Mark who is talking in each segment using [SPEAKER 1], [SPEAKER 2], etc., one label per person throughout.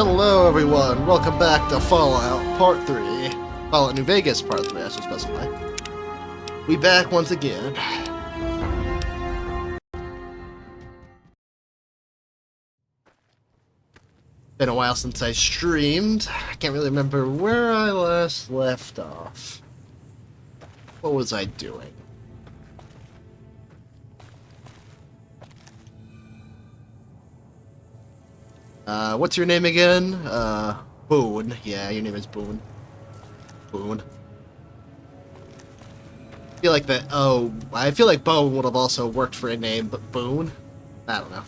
[SPEAKER 1] Hello everyone, welcome back to Fallout Part 3. Fallout New Vegas Part 3, I should specify. We back once again. Been a while since I streamed. I can't really remember where I last left off. What was I doing? What's your name again? Boone. Yeah, your name is Boone. Boone. I feel like that. Oh, I feel like Boone would have also worked for a name, but Boone? I don't know.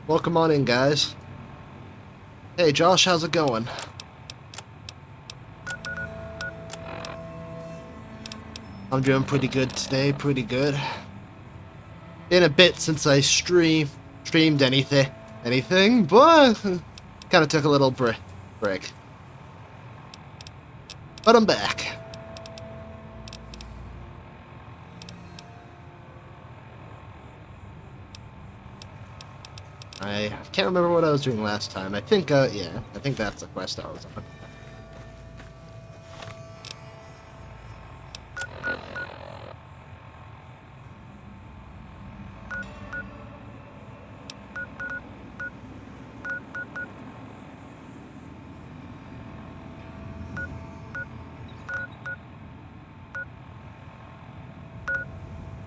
[SPEAKER 1] Welcome on in, guys. Hey, Josh, how's it going? I'm doing pretty good today, pretty good. Been a bit since I streamed anything, but kind of took a little break. But I'm back. I can't remember what I was doing last time. I think, yeah, I think that's the quest I was on.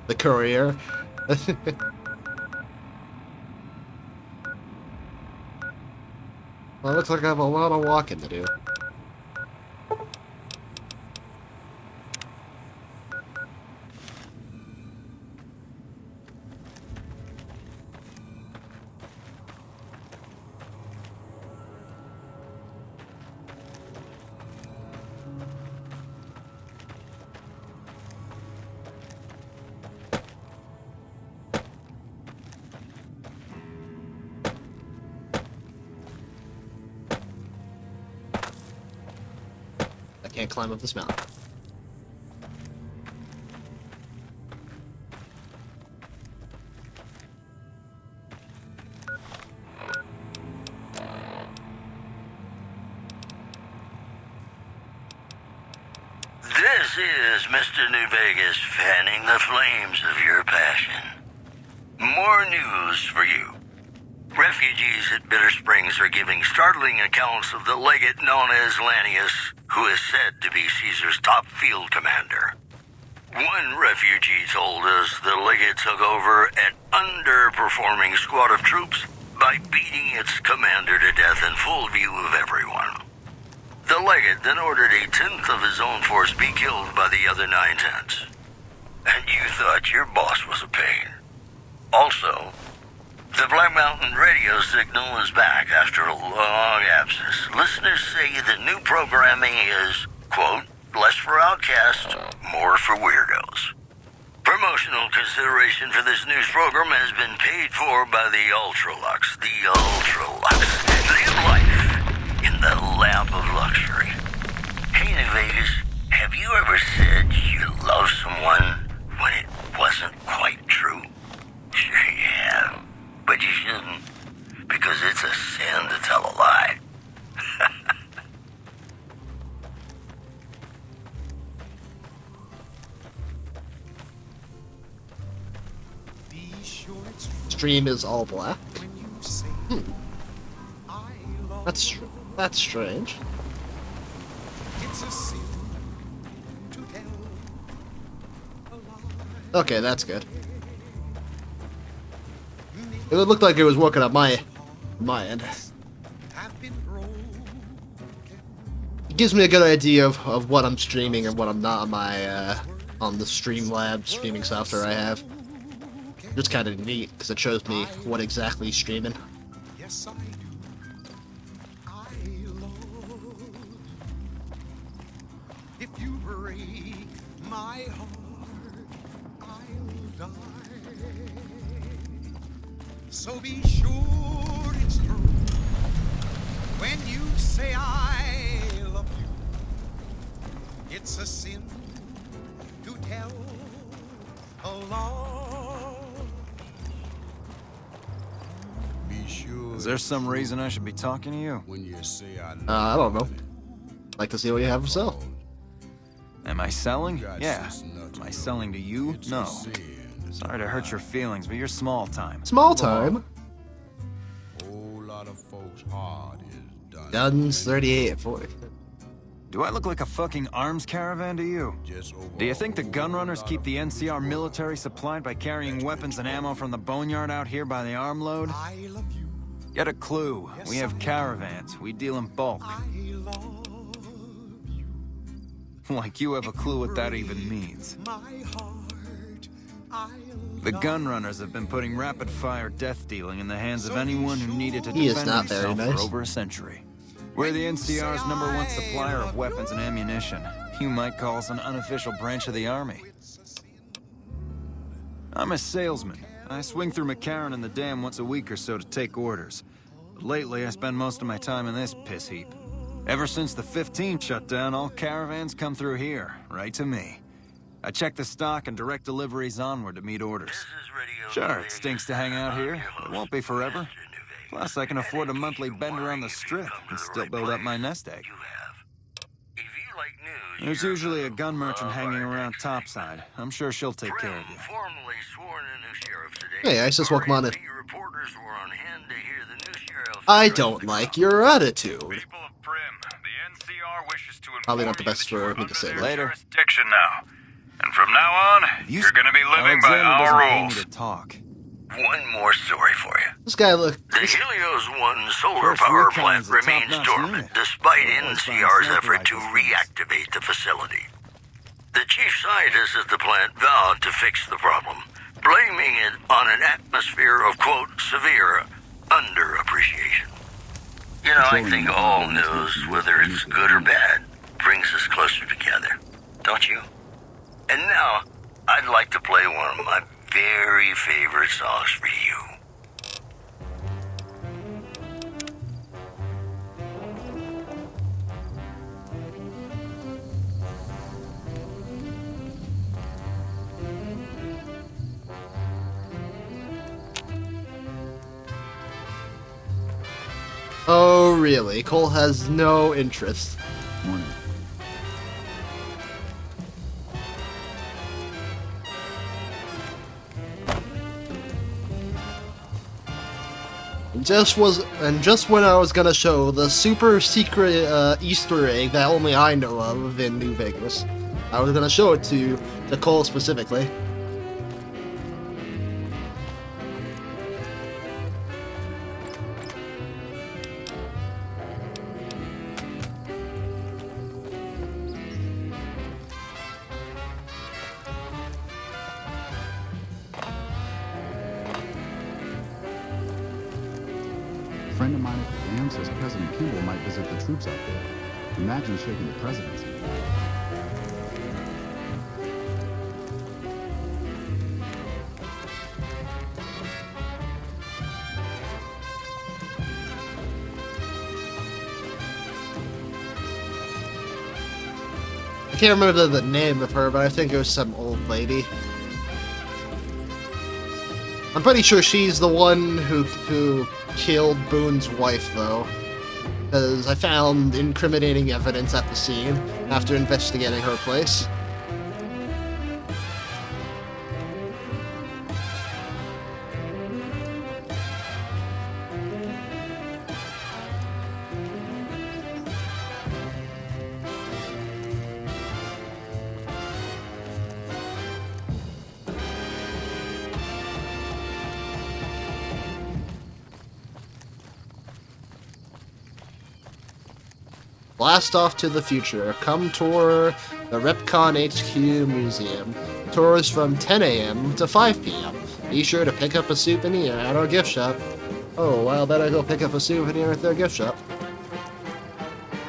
[SPEAKER 1] The courier. Well, it looks like I have a lot of walking to do. I can't climb up this mountain.
[SPEAKER 2] This is Mr. New Vegas fanning the flames of your passion. More news for you. Refugees at Bitter Springs are giving startling accounts of the legate known as Lanius, who is said to be Caesar's top field commander. One refugee told us the legate took over an underperforming squad of troops by beating its commander to death in full view of everyone. The legate then ordered a tenth of his own force be killed by the other 9/10. And you thought your boss was a pain. Also, the Black Mountain radio signal is back after a long absence. Listeners say the new programming is, quote, less for outcasts, more for weirdos. Promotional consideration for this news program has been paid for by the Ultralux. The Ultralux. Live life in the lap of luxury. Hey, New Vegas, have you ever said you love someone when it wasn't quite true? Sure you have. But you shouldn't, because it's a sin to tell a lie.
[SPEAKER 1] Stream is all black. That's strange. Okay, that's good. It looked like it was working on my end. It gives me a good idea of what I'm streaming and what I'm not on my on the Streamlabs streaming software I have. It's kind of neat because it shows me what exactly is streaming. Yes, I do. I love
[SPEAKER 3] If you break my heart, I'll die. So be sure it's true when you say I love you. It's a sin to tell a lie. Be sure.
[SPEAKER 4] Is there some reason I should be talking to you?
[SPEAKER 3] When you say
[SPEAKER 1] I don't know. Like to see what you have to sell.
[SPEAKER 4] Am I selling? Yeah. Am I selling to you? No. Sorry to hurt your feelings, but you're small time.
[SPEAKER 1] Small time.
[SPEAKER 3] Whole lot of folks' heart is done.
[SPEAKER 1] Guns 38 at 40.
[SPEAKER 4] Do I look like a fucking arms caravan to you? Do you think the gunrunners keep the NCR military supplied by carrying weapons and ammo from the boneyard out here by the armload?
[SPEAKER 3] I love you.
[SPEAKER 4] Get a clue. We have caravans. We deal in bulk.
[SPEAKER 3] I love you.
[SPEAKER 4] Like you have a clue what that even means.
[SPEAKER 3] My heart, I
[SPEAKER 4] The gunrunners have been putting rapid-fire death dealing in the hands of anyone who needed to
[SPEAKER 1] He is
[SPEAKER 4] defend
[SPEAKER 1] not very
[SPEAKER 4] himself
[SPEAKER 1] nice.
[SPEAKER 4] for over a century. We're the NCR's #1 supplier of weapons and ammunition. You might call us an unofficial branch of the Army. I'm a salesman. I swing through McCarran and the Dam once a week or so to take orders. But lately, I spend most of my time in this piss heap. Ever since the 15th shut down, all caravans come through here, right to me. I check the stock and direct deliveries onward to meet orders.
[SPEAKER 2] This is Radio
[SPEAKER 4] Sure,
[SPEAKER 2] New
[SPEAKER 4] it
[SPEAKER 2] Vegas.
[SPEAKER 4] stinks to hang out
[SPEAKER 2] I'm
[SPEAKER 4] here,
[SPEAKER 2] your
[SPEAKER 4] but it
[SPEAKER 2] host,
[SPEAKER 4] won't be forever.
[SPEAKER 2] Mr. New Vegas.
[SPEAKER 4] Plus, I can afford a monthly
[SPEAKER 2] Anything
[SPEAKER 4] bend
[SPEAKER 2] you
[SPEAKER 4] around the
[SPEAKER 2] worry, if you
[SPEAKER 4] strip
[SPEAKER 2] come to
[SPEAKER 4] and
[SPEAKER 2] the
[SPEAKER 4] still
[SPEAKER 2] right
[SPEAKER 4] build up my
[SPEAKER 2] place,
[SPEAKER 4] nest egg.
[SPEAKER 2] you have. If you like news,
[SPEAKER 4] There's
[SPEAKER 2] you're
[SPEAKER 4] usually a
[SPEAKER 2] gonna
[SPEAKER 4] gun merchant
[SPEAKER 2] love
[SPEAKER 4] hanging
[SPEAKER 2] our
[SPEAKER 4] around
[SPEAKER 2] next
[SPEAKER 4] topside. I'm sure she'll take care of you.
[SPEAKER 2] Formally sworn in new sheriff today.
[SPEAKER 1] Hey, I just welcome on it.
[SPEAKER 2] RNC reporters were on hand to hear the new sheriff.
[SPEAKER 1] I don't like your attitude.
[SPEAKER 5] People of Prim, the NCR wishes to inform
[SPEAKER 1] Probably not the
[SPEAKER 5] you
[SPEAKER 1] best
[SPEAKER 5] that you
[SPEAKER 1] for
[SPEAKER 5] are
[SPEAKER 1] me to
[SPEAKER 5] under
[SPEAKER 1] say
[SPEAKER 5] their
[SPEAKER 1] that.
[SPEAKER 4] Later.
[SPEAKER 5] jurisdiction now. And from now on, you're gonna be living by
[SPEAKER 4] Alexander
[SPEAKER 5] our
[SPEAKER 4] doesn't pay me
[SPEAKER 5] rules.
[SPEAKER 4] to talk.
[SPEAKER 2] One more story for you.
[SPEAKER 1] This guy look.
[SPEAKER 2] The Helios 1 solar
[SPEAKER 4] First
[SPEAKER 2] power
[SPEAKER 4] Recon's
[SPEAKER 2] plant
[SPEAKER 4] a
[SPEAKER 2] remains
[SPEAKER 4] top-notch
[SPEAKER 2] dormant
[SPEAKER 4] unit.
[SPEAKER 2] despite
[SPEAKER 4] Always find
[SPEAKER 2] NCR's
[SPEAKER 4] sniper
[SPEAKER 2] effort to
[SPEAKER 4] rifles for us.
[SPEAKER 2] reactivate the facility. The chief scientist at the plant vowed to fix the problem, blaming it on an atmosphere of, quote, severe underappreciation. You know, I think all news, whether it's good or bad, brings us closer together. Don't you? And now, I'd like to play one of my very favorite songs for you.
[SPEAKER 1] Oh, really? Cole has no interest.
[SPEAKER 6] Morning.
[SPEAKER 1] Just when I was gonna show the super secret Easter egg that only I know of in New Vegas, I was gonna show it to Cole specifically.
[SPEAKER 6] A friend of mine at the dam says President Kimball might visit the troops out there. Imagine shaking the presidency.
[SPEAKER 1] I can't remember the name of her, but I think it was some old lady. I'm pretty sure she's the one who killed Boone's wife, though. Because I found incriminating evidence at the scene after investigating her place. Blast off to the future. Come tour the Repcon HQ Museum. Tours from 10 a.m. to 5 p.m. Be sure to pick up a souvenir at our gift shop. Oh, well, better go pick up a souvenir at their gift shop.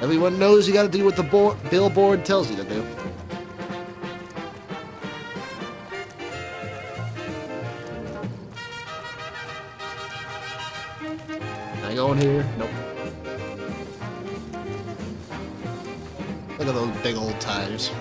[SPEAKER 1] Everyone knows you gotta do what the billboard tells you to do. Can I go in here? Nope. Look at those big old tires.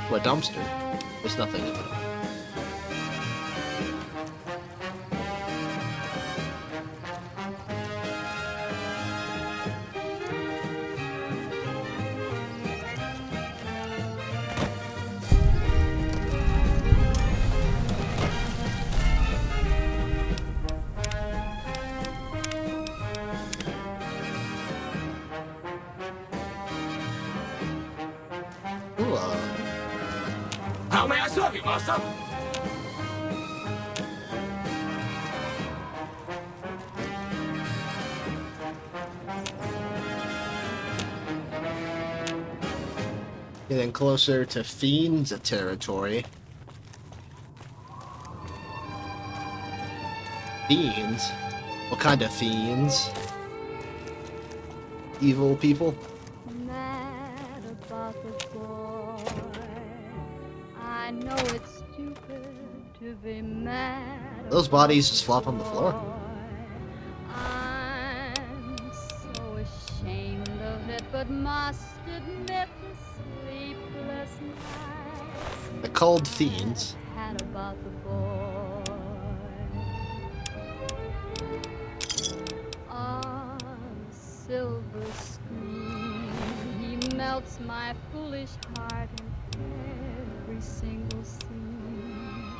[SPEAKER 1] What, dumpster? There's nothing in it. Ooh,
[SPEAKER 7] How may I serve you, master?
[SPEAKER 1] getting closer to Fiends territory. Fiends? What kind of fiends? Evil people?
[SPEAKER 8] Mad about the boy. I know it's stupid to be mad.
[SPEAKER 1] Those bodies just flop on the floor.
[SPEAKER 8] I'm so ashamed of it, but must admit the sleepless nights
[SPEAKER 1] They're called fiends.
[SPEAKER 8] I had about the boy. On a silver screen, he melts my foolish heart in every single scene.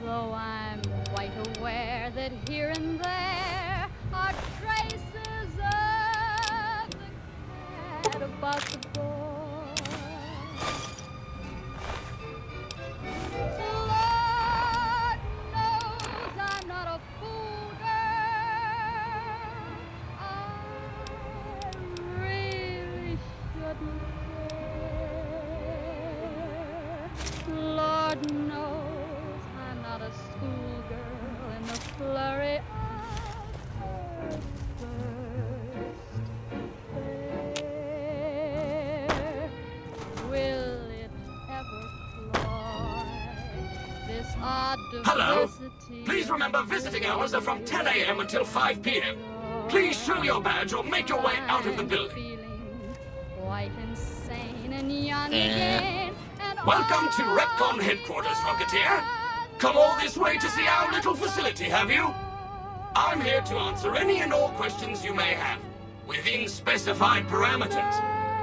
[SPEAKER 8] Although I'm quite aware that here and there are traces of the cat about the boy. Lord knows I'm not a fool, girl. I really shouldn't care. Lord knows I'm not a schoolgirl in the flurry of first fair. Will it ever cloy this odd
[SPEAKER 7] Hello?
[SPEAKER 8] diversity?
[SPEAKER 7] Please remember visiting hours are from 10 a.m. until 5 p.m. Please show your badge or make your way out of the building.
[SPEAKER 8] Feeling quite insane and young again, and
[SPEAKER 7] Welcome to Repcon headquarters, Rocketeer. Come all this way to see our little facility, have you? I'm here to answer any and all questions you may have, within specified parameters.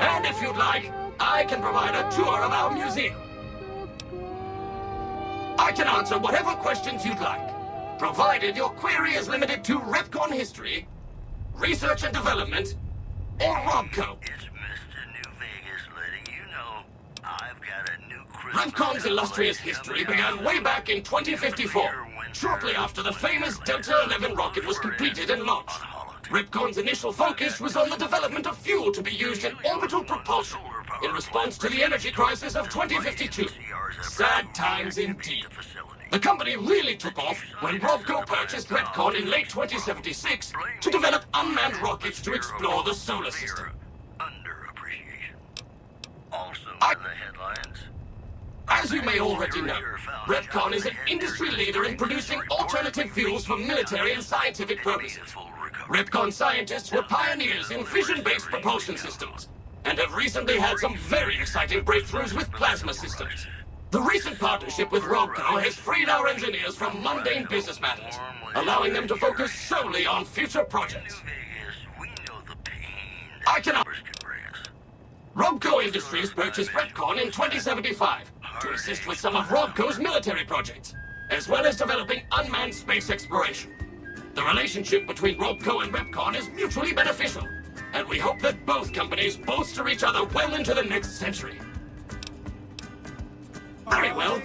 [SPEAKER 7] And if you'd like, I can provide a tour of our museum. I can answer whatever questions you'd like, provided your query is limited to Repcon history, research and development, or Robco.
[SPEAKER 2] It's Mr. New Vegas letting you know I've got a new
[SPEAKER 7] Repcon's illustrious history began way back in 2054, shortly after the famous Delta 11 rocket was completed and launched. Repcon's initial focus was on the development of fuel to be used in orbital propulsion in response to the energy crisis of 2052. Sad times indeed. The company really took off when Robco purchased Repcon in late 2076 to develop unmanned rockets to explore the solar system.
[SPEAKER 2] Underappreciation. Also
[SPEAKER 7] I-
[SPEAKER 2] in the headlines.
[SPEAKER 7] As you may already know, Repcon is an industry leader in producing alternative fuels for military and scientific purposes. Repcon scientists were pioneers in fission-based propulsion systems, and have recently had some very exciting breakthroughs with plasma systems. The recent partnership with Robco has freed our engineers from mundane business matters, allowing them to focus solely on future projects.
[SPEAKER 2] Vegas, we know the pain
[SPEAKER 7] I cannot-
[SPEAKER 2] numbers can bring us.
[SPEAKER 7] Robco Industries purchased Repcon in 2075 to assist with some of Robco's military projects, as well as developing unmanned space exploration. The relationship between Robco and Repcon is mutually beneficial, and we hope that both companies bolster each other well into the next century. Very well.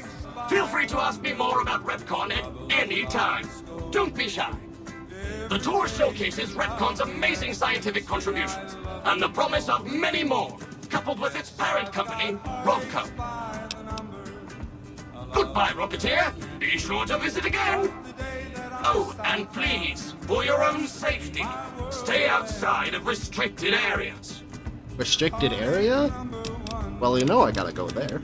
[SPEAKER 7] Feel free to ask me more about Repcon at any time. Don't be shy. The tour showcases Repcon's amazing scientific contributions, and the promise of many more, coupled with its parent company, Robco. Goodbye, Rocketeer. Be sure to visit again. Oh, and please, for your own safety, stay outside of restricted areas.
[SPEAKER 1] Restricted area? Well, you know I gotta go there.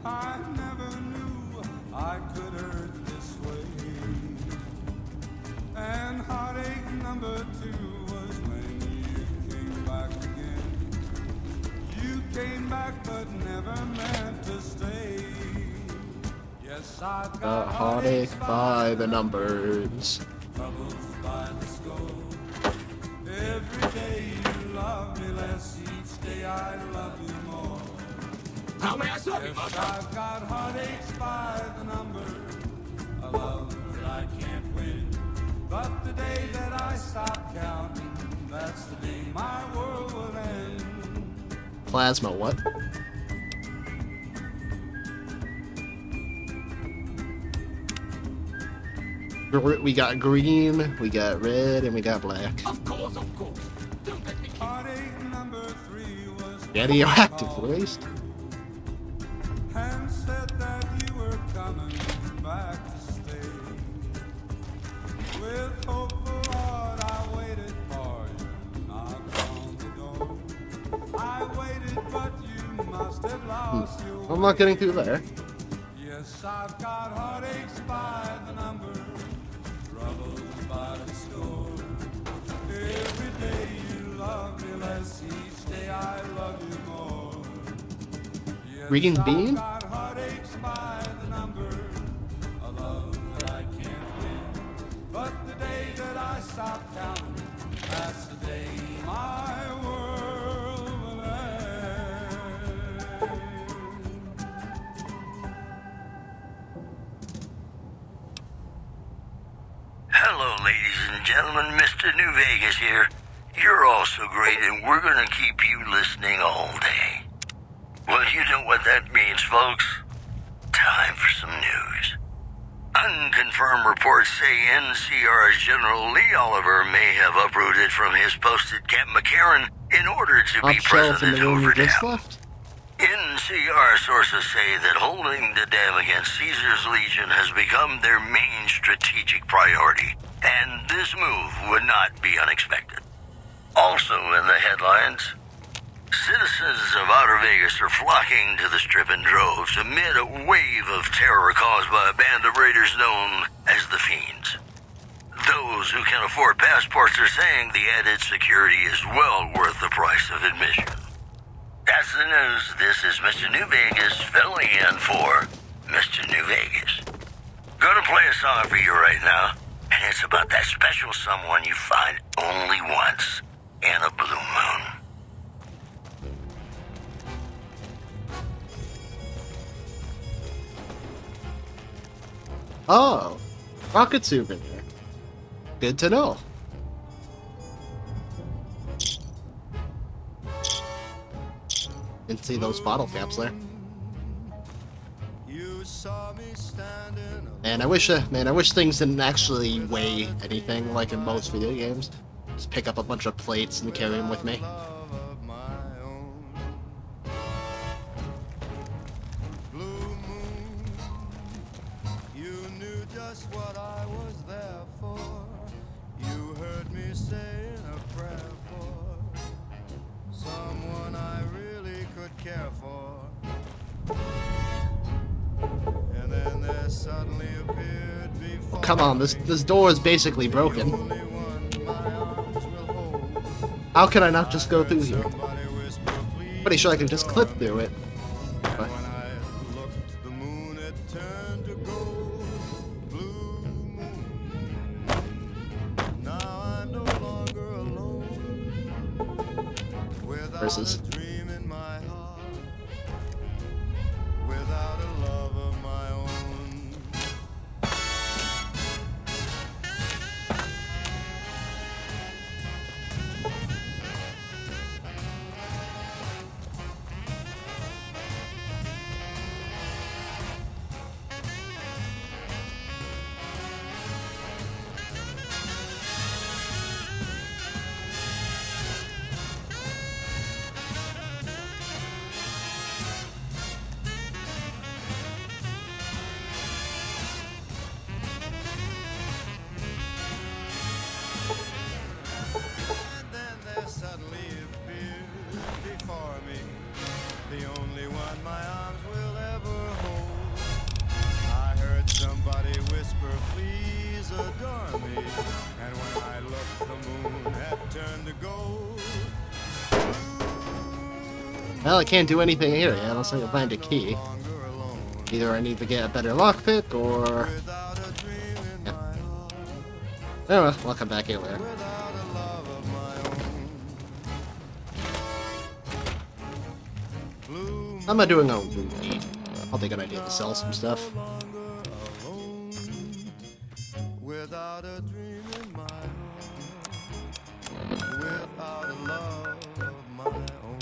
[SPEAKER 3] I never knew I could hurt this way. And heartache number 2 was when you came back again. You came back but never meant to stay. Yes, I've got
[SPEAKER 1] Heartache by the numbers.
[SPEAKER 3] troubles by the score. Every day you love me less, each day I love you more.
[SPEAKER 7] How may I serve you,
[SPEAKER 3] Yes,
[SPEAKER 7] Marshal?
[SPEAKER 3] I've got heartaches by the number, a love that I can't win. But the day that I stop counting, that's the day my world will end.
[SPEAKER 1] Plasma, what? We got green, we got red, and we got black.
[SPEAKER 7] Of course, of course. Don't let me keep...
[SPEAKER 3] Heartache number 3 was
[SPEAKER 1] Radioactive waste.
[SPEAKER 3] and said that you were coming back to stay. With hopeful heart I waited for you, knocked on the door. I waited but you must have lost your
[SPEAKER 1] I'm not getting through there.
[SPEAKER 3] Yes, I've got heartaches by the number, troubles by the score. Every day you love me less, each day I love you more. Yes,
[SPEAKER 1] Green bean?
[SPEAKER 3] I've got heartaches by the number, a love that I can't win. But the day that I stop counting, that's the day my world will end.
[SPEAKER 2] Hello, ladies and gentlemen. Mr. New Vegas here. You're all so great, and we're gonna keep you listening all day. Well, you know what that means, folks. Time for some news. Unconfirmed reports say NCR's General Lee Oliver may have uprooted from his post at Camp McCarran in order to be
[SPEAKER 1] Top shelf in
[SPEAKER 2] present
[SPEAKER 1] the
[SPEAKER 2] at
[SPEAKER 1] room you
[SPEAKER 2] Overdam.
[SPEAKER 1] just left.
[SPEAKER 2] NCR sources say that holding the dam against Caesar's Legion has become their main strategic priority, and this move would not be unexpected. Also in the headlines, citizens of Outer Vegas are flocking to the Strip in droves amid a wave of terror caused by a band of raiders known as the Fiends. Those who can afford passports are saying the added security is well worth the price of admission. That's the news. This is Mr. New Vegas filling in for Mr. New Vegas. Gonna play a song for you right now, and it's about that special someone you find only once in a blue moon.
[SPEAKER 1] Oh, rocket souvenir. Good to know. Didn't see those bottle caps there.
[SPEAKER 3] You saw me standing
[SPEAKER 1] Man, I wish things didn't actually weigh anything like in most video games. Just pick up a bunch of plates and carry them with me.
[SPEAKER 3] of my own. Blue moon, you knew just what I was there for. You heard me saying a prayer for someone I really could care for. And then there suddenly appeared before
[SPEAKER 1] Come on, this door is basically broken.
[SPEAKER 3] only one my arms will hold.
[SPEAKER 1] How can I not just go through here?
[SPEAKER 3] Somebody whisper, please
[SPEAKER 1] Pretty sure I can just clip through it.
[SPEAKER 3] And when I looked, the moon had turned to gold. Blue moon. Now I'm no longer alone. Without
[SPEAKER 1] Versus.
[SPEAKER 3] a dream in my heart. Without a love of my own. the only one my arms will ever hold. I heard somebody whisper, please adore me. And when I looked, the moon had turned to gold.
[SPEAKER 1] Well, I can't do anything here yet unless I can find a key. Either I need to get a better lockpick, or... Yeah. Oh well, I'll come back here later. How am I doing on routine? Probably a good idea to sell some stuff.
[SPEAKER 3] Without a dream in my heart, without a love of my own.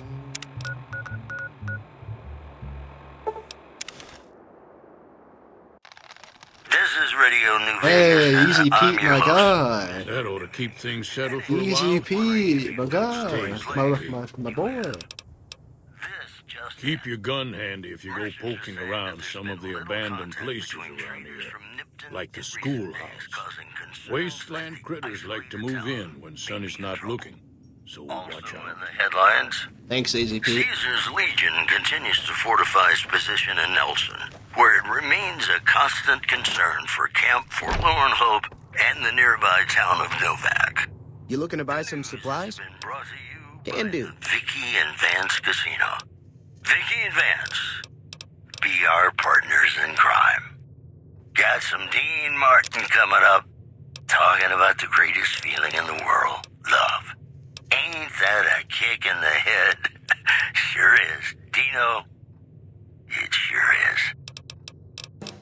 [SPEAKER 2] This is Radio New
[SPEAKER 1] Hey,
[SPEAKER 2] Vegas.
[SPEAKER 1] Easy
[SPEAKER 2] I'm
[SPEAKER 1] Pete,
[SPEAKER 2] your
[SPEAKER 1] my
[SPEAKER 2] host.
[SPEAKER 1] guy.
[SPEAKER 5] That ought to keep things settled for a
[SPEAKER 1] Easy
[SPEAKER 5] while.
[SPEAKER 1] Pete, my guy. My boy.
[SPEAKER 2] This just
[SPEAKER 5] Keep your gun handy if you go poking around some of the abandoned places around here, like the schoolhouse. Wasteland critters like to move in when Sonny's not looking, so watch
[SPEAKER 2] Also
[SPEAKER 5] out.
[SPEAKER 2] in the headlines,
[SPEAKER 1] Thanks, Easy Pete.
[SPEAKER 2] Caesar's Legion continues to fortify its position in Nelson, where it remains a constant concern for Camp Forlorn Hope and the nearby town of Novak.
[SPEAKER 9] You looking to buy some supplies?
[SPEAKER 2] Been brought to you
[SPEAKER 9] Can
[SPEAKER 2] by
[SPEAKER 9] do.
[SPEAKER 2] Vicky and Vance Casino. Vicky and Vance, be our partners in crime. Got some Dean Martin coming up, talking about the greatest feeling in the world, love. Ain't that a kick in the head? Sure is. Dino, it sure is.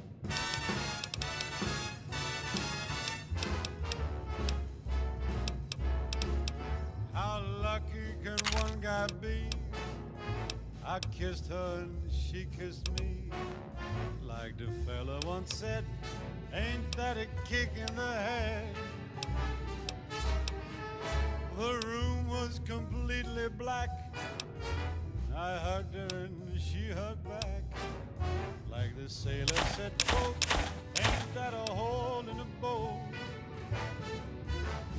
[SPEAKER 3] How lucky can one guy be? I kissed her and she kissed me. Like the fella once said, ain't that a kick in the head? The room was completely black. I hugged her and she hugged back. Like the sailor said, quote, ain't that a hole in the boat?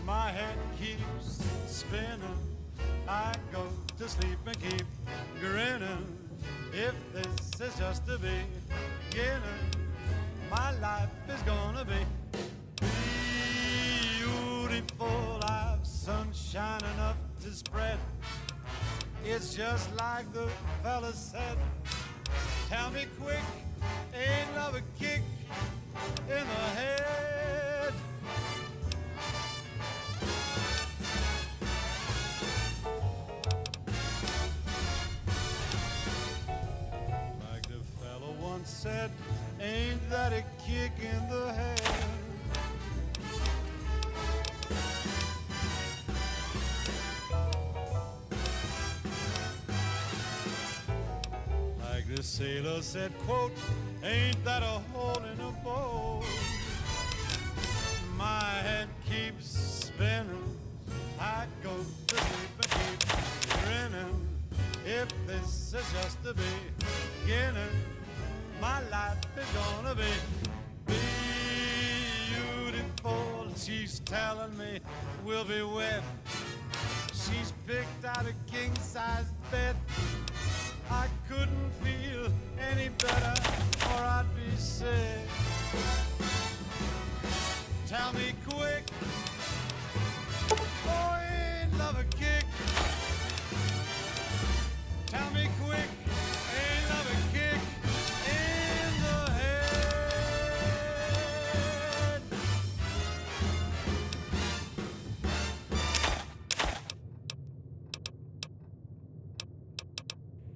[SPEAKER 3] My head keeps spinning. I go to sleep and keep grinning. If this is just the beginning, my life is gonna be beautiful. I've sunshine enough to spread. It's just like the fella said. Tell me quick, ain't love a kick in the head? Like the fella once said, ain't that a kick in the head? Like the sailor said, quote, ain't that a hole in a boat? My head keeps spinning. I go to sleep and keep grinning. If this is just the beginning, my life is gonna be beautiful. She's telling me we'll be wed. She's picked out a king-size bed. I couldn't feel any better, or I'd be sick. Tell me quick, oh, ain't love a kick? Tell me quick, ain't love a kick in the head?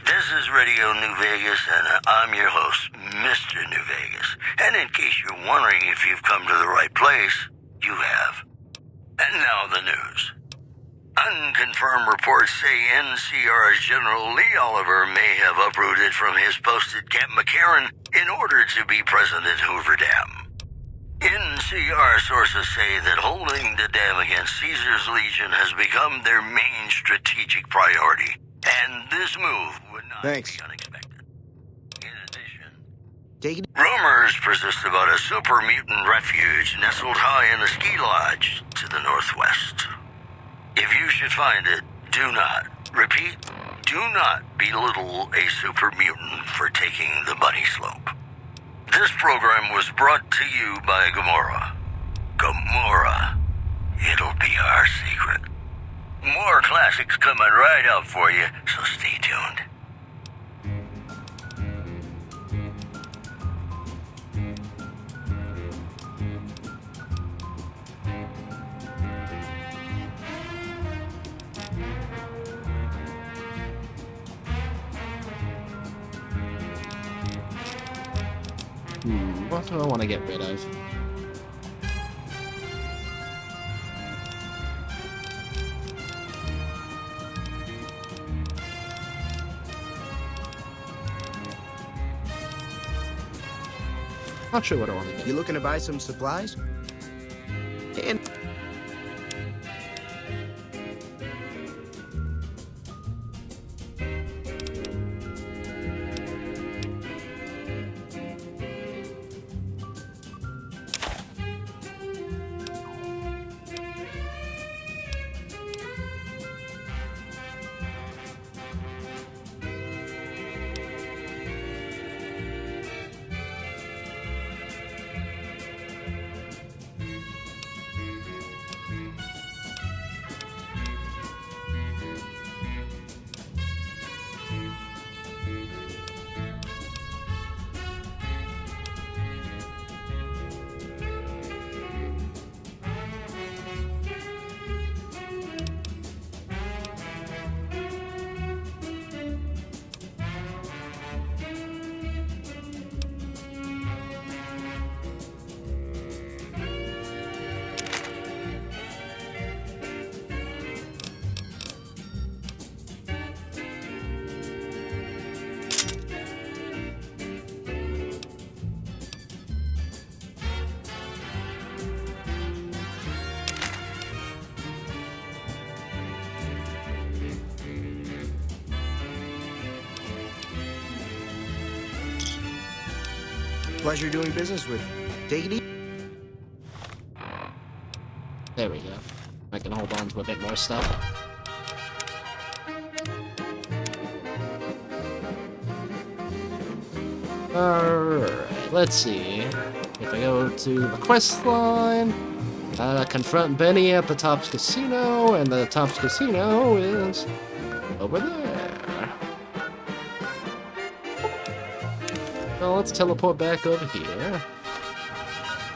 [SPEAKER 2] This is Radio New Vegas, and I'm your host, Mr. New Vegas. And in case you're wondering if you've come to the right place, you have. And now the news. Unconfirmed reports say NCR's General Lee Oliver may have uprooted from his post at Camp McCarran in order to be present at Hoover Dam. NCR sources say that holding the dam against Caesar's Legion has become their main strategic priority, and this move would not
[SPEAKER 9] Thanks.
[SPEAKER 2] be unexpected. In addition,
[SPEAKER 9] Take it.
[SPEAKER 2] rumors persist about a super mutant refuge nestled high in a ski lodge to the northwest. If you should find it, do not, repeat, Do not belittle a super mutant for taking the bunny slope. This program was brought to you by Gamora. Gamora. It'll be our secret. More classics coming right up for you, so stay tuned.
[SPEAKER 1] What do I want to get rid of? Not sure what I want to get.
[SPEAKER 9] You looking to buy some supplies? And pleasure doing business with. Take it easy.
[SPEAKER 1] There we go. I can hold on to a bit more stuff. Alright, let's see. If I go to the quest line, confront Benny at the Tops Casino, and the Tops Casino is over there. So let's teleport back over here.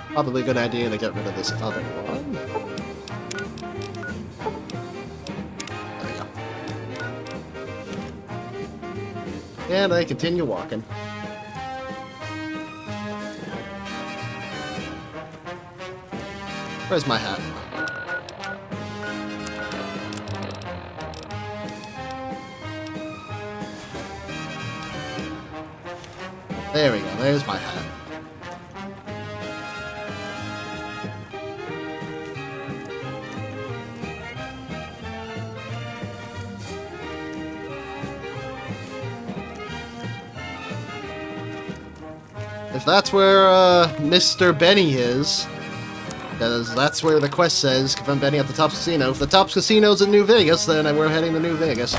[SPEAKER 1] Probably a good idea to get rid of this other one. There we go. And I continue walking. Where's my hat? There we go, there's my hat. If that's where Mr. Benny is, because that's where the quest says, confront Benny at the Tops Casino. If the Tops Casino's in New Vegas, then we're heading to New Vegas.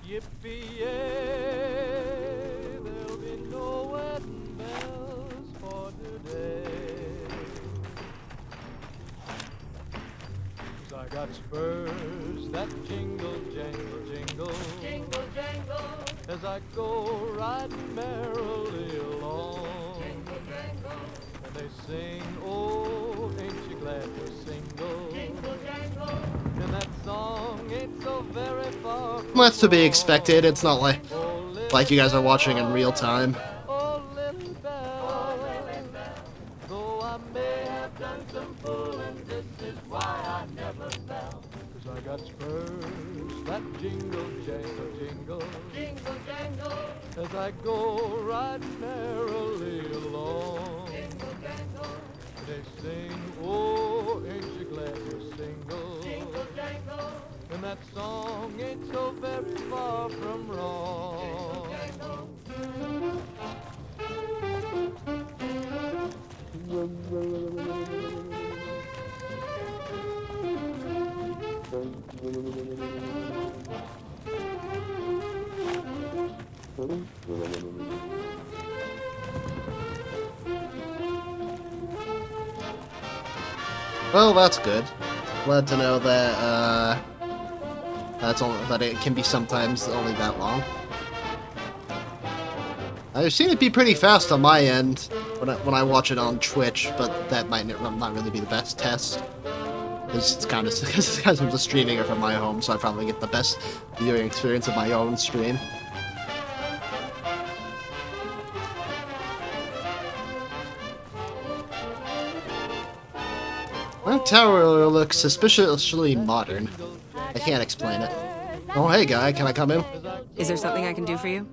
[SPEAKER 10] Yippee-yay, there'll be no wedding bells for today. 'Cause I got spurs that jingle, jangle, jingle, jingle, jangle, as I go riding merrily along. Jingle, jangle, and they sing, oh, ain't you glad you're single? Jingle, jangle, and that song ain't so very far from
[SPEAKER 1] That's to be expected. It's not like you guys are watching in real time.
[SPEAKER 10] oh, little bell, though I may have done some fooling, this is why I never fell. 'Cause I got spurs that jingle, jangle, jingle, jingle, jangle, as I go riding merrily along. Jingle, jangle, they sing, oh, ain't you glad you're single? Jingle, jangle.
[SPEAKER 1] Well, that's good. Glad to know that that it can be sometimes only that long. I've seen it be pretty fast on my end when I watch it on Twitch, but that might not really be the best test. It's kind of because I'm just streaming it from my home, so I probably get the best viewing experience of my own stream. My tower looks suspiciously modern. I can't explain it. Oh, hey guy, can I come in?
[SPEAKER 11] Is there something I can do for you?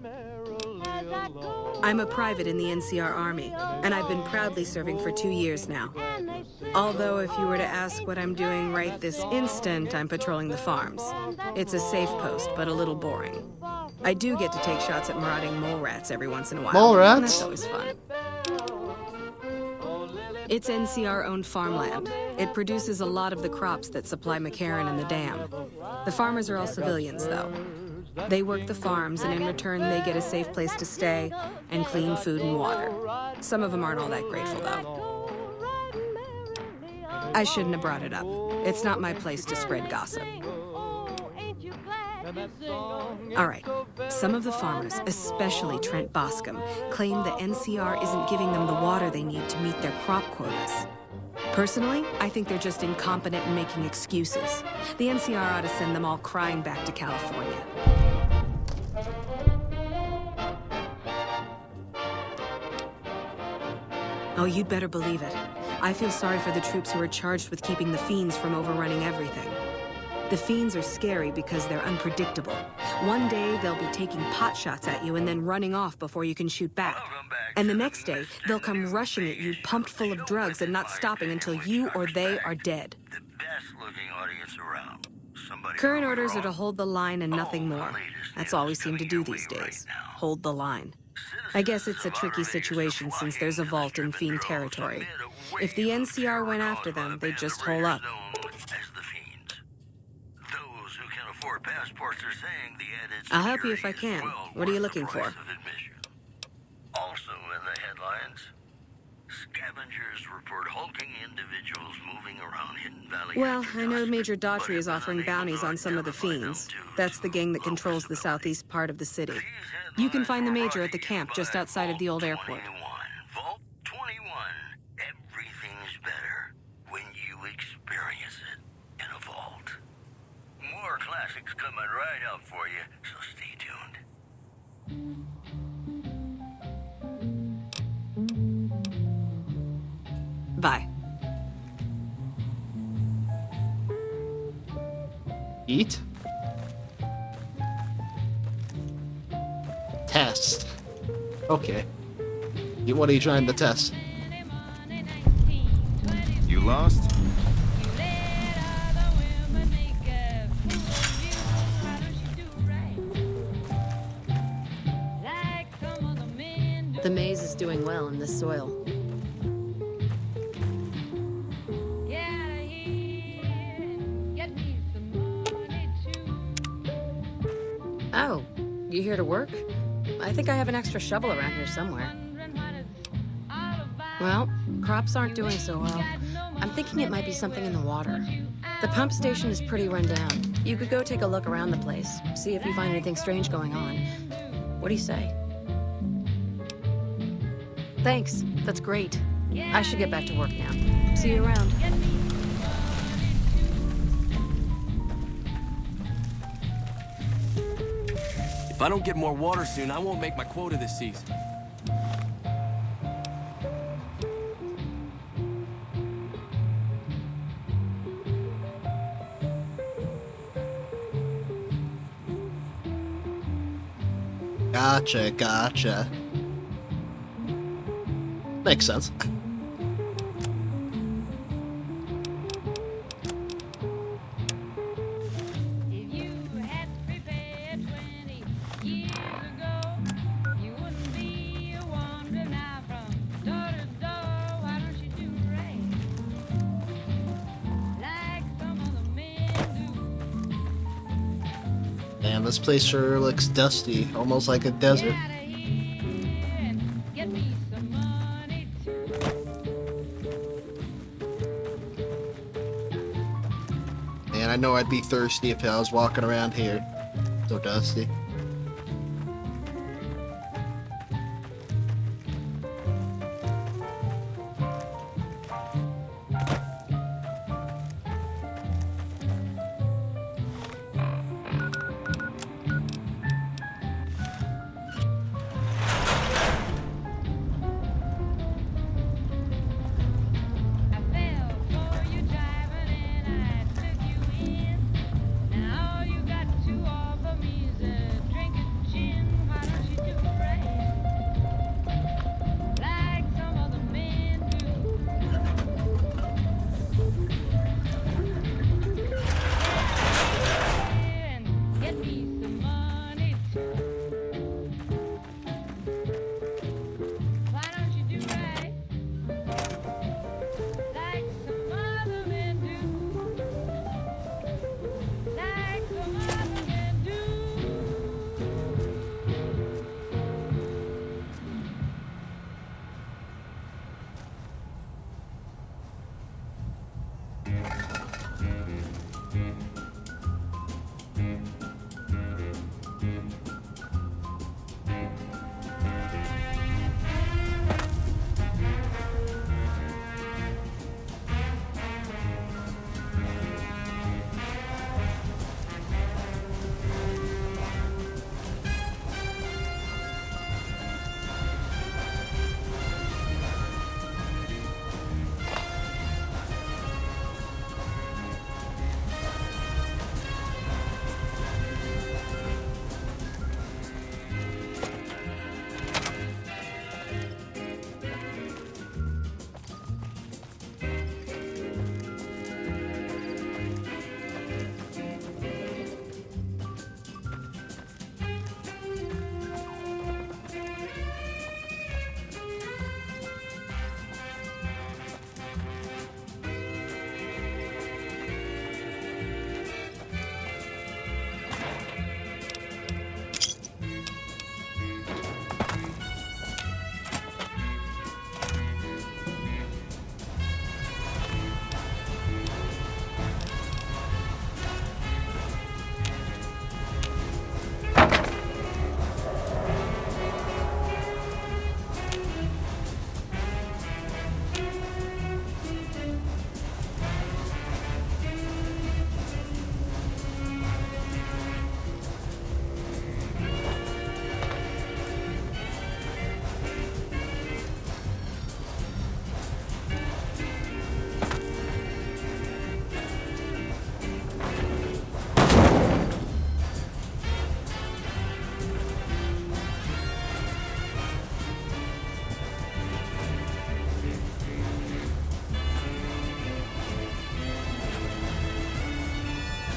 [SPEAKER 11] I'm a private in the NCR Army, and I've been proudly serving for 2 years now. Although if you were to ask what I'm doing right this instant, I'm patrolling the farms. It's a safe post, but a little boring. I do get to take shots at marauding mole rats every once in a while.
[SPEAKER 1] Mole rats?
[SPEAKER 11] And that's always fun. It's NCR-owned farmland. It produces a lot of the crops that supply McCarran and the dam. The farmers are all civilians, though. They work the farms, and in return, they get a safe place to stay and clean food and water. Some of them aren't all that grateful, though. I shouldn't have brought it up. It's not my place to spread gossip. All right. Some of the farmers, especially Trent Boscom, claim the NCR isn't giving them the water they need to meet their crop quotas. Personally, I think they're just incompetent and making excuses. The NCR ought to send them all crying back to California. Oh, you'd better believe it. I feel sorry for the troops who are charged with keeping the Fiends from overrunning everything. The Fiends are scary because they're unpredictable. One day, they'll be taking pot shots at you and then running off before you can shoot back. And the next day, they'll come rushing at you, pumped full of drugs and not stopping until you or they are dead.
[SPEAKER 2] The best-looking audience around.
[SPEAKER 11] Current orders are to hold the line and nothing more. That's all we seem to do these days. Hold the line. I guess it's a tricky situation since there's a vault in Fiend territory. If the NCR went after them, they'd just hole up. I'll help you if I can. What are you looking for?
[SPEAKER 2] Also in the headlines, scavengers report hulking individuals moving around Hidden Valley.
[SPEAKER 11] Well, I know Major Daughtry is offering bounties on some of the Fiends. That's the gang that controls the southeast part of the city. You can find the Major at the camp just outside of the old airport.
[SPEAKER 2] Vault 21. Everything's better when you experience it in a vault. More classics coming right up for you, so stay tuned.
[SPEAKER 11] Bye.
[SPEAKER 1] Eat? Test. Okay. What are you trying to test?
[SPEAKER 4] You lost?
[SPEAKER 11] The maize is doing well in this soil. Oh, you here to work? I think I have an extra shovel around here somewhere. Well, crops aren't doing so well. I'm thinking it might be something in the water. The pump station is pretty run down. You could go take a look around the place, see if you find anything strange going on. What do you say? Thanks, that's great. I should get back to work now. See you around.
[SPEAKER 12] If I don't get more water soon, I won't make my quota this season.
[SPEAKER 1] Gotcha. Makes sense. Man, this place sure looks dusty, almost like a desert. Man, I know I'd be thirsty if I was walking around here. So dusty.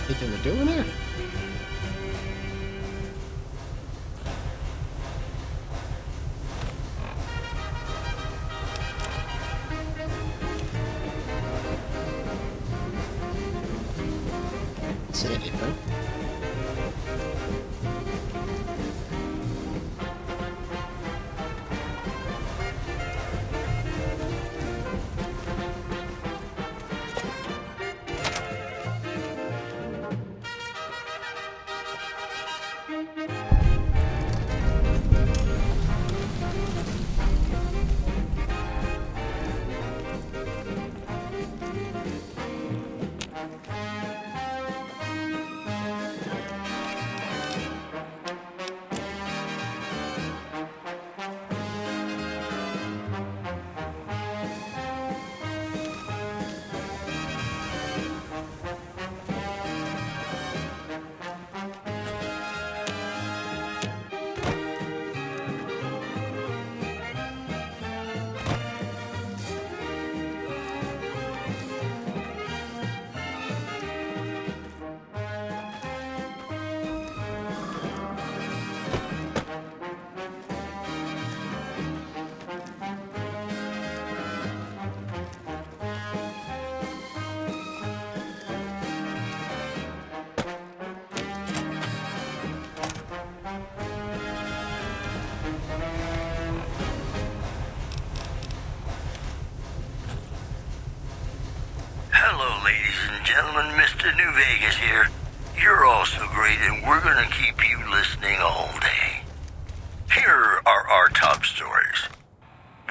[SPEAKER 1] Anything to do in there? See anything?
[SPEAKER 2] gentlemen, Mr. New Vegas here. You're all so great, and we're gonna keep you listening all day. Here are our top stories.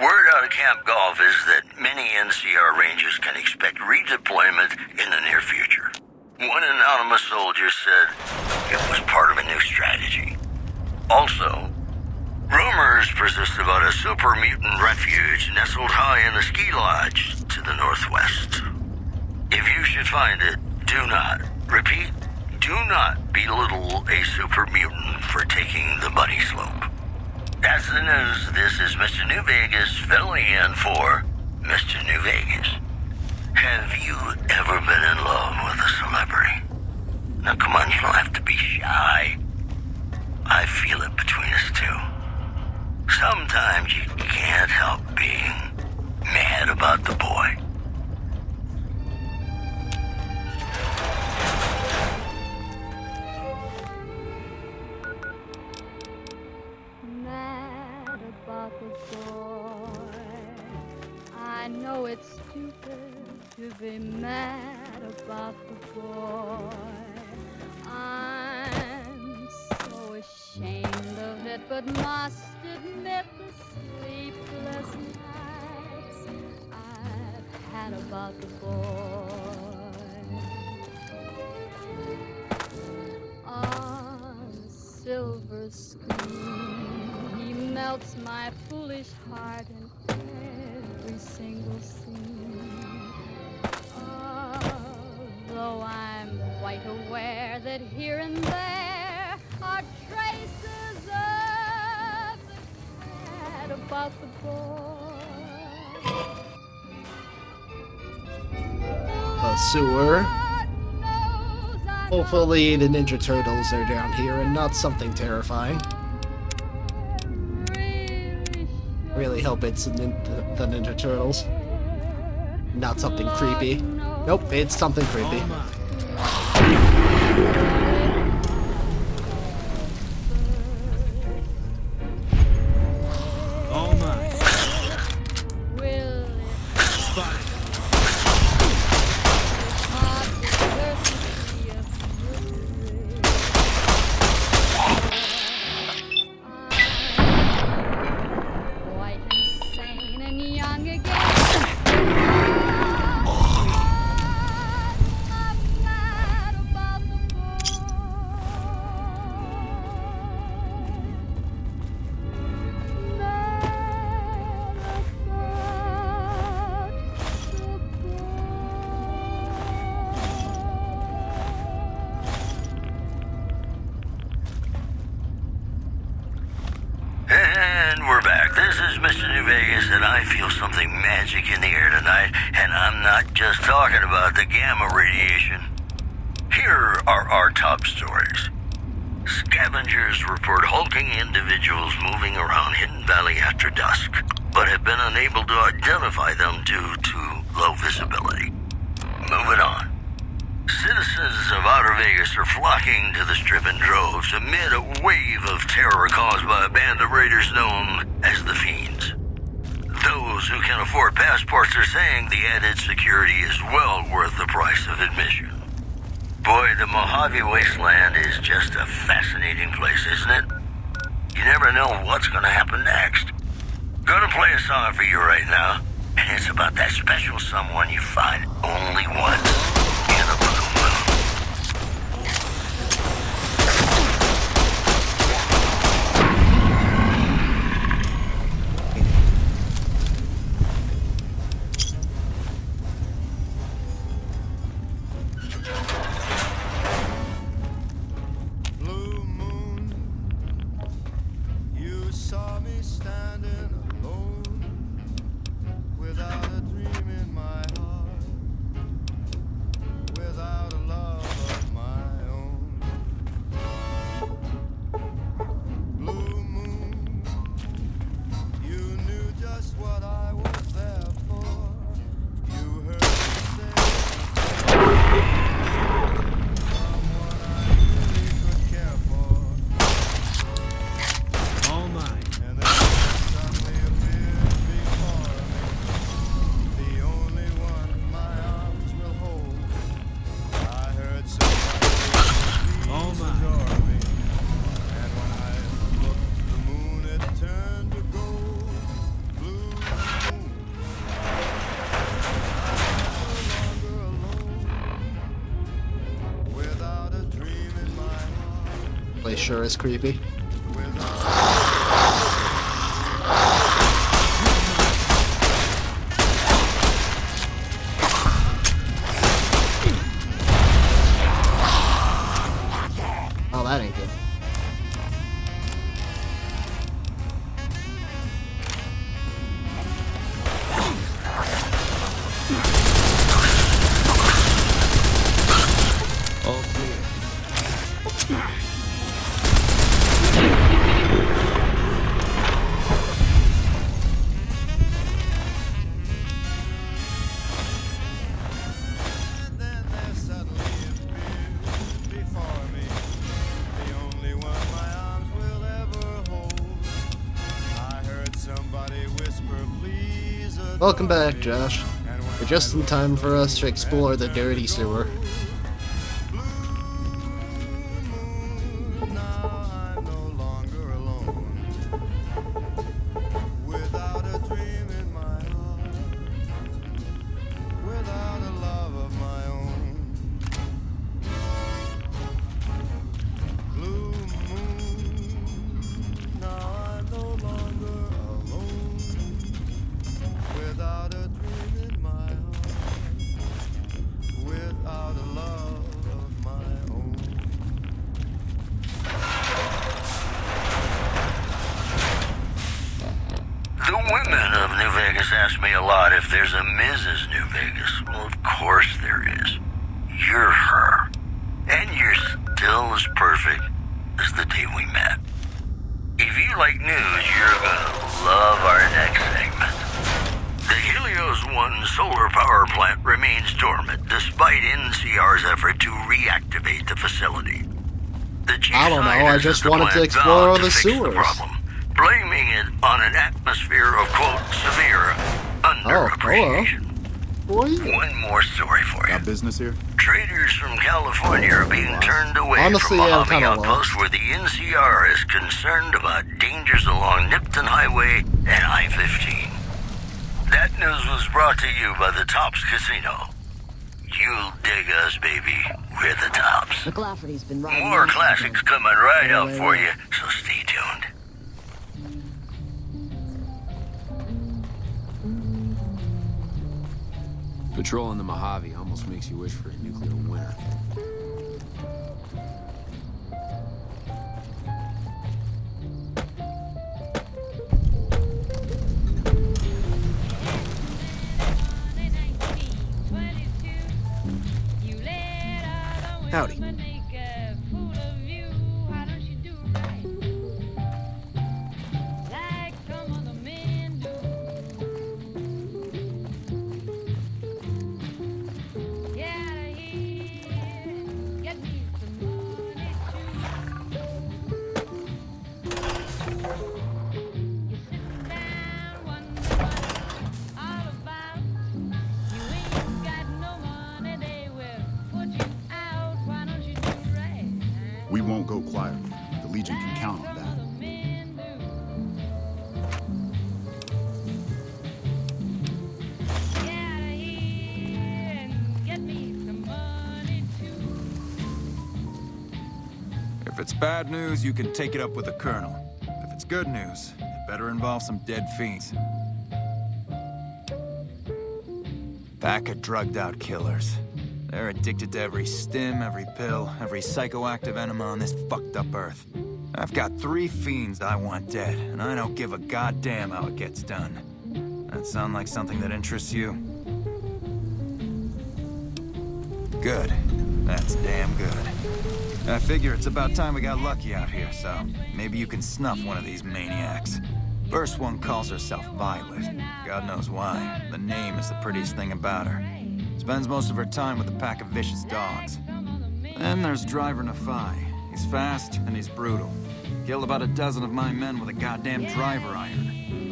[SPEAKER 2] Word out of Camp Golf is that many NCR Rangers can expect redeployment in the near future. One anonymous soldier said it was part of a new strategy. Also, rumors persist about a super mutant refuge nestled high in the ski lodge to the northwest. If you should find it, do not, repeat, do not belittle a super mutant for taking the bunny slope. That's the news. This is Mr. New Vegas filling in for Mr. New Vegas. Have you ever been in love with a celebrity? Now come on, you don't have to be shy. I feel it between us two. Sometimes you can't help being mad about the boy.
[SPEAKER 8] Mad about the boy. I know it's stupid to be mad about the boy. I'm so ashamed of it, but must admit the sleepless nights I've had about the boy. On a silver screen, he melts my foolish heart in every single scene. Although I'm quite aware that here and there are traces of the cat about the boy.
[SPEAKER 1] A sewer. Hopefully the Ninja Turtles are down here and not something terrifying. Really hope it's the Ninja Turtles. Not something creepy. Nope, it's something creepy.
[SPEAKER 13] All mine. Spotted.
[SPEAKER 8] Quite insane and young again. I'm mad about the
[SPEAKER 2] And we're back. This is Mr. New Vegas, and I feel something magic in the air tonight, and I'm not just talking about the gamma radiation. Here are our top stories. Scavengers report hulking individuals moving around Hidden Valley after dusk, but have been unable to identify them due to low visibility. Moving on. Citizens of Outer Vegas are flocking to the Strip in droves amid a wave of terror caused by a band of raiders known as the Fiends. Those who can afford passports are saying the added security is well worth the price of admission. Boy, the Mojave Wasteland is just a fascinating place, isn't it? You never know what's gonna happen next. Gonna play a song for you right now, and it's about that special someone you find only once in a blue moon.
[SPEAKER 3] Blue moon, you saw me standing alone, without a dream in my heart.
[SPEAKER 1] Place sure is creepy. Oh, that ain't good.
[SPEAKER 12] All clear.
[SPEAKER 1] Welcome back, Josh. You're just in time for us to explore the dirty sewer.
[SPEAKER 2] The women of New Vegas ask me a lot if there's a Mrs. New Vegas. Well, of course there is. You're her. And you're still as perfect as the day we met. If you like news, you're gonna love our next segment. The Helios 1 solar power plant remains dormant despite NCR's effort to reactivate the facility. The chief
[SPEAKER 1] I don't know, I
[SPEAKER 2] scientist
[SPEAKER 1] just
[SPEAKER 2] at the
[SPEAKER 1] wanted to
[SPEAKER 2] plant
[SPEAKER 1] explore
[SPEAKER 2] vowed
[SPEAKER 1] all
[SPEAKER 2] to
[SPEAKER 1] the
[SPEAKER 2] fix
[SPEAKER 1] sewers.
[SPEAKER 2] problem, blaming it on an atmosphere of, quote, severe underappreciation. One more story for you.
[SPEAKER 6] Got business here?
[SPEAKER 2] Traders from California are being turned away
[SPEAKER 1] Honestly,
[SPEAKER 2] from
[SPEAKER 1] yeah, I'm
[SPEAKER 2] Mojave
[SPEAKER 1] kinda
[SPEAKER 2] Outpost where the NCR is concerned about dangers along Nipton Highway and I-15. That news was brought to you by the Tops Casino. You'll dig us, baby. We're the Tops.
[SPEAKER 14] McLafferty's been riding.
[SPEAKER 2] More classics coming right up for you, so stay tuned.
[SPEAKER 12] Patrolling the Mojave almost makes you wish for a nuclear winter.
[SPEAKER 9] Howdy.
[SPEAKER 6] We won't go quietly. The Legion can count on that.
[SPEAKER 4] If it's bad news, you can take it up with the Colonel. If it's good news, it better involve some dead fiends. Pack of drugged-out killers. They're addicted to every stim, every pill, every psychoactive enema on this fucked up Earth. I've got 3 fiends I want dead, and I don't give a goddamn how it gets done. That sound like something that interests you? Good. That's damn good. I figure it's about time we got lucky out here, so maybe you can snuff one of these maniacs. First one calls herself Violet. God knows why. The name is the prettiest thing about her. Spends most of her time with a pack of vicious dogs. Then there's Driver Nafai. He's fast and he's brutal. Killed about a dozen of my men with a goddamn driver iron.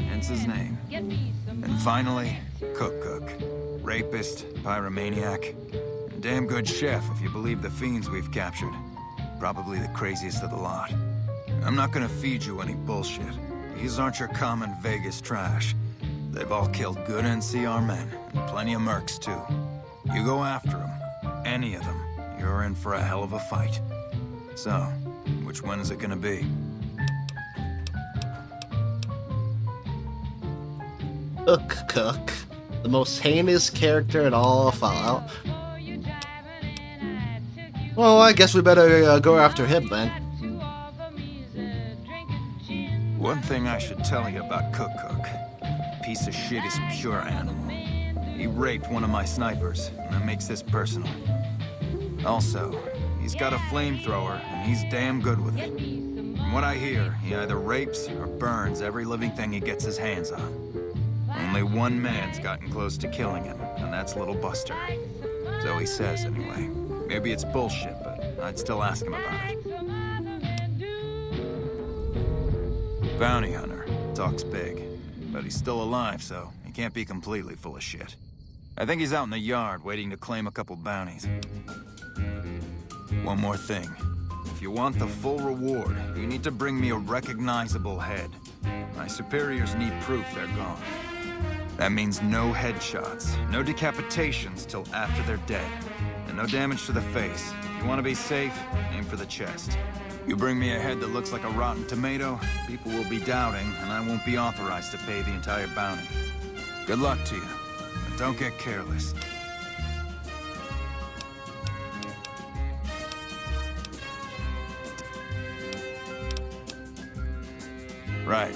[SPEAKER 4] Hence his name. And finally, Cook. Rapist, pyromaniac, and damn good chef if you believe the fiends we've captured. Probably the craziest of the lot. I'm not gonna feed you any bullshit. These aren't your common Vegas trash. They've all killed good NCR men, and plenty of mercs too. You go after them, any of them, you're in for a hell of a fight. So, Which one is it gonna be?
[SPEAKER 1] Cook. The most heinous character in all of Fallout. Well, I guess we better go after him then.
[SPEAKER 4] One thing I should tell you about Cook. Piece of shit is pure animal. He raped one of my snipers, and that makes this personal. Also, he's got a flamethrower, and he's damn good with it. From what I hear, he either rapes or burns every living thing he gets his hands on. Only one man's gotten close to killing him, and that's Little Buster. So he says, anyway. Maybe it's bullshit, but I'd still ask him about it. Bounty hunter. Talks big. But he's still alive, so he can't be completely full of shit. I think he's out in the yard waiting to claim a couple bounties. One more thing. If you want the full reward, you need to bring me a recognizable head. My superiors need proof they're gone. That means no headshots, no decapitations till after they're dead, and no damage to the face. If you want to be safe, aim for the chest. You bring me a head that looks like a rotten tomato, people will be doubting, and I won't be authorized to pay the entire bounty. Good luck to you, and don't get careless. Right.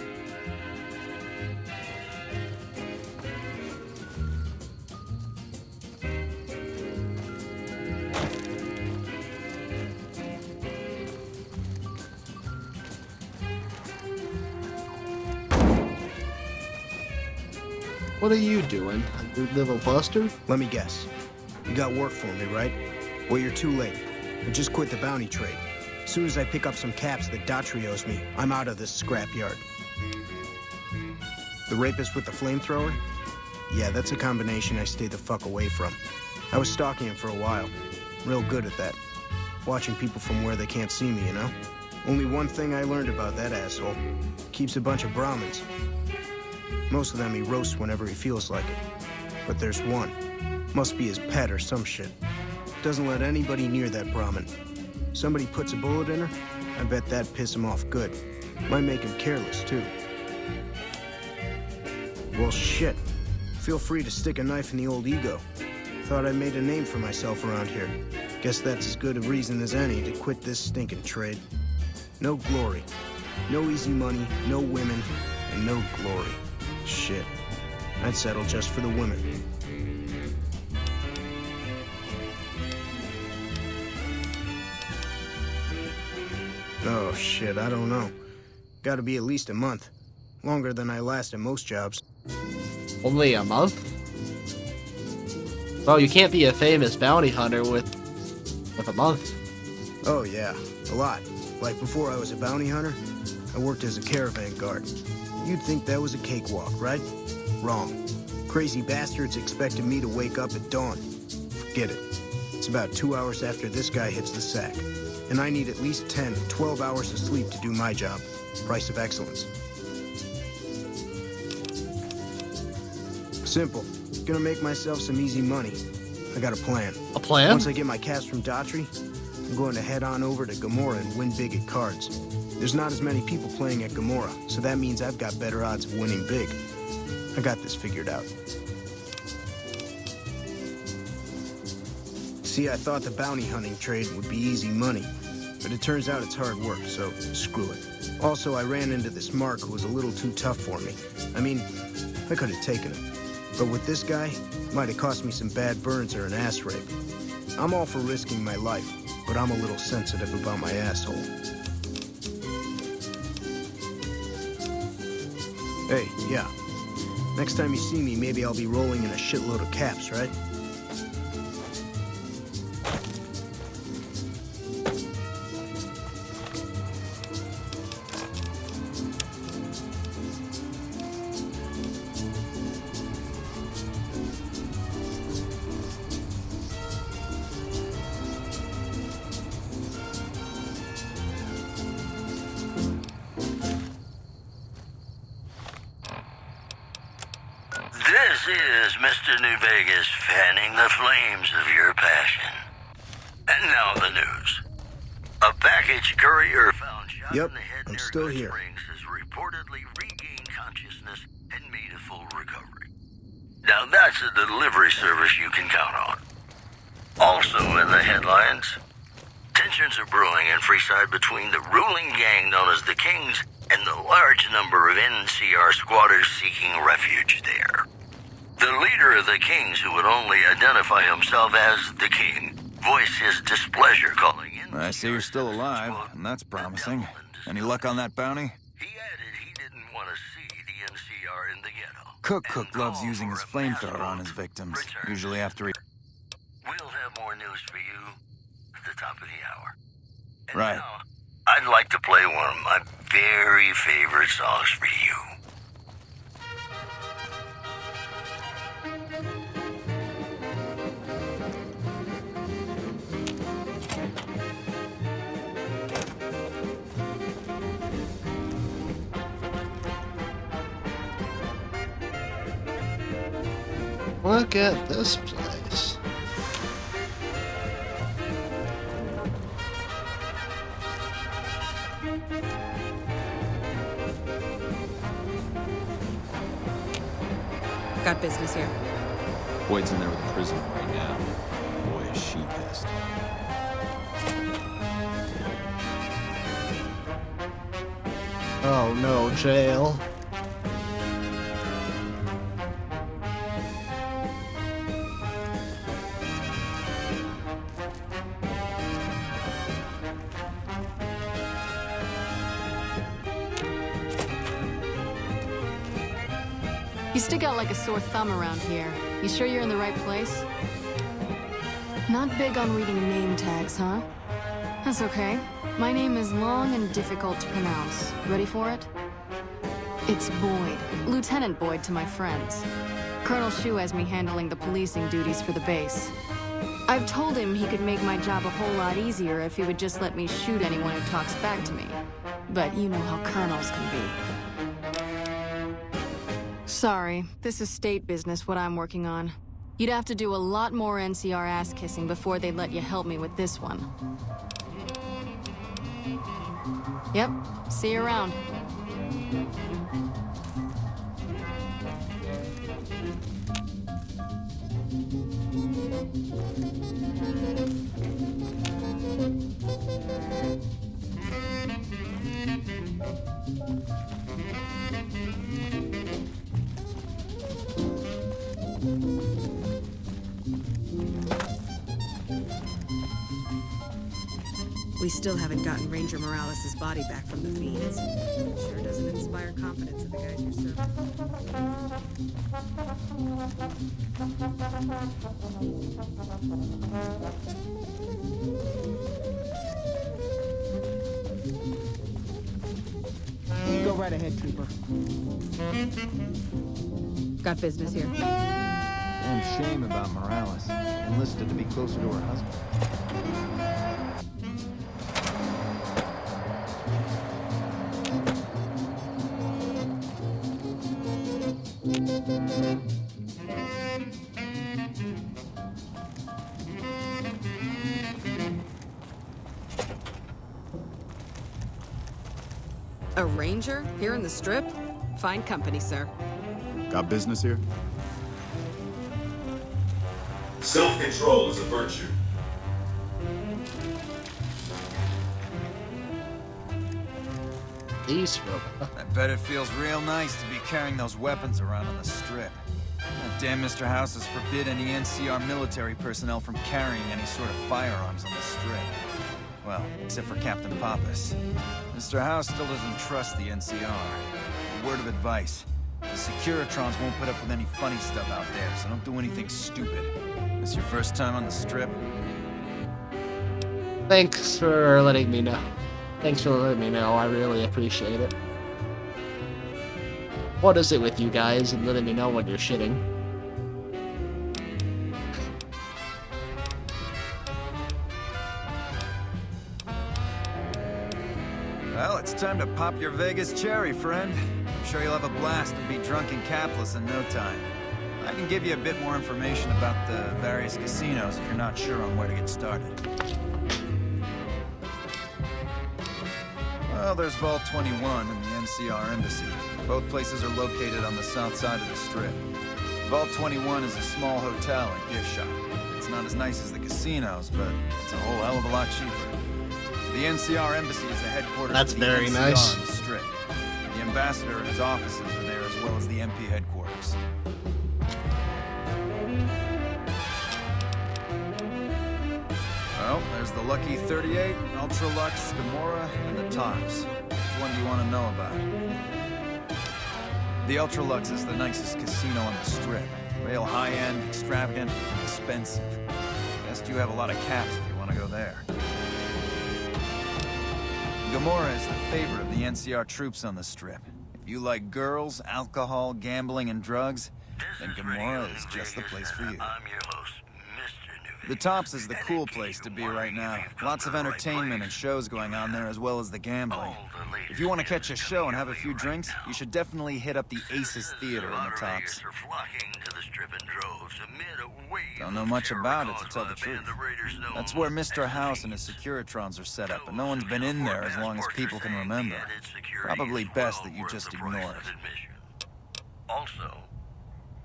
[SPEAKER 1] What are you doing, Little Buster?
[SPEAKER 9] Let me guess. You got work for me, right? Well, you're too late. I just quit the bounty trade. As soon as I pick up some caps that Daughtry owes me, I'm out of this scrapyard. The rapist with the flamethrower? Yeah, that's a combination I stay the fuck away from. I was stalking him for a while. Real good at that. Watching people from where they can't see me, you know? Only one thing I learned about that asshole. Keeps a bunch of Brahmins. Most of them he roasts whenever he feels like it. But there's one. Must be his pet or some shit. Doesn't let anybody near that Brahmin. Somebody puts a bullet in her, I bet that'd piss him off good. Might make him careless, too. Well, shit. Feel free to stick a knife in the old ego. Thought I made a name for myself around here. Guess that's as good a reason as any to quit this stinking trade. No glory. No easy money, no women, and no glory. Shit. I'd settle just for the women. Oh, shit, I don't know. Gotta be at least a month. Longer than I last at most jobs.
[SPEAKER 1] Only a month? Well, you can't be a famous bounty hunter with a month.
[SPEAKER 9] Oh, yeah. A lot. Like before I was a bounty hunter, I worked as a caravan guard. You'd think that was a cakewalk, right? Wrong. Crazy bastards expected me to wake up at dawn. Forget it. It's about 2 hours after this guy hits the sack. And I need at least 10, 12 hours of sleep to do my job. Price of excellence. Simple. Gonna make myself some easy money. I got a plan.
[SPEAKER 1] A plan?
[SPEAKER 9] Once I get my caps from Daughtry, I'm going to head on over to Gomorrah and win big at cards. There's not as many people playing at Gomorrah, so that means I've got better odds of winning big. I got this figured out. See, I thought the bounty hunting trade would be easy money, but it turns out it's hard work, so screw it. Also, I ran into this Mark who was a little too tough for me. I mean, I could have taken him. But with this guy, it might have cost me some bad burns or an ass rape. I'm all for risking my life, but I'm a little sensitive about my asshole. Hey, yeah. Next time you see me, maybe I'll be rolling in a shitload of caps, right?
[SPEAKER 2] This is Mr. New Vegas fanning the flames of your passion. And now the news. A package courier found shot
[SPEAKER 9] Yep,
[SPEAKER 2] in the head
[SPEAKER 9] I'm
[SPEAKER 2] near
[SPEAKER 9] still
[SPEAKER 2] Ghost
[SPEAKER 9] here.
[SPEAKER 2] Springs has reportedly regained consciousness and made a full recovery. Now that's a delivery service you can count on. Also in the headlines, tensions are brewing in Freeside between the ruling gang known as the Kings and the large number of NCR squatters seeking refuge there. The leader of the Kings, who would only identify himself as the King, voiced his displeasure calling in.
[SPEAKER 4] I see you're still alive, and that's promising. Any luck on that bounty?
[SPEAKER 2] He added he didn't want to see the NCR in the ghetto.
[SPEAKER 4] Cook loves using his flamethrower on his victims, usually after he...
[SPEAKER 2] We'll have more news for you at the top of the hour. And
[SPEAKER 4] Right.
[SPEAKER 2] now, I'd like to play one of my very favorite songs for you.
[SPEAKER 1] Look at this place.
[SPEAKER 11] Got business here.
[SPEAKER 14] Boyd's in there with the prisoner right now. Boy, is she pissed.
[SPEAKER 1] Oh no, jail.
[SPEAKER 15] You stick out like a sore thumb around here. You sure you're in the right place? Not big on reading name tags, huh? That's okay. My name is long and difficult to pronounce. Ready for it? It's Boyd. Lieutenant Boyd to my friends. Colonel Shu has me handling the policing duties for the base. I've told him he could make my job a whole lot easier if he would just let me shoot anyone who talks back to me. But you know how colonels can be. Sorry, this is state business, what I'm working on. You'd have to do a lot more NCR ass-kissing before they'd let you help me with this one. Yep, see you around.
[SPEAKER 11] We still haven't gotten Ranger Morales' body back from the Fiends. Sure doesn't inspire confidence in the guys you're serving.
[SPEAKER 16] Go right ahead, Trooper.
[SPEAKER 11] Got business here.
[SPEAKER 17] Damn shame about Morales. Enlisted to be closer to her husband.
[SPEAKER 11] A ranger? Here in the Strip? Fine company, sir.
[SPEAKER 14] Got business here?
[SPEAKER 18] Self-control is a virtue.
[SPEAKER 1] These
[SPEAKER 4] I bet it feels real nice to be carrying those weapons around on the Strip. That damn Mr. House has forbid any NCR military personnel from carrying any sort of firearms on the Strip. Well, except for Captain Pappas. Mr. House still doesn't trust the NCR. A word of advice. The Securitrons won't put up with any funny stuff out there, so don't do anything stupid. This your first time on the Strip?
[SPEAKER 1] Thanks for letting me know. Thanks for letting me know. I really appreciate it. What is it with you guys and letting me know when you're shitting?
[SPEAKER 4] Well, it's time to pop your Vegas cherry, friend. I'm sure you'll have a blast and be drunk and capless in no time. I can give you a bit more information about the various casinos if you're not sure on where to get started. Well, there's Vault 21 and the NCR Embassy. Both places are located on the south side of the Strip. Vault 21 is a small hotel and gift shop. It's not as nice as the casinos, but it's a whole hell of a lot cheaper. The NCR Embassy is the headquarters
[SPEAKER 1] That's
[SPEAKER 4] of the
[SPEAKER 1] very
[SPEAKER 4] NCR
[SPEAKER 1] nice.
[SPEAKER 4] on the Strip. The ambassador and his offices are there as well as the MP headquarters. Well, there's the Lucky 38, Ultra Lux, Gamora, and the Tops. Which one do you want to know about? The Ultra Lux is the nicest casino on the Strip. Real high-end, extravagant, expensive. Guess you have a lot of caps if you want to go there. Gamora is the favorite of the NCR troops on the Strip. If you like girls, alcohol, gambling, and drugs, then Gamora is just the place for you. The Tops is the cool place to be right now. Lots of entertainment and shows going on there, as well as the gambling. If you want to catch a show and have a few drinks, you should definitely hit up the Aces Theater in the Tops. Don't know much about it, to tell the truth. That's where Mr. House and his Securitrons are set up, and no one's been in there as long as people can remember. Probably best that you just ignore it.
[SPEAKER 2] Also,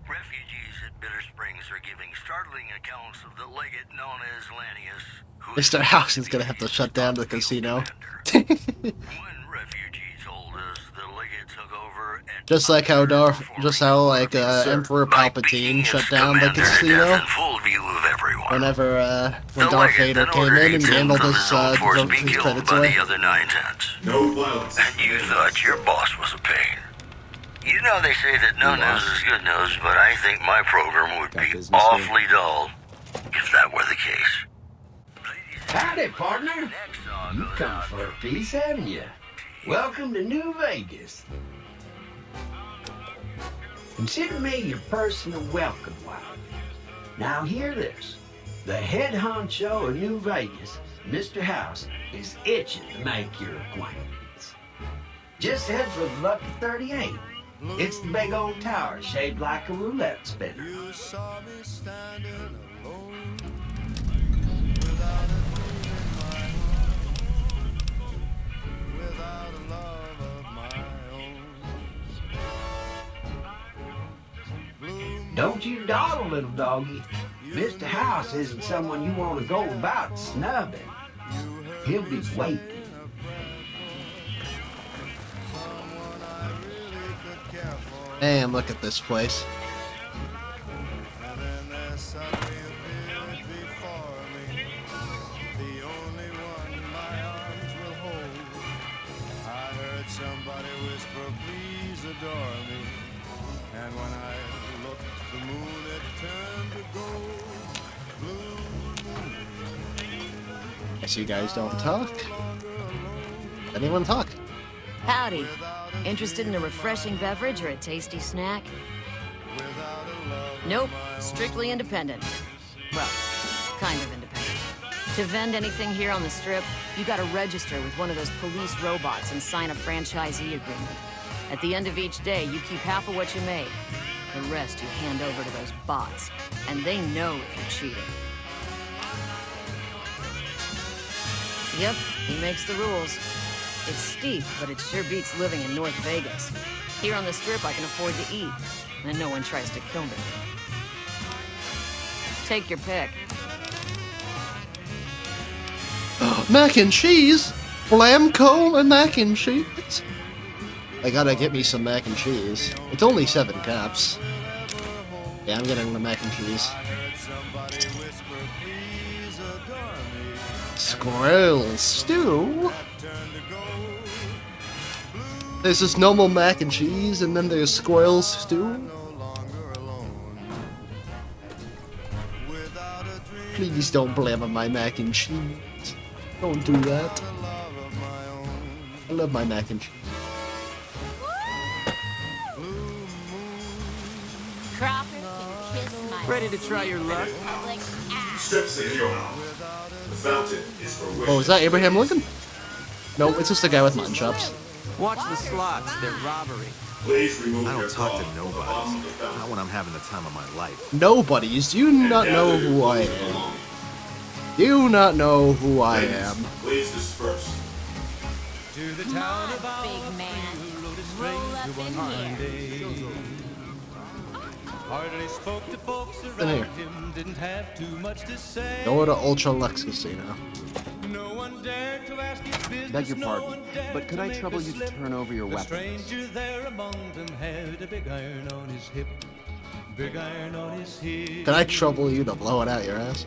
[SPEAKER 2] refugees at Bitter Springs are giving startling accounts of the legate known as Lanius, who
[SPEAKER 1] Mr. House is gonna have to shut down the casino. Just like how Emperor Palpatine shut down the casino. Whenever when Darth Vader came in and gambled his credits away.
[SPEAKER 18] No violence.
[SPEAKER 2] And you thought your boss was a pain. You know they say that no news is good news, but I think my program would be awfully dull if that were the case.
[SPEAKER 19] Howdy, partner. You come for a piece, haven't you? Welcome to New Vegas. Consider me your personal welcome wagon. Now hear this. The head honcho of New Vegas, Mr. House, is itching to make your acquaintance. Just head for the Lucky 38. It's the big old tower shaped like a roulette spinner.
[SPEAKER 3] You saw me standing alone without a love of my own.
[SPEAKER 19] Don't you dawdle, little doggy. Mr. House isn't someone you want to go about snubbing. He'll be waiting.
[SPEAKER 1] Damn, look at this place.
[SPEAKER 3] And then there suddenly appeared before me, the only one my arms will hold. I heard somebody whisper, please adore me. And when I looked, the moon had turned to gold.
[SPEAKER 1] Guess you guys don't talk. Anyone talk?
[SPEAKER 20] Howdy. Interested in a refreshing beverage or a tasty snack? Nope. Strictly independent. Well, kind of independent. To vend anything here on the Strip, you gotta register with one of those police robots and sign a franchisee agreement. At the end of each day, you keep half of what you made. The rest you hand over to those bots. And they know if you're cheating. Yep, he makes the rules. It's steep, but it sure beats living in North Vegas. Here on the Strip, I can afford to eat, and no one tries to kill me. Take your pick.
[SPEAKER 1] Mac and cheese? Blamco and mac and cheese? I gotta get me some mac and cheese. It's only 7 caps. Yeah, I'm getting the mac and cheese. Squirrel stew? There's just normal mac and cheese, and then there's squirrel stew? Please don't blame on my mac and cheese. Don't do that. I love my mac and cheese.
[SPEAKER 12] Ready to try your luck?
[SPEAKER 18] Strip Senor. The fountain is for wishes.
[SPEAKER 1] Oh, is that Abraham Lincoln? No, it's just a guy with mutton chops.
[SPEAKER 12] Watch the slots, they're robbery.
[SPEAKER 18] Please remove
[SPEAKER 14] I
[SPEAKER 18] your
[SPEAKER 14] don't talk to
[SPEAKER 18] paw
[SPEAKER 14] nobody. Not when I'm having the time of my life.
[SPEAKER 1] Nobodies, do you not know who I am? Do you not know who I am?
[SPEAKER 18] Please disperse.
[SPEAKER 3] To the town of our
[SPEAKER 20] big man.
[SPEAKER 3] who rode a
[SPEAKER 20] Roll up
[SPEAKER 3] stranger
[SPEAKER 20] in
[SPEAKER 3] one
[SPEAKER 20] here.
[SPEAKER 3] day. Hardly spoke to folks
[SPEAKER 1] In
[SPEAKER 3] around
[SPEAKER 1] here.
[SPEAKER 3] him, didn't have too much to say.
[SPEAKER 1] Go to Ultra Lux Casino.
[SPEAKER 3] No one dared to ask his business.
[SPEAKER 17] Beg your
[SPEAKER 3] no
[SPEAKER 17] pardon,
[SPEAKER 3] one dared
[SPEAKER 17] but could
[SPEAKER 3] to
[SPEAKER 17] I
[SPEAKER 3] make
[SPEAKER 17] trouble
[SPEAKER 3] a
[SPEAKER 17] you to
[SPEAKER 3] slip.
[SPEAKER 17] turn over your
[SPEAKER 3] The
[SPEAKER 17] weapons?
[SPEAKER 3] stranger there among them had a big iron on his hip. Big iron on his hip.
[SPEAKER 1] Can I trouble you to blow it out your ass?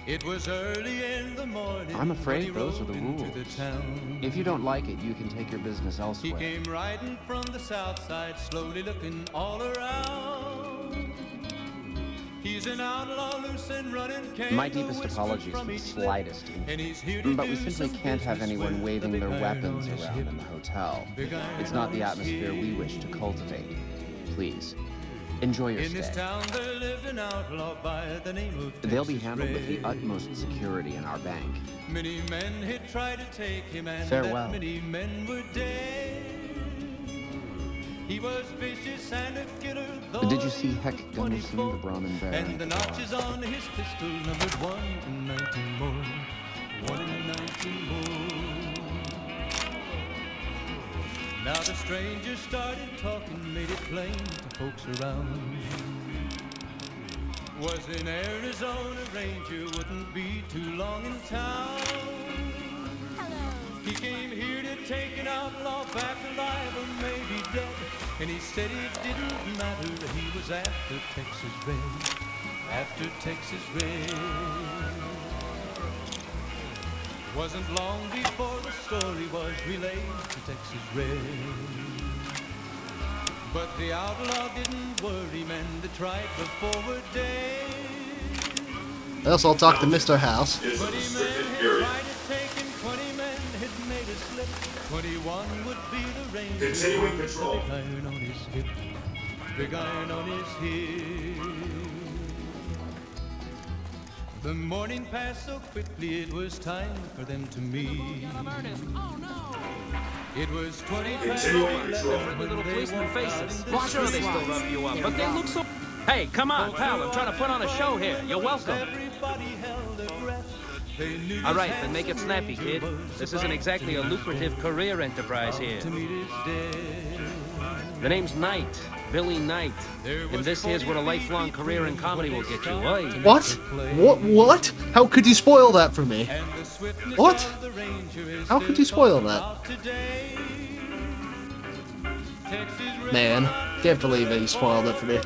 [SPEAKER 3] It was early in the morning.
[SPEAKER 17] I'm
[SPEAKER 3] when he
[SPEAKER 17] afraid those are
[SPEAKER 3] rode
[SPEAKER 17] the
[SPEAKER 3] into
[SPEAKER 17] rules.
[SPEAKER 3] the town.
[SPEAKER 17] If you don't like it, you can take your business
[SPEAKER 3] He
[SPEAKER 17] elsewhere.
[SPEAKER 3] came riding from the south side, slowly looking all around. He's an outlaw, loose and running. Came
[SPEAKER 17] My
[SPEAKER 3] the
[SPEAKER 17] deepest
[SPEAKER 3] whisper
[SPEAKER 17] apologies
[SPEAKER 3] from
[SPEAKER 17] for the
[SPEAKER 3] each lip,
[SPEAKER 17] slightest
[SPEAKER 3] and he's here to
[SPEAKER 17] but we
[SPEAKER 3] do
[SPEAKER 17] simply
[SPEAKER 3] some
[SPEAKER 17] can't have
[SPEAKER 3] business
[SPEAKER 17] anyone
[SPEAKER 3] with
[SPEAKER 17] waving
[SPEAKER 3] the
[SPEAKER 17] their
[SPEAKER 3] big iron
[SPEAKER 17] weapons
[SPEAKER 3] on his
[SPEAKER 17] around
[SPEAKER 3] hip.
[SPEAKER 17] in the hotel.
[SPEAKER 3] Big iron
[SPEAKER 17] It's not
[SPEAKER 3] on
[SPEAKER 17] the
[SPEAKER 3] his
[SPEAKER 17] atmosphere we
[SPEAKER 3] hip.
[SPEAKER 17] wish to cultivate. Please, enjoy your
[SPEAKER 3] In this
[SPEAKER 17] stay.
[SPEAKER 3] town there lived an outlaw by the name of
[SPEAKER 17] They'll be
[SPEAKER 3] Texas
[SPEAKER 17] handled with the
[SPEAKER 3] Red.
[SPEAKER 17] utmost security in our bank.
[SPEAKER 3] Many men had tried to take him, and
[SPEAKER 17] Farewell.
[SPEAKER 3] that many men were dead. He was vicious and a killer.
[SPEAKER 17] Did you see Heck Gunderson, the Brahmin Baron?
[SPEAKER 3] And the notches on his pistol numbered 1 in 19 more. 1 in 19 more. Now the stranger started talking, made it plain to folks around. Was in Arizona, Ranger wouldn't be too long in town. He came here to take an outlaw back alive or maybe dead. And he said it didn't matter, he was after Texas Red. After Texas Red. Wasn't long before the story was relayed to Texas Red. But the outlaw didn't worry, men that tried before were dead.
[SPEAKER 1] Else I'll talk to Mr. House.
[SPEAKER 18] Is a
[SPEAKER 3] 20 men
[SPEAKER 18] restricted
[SPEAKER 3] had
[SPEAKER 18] area.
[SPEAKER 3] tried to take him, 20 men had made a slip. 21 would be the ranger.
[SPEAKER 18] Continuing patrol.
[SPEAKER 3] Big iron on his hip. Big iron on his hip. The morning passed so quickly, it was time for them to meet. It was 20 past
[SPEAKER 18] Continuing
[SPEAKER 3] 11
[SPEAKER 18] patrol.
[SPEAKER 3] when
[SPEAKER 21] Little
[SPEAKER 3] they
[SPEAKER 21] policeman
[SPEAKER 3] walked out
[SPEAKER 21] faces.
[SPEAKER 3] in the
[SPEAKER 21] Sure they still
[SPEAKER 3] street.
[SPEAKER 21] rough you up, but they look so... Hey, come on, pal, I'm trying to put on a show here. You're welcome.
[SPEAKER 3] Everybody held their breath. They knew
[SPEAKER 21] All right,
[SPEAKER 3] his
[SPEAKER 21] then make it
[SPEAKER 3] hands
[SPEAKER 21] snappy,
[SPEAKER 3] were
[SPEAKER 21] kid.
[SPEAKER 3] yours.
[SPEAKER 21] This isn't exactly a lucrative career enterprise here.
[SPEAKER 3] To meet his death.
[SPEAKER 21] The name's Knight, Billy Knight. And this here's what a lifelong career in comedy will get you. Oi.
[SPEAKER 1] What? What? How could you spoil that for me? What? How could you spoil that? Man, can't believe it. You spoiled it for me.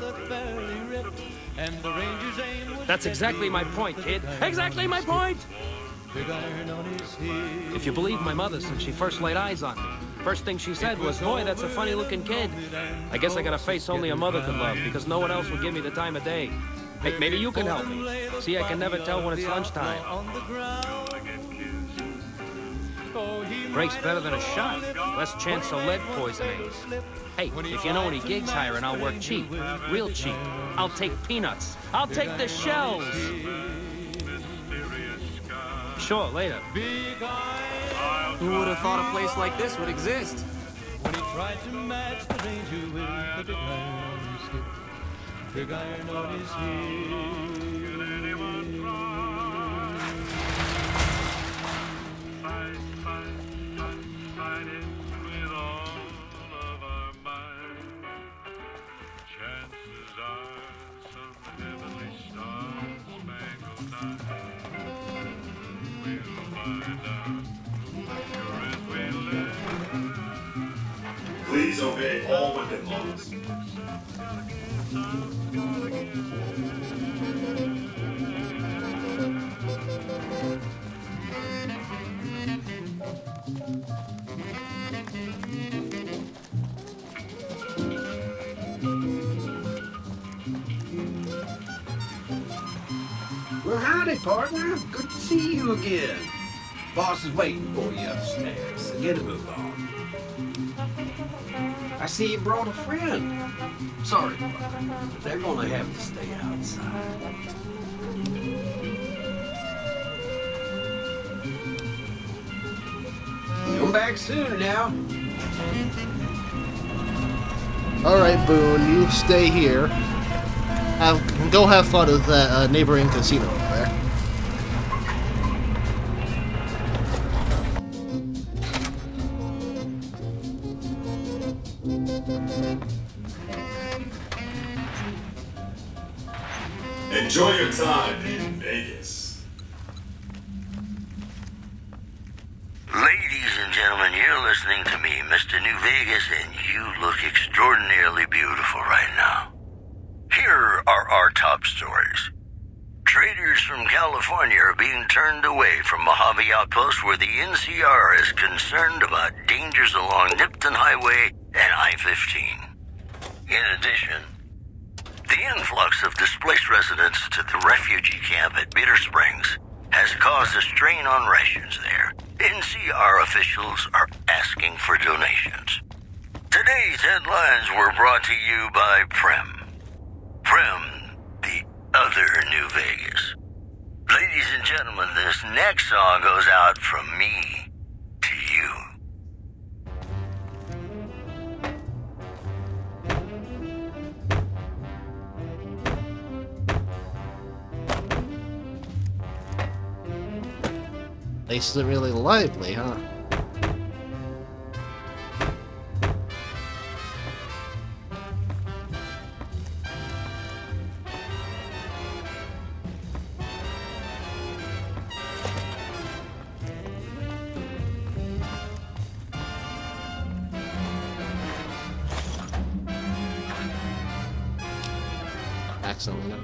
[SPEAKER 21] That's exactly my point, kid. Exactly my point! If you believe my mother since she first laid eyes on me, first thing she said was, boy, that's a funny-looking kid. I guess I got a face only a mother could love, because no one else would give me the time of day. Hey, maybe you can help me. See, I can never tell when it's lunchtime. Breaks better than a shot. Less chance of lead poisoning. Hey, if you know any gigs hiring, I'll work cheap. Real cheap. I'll take peanuts. I'll take the shells. Sure, later.
[SPEAKER 12] Who would have thought a place like this would exist?
[SPEAKER 3] When he tried to match the ranger with the big iron on his hip. Big iron on his hip.
[SPEAKER 22] Fight it with all of our might. Chances are some heavenly star-spangled night we'll find out. Sure as we live.
[SPEAKER 18] Please obey all weapon laws.
[SPEAKER 23] Well, howdy, partner. Good to see you again. Boss is waiting for you upstairs, so get a move on. I see you brought a friend. Sorry, partner, but they're gonna have to stay outside. Come back soon now.
[SPEAKER 1] Alright, Boone, you stay here. Go have fun at that neighboring casino over there.
[SPEAKER 18] Enjoy your time in Vegas.
[SPEAKER 2] Ladies and gentlemen, you're listening to me, Mr. New Vegas, and you look extraordinarily beautiful right now. Here are our top stories. Traders from California are being turned away from Mojave Outpost where the NCR is concerned about dangers along Nipton Highway and I-15. In addition, the influx of displaced residents to the refugee camp at Bitter Springs has caused a strain on rations there. NCR officials are asking for donations. Today's headlines were brought to you by Prem. Prem, the other New Vegas. Ladies and gentlemen, this next song goes out from me to you.
[SPEAKER 1] Place isn't really lively, huh? Accidentally.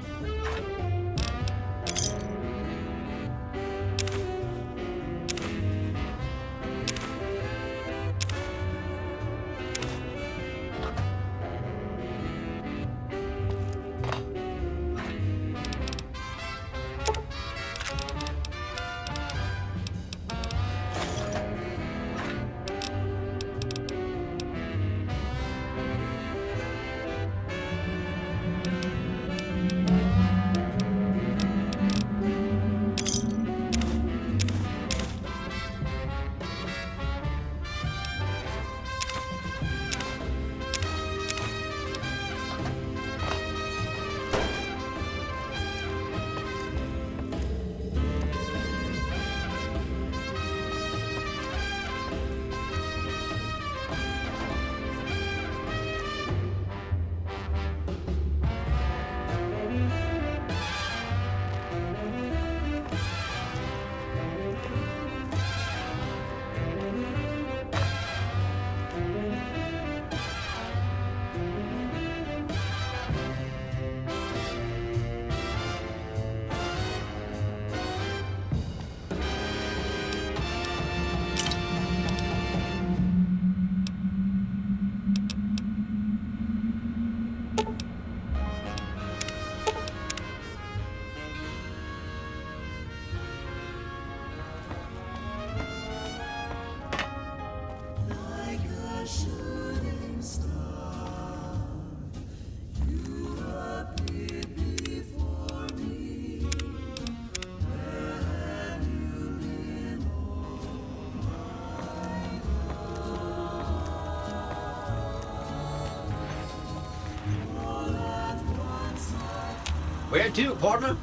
[SPEAKER 23] Where to, partner?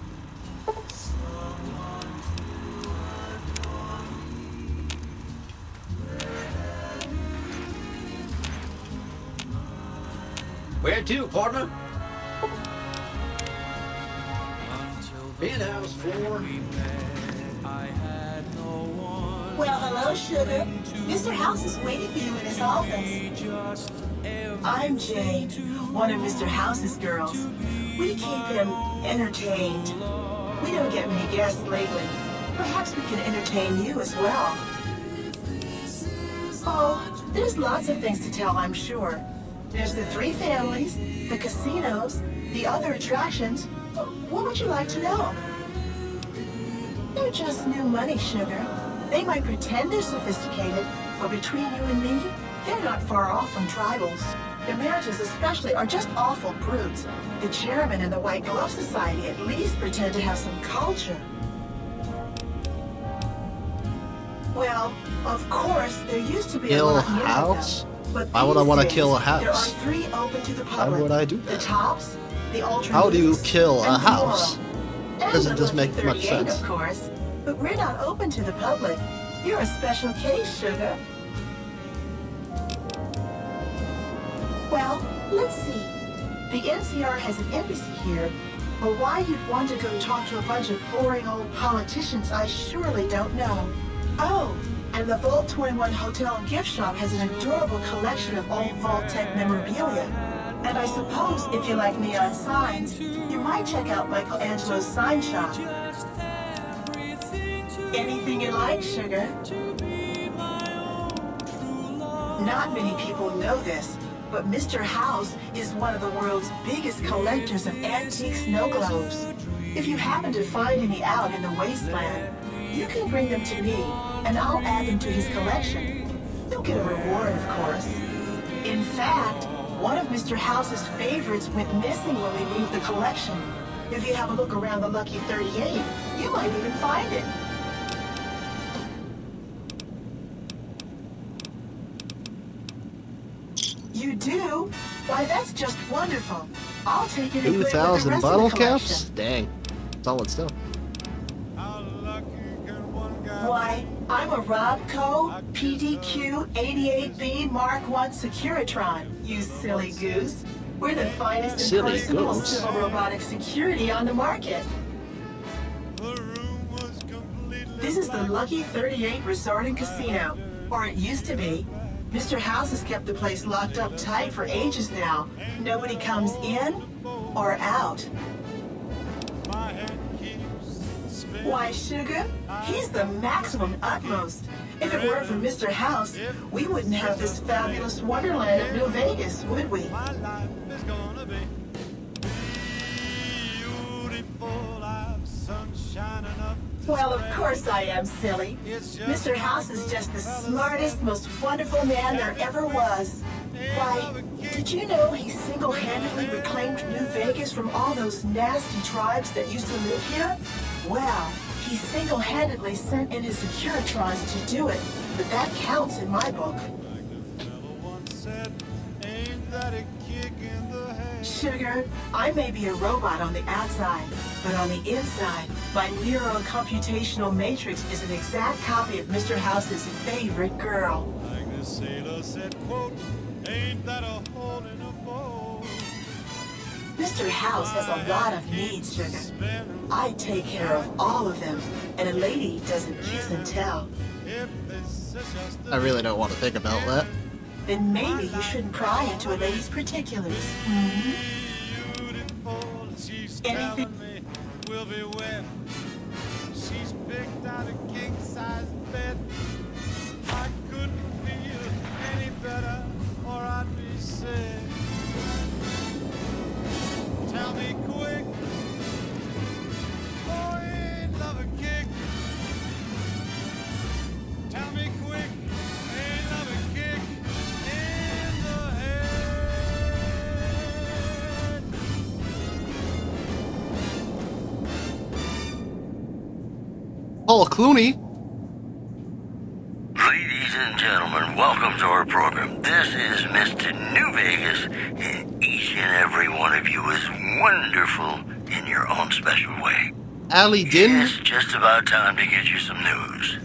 [SPEAKER 23] Where to, partner? Penthouse 4.
[SPEAKER 5] Well, hello, Sugar. Mr. House is waiting for you in his office. I'm Jane, one of Mr. House's girls. We keep him entertained. We don't get many guests lately. Perhaps we can entertain you as well. Oh, there's lots of things to tell, I'm sure. There's the 3 families, the casinos, the other attractions. What would you like to know? They're just new money, Sugar. They might pretend they're sophisticated, but between you and me, they're not far off from tribals. Americans especially are just awful brutes. The chairman and the White Glove Society at least pretend to have some culture. Well, of course, there used to be
[SPEAKER 1] Kill
[SPEAKER 5] a lot
[SPEAKER 1] a
[SPEAKER 5] more
[SPEAKER 1] house?
[SPEAKER 5] of them. But
[SPEAKER 1] Why would I
[SPEAKER 5] these
[SPEAKER 1] want to
[SPEAKER 5] days,
[SPEAKER 1] kill a
[SPEAKER 5] There are
[SPEAKER 1] house?
[SPEAKER 5] 3 open to the
[SPEAKER 1] Why
[SPEAKER 5] public.
[SPEAKER 1] would I do
[SPEAKER 5] The
[SPEAKER 1] that?
[SPEAKER 5] Tops, the Ultra
[SPEAKER 1] How do you
[SPEAKER 5] Loose,
[SPEAKER 1] kill a
[SPEAKER 5] and the
[SPEAKER 1] house?
[SPEAKER 5] Laurel. And
[SPEAKER 1] Doesn't
[SPEAKER 5] the
[SPEAKER 1] just make
[SPEAKER 5] Lucky
[SPEAKER 1] much
[SPEAKER 5] 38,
[SPEAKER 1] sense.
[SPEAKER 5] Of course, but we're not open to the public. You're a special case, Sugar. Well, let's see. The NCR has an embassy here, But why you'd want to go talk to a bunch of boring old politicians, I surely don't know. Oh, and the Vault 21 Hotel and Gift Shop has an adorable collection of old Vault-Tec memorabilia. And I suppose if you like neon signs, you might check out Michelangelo's sign shop. Anything you like, sugar? Not many people know this, but Mr. House is one of the world's biggest collectors of antique snow globes. If you happen to find any out in the wasteland, you can bring them to me, and I'll add them to his collection. You'll get a reward, of course. In fact, one of Mr. House's favorites went missing when we moved the collection. If you have a look around the Lucky 38, you might even find it. You do? Why, that's just wonderful. I'll take it and put it with the
[SPEAKER 1] 2,000
[SPEAKER 5] rest
[SPEAKER 1] bottle
[SPEAKER 5] of the collection.
[SPEAKER 1] caps? Dang. Solid stuff.
[SPEAKER 5] Why, I'm a Robco PDQ 88B Mark I Securitron, you silly goose. We're the finest and
[SPEAKER 1] Silly
[SPEAKER 5] personal
[SPEAKER 1] goose.
[SPEAKER 5] civil robotic security on the market. This is the Lucky 38 Resort and Casino, or it used to be. Mr. House has kept the place locked up tight for ages now. Nobody comes in or out. Why, sugar, he's the maximum utmost. If it weren't for Mr. House, we wouldn't have this fabulous wonderland at New Vegas, would we? Well, of course I am, silly. Mr. House is just the smartest, most wonderful man there ever was. Why, did you know he single-handedly reclaimed New Vegas from all those nasty tribes that used to live here? Well, he single-handedly sent in his Securitrons to do it, but that counts in my book. Sugar, I may be a robot on the outside, but on the inside, my neuro-computational matrix is an exact copy of Mr. House's favorite girl.
[SPEAKER 3] Like the sailor said, quote, ain't that a hole in a boat?
[SPEAKER 5] Mr. House has a lot of needs, sugar. I take care of all of them, and a lady doesn't kiss and tell.
[SPEAKER 1] I really don't want to think about that.
[SPEAKER 5] Then maybe you shouldn't pry into a lady's particulars. Mm-hmm. Anything?
[SPEAKER 3] Me will be wet. She's picked out a king-size bed. I couldn't feel any better, or I'd be sick. Tell me quick. Oh, ain't love a kick? Tell me quick. Ain't love a kick in the head?
[SPEAKER 1] Paul Clooney.
[SPEAKER 2] Ladies and gentlemen, welcome to our program. This is Mr. New Vegas, and each and every one of you is wonderful in your own special way.
[SPEAKER 1] Ali Din?
[SPEAKER 2] It's just about time to get you some news.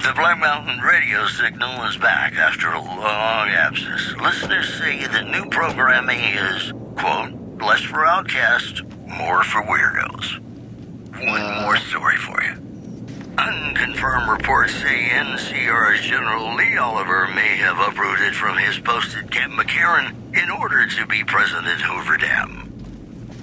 [SPEAKER 2] The Black Mountain radio signal is back after a long absence. Listeners say the new programming is, quote, less for outcasts, more for weirdos. One more story for you. Unconfirmed reports say NCR's General Lee Oliver may have uprooted from his post at Camp McCarran in order to be present at Hoover Dam.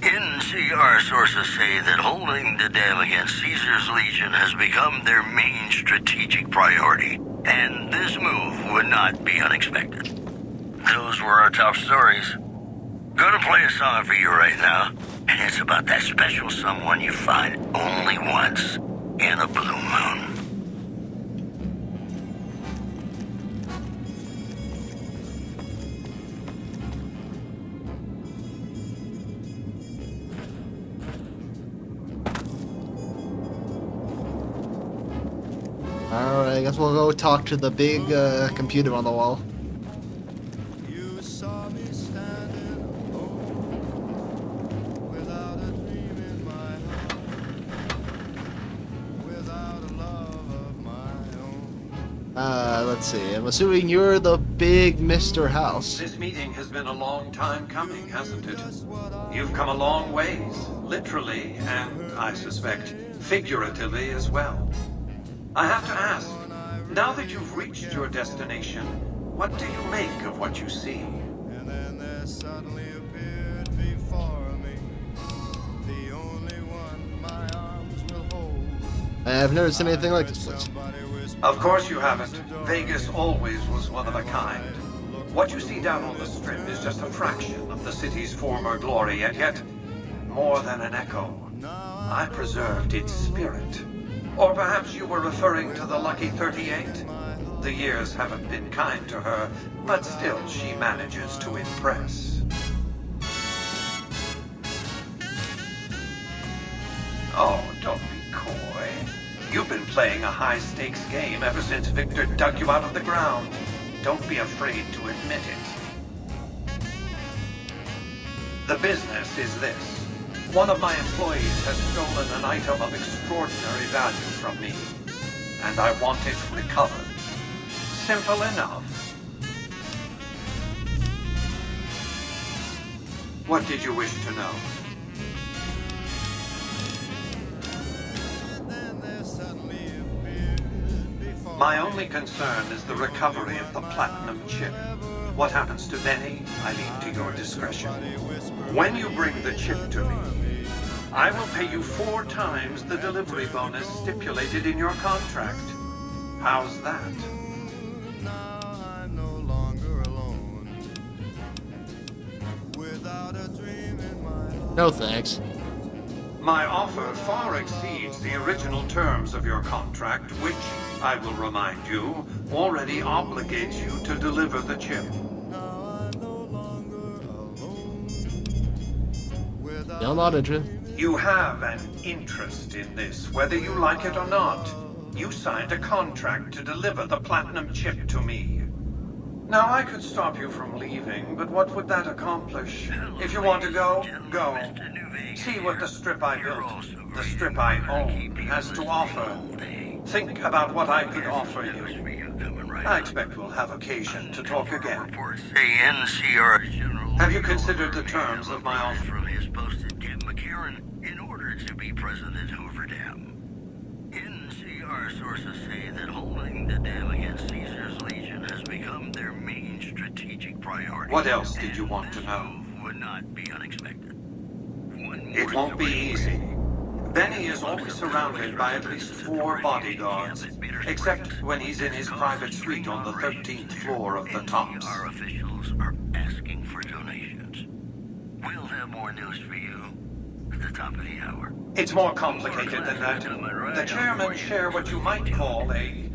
[SPEAKER 2] NCR sources say that holding the dam against Caesar's Legion has become their main strategic priority, and this move would not be unexpected. Those were our top stories. Gonna play a song for you right now, and it's about that special someone you find only once in a blue moon.
[SPEAKER 1] Alright, I guess we'll go talk to the big computer on the wall.
[SPEAKER 3] You saw me standing alone, without a dream in my heart, without a love of my own.
[SPEAKER 1] Let's see. I'm assuming you're the big Mr. House.
[SPEAKER 7] This meeting has been a long time coming, hasn't it? You've come a long ways, literally, and I suspect figuratively as well. I have to ask, now that you've reached your destination, what do you make of what you see?
[SPEAKER 3] And then there suddenly appeared before me the only one my arms will hold.
[SPEAKER 1] I've never seen anything like this place.
[SPEAKER 7] Of course you haven't. Vegas always was one of a kind. What you see down on the Strip is just a fraction of the city's former glory, and yet more than an echo. I preserved its spirit. Or perhaps you were referring to the Lucky 38? The years haven't been kind to her, but still she manages to impress. Oh, don't be coy. You've been playing a high-stakes game ever since Victor dug you out of the ground. Don't be afraid to admit it. The business is this. One of my employees has stolen an item of extraordinary value from me, and I want it recovered. Simple enough. What did you wish to know? My only concern is the recovery of the platinum chip. What happens to Benny, I leave to your discretion. When you bring the chip to me, I will pay you 4 times the delivery bonus stipulated in your contract. How's that?
[SPEAKER 1] No thanks.
[SPEAKER 7] My offer far exceeds the original terms of your contract, which, I will remind you, already obligates you to deliver the chip.
[SPEAKER 1] Still not interested.
[SPEAKER 7] You have an interest in this, whether you like it or not. You signed a contract to deliver the platinum chip to me. Now, I could stop you from leaving, but what would that accomplish? If you want to go, go. See what the Strip I built, the Strip I own, has to offer. Think about what I could offer you. I expect we'll have occasion to talk again. Have you considered the terms of my offer?
[SPEAKER 2] From his post at Jim McCarran in order to be president at Hoover Dam. NCR sources say that holding the dam against Caesar's Legion has become their main strategic priority.
[SPEAKER 7] What else did you want to know?
[SPEAKER 2] Would not be unexpected.
[SPEAKER 7] It won't be easy. Benny is always surrounded by at least 4 bodyguards, except when he's in his private suite on the 13th floor of the Tops.
[SPEAKER 2] Our officials are asking for donations. We'll have more news for you at the top of the hour.
[SPEAKER 7] It's more complicated than that. The chairmen share what you might call a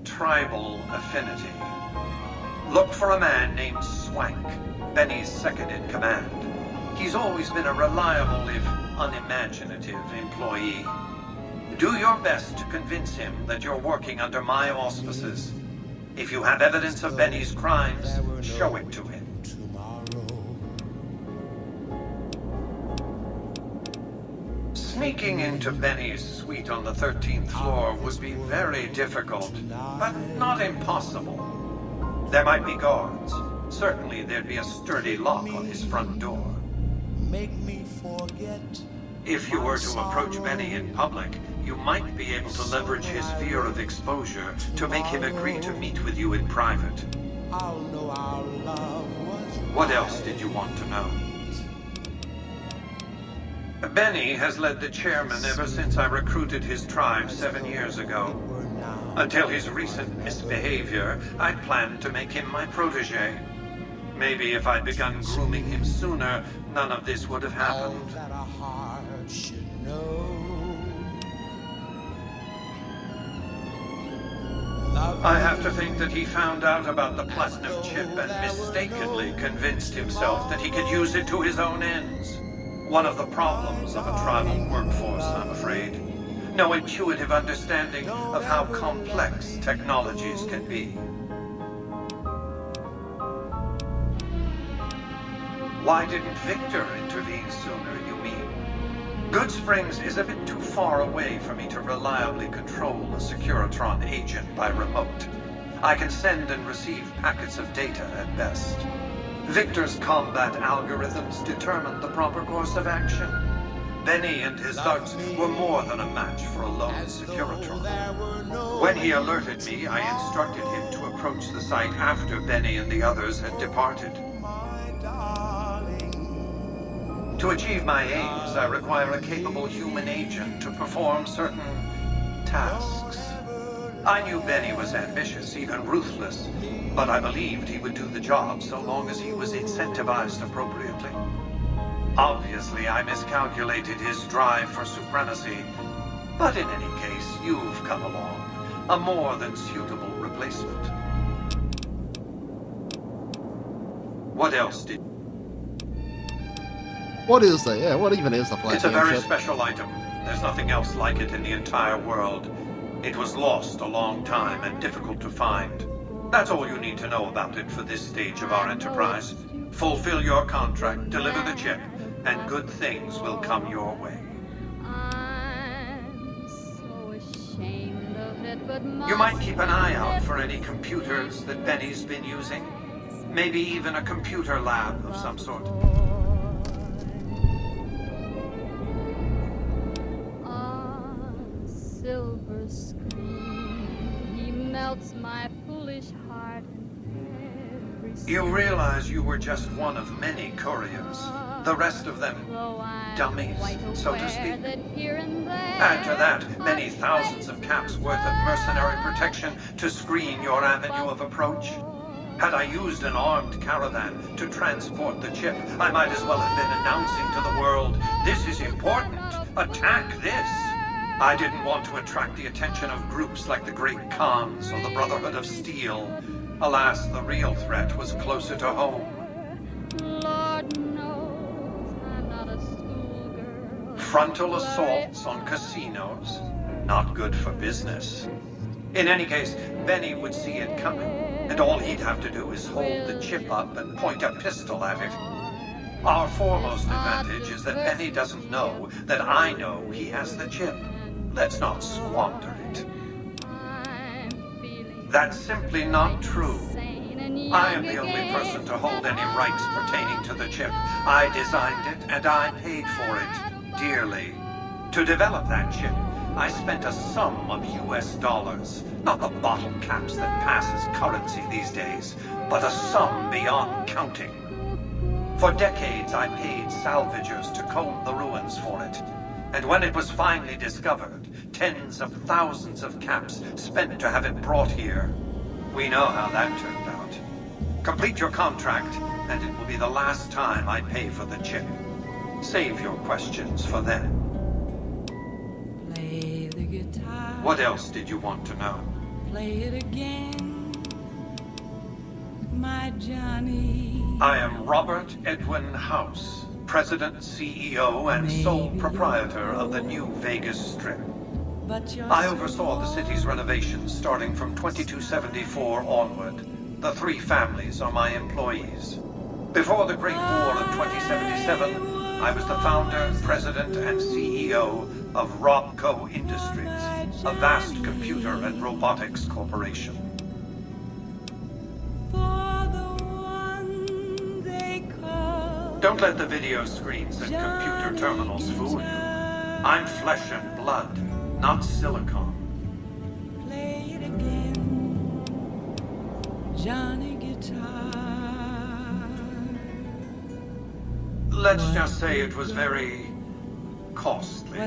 [SPEAKER 7] tribal affinity. Look for a man named Swank, Benny's second in command. He's always been a reliable, if unimaginative, employee. Do your best to convince him that you're working under my auspices. If you have evidence of Benny's crimes, show it to him. Sneaking into Benny's suite on the 13th floor would be very difficult, but not impossible. There might be guards. Certainly there'd be a sturdy lock on his front door.
[SPEAKER 3] Make me forget.
[SPEAKER 7] If you were to approach Benny in public, you might be able to leverage his fear of exposure to make him agree to meet with you in private.
[SPEAKER 3] I'll know our love was.
[SPEAKER 7] What else did you want to know? Benny has led the chairman ever since I recruited his tribe 7 years ago. Until his recent misbehavior, I'd planned to make him my protege. Maybe if I'd begun grooming him sooner, none of this would have happened.
[SPEAKER 3] All that a heart should know.
[SPEAKER 7] I have to think that he found out about the platinum chip and mistakenly convinced himself that he could use it to his own ends. One of the problems of a tribal workforce, I'm afraid. No intuitive understanding of how complex technologies can be. Why didn't Victor intervene sooner, you mean? Good Springs is a bit too far away for me to reliably control a Securitron agent by remote. I can send and receive packets of data at best. Victor's combat algorithms determined the proper course of action. Benny and his thugs were more than a match for a lone Securitron. When he alerted me, I instructed him to approach the site after Benny and the others had departed. To achieve my aims, I require a capable human agent to perform certain tasks. I knew Benny was ambitious, even ruthless, but I believed he would do the job so long as he was incentivized appropriately. Obviously, I miscalculated his drive for supremacy, but in any case, you've come along, a more than suitable replacement. What else did...
[SPEAKER 1] What is that? Yeah, what even is the platinum
[SPEAKER 7] It's a very
[SPEAKER 1] chip?
[SPEAKER 7] special item. There's nothing else like it in the entire world. It was lost a long time and difficult to find. That's all you need to know about it for this stage of our enterprise. Fulfill your contract, deliver the chip, and good things will come your way. You might keep an eye out for any computers that Benny's been using. Maybe even a computer lab of some sort.
[SPEAKER 8] Silver screen, he melts my foolish heart.
[SPEAKER 7] You realize you were just one of many couriers. The rest of them, dummies, so to speak. Add to that many thousands of caps worth of mercenary protection to screen your avenue of approach. Had I used an armed caravan to transport the chip, I might as well have been announcing to the world, "This is important. Attack this." I didn't want to attract the attention of groups like the Great Khans or the Brotherhood of Steel. Alas, the real threat was closer to home.
[SPEAKER 8] Lord knows I'm not a schoolgirl.
[SPEAKER 7] Frontal assaults on casinos, not good for business. In any case, Benny would see it coming, and all he'd have to do is hold the chip up and point a pistol at it. Our foremost advantage is that Benny doesn't know that I know he has the chip. Let's not squander it. That's simply not true. I am the only person to hold any rights pertaining to the chip. I designed it, and I paid for it dearly. To develop that chip, I spent a sum of US dollars. Not the bottle caps that pass as currency these days, but a sum beyond counting. For decades, I paid salvagers to comb the ruins for it. And when it was finally discovered, tens of thousands of caps spent to have it brought here. We know how that turned out. Complete your contract, and it will be the last time I pay for the chip. Save your questions for then.
[SPEAKER 3] Play the guitar.
[SPEAKER 7] What else did you want to know?
[SPEAKER 3] Play it again, my Johnny.
[SPEAKER 7] I am Robert Edwin House, President, CEO, and sole proprietor of the New Vegas Strip. I oversaw the city's renovations starting from 2274 onward. The three families are my employees. Before the Great War of 2077, I was the founder, president, and CEO of Robco Industries, a vast computer and robotics corporation. Don't let the video screens and computer terminals fool you. I'm flesh and blood, not silicon.
[SPEAKER 3] Play it again, Johnny Guitar.
[SPEAKER 7] Let's just say it was very costly.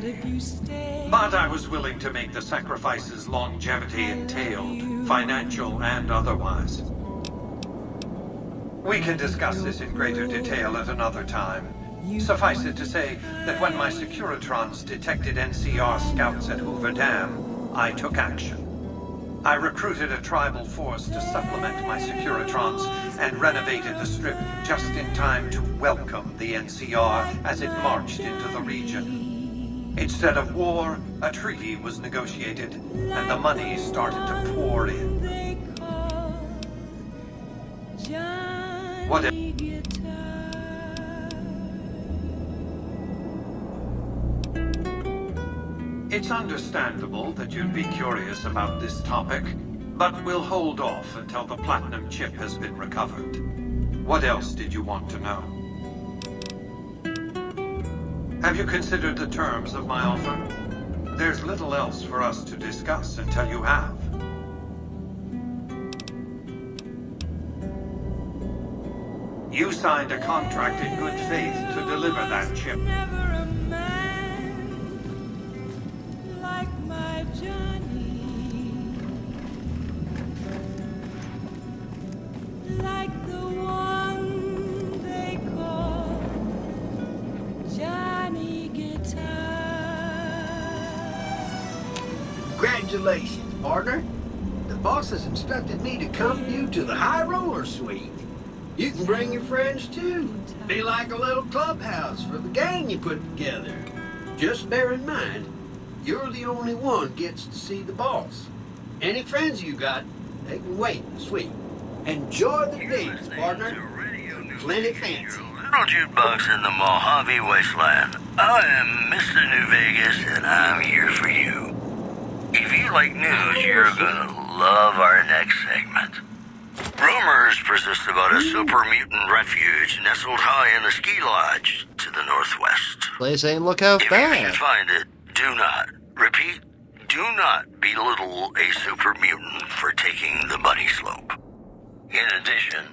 [SPEAKER 7] But I was willing to make the sacrifices longevity entailed, financial and otherwise. We can discuss this in greater detail at another time. Suffice it to say that when my Securitrons detected NCR scouts at Hoover Dam, I took action. I recruited a tribal force to supplement my Securitrons and renovated the Strip just in time to welcome the NCR as it marched into the region. Instead of war, a treaty was negotiated, and the money started to pour in. What if... It's understandable that you'd be curious about this topic. But we'll hold off until the platinum chip has been recovered. What else did you want to know? Have you considered the terms of my offer? There's little else for us to discuss until you have. You signed a contract in good faith to deliver that chip.
[SPEAKER 3] Like my Johnny, like the one they call Johnny Guitar.
[SPEAKER 23] Congratulations, partner. The boss has instructed me to come you to the High Roller Suite. You can bring your friends too. Be like a little clubhouse for the gang you put together. Just bear in mind, you're the only one gets to see the boss. Any friends you got, they can wait in the suite. Enjoy the dates, partner. Plenty fancy.
[SPEAKER 2] Little jukebox in the Mojave Wasteland. I am Mr. New Vegas, and I'm here for you. If you like news, you're gonna love our next segment. Rumors persist about a super mutant refuge nestled high in a ski lodge to the northwest.
[SPEAKER 1] Place ain't look half
[SPEAKER 2] If you
[SPEAKER 1] bad.
[SPEAKER 2] should find it, do not, repeat, do not belittle a super mutant for taking the bunny slope. In addition,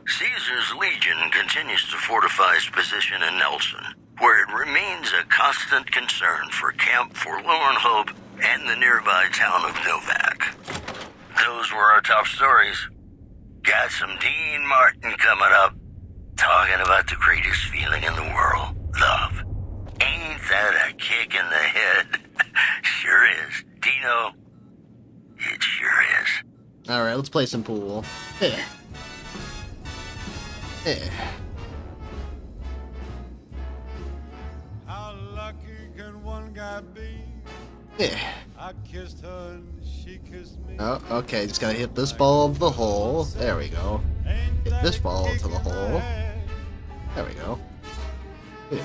[SPEAKER 2] Caesar's Legion continues to fortify its position in Nelson, where it remains a constant concern for Camp Forlorn Hope and the nearby town of Novak. Those were our top stories. Got some Dean Martin coming up, talking about the greatest feeling in the world, love. Ain't that a kick in the head? Sure is. Dino, it sure is.
[SPEAKER 1] Alright, let's play some pool. Yeah. Yeah.
[SPEAKER 3] How lucky can one guy be?
[SPEAKER 1] Yeah.
[SPEAKER 3] I kissed her and she kissed me.
[SPEAKER 1] Oh, okay, just gotta hit this ball into the hole. There we go. Hit this ball into the hole. There we go.
[SPEAKER 3] The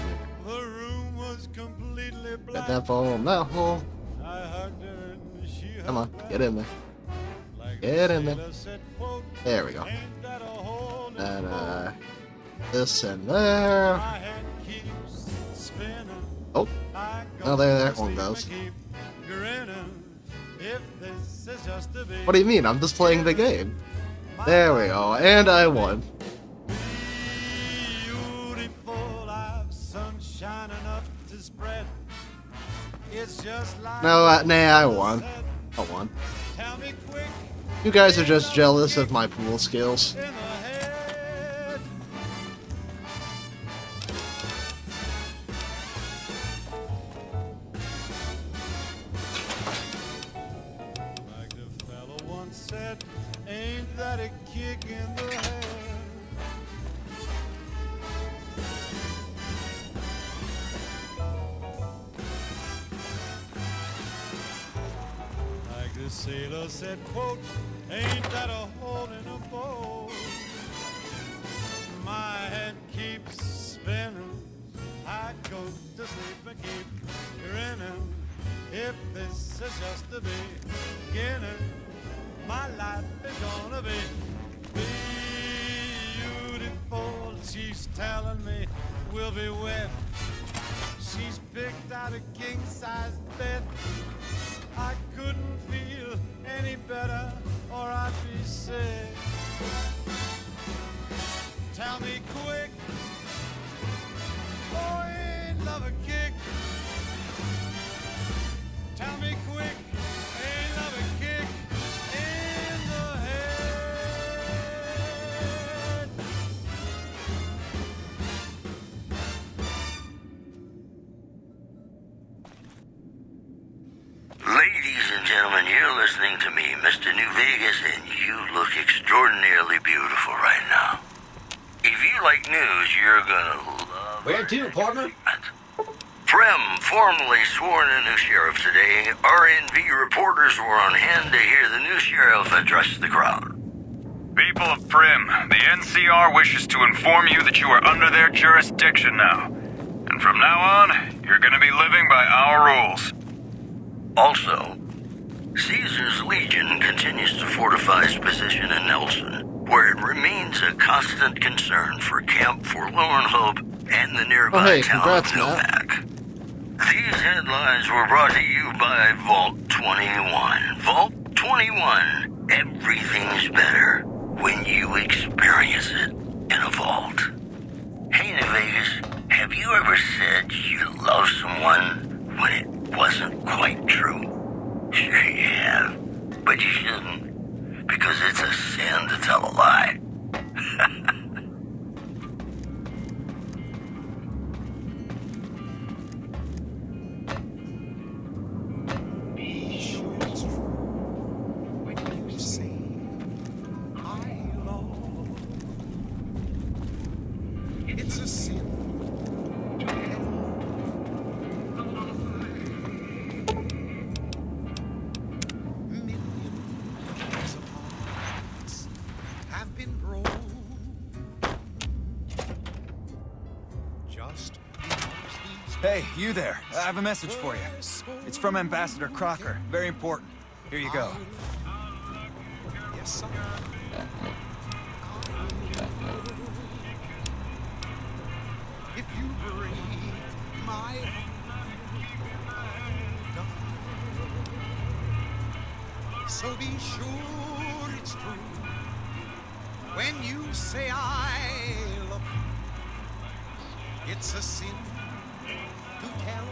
[SPEAKER 3] room was completely
[SPEAKER 1] Get
[SPEAKER 3] black.
[SPEAKER 1] that ball in that hole.
[SPEAKER 3] I hugged her and she
[SPEAKER 1] Come on, get in there. Get in there. There we go. And, this and there. Oh. Oh, there one goes. What do you mean? I'm just playing the game. There we go. And I won. No, nah, I won. I won. You guys are just jealous of my pool skills.
[SPEAKER 3] Said, ain't that a kick in the head? Like the sailor said, quote, ain't that a hole in a boat? My head keeps spinning, I go to sleep and keep grinning. If this is just the beginning, my life is gonna be beautiful. She's telling me we'll be wed. She's picked out a king-size bed. I couldn't feel any better or I'd be sick. Tell me quick, oh, ain't love a kick? Tell me quick, ain't love a kick?
[SPEAKER 2] Ladies and gentlemen, you're listening to me, Mr. New Vegas, and you look extraordinarily beautiful right now. If you like news, you're gonna love...
[SPEAKER 23] Where to, partner?
[SPEAKER 2] Prem formally sworn a new sheriff today. RNV reporters were on hand to hear the new sheriff address the crowd.
[SPEAKER 6] People of Prim, the NCR wishes to inform you that you are under their jurisdiction now. And from now on, you're going to be living by our rules.
[SPEAKER 2] Also, Caesar's Legion continues to fortify its position in Nelson, where it remains a constant concern for Camp Forlorn Hope and the nearby town of Novak. These headlines were brought to you by Vault 21. Vault 21. Everything's better when you experience it in a vault. Hey, New Vegas, have you ever said you love someone when it wasn't quite true? Sure you have, but you shouldn't, because it's a sin to tell a lie.
[SPEAKER 3] It's a sin. Millions of hearts have been broken. Just
[SPEAKER 4] Hey, you there. I have a message for you. It's from Ambassador Crocker. Very important. Here you go.
[SPEAKER 3] yes, sir. If you break my heart, so be sure it's true when you say I love you. It's a sin to tell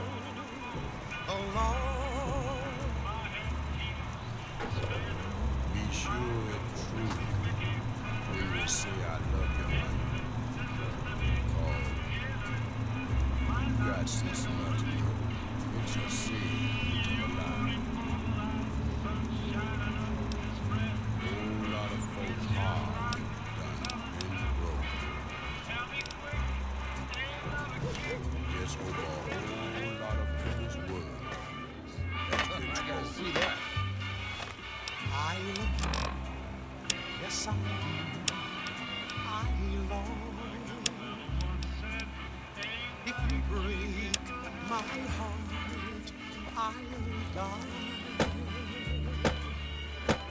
[SPEAKER 3] a lie. Be sure it's true when you say I love you. You got 6 months to go. It's your sin to a lie. Whole lot of folks hard been broke. Just over a whole lot of people's words that's been told. I love you. Yes, I do. I love you. If you break my heart, I'll die.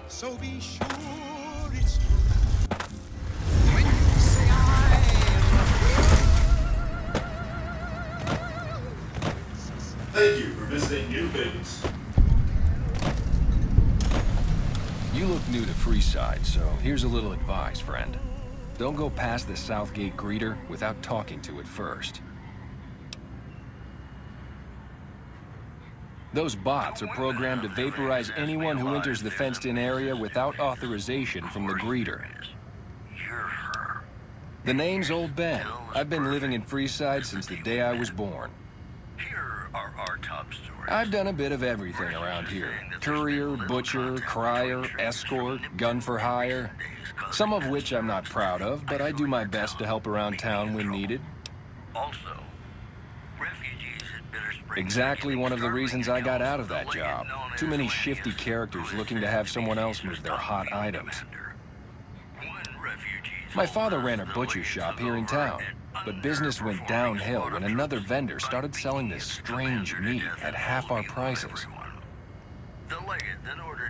[SPEAKER 3] So be sure it's true when you say I
[SPEAKER 18] Thank you for visiting New Vegas.
[SPEAKER 12] You look new to Freeside, so here's a little advice, friend. Don't go past the Southgate greeter without talking to it first. Those bots are programmed to vaporize anyone who enters the fenced-in area without authorization from the greeter. The name's Old Ben. I've been living in Freeside since the day I was born.
[SPEAKER 2] Here are our top stories.
[SPEAKER 12] I've done a bit of everything around here. Courier, butcher, crier, escort, gun for hire. Some of which I'm not proud of, but I do my best to help around town when needed.
[SPEAKER 2] Also, refugees at Bitter Springs.
[SPEAKER 12] Exactly one of the reasons I got out of that job. Too many shifty characters looking to have someone else move their hot items. My father ran a butcher shop here in town, but business went downhill when another vendor started selling this strange meat at half our prices.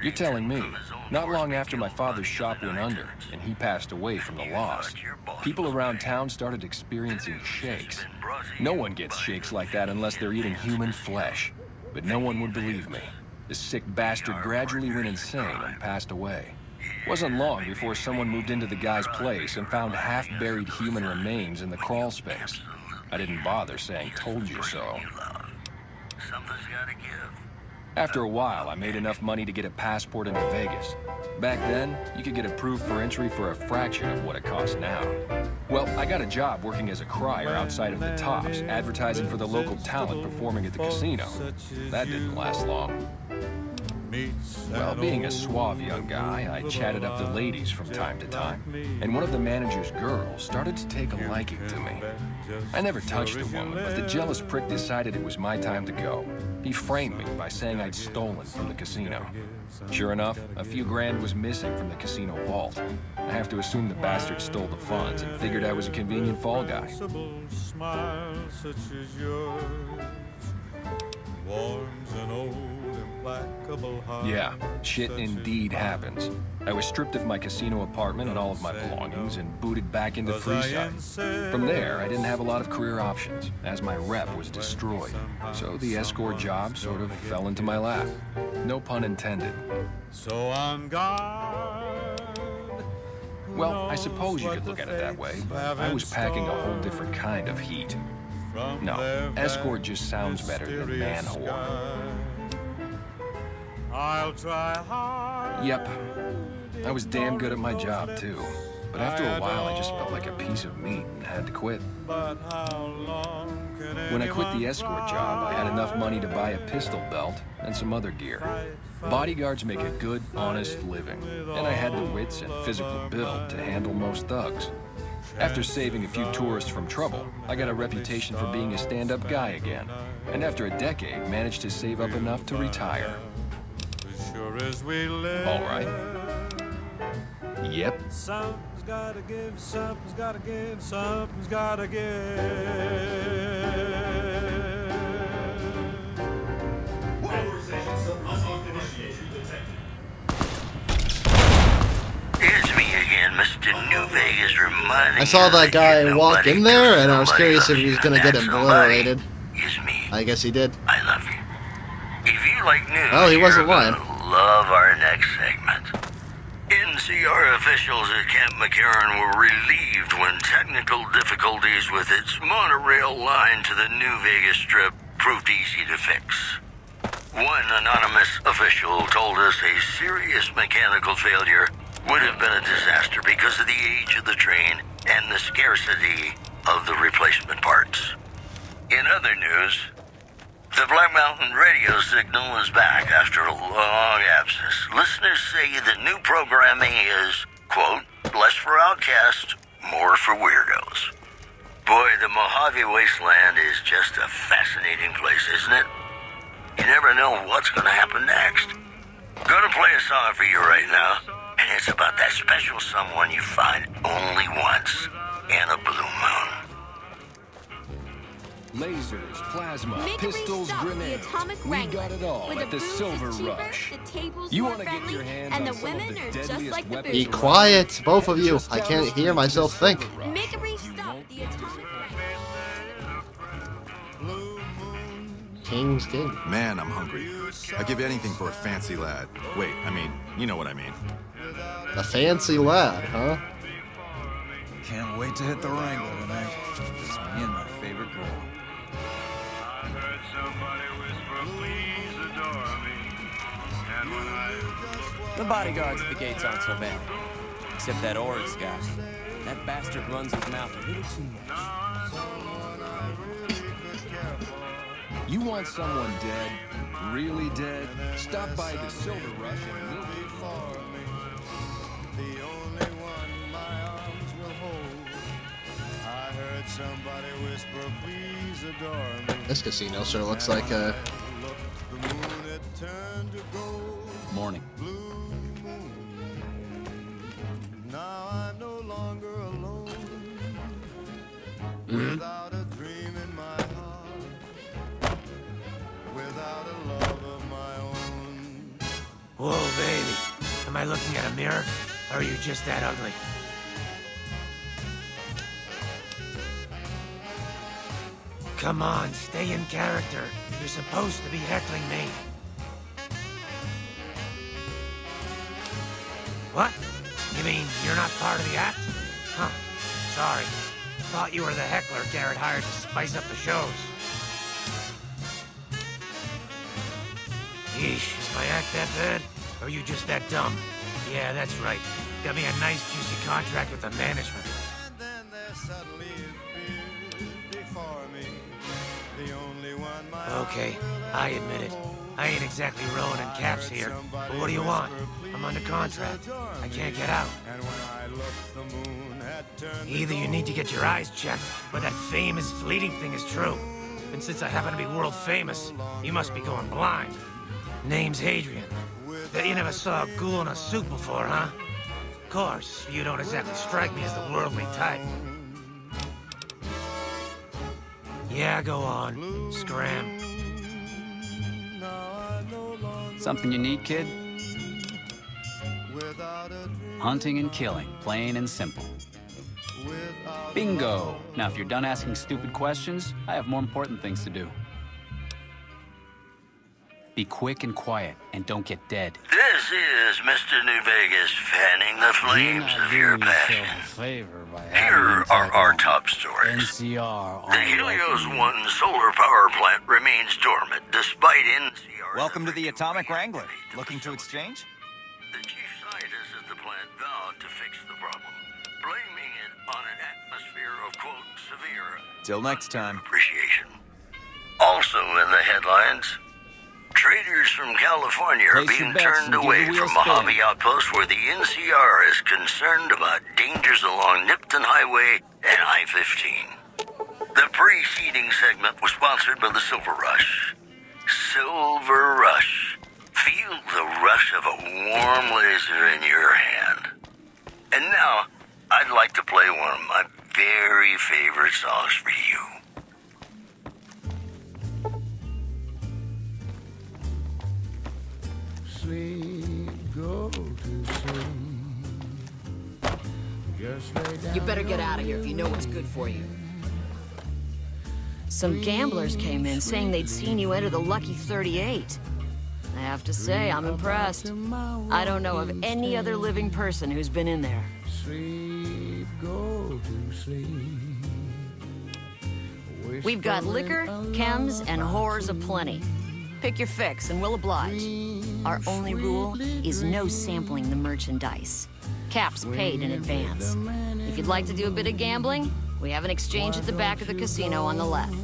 [SPEAKER 12] You're telling me, not long after my father's shop went under and he passed away from the loss, people around town started experiencing shakes. No one gets shakes like that unless they're eating human flesh. But no one would believe me. The sick bastard gradually went insane and passed away. Wasn't long before someone moved into the guy's place and found half-buried human remains in the crawl space. I didn't bother saying, "Told you so."
[SPEAKER 2] Something's gotta give.
[SPEAKER 12] After a while, I made enough money to get a passport into Vegas. Back then, you could get approved for entry for a fraction of what it costs now. Well, I got a job working as a crier outside of the Tops, advertising for the local talent performing at the casino. That didn't last long. Well, being a suave young guy, I chatted up the ladies from time to time, and one of the manager's girls started to take a liking to me. I never touched a woman, but the jealous prick decided it was my time to go. He framed me by saying I'd stolen from the casino. Sure enough, a few grand was missing from the casino vault. I have to assume the bastard stole the funds and figured I was a convenient fall guy.
[SPEAKER 3] smile such as yours warms an old
[SPEAKER 12] Yeah, shit indeed happens. I was stripped of my casino apartment and all of my belongings and booted back into Freeside. From there, I didn't have a lot of career options, as my rep was destroyed. So the escort job sort of fell into my lap. No pun intended.
[SPEAKER 3] So on guard.
[SPEAKER 12] Well, I suppose you could look at it that way, but I was packing a whole different kind of heat. No, escort just sounds better than man whore.
[SPEAKER 3] I'll try hard.
[SPEAKER 12] Yep. I was damn good at my job, too. But after a while, I just felt like a piece of meat and had to quit. When I quit the escort job, I had enough money to buy a pistol belt and some other gear. Bodyguards make a good, honest living, and I had the wits and physical build to handle most thugs. After saving a few tourists from trouble, I got a reputation for being a stand-up guy again, and after a decade, managed to save up enough to retire. All right. Yep.
[SPEAKER 3] Something's gotta give, something's gotta give, something's gotta give.
[SPEAKER 2] It's me again, Mr. New Vegas, reminding
[SPEAKER 1] I saw that guy walk in there, and I was curious if he was gonna get
[SPEAKER 2] That
[SPEAKER 1] obliterated.
[SPEAKER 2] is me.
[SPEAKER 1] I guess he did.
[SPEAKER 2] I love you. If you like news,
[SPEAKER 1] Oh, he wasn't
[SPEAKER 2] you're
[SPEAKER 1] lying.
[SPEAKER 2] gonna love our next segment. NCR officials at Camp McCarran were relieved when technical difficulties with its monorail line to the New Vegas Strip proved easy to fix. One anonymous official told us a serious mechanical failure would have been a disaster because of the age of the train and the scarcity of the replacement parts. In other news, the Black Mountain radio signal is back after a long absence. Listeners say the new programming is, quote, less for outcasts, more for weirdos. Boy, the Mojave Wasteland is just a fascinating place, isn't it? You never know what's going to happen next. Gonna play a song for you right now, and it's about that special someone you find only once in a blue moon.
[SPEAKER 12] Lasers, plasma,
[SPEAKER 9] Make
[SPEAKER 12] pistols,
[SPEAKER 9] Stop,
[SPEAKER 12] grenades.
[SPEAKER 9] The Atomic
[SPEAKER 12] We
[SPEAKER 9] Wrangler.
[SPEAKER 12] got it all
[SPEAKER 9] Where
[SPEAKER 12] at the
[SPEAKER 9] booze is
[SPEAKER 12] Silver
[SPEAKER 9] cheaper,
[SPEAKER 12] Rush.
[SPEAKER 9] The tables
[SPEAKER 12] You
[SPEAKER 9] more
[SPEAKER 12] want to get your
[SPEAKER 9] friendly,
[SPEAKER 12] hands
[SPEAKER 9] and
[SPEAKER 12] on
[SPEAKER 9] the
[SPEAKER 12] some of
[SPEAKER 9] women
[SPEAKER 12] the
[SPEAKER 9] are just
[SPEAKER 12] deadliest
[SPEAKER 9] like the
[SPEAKER 12] weapons
[SPEAKER 1] Be
[SPEAKER 9] booze.
[SPEAKER 1] quiet, both of you. I can't hear myself think.
[SPEAKER 9] Make a brief stop at the Atomic Wrangler.
[SPEAKER 1] King's King.
[SPEAKER 10] Man, I'm hungry. I'd give anything for a fancy lad. Wait, I mean, you know what I mean.
[SPEAKER 1] A fancy lad, huh?
[SPEAKER 4] Can't wait to hit the Wrangler tonight. Just me and my favorite girl.
[SPEAKER 13] The bodyguards at the gates aren't so bad. Except that Oryx guy. That bastard runs his mouth a little too much.
[SPEAKER 12] You want someone dead? Really dead? Stop by the Silver Rush and we'll be far.
[SPEAKER 3] The only one my arms will hold. I heard somebody whisper, please adore me.
[SPEAKER 1] This casino sure looks like a...
[SPEAKER 3] The moon had turned to gold.
[SPEAKER 14] Morning.
[SPEAKER 3] Now I'm no longer alone.
[SPEAKER 1] Mhm.
[SPEAKER 3] Without a dream in my heart. Without a love of my own.
[SPEAKER 24] Whoa, baby. Am I looking at a mirror? Or are you just that ugly? Come on, stay in character. You're supposed to be heckling me. What? You mean you're not part of the act? Huh. Sorry. Thought you were the heckler Garrett hired to spice up the shows. Yeesh, is my act that bad? Or are you just that dumb? Yeah, that's right. Got me a nice juicy contract with the management.
[SPEAKER 3] And then there suddenly appeared before me. The only one my
[SPEAKER 24] Okay, I admit it. I ain't exactly rowing in caps here. But what do you want? I'm under contract. I can't get out.
[SPEAKER 3] And when I looked, the moon had turned.
[SPEAKER 24] Either you need to get your eyes checked, or that famous fleeting thing is true. And since I happen to be world famous, you must be going blind. Name's Hadrian. Bet you never saw a ghoul in a suit before, huh? Of course, you don't exactly strike me as the worldly type. Yeah, go on. Scram.
[SPEAKER 11] Something you need, kid? Hunting and killing, plain and simple. Bingo! Now, if you're done asking stupid questions, I have more important things to do. Be quick and quiet, and don't get dead.
[SPEAKER 2] This is Mr. New Vegas fanning the flames of your passion. Here are our top stories. The Helios 1 solar power plant remains dormant despite NCR.
[SPEAKER 15] Welcome to the Atomic Wrangler. Looking to exchange?
[SPEAKER 2] The chief scientist at the plant vowed to fix the problem, blaming it on an atmosphere of, quote, severe
[SPEAKER 15] Till next time.
[SPEAKER 2] appreciation. Also in the headlines, traders from California are
[SPEAKER 11] Place your
[SPEAKER 2] being
[SPEAKER 11] bets
[SPEAKER 2] turned
[SPEAKER 11] and give
[SPEAKER 2] away
[SPEAKER 11] the wheel
[SPEAKER 2] from
[SPEAKER 11] a spin.
[SPEAKER 2] Mojave Outpost where the NCR is concerned about dangers along Nipton Highway and I-15. The preceding segment was sponsored by the Silver Rush. Silver Rush. Feel the rush of a warm laser in your hand. And now, I'd like to play one of my very favorite songs for you.
[SPEAKER 3] Sleep, go to sleep. Just lay down
[SPEAKER 20] You better get out of here if you know what's good for you. Some gamblers came in saying they'd seen you enter the Lucky 38. I have to say, I'm impressed. I don't know of any other living person who's been in there.
[SPEAKER 3] Sleep, go to sleep.
[SPEAKER 20] We've got liquor, chems, and whores aplenty. Pick your fix and we'll oblige. Our only rule is no sampling the merchandise. Caps paid in advance. If you'd like to do a bit of gambling, we have an exchange at the back of the casino on the left.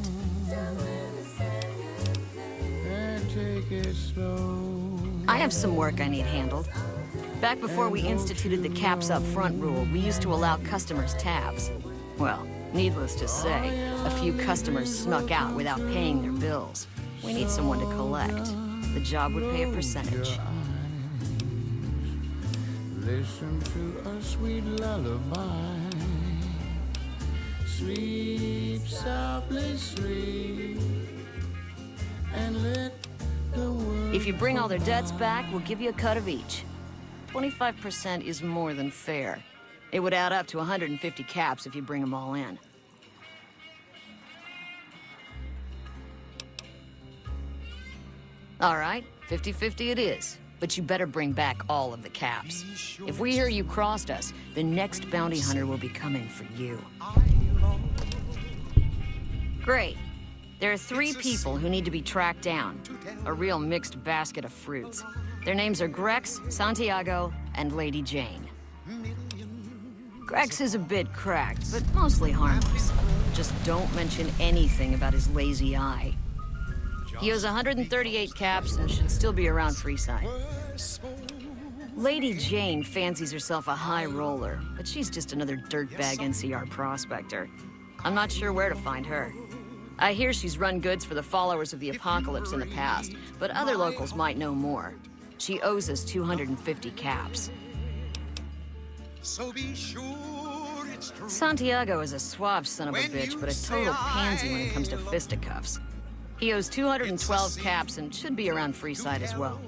[SPEAKER 3] Take it slow.
[SPEAKER 20] I have some work I need handled. Back before we instituted the caps up front rule, we used to allow customers tabs. Well, needless to say, a few customers snuck out without paying their bills. We need someone to collect. The job would pay a percentage.
[SPEAKER 3] Listen to a sweet lullaby. Sleep softly, sleep, and let the world.
[SPEAKER 20] If you bring all their debts back, we'll give you a cut of each. 25% is more than fair. It would add up to 150 caps if you bring them all in. All right, 50-50 it is. But you better bring back all of the caps. If we hear you crossed us, the next bounty hunter will be coming for you. Great. There are 3 people who need to be tracked down. A real mixed basket of fruits. Their names are Grex, Santiago, and Lady Jane. Grex is a bit cracked, but mostly harmless. Just don't mention anything about his lazy eye. He owes 138 caps and should still be around Freeside. Lady Jane fancies herself a high roller, but she's just another dirtbag NCR prospector. I'm not sure where to find her. I hear she's run goods for the followers of the Apocalypse in the past, but other locals might know more. She owes us 250 caps. Santiago is a suave son of a bitch, but a total pansy when it comes to fisticuffs. He owes 212 caps and should be around Freeside as well.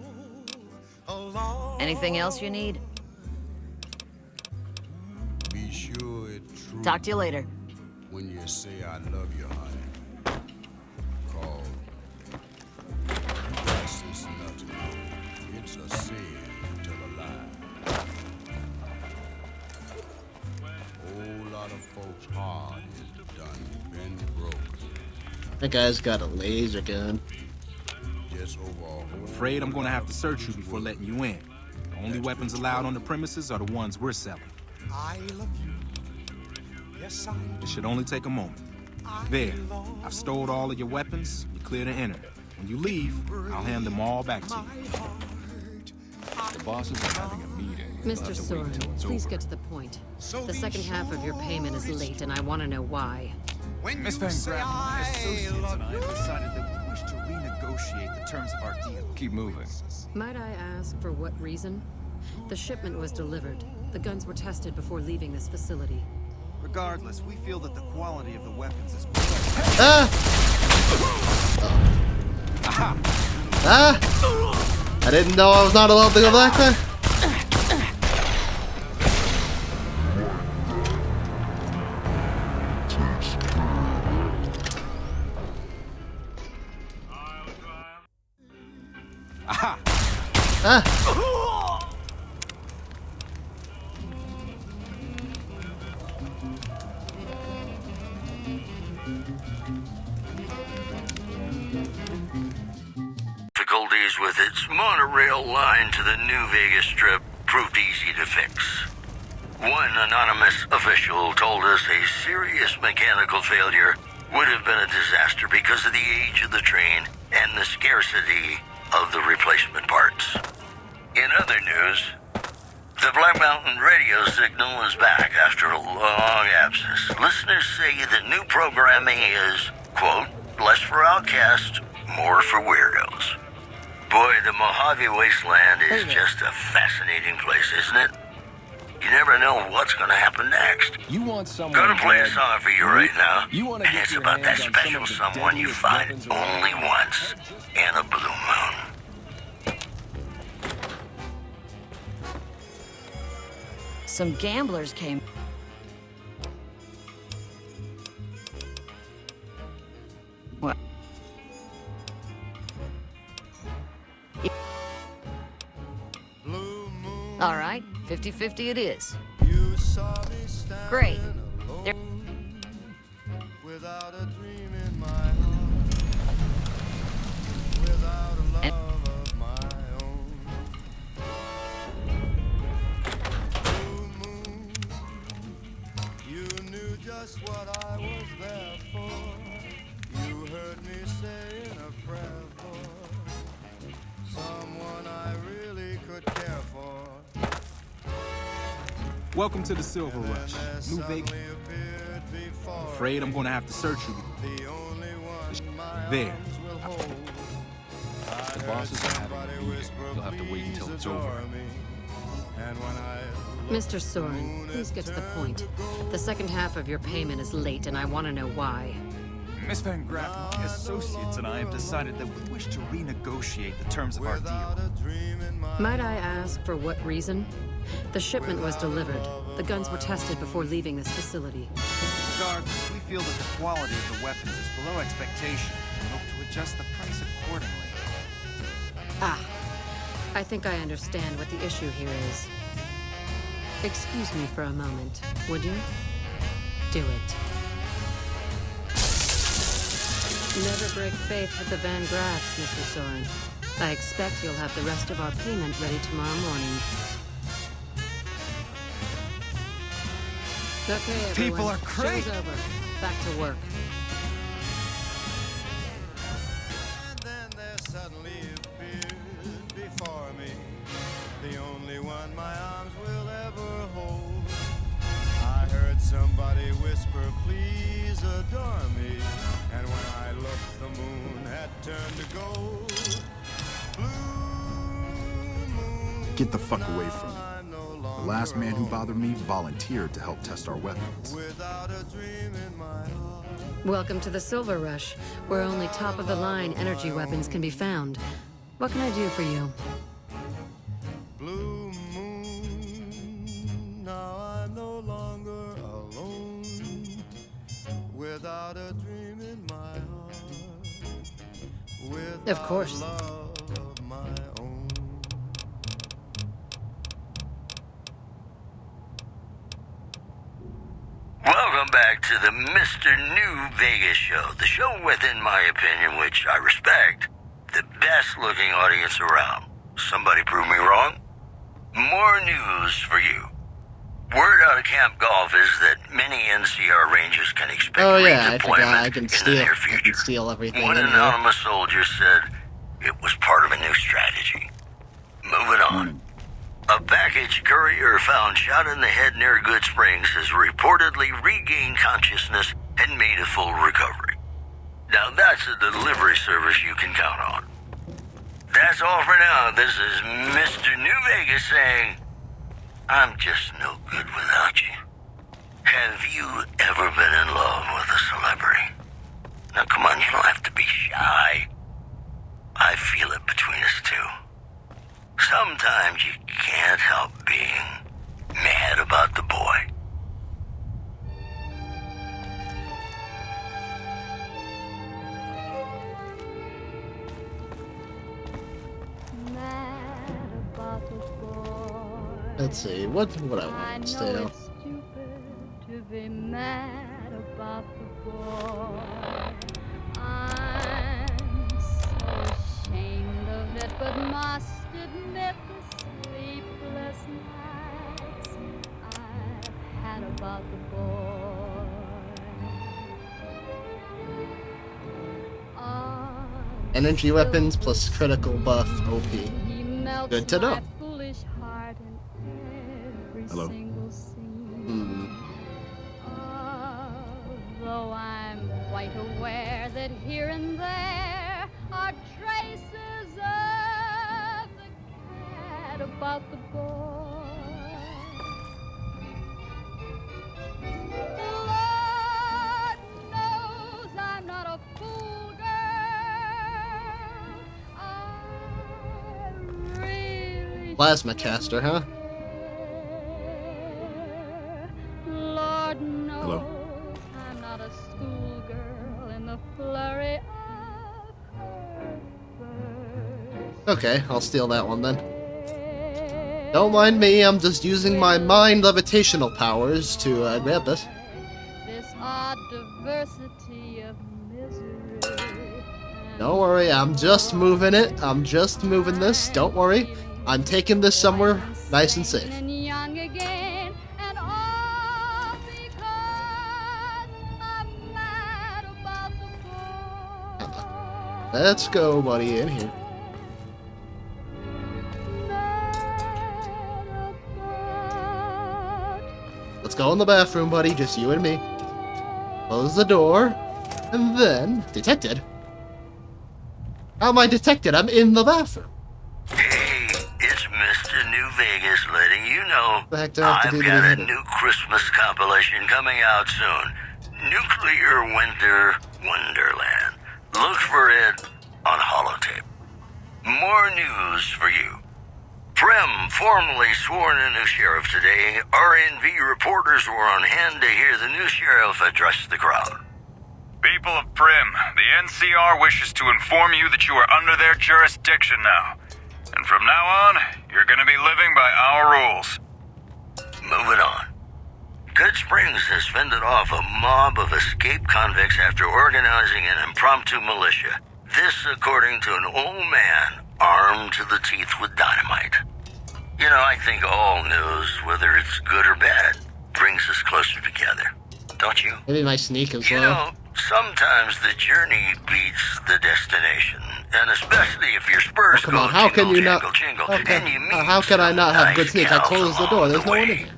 [SPEAKER 20] Anything else you need?
[SPEAKER 3] Be sure it's true.
[SPEAKER 20] Talk to you later.
[SPEAKER 3] When you say I love you, honey. Call. This is nothing. It's a sin to tell a lie. Whole lot of folks' heart is done been broke.
[SPEAKER 1] That guy's got a laser gun.
[SPEAKER 3] Just over
[SPEAKER 16] I'm afraid I'm gonna have to search you before letting you in. The only weapons allowed on the premises are the ones we're selling.
[SPEAKER 3] I love you. Yes, I
[SPEAKER 16] It should only take a moment. There, I've stowed all of your weapons. You're clear to enter. When you leave, I'll hand them all back to you.
[SPEAKER 12] The bosses are having a meeting. You'll
[SPEAKER 19] Mr.
[SPEAKER 12] have to wait
[SPEAKER 19] Soren,
[SPEAKER 12] till it's
[SPEAKER 19] please
[SPEAKER 12] over.
[SPEAKER 19] get to the point. The second half of your payment is late, and I want to know why.
[SPEAKER 4] Miss Van Grappen, my associates and I have decided that we wish to renegotiate the terms of our deal.
[SPEAKER 12] Keep moving.
[SPEAKER 19] Might I ask for what reason? The shipment was delivered. The guns were tested before leaving this facility.
[SPEAKER 4] Regardless, we feel that the quality of the weapons is...
[SPEAKER 1] Ah! I didn't know I was not allowed to go back there.
[SPEAKER 16] Aha!
[SPEAKER 1] Ah!
[SPEAKER 2] Difficulties with its monorail line to the New Vegas Strip proved easy to fix. One anonymous official told us a serious mechanical failure would have been a disaster because of the age of the train and the scarcity of the replacement parts. In other news, the Black Mountain radio signal is back after a long absence. Listeners say the new programming is, quote, less for outcasts, more for weirdos. Boy, the Mojave Wasteland is just a fascinating place, isn't it? You never know what's going to happen next.
[SPEAKER 12] You want someone
[SPEAKER 2] Gonna play a
[SPEAKER 12] dead.
[SPEAKER 2] song for you right now.
[SPEAKER 12] You want to
[SPEAKER 2] And
[SPEAKER 12] get
[SPEAKER 2] it's
[SPEAKER 12] your
[SPEAKER 2] about that
[SPEAKER 12] hands on
[SPEAKER 2] special
[SPEAKER 12] some of the
[SPEAKER 2] someone you
[SPEAKER 12] deadliest
[SPEAKER 2] find
[SPEAKER 12] weapons around.
[SPEAKER 2] only once in a blue moon.
[SPEAKER 20] Some gamblers came. What? All right, 50-50 it is. Great. There-
[SPEAKER 3] Without a dream in my heart, without a love of my own. Blue moon, you knew just what I was there for. You heard me saying a prayer for someone I really could care for.
[SPEAKER 16] Welcome to the Silver Rush, New Vegas. Afraid I'm gonna have to search you. There.
[SPEAKER 12] The bosses are having a meeting. You'll have to wait until it's over.
[SPEAKER 19] Mr. Soren, please get to the point. The second half of your payment is late, and I want to know why.
[SPEAKER 15] Miss Van Graff, my associates and I have decided that we wish to renegotiate the terms of our deal.
[SPEAKER 19] Might I ask for what reason? The shipment was delivered. The guns were tested before leaving this facility.
[SPEAKER 15] Regardless, we feel that the quality of the weapons is below expectation and hope to adjust the price accordingly.
[SPEAKER 19] Ah, I think I understand what the issue here is. Excuse me for a moment, would you? Do it. Never break faith with the Van Graffs, Mr. Soren. I expect you'll have the rest of our payment ready tomorrow morning. Okay, everyone.
[SPEAKER 15] People are crazy.
[SPEAKER 19] Show's over. Back to work.
[SPEAKER 3] And then there suddenly appeared before me the only one my arms will ever hold. I heard somebody whisper, please adore me. And when I looked, the moon had turned to gold.
[SPEAKER 10] Get the fuck away from me. The last man who bothered me volunteered to help test our weapons.
[SPEAKER 19] Welcome to the Silver Rush, where only top-of-the-line energy weapons can be found. What can I do for you?
[SPEAKER 3] Blue moon, now I'm no longer alone. Without a dream in my heart. Without
[SPEAKER 19] Of course.
[SPEAKER 3] love of my own.
[SPEAKER 2] Welcome back to the Mr. New Vegas show. The show with, in my opinion, which I respect, the best looking audience around. Somebody prove me wrong? More news for you. Word out of Camp Golf is that many NCR Rangers can expect
[SPEAKER 1] Oh yeah, I forgot.
[SPEAKER 2] redeployment
[SPEAKER 1] I can
[SPEAKER 2] in the
[SPEAKER 1] steal.
[SPEAKER 2] near
[SPEAKER 1] I
[SPEAKER 2] future.
[SPEAKER 1] can steal everything
[SPEAKER 2] One
[SPEAKER 1] in here.
[SPEAKER 2] anonymous soldier said it was part of a new strategy. Moving on. A package courier found shot in the head near Good Springs has reportedly regained consciousness and made a full recovery. Now that's a delivery service you can count on. That's all for now. This is Mr. New Vegas saying, I'm just no good without you. Have you ever been in love with a celebrity? Now come on, you don't have to be shy. I feel it between us two. Sometimes you can't help being mad about the boy.
[SPEAKER 1] Let's see, what I want still.
[SPEAKER 8] It's stupid to be mad about the boy. I'm so ashamed of it, but must admit the sleepless nights I've had about the boy.
[SPEAKER 1] Energy weapons plus critical buff OP. Good to know. Hello.
[SPEAKER 8] Though I'm quite aware that here and there are traces of the cat about the boy. Lord knows I'm not a fool girl. I really
[SPEAKER 1] Plasma caster, huh?
[SPEAKER 8] Lord knows
[SPEAKER 1] Hello.
[SPEAKER 8] I'm not a schoolgirl in the flurry of her verse.
[SPEAKER 1] Okay, I'll steal that one then. Don't mind me, I'm just using my mind levitational powers to grab this.
[SPEAKER 8] This odd diversity of misery.
[SPEAKER 1] Don't worry, I'm just moving it. I'm just moving this. Don't worry. I'm taking this somewhere nice and safe.
[SPEAKER 8] And young again, and all because I'm mad about the boy.
[SPEAKER 1] Let's go, buddy, in here. Let's go in the bathroom, buddy. Just you and me. Close the door. And then... Detected? How am I detected? I'm in the bathroom.
[SPEAKER 2] Hey, it's Mr. New Vegas letting you know
[SPEAKER 1] What the heck do I have to
[SPEAKER 2] I've
[SPEAKER 1] do to
[SPEAKER 2] got
[SPEAKER 1] be
[SPEAKER 2] a
[SPEAKER 1] hidden?
[SPEAKER 2] new Christmas compilation coming out soon. Nuclear Winter Wonderland. Look for it on holotape. More news for you. Prem formally sworn a new sheriff today. RNV reporters were on hand to hear the new sheriff address the crowd.
[SPEAKER 6] People of Prim, the NCR wishes to inform you that you are under their jurisdiction now. And from now on, you're going to be living by our rules.
[SPEAKER 2] Moving on. Good Springs has fended off a mob of escaped convicts after organizing an impromptu militia. This according to an old man armed to the teeth with dynamite. You know, I think all news, whether it's good or bad, brings us closer together. Don't you?
[SPEAKER 1] Maybe my sneak as
[SPEAKER 2] You
[SPEAKER 1] well.
[SPEAKER 2] know, sometimes the journey beats the destination. And especially if your spurs
[SPEAKER 1] Come
[SPEAKER 2] go
[SPEAKER 1] on, how can
[SPEAKER 2] jingle,
[SPEAKER 1] you not?
[SPEAKER 2] jingle, jingle,
[SPEAKER 1] Okay.
[SPEAKER 2] and you meet
[SPEAKER 1] How can I not have good
[SPEAKER 2] nice
[SPEAKER 1] sneak? I
[SPEAKER 2] gals
[SPEAKER 1] closed the door.
[SPEAKER 2] along
[SPEAKER 1] There's
[SPEAKER 2] the
[SPEAKER 1] no one
[SPEAKER 2] way.
[SPEAKER 1] in here.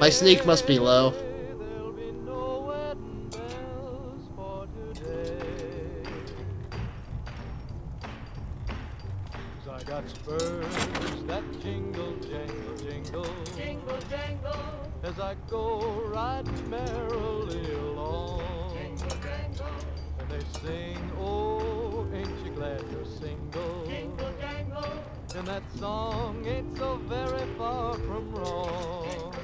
[SPEAKER 1] My sneak must be low.
[SPEAKER 3] I got spurs that jingle, jangle, jingle, jingle, jangle, as I go riding merrily along. Jingle, jangle, and they sing, oh, ain't you glad you're single? Jingle, jangle, and that song ain't so very far from wrong.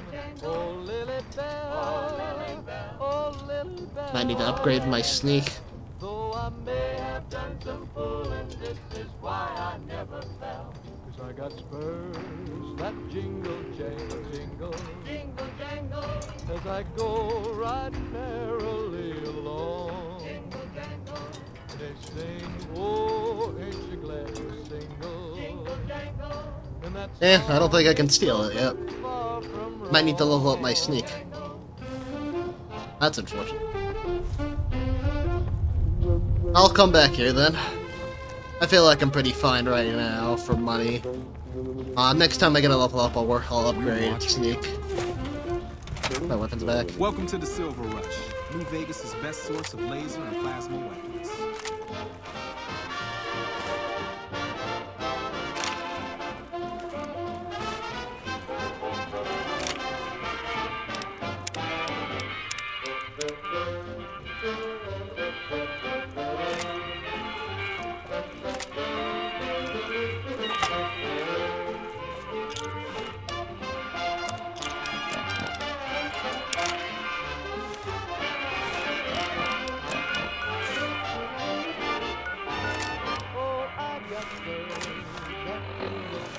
[SPEAKER 3] Oh, Lily Bell, oh, Lily Bell.
[SPEAKER 1] I need to upgrade my sneak.
[SPEAKER 3] Though I may have done some fooling, this is why I never fell. 'Cause I got spurs that jingle, jangle, jingle, jingle, jangle, as I go riding merrily along. Jingle, jangle, they sing, oh, ain't you glad you're single? Jingle, jangle, and that's
[SPEAKER 1] I don't think I can steal it yet. Might need to level up my sneak. That's unfortunate. I'll come back here then. I feel like I'm pretty fine right now for money. Next time I get a level up, I'll upgrade sneak. My weapon's back.
[SPEAKER 16] Welcome to the Silver Rush, New Vegas' best source of laser and plasma weapons.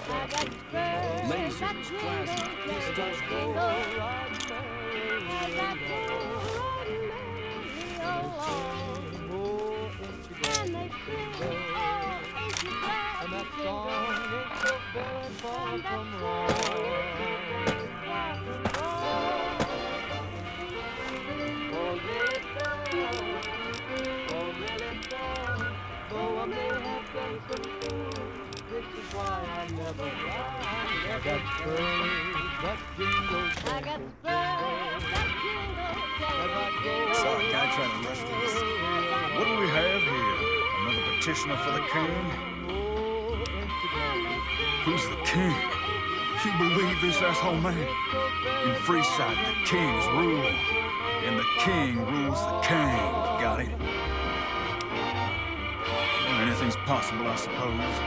[SPEAKER 12] Lasers, plasma,
[SPEAKER 4] Saw a guy trying to rush through this. What do we have here? Another petitioner for the king? Who's the king? You believe this asshole man? In Freeside, the kings rule. And the king rules the king. Got it? Well, anything's possible, I suppose.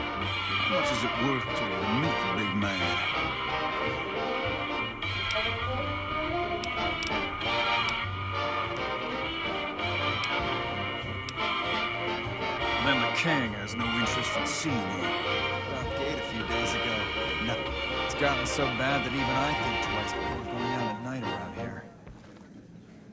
[SPEAKER 4] How much is it worth to you to meet the big man? Then the king has no interest in seeing you. Got off gate a few days ago. No, it's gotten so bad that even I think twice before going out at night around here.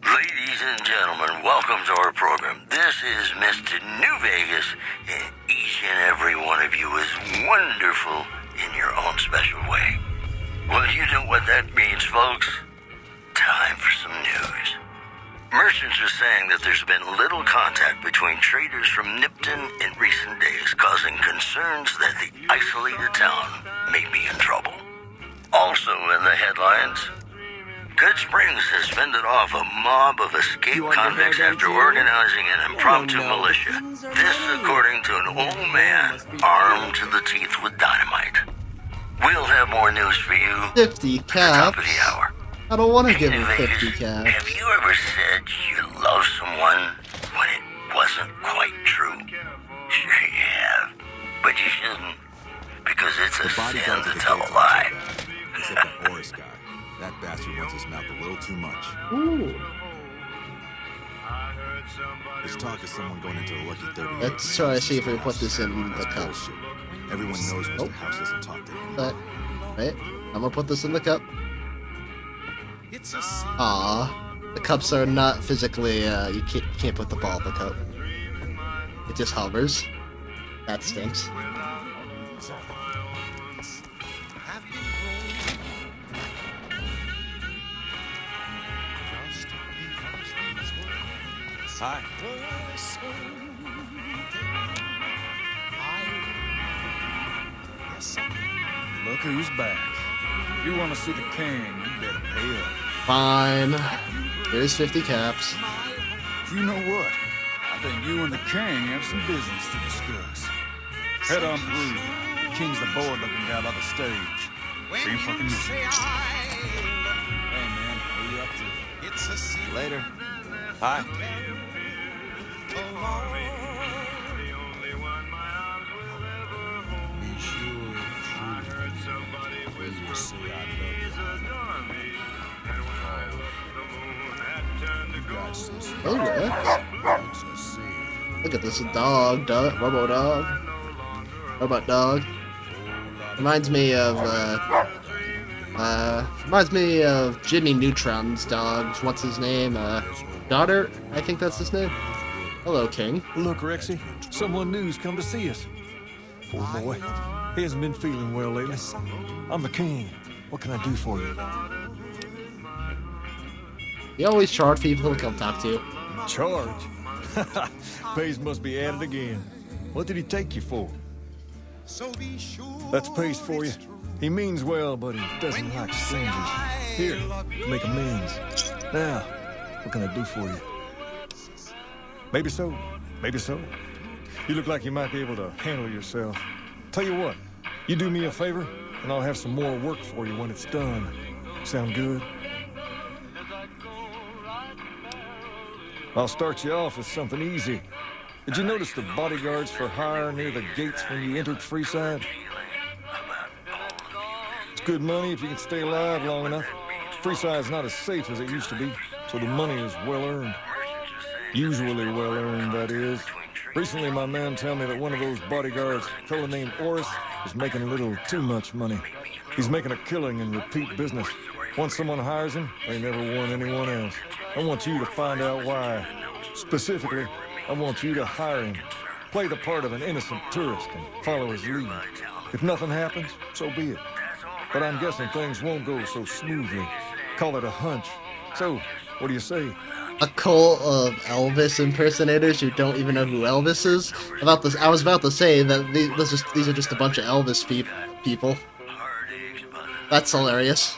[SPEAKER 2] Ladies and gentlemen, welcome to our program. This is Mr. New Vegas, and each and every one of you is wonderful in your own special way. Well, you know what that means, folks. Time for some news. Merchants are saying that there's been little contact between traders from Nipton in recent days, causing concerns that the isolated town may be in trouble. Also in the headlines, Good Springs has fended off a mob of escaped convicts after organizing an impromptu militia. This according to an old man armed to the teeth with dynamite. We'll have more news for you
[SPEAKER 1] 50
[SPEAKER 2] top
[SPEAKER 1] caps.
[SPEAKER 2] of the hour.
[SPEAKER 1] I don't want to give him 50 caps.
[SPEAKER 2] Have you ever said you love someone when it wasn't quite true? Sure you have, but you shouldn't, because it's a sin to tell a lie.
[SPEAKER 10] Except the Horace guy. That bastard runs his mouth a little too much.
[SPEAKER 1] Ooh.
[SPEAKER 10] There's talk of someone going into the Lucky 30.
[SPEAKER 1] Let's try to see if we put this in the cup.
[SPEAKER 10] Everyone knows Mr. House doesn't talk to anyone.
[SPEAKER 1] But, wait, I'm gonna put this in the cup. Aw, the cups are not physically, you can't put the ball in the cup. It just hovers. That stinks.
[SPEAKER 4] Hi. Look who's back. If you want to see the king, you better pay up.
[SPEAKER 1] Fine. Here's 50 caps.
[SPEAKER 4] You know what? I think you and the king have some business to discuss. Head on through. The king's the bored-looking guy by the stage. Be fucking missing. Hey, man, what are you up to? Later. Hi.
[SPEAKER 1] Oh, yeah. Look at this dog, Robo Dog. Robot Dog. Reminds me of Jimmy Neutron's dog. What's his name? Goddard? I think that's his name. Hello, King.
[SPEAKER 5] Look, Rexy, someone new's come to see us. Poor boy. He hasn't been feeling well lately. I'm the king. What can I do for you?
[SPEAKER 1] You always charge people to come talk to you.
[SPEAKER 5] Charge? Pace must be at it again. What did he take you for? That's Pace for you. He means well, but he doesn't like strangers. Here, make amends. Now, what can I do for you? Maybe so. Maybe so. You look like you might be able to handle yourself. Tell you what, you do me a favor, and I'll have some more work for you when it's done. Sound good? I'll start you off with something easy. Did you notice the bodyguards for hire near the gates when you entered Freeside? It's good money if you can stay alive long enough. Freeside's not as safe as it used to be, so the money is well earned. Usually well earned, that is. Recently, my man told me that one of those bodyguards, a fellow named Oris, is making a little too much money. He's making a killing in repeat business. Once someone hires him, they never want anyone else. I want you to find out why. Specifically, I want you to hire him. Play the part of an innocent tourist and follow his lead. If nothing happens, so be it. But I'm guessing things won't go so smoothly. Call it a hunch. So, what do you say?
[SPEAKER 1] A cult of Elvis impersonators who don't even know who Elvis is? I was about to say that these are just a bunch of Elvis people. That's hilarious.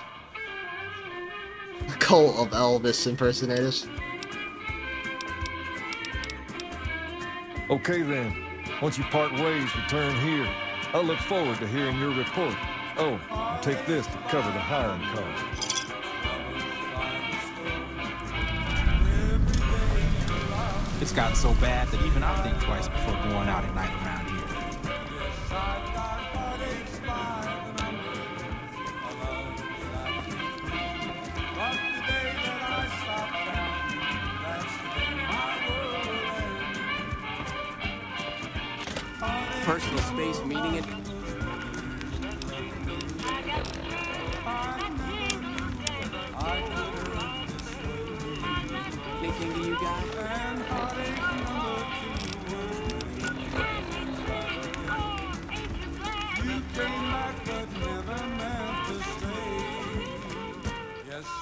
[SPEAKER 1] A cult of Elvis impersonators.
[SPEAKER 5] Okay then. Once you part ways, return here. I'll look forward to hearing your report. Oh, and take this to cover the hiring costs.
[SPEAKER 16] It's gotten so bad that even I think twice before going out at night around here.
[SPEAKER 13] Personal space meaning it. Anything to you guys?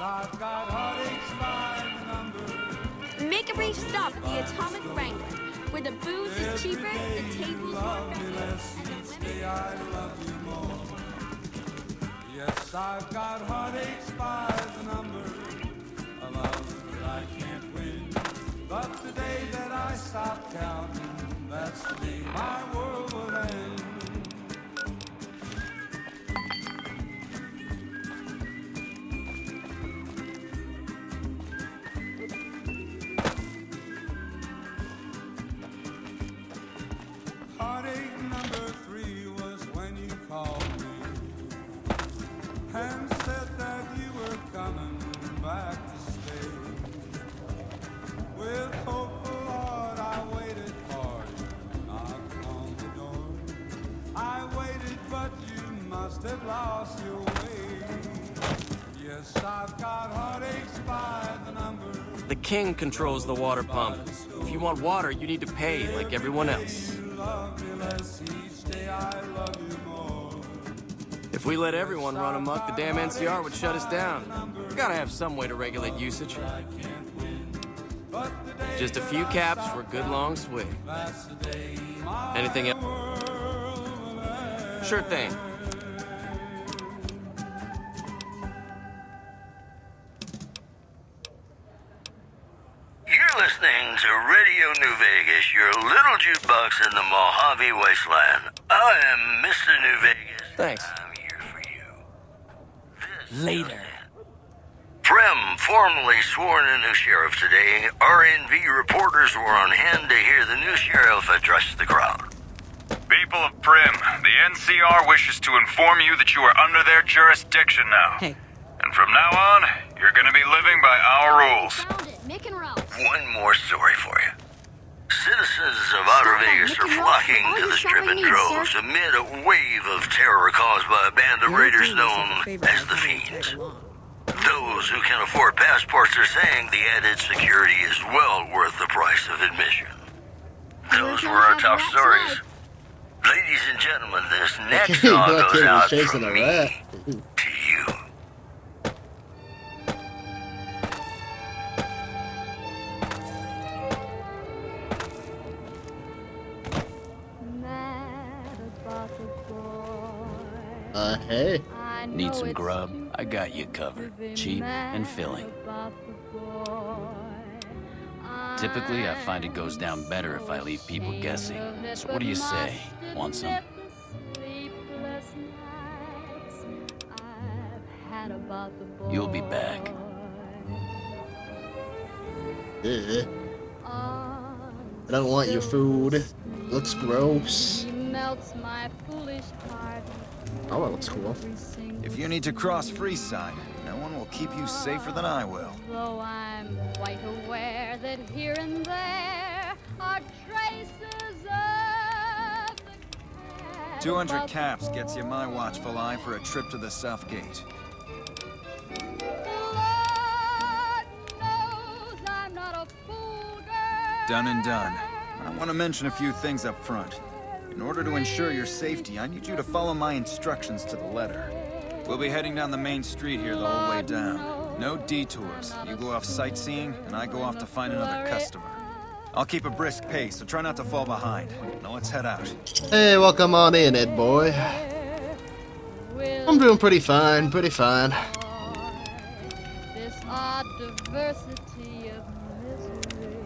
[SPEAKER 3] I've got heartaches by the number.
[SPEAKER 9] Make a brief stop at the Atomic Wrangler, where the booze is cheaper, the tables more friendly.
[SPEAKER 3] I love you more. Yes, I've got heartaches by the number. A love that I can't win. But the day that I stop counting, that's the day my world will end. Heartache number 3 was when you called me and said that you were coming back to stay. With hopeful heart I waited for you, knocked on the door. I waited, but you must have lost your way. Yes, I've got heartaches by the number.
[SPEAKER 13] The king controls the water pump. If you want water, you need to pay like everyone else. If we let everyone run amok, the damn NCR would shut us down. We gotta have some way to regulate usage. Just a few caps for a good long swig. Anything else? Sure thing.
[SPEAKER 2] You're listening to Radio New Vegas, your little jukebox in the Mojave Wasteland. I am Mr. New Vegas.
[SPEAKER 13] Thanks.
[SPEAKER 2] I'm here for you.
[SPEAKER 13] Later.
[SPEAKER 2] Prim formally sworn a new sheriff today. RNV reporters were on hand to hear the new sheriff address the crowd.
[SPEAKER 6] People of Prim, the NCR wishes to inform you that you are under their jurisdiction now.
[SPEAKER 19] Hey.
[SPEAKER 6] And from now on, you're gonna be living by our rules.
[SPEAKER 8] Mick and Ralph.
[SPEAKER 2] One more story for you. Citizens of Outer Vegas are flocking to the strip in droves amid a wave of terror caused by a band of raiders known as the Fiends. Those who can afford passports are saying the added security is well worth the price of admission. Those were our top stories. Ladies and gentlemen, this next song goes out from me to you.
[SPEAKER 1] Hey.
[SPEAKER 11] Need some grub? I got you covered. Cheap and filling. Typically, I find it goes down better if I leave people guessing. So what do you say? Want some? You'll be back.
[SPEAKER 1] I don't want your food. Looks gross. Oh, that looks cool.
[SPEAKER 4] If you need to cross Freeside, no one will keep you safer than I will.
[SPEAKER 8] Though I'm quite aware that here and there are traces of the
[SPEAKER 4] 200 caps gets you my watchful eye for a trip to the South Gate. Done and done. I want to mention a few things up front. In order to ensure your safety, I need you to follow my instructions to the letter. We'll be heading down the main street here the whole way down. No detours. You go off sightseeing, and I go off to find another customer. I'll keep a brisk pace, so try not to fall behind. Now let's head out.
[SPEAKER 1] Hey, welcome on in, Ed boy. I'm doing pretty fine, pretty fine.
[SPEAKER 8] This odd diversity of misery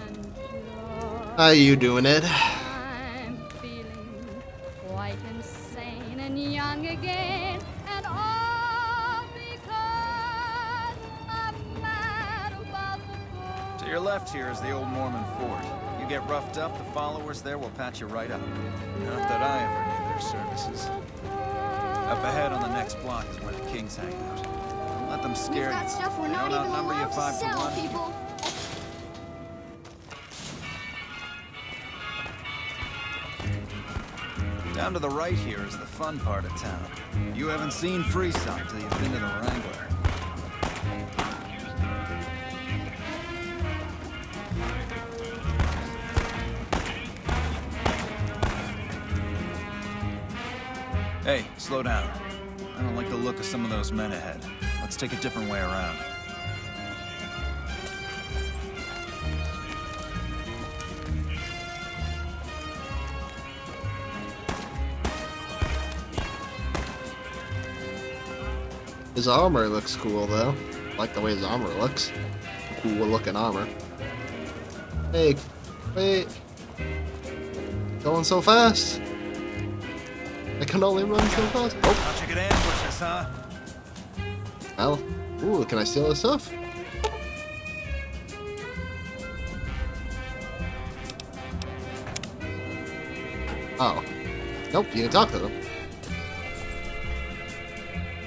[SPEAKER 8] and joy.
[SPEAKER 1] How you doing, Ed?
[SPEAKER 8] I'm feeling quite insane and young again, and all because I'm mad about the
[SPEAKER 4] To your left here is the old Mormon fort. You get roughed up, the followers there will patch you right up. Not that I ever need their services. Up ahead on the next block is where the Kings hang out. Don't let them scare
[SPEAKER 9] We've got
[SPEAKER 4] you.
[SPEAKER 9] stuff we're
[SPEAKER 4] They
[SPEAKER 9] not
[SPEAKER 4] don't
[SPEAKER 9] even
[SPEAKER 4] outnumber you
[SPEAKER 9] allowed to
[SPEAKER 4] 5
[SPEAKER 9] sell,
[SPEAKER 4] to 1.
[SPEAKER 9] people.
[SPEAKER 4] Down to the right here is the fun part of town. You haven't seen Freeside till you've been to the Wrangler. Hey, slow down. I don't like the look of some of those men ahead. Let's take a different way around.
[SPEAKER 1] His armor looks cool, though. I like the way his armor looks. Cool looking armor. Hey, wait. Going so fast. I can only run so fast. Oh.
[SPEAKER 4] Thought you could ambush us, huh?
[SPEAKER 1] Well. Ooh, can I steal his stuff? Oh. Nope, you can talk to them.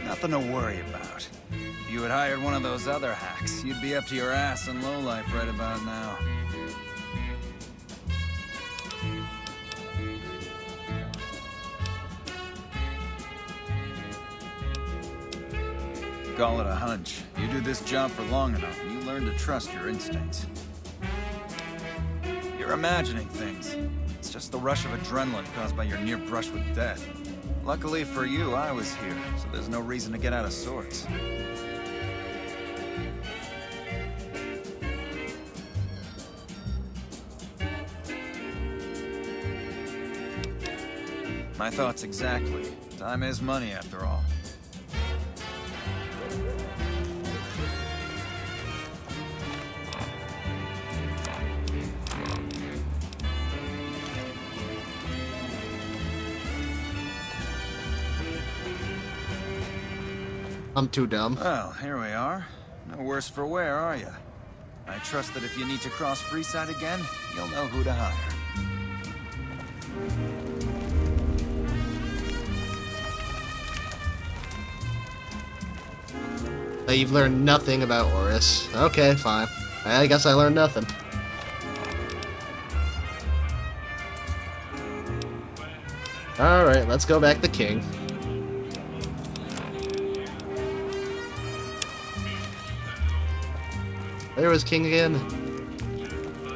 [SPEAKER 4] Nothing to worry about. If you had hired one of those other hacks, you'd be up to your ass in lowlife right about now. Call it a hunch. You do this job for long enough, and you learn to trust your instincts. You're imagining things. It's just the rush of adrenaline caused by your near brush with death. Luckily for you, I was here, so there's no reason to get out of sorts. My thoughts exactly. Time is money, after all.
[SPEAKER 1] I'm too dumb.
[SPEAKER 4] Well, here we are. No worse for wear, are you? I trust that if you need to cross Freeside again, you'll know who to hire.
[SPEAKER 1] You've learned nothing about Oris. Okay, fine. I guess I learned nothing. Alright, let's go back to King. Where was King again?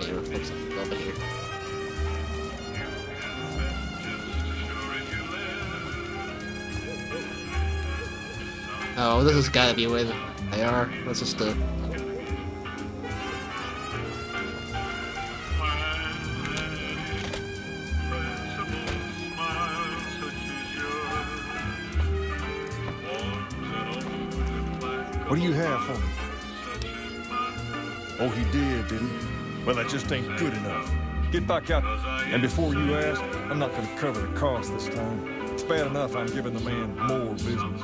[SPEAKER 1] Here, looks like over here. Oh, this has gotta be where they are. Let's just
[SPEAKER 5] What do you have for me? Oh, he did he? Well, that just ain't good enough. Get back out, and before you ask, I'm not gonna cover the cost this time. It's bad enough I'm giving the man more business.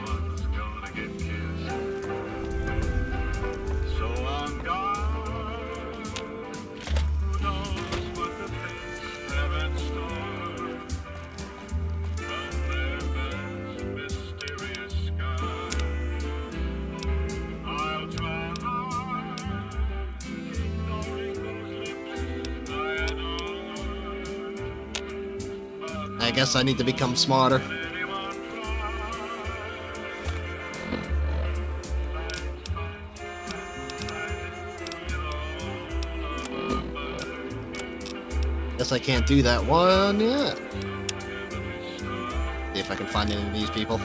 [SPEAKER 1] I guess I need to become smarter. Guess I can't do that one yet. See if I can find any of these people.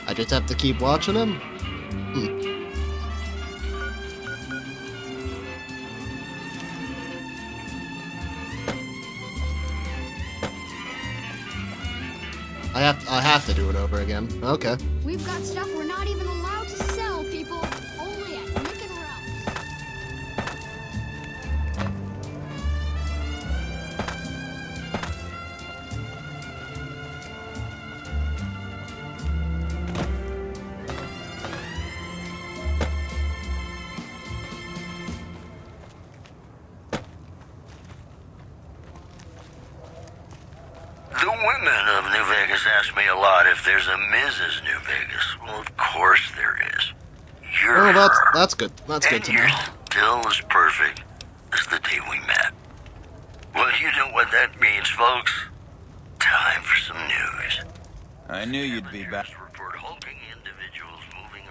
[SPEAKER 1] I just have to keep watching him? I have to do it over again. Okay.
[SPEAKER 9] We've got stuff we're not even allowed to sell, people. Only at Nick and Ralph's.
[SPEAKER 2] The women of New Vegas ask me a lot if there's a Mrs. New Vegas. Well, of course there is. You're
[SPEAKER 1] Oh,
[SPEAKER 2] her.
[SPEAKER 1] that's good. That's good
[SPEAKER 2] And
[SPEAKER 1] to know.
[SPEAKER 2] you're still as perfect as the day we met. Well, you know what that means, folks. Time for some news.
[SPEAKER 4] I knew you'd be back.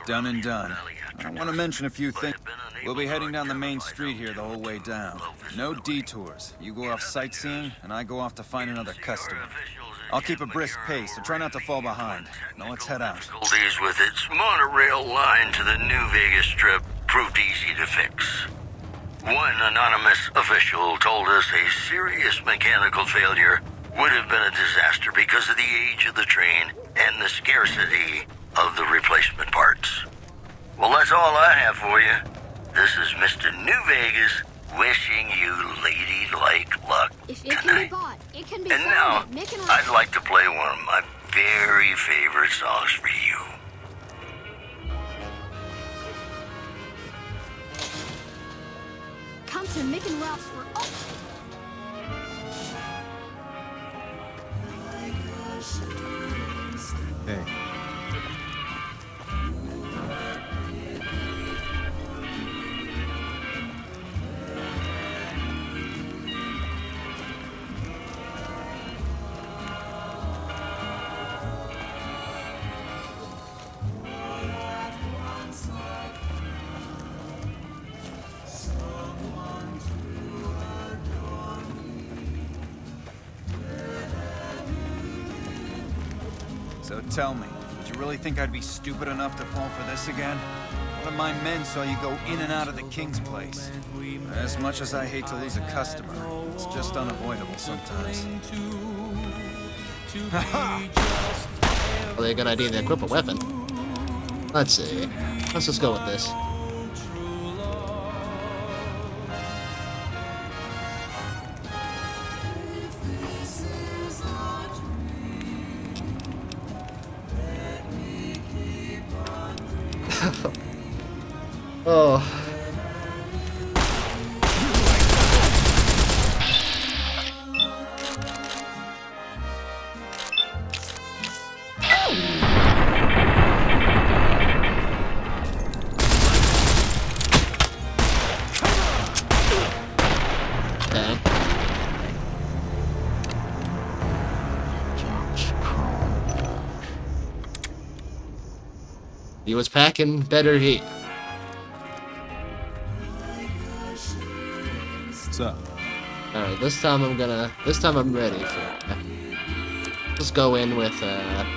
[SPEAKER 4] Done and done. I want to mention a few things. We'll be heading down the main street here the whole way down. No detours. You go off sightseeing, and I go off to find another customer. I'll keep a brisk pace, so try not to fall behind. Now let's head out.
[SPEAKER 2] Difficulties with its monorail line to the New Vegas Strip proved easy to fix. One anonymous official told us a serious mechanical failure would have been a disaster because of the age of the train and the scarcity of the replacement parts. Well, that's all I have for you. This is Mr. New Vegas wishing you ladylike luck
[SPEAKER 9] If it can be
[SPEAKER 2] tonight.
[SPEAKER 9] bought, it can be
[SPEAKER 2] And
[SPEAKER 9] found
[SPEAKER 2] now,
[SPEAKER 9] at Nick and
[SPEAKER 2] I'd
[SPEAKER 9] Ralph's.
[SPEAKER 2] like to play one of my very favorite songs for you.
[SPEAKER 9] Come to Nick and Ralph's for
[SPEAKER 5] Hey.
[SPEAKER 4] So tell me, did you really think I'd be stupid enough to fall for this again? One of my men saw you go in and out of the King's place. As much as I hate to lose a customer, it's just unavoidable sometimes.
[SPEAKER 1] Probably a good idea to equip a weapon. Let's see. Let's just go with this. Oh. Dang. He was packing better heat.
[SPEAKER 5] What's up?
[SPEAKER 1] Alright, this time I'm ready for it. Let's go in with, go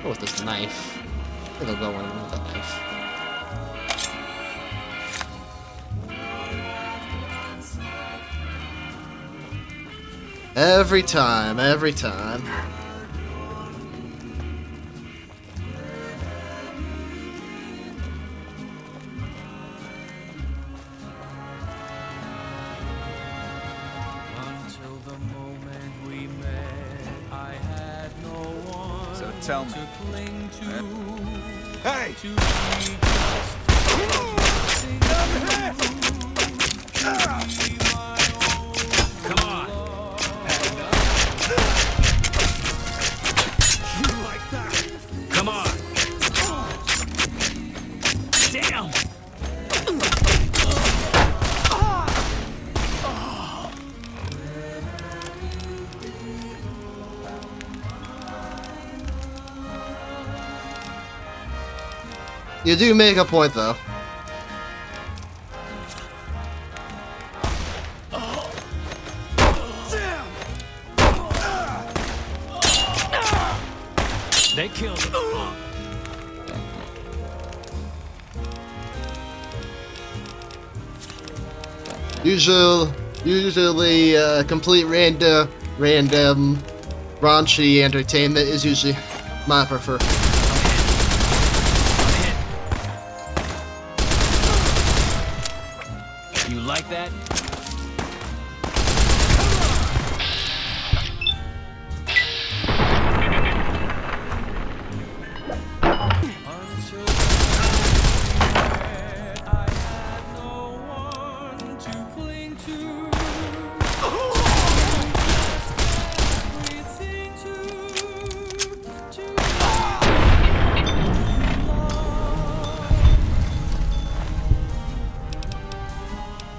[SPEAKER 1] with this knife. I think I'll go in with a knife. Every time, every time.
[SPEAKER 4] tell me.
[SPEAKER 16] Hey!
[SPEAKER 24] Come on. Come on. Damn.
[SPEAKER 1] You do make a point, though.
[SPEAKER 24] They killed him.
[SPEAKER 1] Usually, complete random, raunchy entertainment is usually my prefer.
[SPEAKER 11] You like that?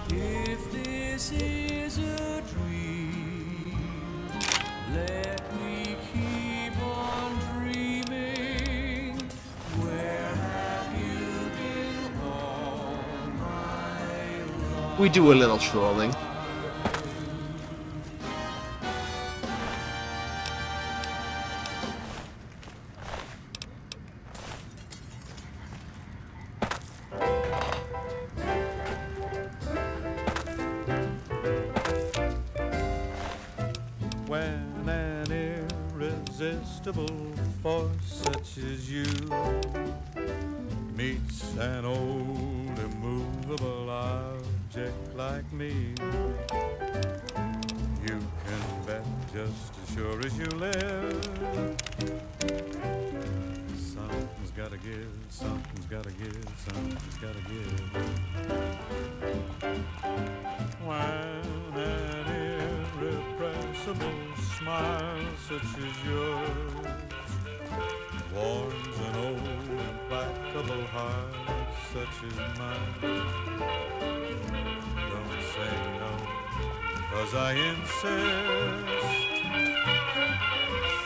[SPEAKER 3] If this is a dream, let me keep on dreaming. Where have you been all my life?
[SPEAKER 1] We do a little trolling.
[SPEAKER 3] When an irresistible force such as you meets an old immovable object like me, you can bet just as sure as you live, something's gotta give, something's gotta give, something's gotta give. When an irrepressible smile such as yours warms an old implacable heart such as mine, don't say no, 'cause I insist.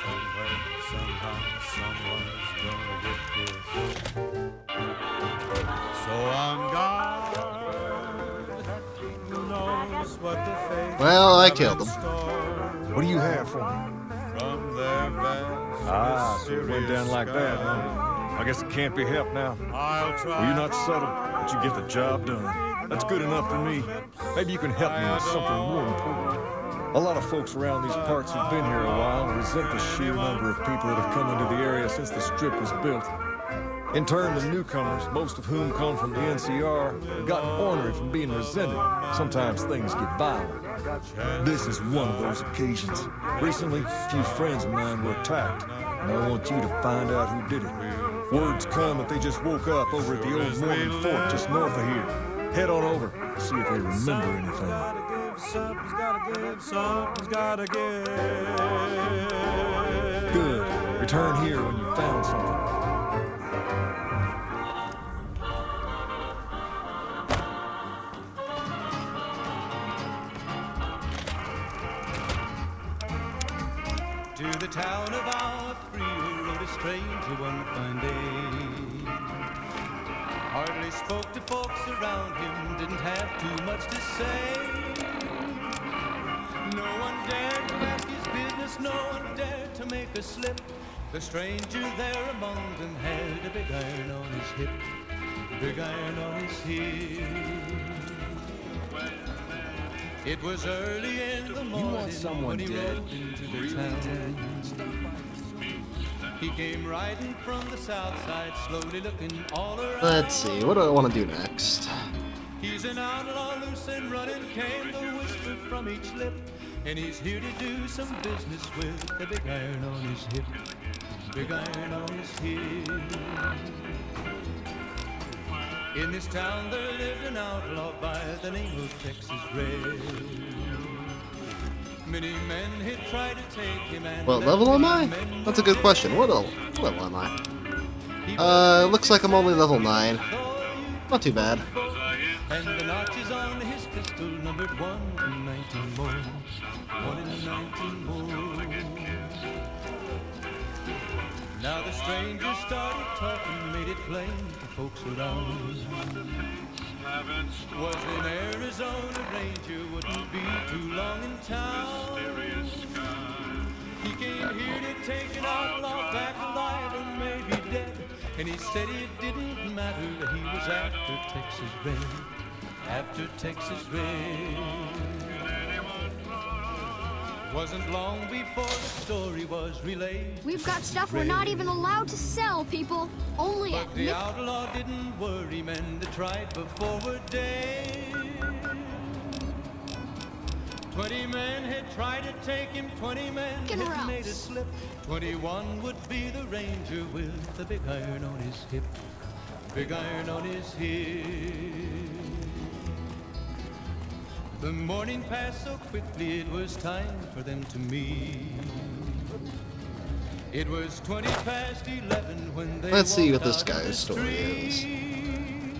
[SPEAKER 3] Somewhere, somehow, someone's gonna get kissed. So on guard, who knows what the fate.
[SPEAKER 1] Well, I killed him.
[SPEAKER 5] What do you have for me?
[SPEAKER 3] From their vast,
[SPEAKER 5] So it went down like that, huh? I guess it can't be helped now. Well, you're not subtle, but you get the job done. That's good enough for me. Maybe you can help me with something more important. A lot of folks around these parts who've been here a while resent the sheer number of people that have come into the area since the Strip was built. In turn, the newcomers, most of whom come from the NCR, have gotten ornery from being resented. Sometimes things get violent. This is one of those occasions. Recently, a few friends of mine were attacked, and I want you to find out who did it. Word's come that they just woke up over at the old Mormon fort just north of here. Head on over, see if they remember anything.
[SPEAKER 3] Something's gotta give, something's gotta give.
[SPEAKER 5] Good. Return here when you found something.
[SPEAKER 3] To the town of our Frio rode a stranger one fine day. Hardly spoke to folks around him, didn't have too much to say. No one dared to ask his business, no one dared to make a slip. The stranger there among them had a big iron on his hip, big iron on his hip. It was early in the morning
[SPEAKER 12] want someone
[SPEAKER 3] when he
[SPEAKER 12] dead?
[SPEAKER 3] rode into the town. He came riding from the south side, slowly looking all around.
[SPEAKER 1] Let's see, what do I want to do next?
[SPEAKER 3] He's an outlaw, loose and running, came the whisper from each lip. And he's here to do some business with the big iron on his hip, big iron on his hip. In this town there lived an outlaw by the name of Texas Red. Many men had tried to take him and
[SPEAKER 1] What level am I? That's a good question. What level am I? Looks like I'm only level 9. Not too bad.
[SPEAKER 3] And the notches on his pistol numbered 1 in 19 more. 1 in 19 more. Now the stranger started talking, made it plain to folks around. Was in Arizona, Ranger wouldn't be too long in town. He came here to take an outlaw back alive or maybe dead. And he said it didn't matter, he was after Texas Red. After Texas Red. Wasn't long before the story was relayed.
[SPEAKER 9] We've got stuff we're not even allowed to sell, people. Only at
[SPEAKER 3] But the outlaw didn't worry, men that tried before were dead. 20 men had tried to take him, 20 men had made a slip. 21 would be the Ranger with the big iron on his hip. Big iron on his hip. The morning passed so quickly, it was time for them to meet. It was 20 past 11 when they
[SPEAKER 1] Let's see what
[SPEAKER 3] walked
[SPEAKER 1] this
[SPEAKER 3] out of
[SPEAKER 1] guy's
[SPEAKER 3] the
[SPEAKER 1] story is.
[SPEAKER 3] street.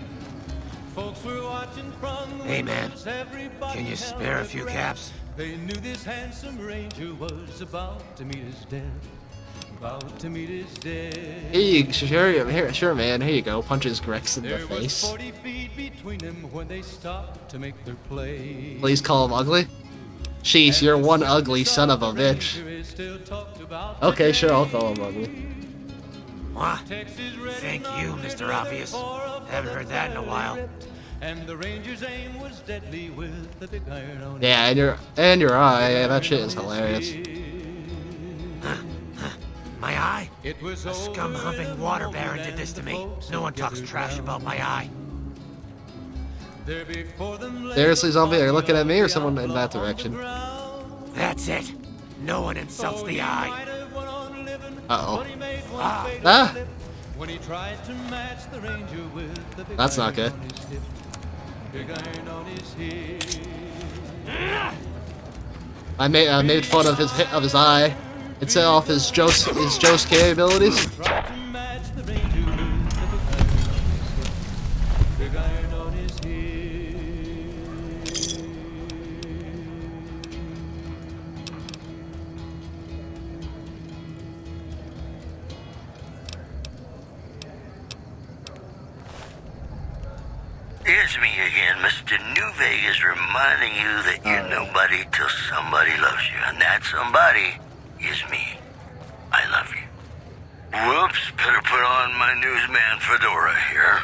[SPEAKER 3] Folks were watching from the
[SPEAKER 24] Hey, man.
[SPEAKER 3] windows, everybody
[SPEAKER 24] Can you
[SPEAKER 3] held
[SPEAKER 24] spare a
[SPEAKER 3] their
[SPEAKER 24] few
[SPEAKER 3] breath.
[SPEAKER 24] caps?
[SPEAKER 3] They knew this handsome Ranger was about to meet his death. About to meet his death.
[SPEAKER 1] Sure, man. Here you go. Punches Grex in the
[SPEAKER 3] There was
[SPEAKER 1] face.
[SPEAKER 3] 40 feet between them when they stopped to make their play.
[SPEAKER 1] Please call him ugly. Sheesh, you're one ugly son of a bitch. Okay, sure, I'll call him ugly.
[SPEAKER 24] What? Thank you, Mr. Obvious. Haven't heard that in a while.
[SPEAKER 3] And the Ranger's aim was deadly with the big iron on
[SPEAKER 1] Yeah, and your eye. That shit is hilarious.
[SPEAKER 24] My eye? A scum-humping water baron did this to me. No one talks trash about my eye.
[SPEAKER 1] Seriously, zombie, are you looking at me or someone in that direction?
[SPEAKER 24] That's it. No one insults the eye.
[SPEAKER 1] Uh-oh.
[SPEAKER 24] Ah.
[SPEAKER 1] Ah!
[SPEAKER 3] When he tried to match the Ranger with the big
[SPEAKER 1] That's not
[SPEAKER 3] iron
[SPEAKER 1] good.
[SPEAKER 3] on his hip. Big iron on his hip.
[SPEAKER 1] I made fun of his eye. It set off his Josuke abilities.
[SPEAKER 3] Tried to match the Ranger with the big iron on his hip.
[SPEAKER 2] It's me again, Mr. New Vegas, reminding you that you're nobody till somebody loves you, and that somebody is me. I love you. Whoops, better put on my newsman fedora here.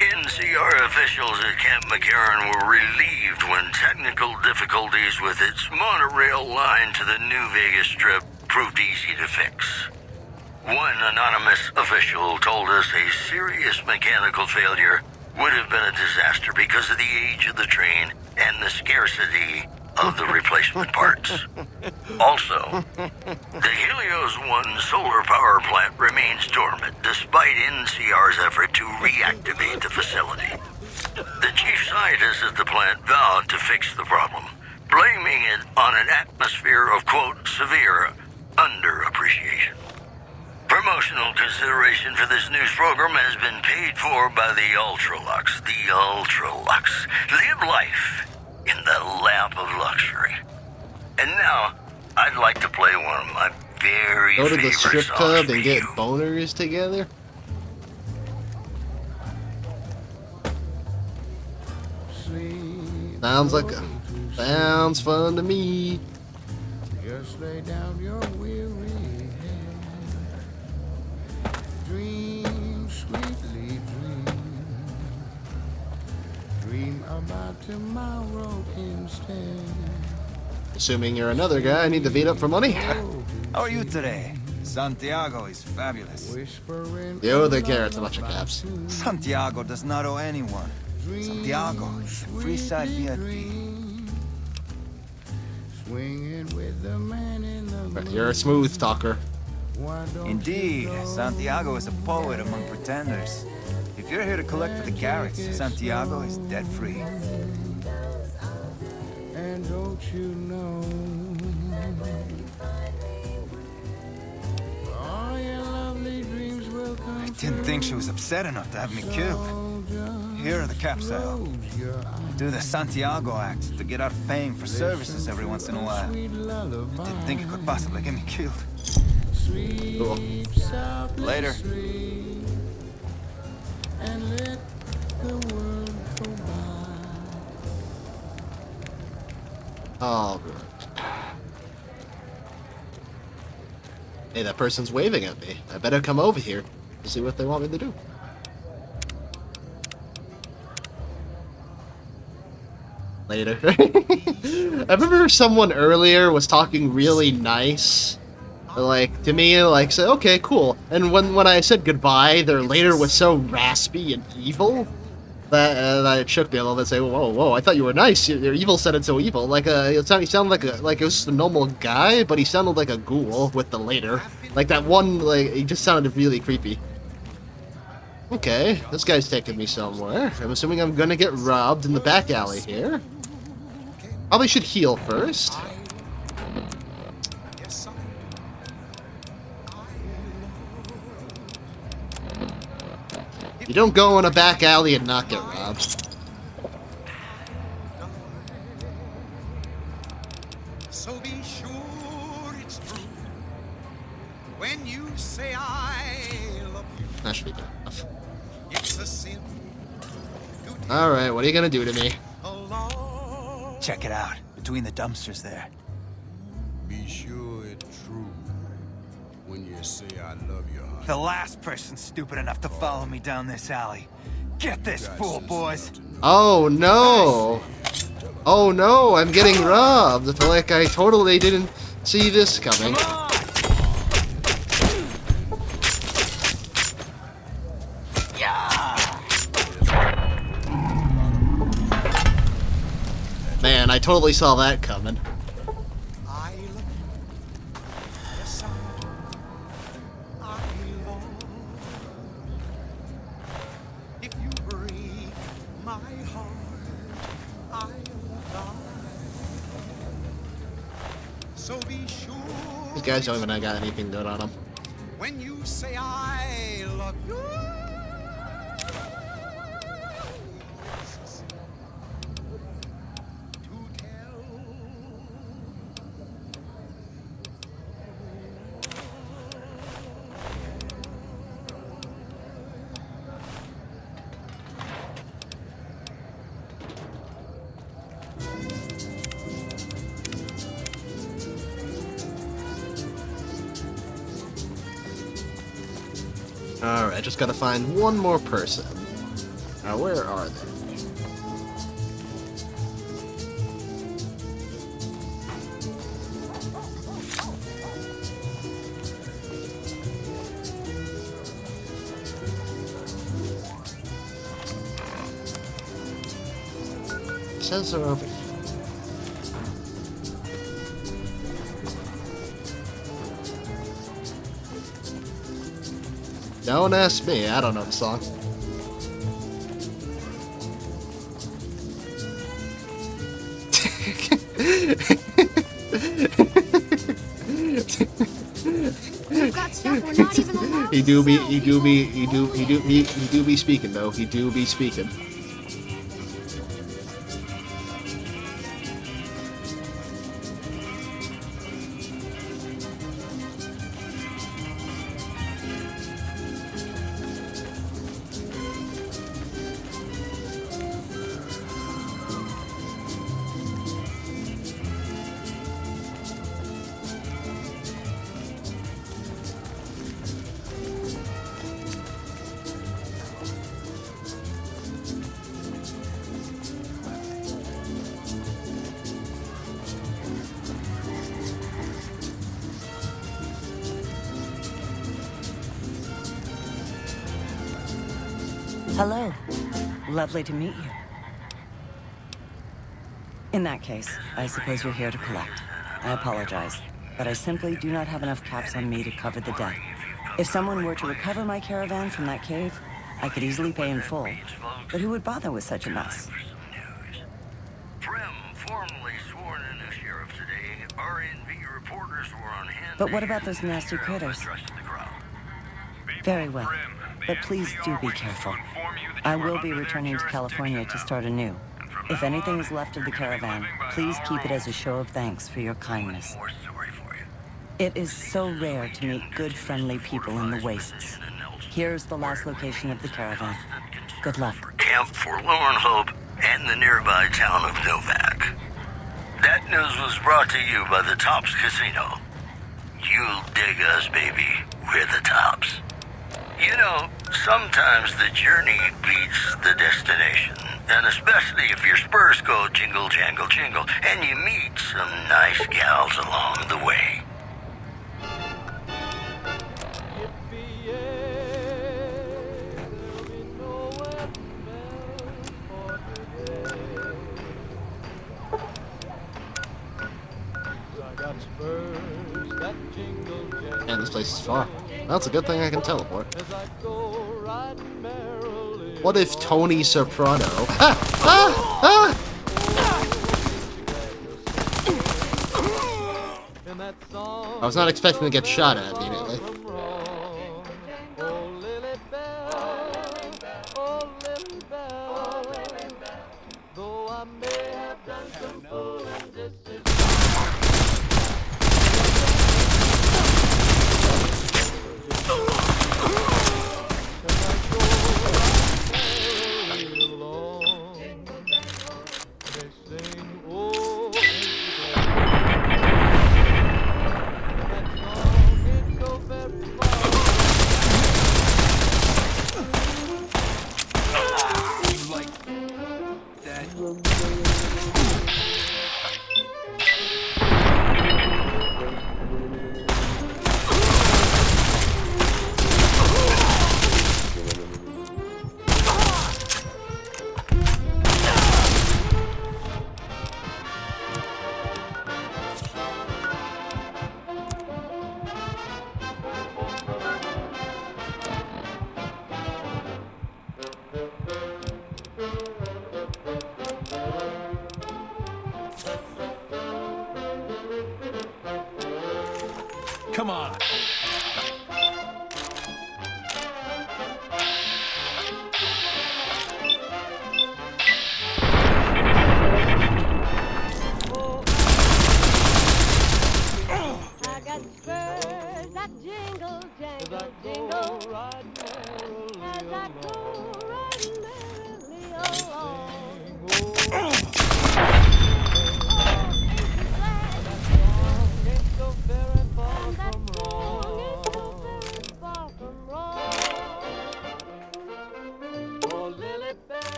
[SPEAKER 2] NCR officials at Camp McCarran were relieved when technical difficulties with its monorail line to the New Vegas Strip proved easy to fix. One anonymous official told us a serious mechanical failure would have been a disaster because of the age of the train and the scarcity of the replacement parts. Also, the Helios 1 solar power plant remains dormant despite NCR's effort to reactivate the facility. The chief scientist at the plant vowed to fix the problem, blaming it on an atmosphere of, quote, severe underappreciation. Promotional consideration for this news program has been paid for by the Ultralux. The Ultralux. Live life in the lap of luxury. And now, I'd like to play one of my very
[SPEAKER 1] Go to the
[SPEAKER 2] favorite
[SPEAKER 1] strip
[SPEAKER 2] songs
[SPEAKER 1] club
[SPEAKER 2] for
[SPEAKER 1] and get
[SPEAKER 2] you.
[SPEAKER 1] boners together? Sounds fun to me.
[SPEAKER 7] Just lay down your weary head. Dream, sweetly dream. Dream about tomorrow instead.
[SPEAKER 1] Assuming you're another guy I need to beat up for money.
[SPEAKER 4] How are you today? Santiago is fabulous.
[SPEAKER 1] Yo, the carrots, a bunch of caps.
[SPEAKER 4] Santiago does not owe anyone. Santiago is a free side VIP.
[SPEAKER 7] Swinging with the man in the
[SPEAKER 1] You're a smooth talker.
[SPEAKER 4] Indeed, Santiago is a poet among pretenders. If you're here to collect for the Garretts, Santiago is debt-free.
[SPEAKER 7] And don't you know, all your lovely dreams will come.
[SPEAKER 4] I didn't think she was upset enough to have me killed. Here are the caps I owe. I do the Santiago act to get out of paying for services every once in a while. I didn't think it could possibly get me killed.
[SPEAKER 1] Cool.
[SPEAKER 4] Later.
[SPEAKER 7] And let the world go by.
[SPEAKER 1] All right. Hey, that person's waving at me. I better come over here to see what they want me to do. Later. I remember someone earlier was talking really nice, like, to me, like, say, okay, cool. And when I said goodbye, their later was so raspy and evil that it shook me a little bit. Say, whoa, I thought you were nice. Your evil sounded so evil. Like, he sounded like it was a normal guy, but he sounded like a ghoul with the later. Like that one, like, he just sounded really creepy. Okay, this guy's taking me somewhere. I'm assuming I'm gonna get robbed in the back alley here. Probably should heal first. You don't go in a back alley and not get robbed.
[SPEAKER 3] So be sure it's true when you say I love you.
[SPEAKER 1] That should be good enough.
[SPEAKER 3] It's a sin.
[SPEAKER 1] Alright, what are you gonna do to me?
[SPEAKER 4] Check it out, between the dumpsters there.
[SPEAKER 7] Be sure it's true when you say I love you, honey.
[SPEAKER 4] The last person stupid enough to follow me down this alley. Get this fool, boys.
[SPEAKER 1] Oh no! Oh no, I'm getting robbed. I feel like I totally didn't see this coming. Man, I totally saw that coming. These guys don't even got anything good on them.
[SPEAKER 3] When you say I love you.
[SPEAKER 1] Alright, just gotta find one more person. Now, where are they? It says they're over here. Don't ask me, I don't know the song.
[SPEAKER 9] We've got stuff we're not even allowed
[SPEAKER 1] He do be speaking though. He do be speaking.
[SPEAKER 17] Hello. Lovely to meet you. In that case, I suppose you're here to collect. I apologize. but I simply do not have enough caps on me to cover the debt. If someone were to recover my caravan from that cave, I could easily pay in full. But who would bother with such a mess?
[SPEAKER 2] Prim, formally sworn in as sheriff today, RNV reporters were on hand.
[SPEAKER 17] But what about those nasty critters? Very well, but please do be careful. I will be returning to California to start anew. If anything is left of the caravan, please keep it as a show of thanks for your kindness. It is so rare to meet good, friendly people in the wastes. Here's the last location of the caravan. Good luck.
[SPEAKER 2] Camp Forlorn Hope and the nearby town of Novak. That news was brought to you by the Tops Casino. You'll dig us, baby. We're the Tops. You know, sometimes the journey beats the destination. And especially if your spurs go jingle, jangle, jingle, and you meet some nice gals along the way.
[SPEAKER 1] And this place is far. That's a good thing I can teleport. What if Tony Soprano... I was not expecting to get shot at immediately.
[SPEAKER 12] Come on.
[SPEAKER 8] I got spurs that jingle, jangle, jingle. As I go riding merrily along.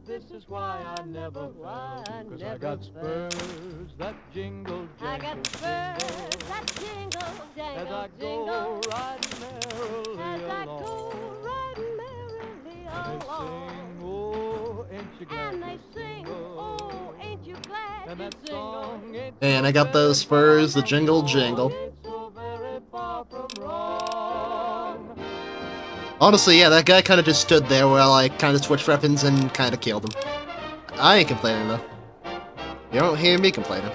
[SPEAKER 3] This is why I never fell, 'cause I got spurs that jingle,
[SPEAKER 8] I got
[SPEAKER 3] jangle,
[SPEAKER 8] spurs that jingle, jangle,
[SPEAKER 3] as I
[SPEAKER 8] jingle.
[SPEAKER 3] go riding merrily
[SPEAKER 8] As I
[SPEAKER 3] along.
[SPEAKER 8] go riding merrily along.
[SPEAKER 3] Oh, ain't you glad?
[SPEAKER 8] And they sing, oh, ain't you glad?
[SPEAKER 3] And that song ain't
[SPEAKER 1] And I got those spurs, the jingle jangle.
[SPEAKER 3] so very far from wrong.
[SPEAKER 1] Honestly, yeah, that guy kind of just stood there while I kind of switched weapons and kind of killed him. I ain't complaining, though. You don't hear me complaining.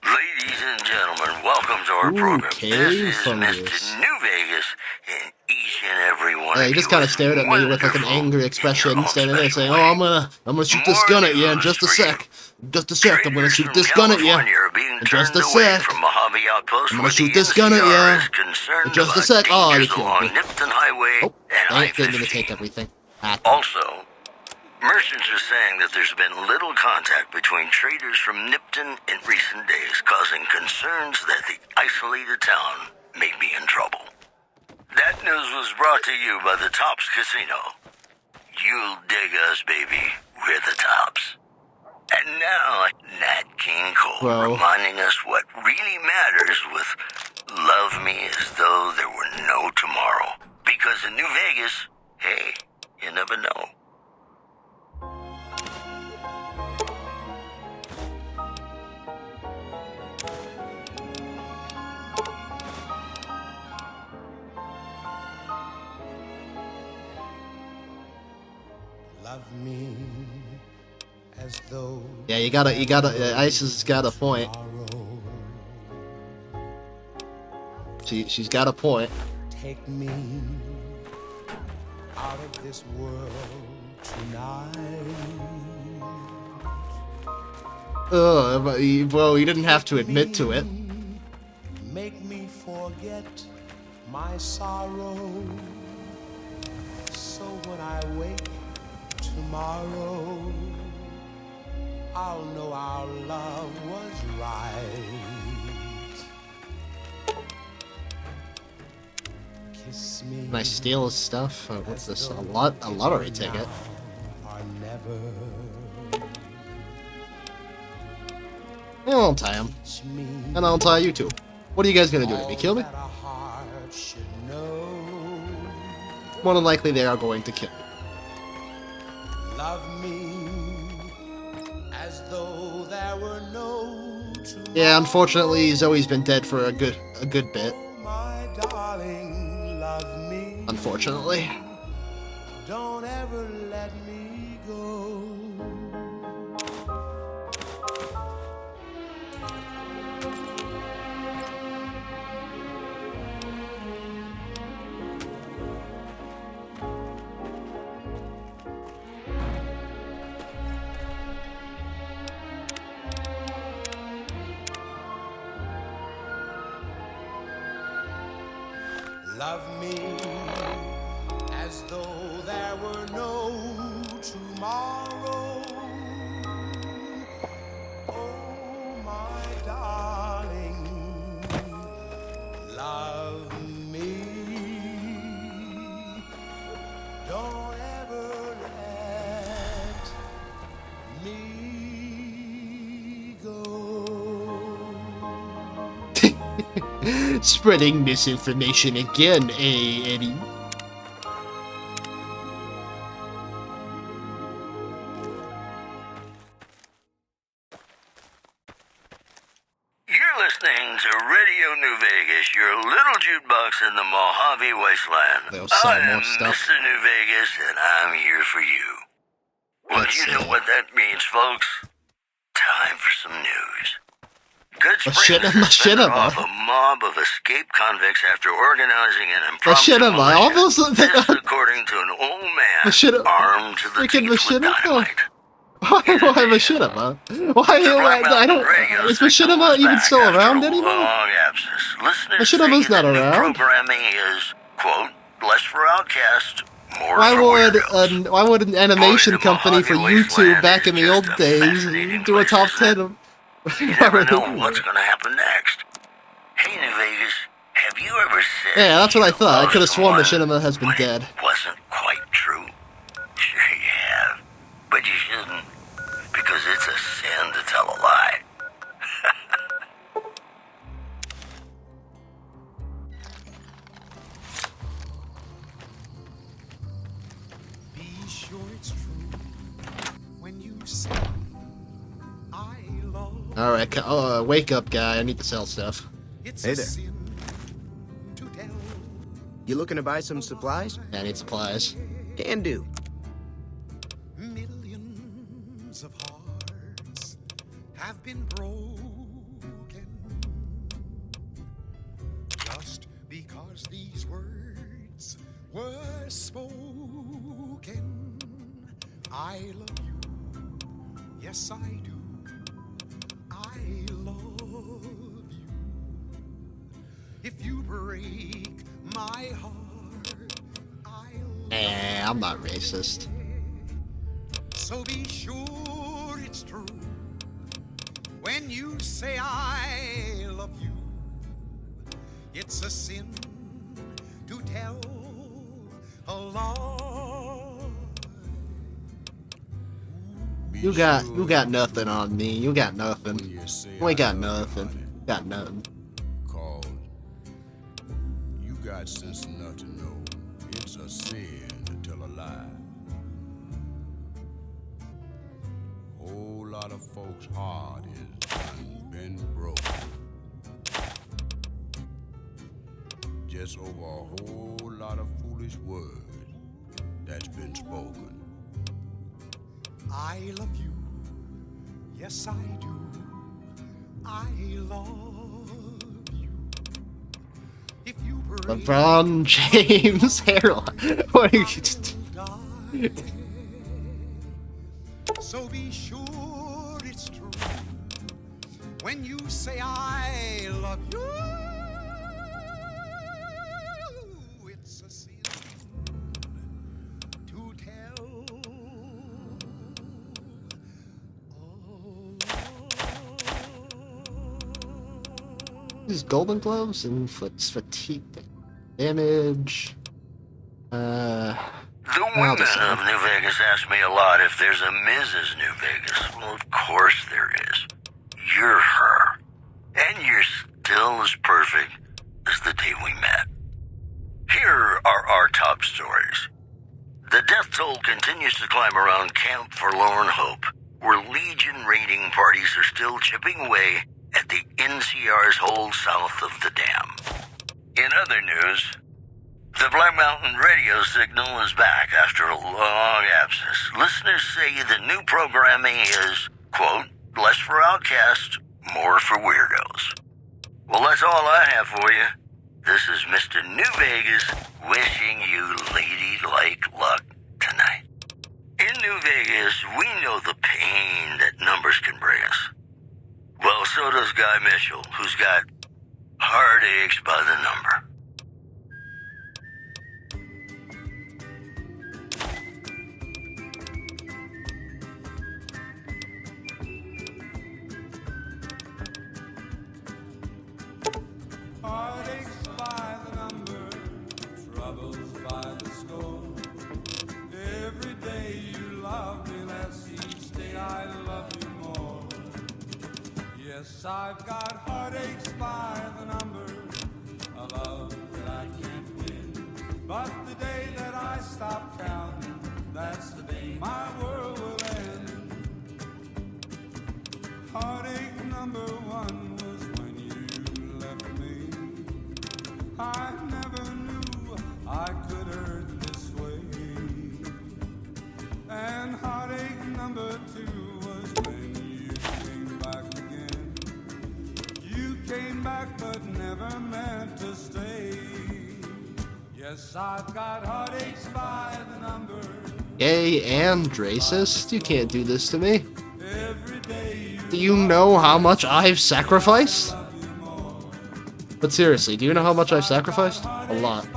[SPEAKER 2] Ladies and gentlemen, welcome to our program. This is Mr. New Vegas, and each and every one
[SPEAKER 1] Yeah,
[SPEAKER 2] of
[SPEAKER 1] he just
[SPEAKER 2] you
[SPEAKER 1] kind of
[SPEAKER 2] is
[SPEAKER 1] stared at me with like an angry expression, standing there saying, "Oh, I'm gonna shoot this gun at you in just a sec. Just a sec. I'm gonna shoot this gun at you. In just a sec.
[SPEAKER 2] from Mojave Outpost
[SPEAKER 1] I'm
[SPEAKER 2] where
[SPEAKER 1] gonna shoot
[SPEAKER 2] the
[SPEAKER 1] this gun at
[SPEAKER 2] NCR is
[SPEAKER 1] you.
[SPEAKER 2] concerned
[SPEAKER 1] In just a
[SPEAKER 2] about
[SPEAKER 1] sec. Oh, you
[SPEAKER 2] dangers
[SPEAKER 1] killed
[SPEAKER 2] along
[SPEAKER 1] me.
[SPEAKER 2] Nipton Highway
[SPEAKER 1] Oh,
[SPEAKER 2] and
[SPEAKER 1] I didn't mean to
[SPEAKER 2] I-50.
[SPEAKER 1] take everything. Ah,
[SPEAKER 2] Also, merchants are saying that there's been little contact between traders from Nipton in recent days, causing concerns that the isolated town may be in trouble. That news was brought to you by the Tops Casino. You you'll dig us, baby. We're the tops. And now, Nat King Cole
[SPEAKER 1] Whoa.
[SPEAKER 2] reminding us what really matters with Love Me As Though There Were No Tomorrow. Because in New Vegas, hey, you never know.
[SPEAKER 3] Love me as though
[SPEAKER 1] Yeah, Isis has got a point. She's got a point.
[SPEAKER 3] take me out of this world tonight.
[SPEAKER 1] But well, you didn't have to admit to it.
[SPEAKER 3] Make me forget my sorrow. So when I wake tomorrow, I'll know our love was right. Kiss me.
[SPEAKER 1] Can I steal his stuff? Oh, what's this? A lottery ticket.
[SPEAKER 3] Or never.
[SPEAKER 1] Yeah, I'll tie him. And I'll tie you two. What are you guys gonna do to me? Kill me? More than likely they are going to kill me.
[SPEAKER 3] Love me as though there were no tomorrow.
[SPEAKER 1] Yeah, unfortunately Zoe's been dead for a good bit.
[SPEAKER 3] My darling, love me.
[SPEAKER 1] Unfortunately.
[SPEAKER 3] Don't ever let me go. Love me as though there were no tomorrow. Oh, my darling, love me. Don't ever let me go.
[SPEAKER 1] Spreading misinformation again, Eddie?
[SPEAKER 2] You're listening to Radio New Vegas, your little jukebox in the Mojave Wasteland.
[SPEAKER 1] They'll sell
[SPEAKER 2] I
[SPEAKER 1] more
[SPEAKER 2] am
[SPEAKER 1] stuff.
[SPEAKER 2] Mr. New Vegas, and I'm here for you. Well,
[SPEAKER 1] Let's
[SPEAKER 2] you know
[SPEAKER 1] see.
[SPEAKER 2] what that means, folks. Time for some news. Good
[SPEAKER 1] Machinima,
[SPEAKER 2] Springs has fended
[SPEAKER 1] machinima.
[SPEAKER 2] off a mob of escaped convicts after organizing an impromptu
[SPEAKER 1] Machinima,
[SPEAKER 2] militia.
[SPEAKER 1] all those-
[SPEAKER 2] This according to an old man
[SPEAKER 1] Machinima.
[SPEAKER 2] armed to the
[SPEAKER 1] Freaking
[SPEAKER 2] teeth with
[SPEAKER 1] Machinima?
[SPEAKER 2] dynamite.
[SPEAKER 1] Why Machinima? I don't... Is Machinima even still around anymore?
[SPEAKER 2] Long absence. Listeners
[SPEAKER 1] Machinima's
[SPEAKER 2] say
[SPEAKER 1] not
[SPEAKER 2] that new
[SPEAKER 1] around.
[SPEAKER 2] programming is, quote, less for outcasts, more
[SPEAKER 1] Why
[SPEAKER 2] for
[SPEAKER 1] would an animation company for YouTube back in the old days do a top 10 of...
[SPEAKER 2] You never know what's going to happen next. Hey, New Vegas, have you ever said...
[SPEAKER 1] Yeah, that's what I thought. I
[SPEAKER 2] you
[SPEAKER 1] could have sworn
[SPEAKER 2] loved
[SPEAKER 1] Machinima has been dead.
[SPEAKER 2] someone wasn't quite true? Sure you have. But you shouldn't. Because it's a sin to tell a lie.
[SPEAKER 3] Be sure it's true when you say I love.
[SPEAKER 1] Alright, wake up, guy. I need to sell stuff.
[SPEAKER 3] It's
[SPEAKER 18] Hey
[SPEAKER 3] a
[SPEAKER 18] there.
[SPEAKER 3] sin to tell.
[SPEAKER 18] You looking to buy some supplies?
[SPEAKER 1] I need supplies.
[SPEAKER 18] Can do.
[SPEAKER 3] Millions of hearts have been broken just because these words were spoken. I love you, yes I do. I love you. If you break my heart,
[SPEAKER 1] I'm not racist.
[SPEAKER 3] so be sure it's true when you say I love you. It's a sin to tell a lie.
[SPEAKER 1] You got nothing on me. You got nothing. You ain't got nothing. Got nothing.
[SPEAKER 7] Cause you got sense enough to know it's a sin to tell a lie. Whole lot of folks' heart is done been broken. Just over a whole lot of foolish words that's been spoken.
[SPEAKER 3] I love you, yes I do. I love you. If you
[SPEAKER 1] LeBron James hairline. What are you?
[SPEAKER 3] So be sure it's true when you say I love you. It's a sin to tell.
[SPEAKER 1] These Golden Gloves and fatigue damage.
[SPEAKER 2] The women of New Vegas ask me a lot if there's a Mrs. New Vegas. Well, of course there is. You're her. And you're still as perfect as the day we met. Here are our top stories. The death toll continues to climb around Camp Forlorn Hope, where Legion raiding parties are still chipping away at the NCR's hold south of the dam. In other news, the Black Mountain radio signal is back after a long absence. Listeners say the new programming is, quote, less for outcasts, more for weirdos. Well, that's all I have for you. This is Mr. New Vegas wishing you ladylike luck tonight. In New Vegas, we know the pain that numbers can bring us. Well, so does Guy Mitchell, who's got heartaches by the number.
[SPEAKER 3] Heartaches by the number, troubles by the score. Every day you love me less, each day I love you more. Yes, I've got heartaches by the number, a love that I can't win. But the day that I stop counting, that's the day my world will end. Heartache number one was when you left me. I never knew I could hurt this way. And heartache number two was when you came back again. You came back but never meant to stay. Yes, I've got heartaches by the number.
[SPEAKER 1] Gay and racist? You can't do this to me. Do you know how much I've sacrificed? But seriously, do you know how much I've sacrificed? A lot.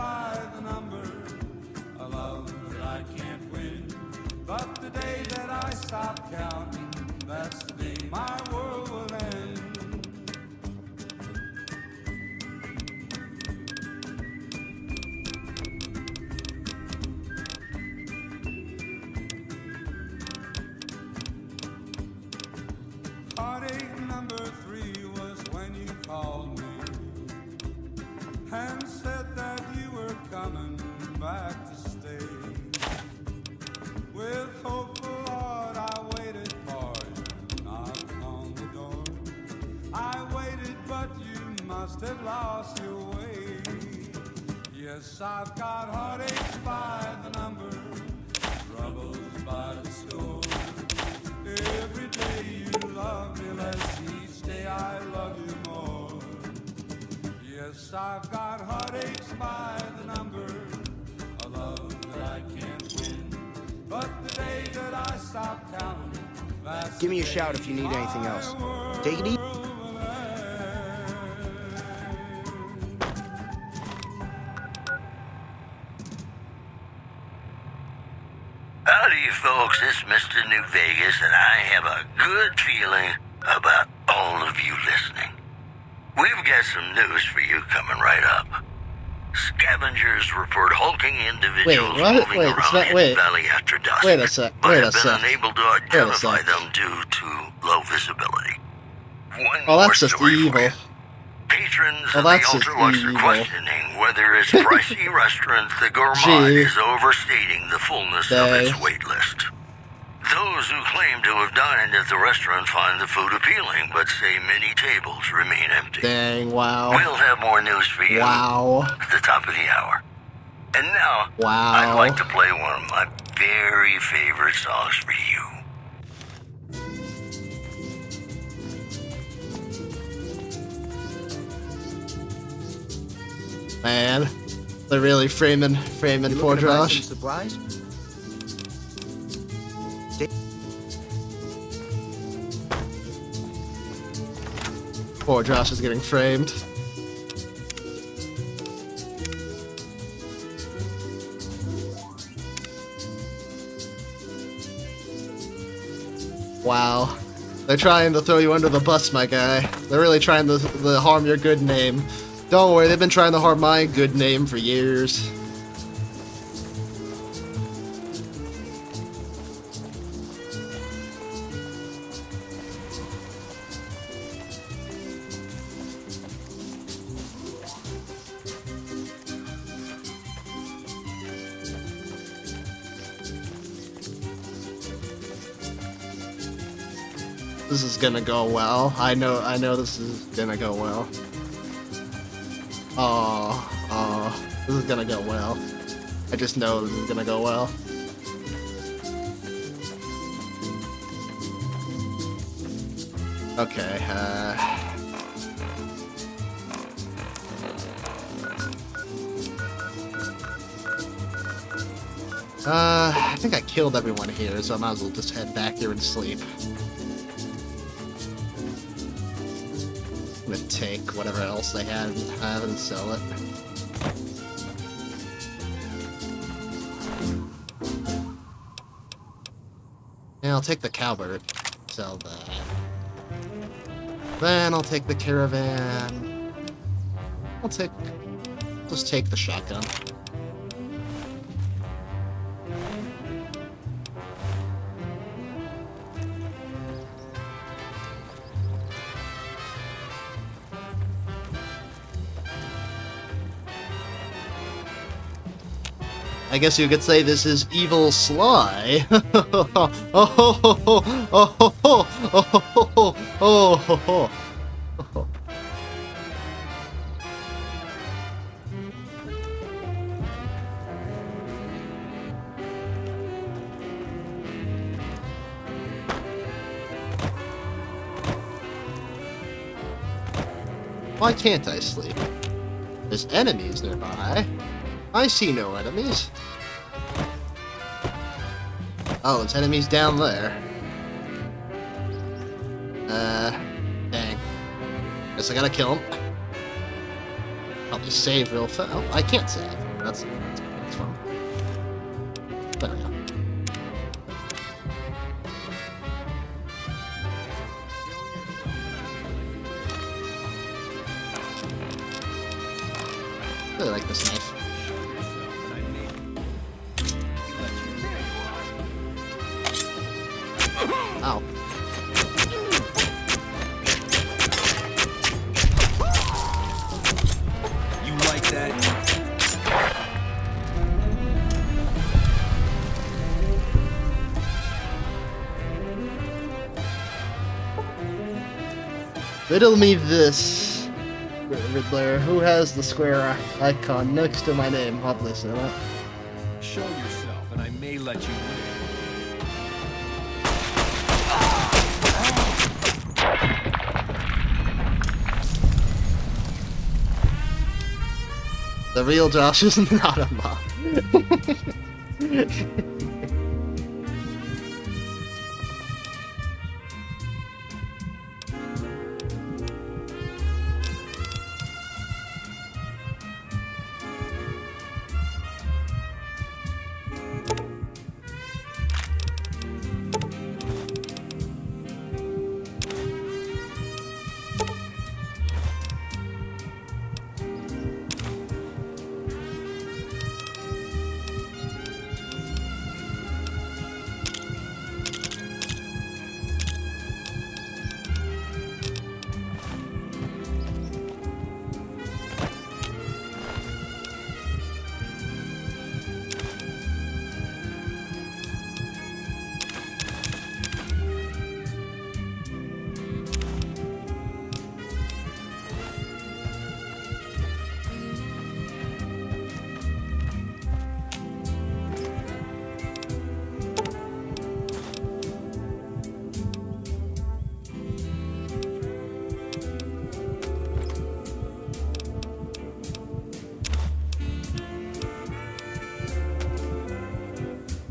[SPEAKER 3] But the day that I stop counting, that's the day my world will end. Heartache number three was when you called me and said that you were coming back to stay. With hopeful heart I waited for you, knocked on the door. I waited but you must have lost your way. Yes, I've got heartaches by the number, troubles by the score. Every day you love me less, each day I love you more. Yes, I've got heartaches by the number, a love that I can't win. But the day that I stop counting, that's
[SPEAKER 18] Give me a shout if you need anything else. Take it easy.
[SPEAKER 2] Howdy, folks. It's Mr. New Vegas, and I have a good feeling about all of you listening. We've got some news for you coming right up. Scavengers report hulking individuals
[SPEAKER 1] what?
[SPEAKER 2] moving
[SPEAKER 1] Wait,
[SPEAKER 2] around
[SPEAKER 1] wait,
[SPEAKER 2] in
[SPEAKER 1] wait.
[SPEAKER 2] the valley after dusk,
[SPEAKER 1] Wait a sec.
[SPEAKER 2] but
[SPEAKER 1] Wait a
[SPEAKER 2] have been
[SPEAKER 1] sec.
[SPEAKER 2] unable to
[SPEAKER 1] Wait a
[SPEAKER 2] identify
[SPEAKER 1] sec.
[SPEAKER 2] them due to low visibility. One
[SPEAKER 1] Oh,
[SPEAKER 2] more
[SPEAKER 1] that's just
[SPEAKER 2] story for
[SPEAKER 1] evil.
[SPEAKER 2] you. Patrons
[SPEAKER 1] Oh,
[SPEAKER 2] of the
[SPEAKER 1] that's just
[SPEAKER 2] Ultralux
[SPEAKER 1] evil.
[SPEAKER 2] are questioning whether its pricey restaurant, the Gourmand,
[SPEAKER 1] Gee.
[SPEAKER 2] is overstating the fullness of its wait list. Those who claim to have dined at the restaurant find the food appealing, but say many tables remain empty.
[SPEAKER 1] Dang, wow.
[SPEAKER 2] We'll have more news for you
[SPEAKER 1] Wow.
[SPEAKER 2] at the top of the hour. And now,
[SPEAKER 1] Wow.
[SPEAKER 2] I'd like to play one of my very favorite songs for you.
[SPEAKER 1] Man, they're really framing poor Josh.
[SPEAKER 18] Supplies?
[SPEAKER 1] Poor Josh is getting framed. Wow. They're trying to throw you under the bus, my guy. They're really trying to harm your good name. Don't worry, they've been trying to harm my good name for years. This is gonna go well. I know this is gonna go well. Oh, this is gonna go well. I just know this is gonna go well. Okay, I think I killed everyone here, so I might as well just head back here and sleep. I'm gonna take whatever else they have and sell it. Yeah, I'll take the cowbird. Sell that. Then I'll take the caravan. Just take the shotgun. I guess you could say this is evil Sly. Why can't I sleep? There's enemies nearby. I see no enemies. Oh, there's enemies down there. Dang. Guess I gotta kill him. Probably save real fast. Oh, I can't save. That's fun. There we go. I really like this knife. Ow.
[SPEAKER 16] You like that?
[SPEAKER 1] Riddle me this, Riddler. Who has the square icon next to my name? Obviously not.
[SPEAKER 12] Show yourself, and I may let you live.
[SPEAKER 1] The real Josh is not a mob.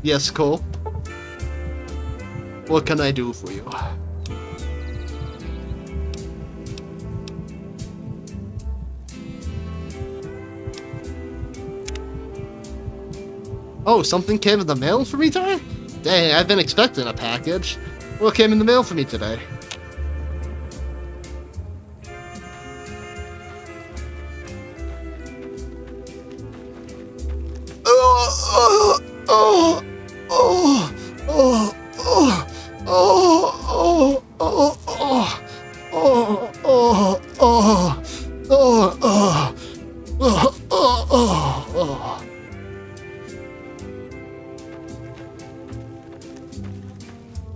[SPEAKER 1] Yes, Cole? What can I do for you? Oh, something came in the mail for me today? Dang, I've been expecting a package. What came in the mail for me today?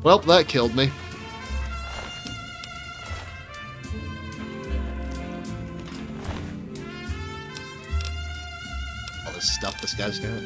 [SPEAKER 1] Well, that killed me. All this stuff this guy's got.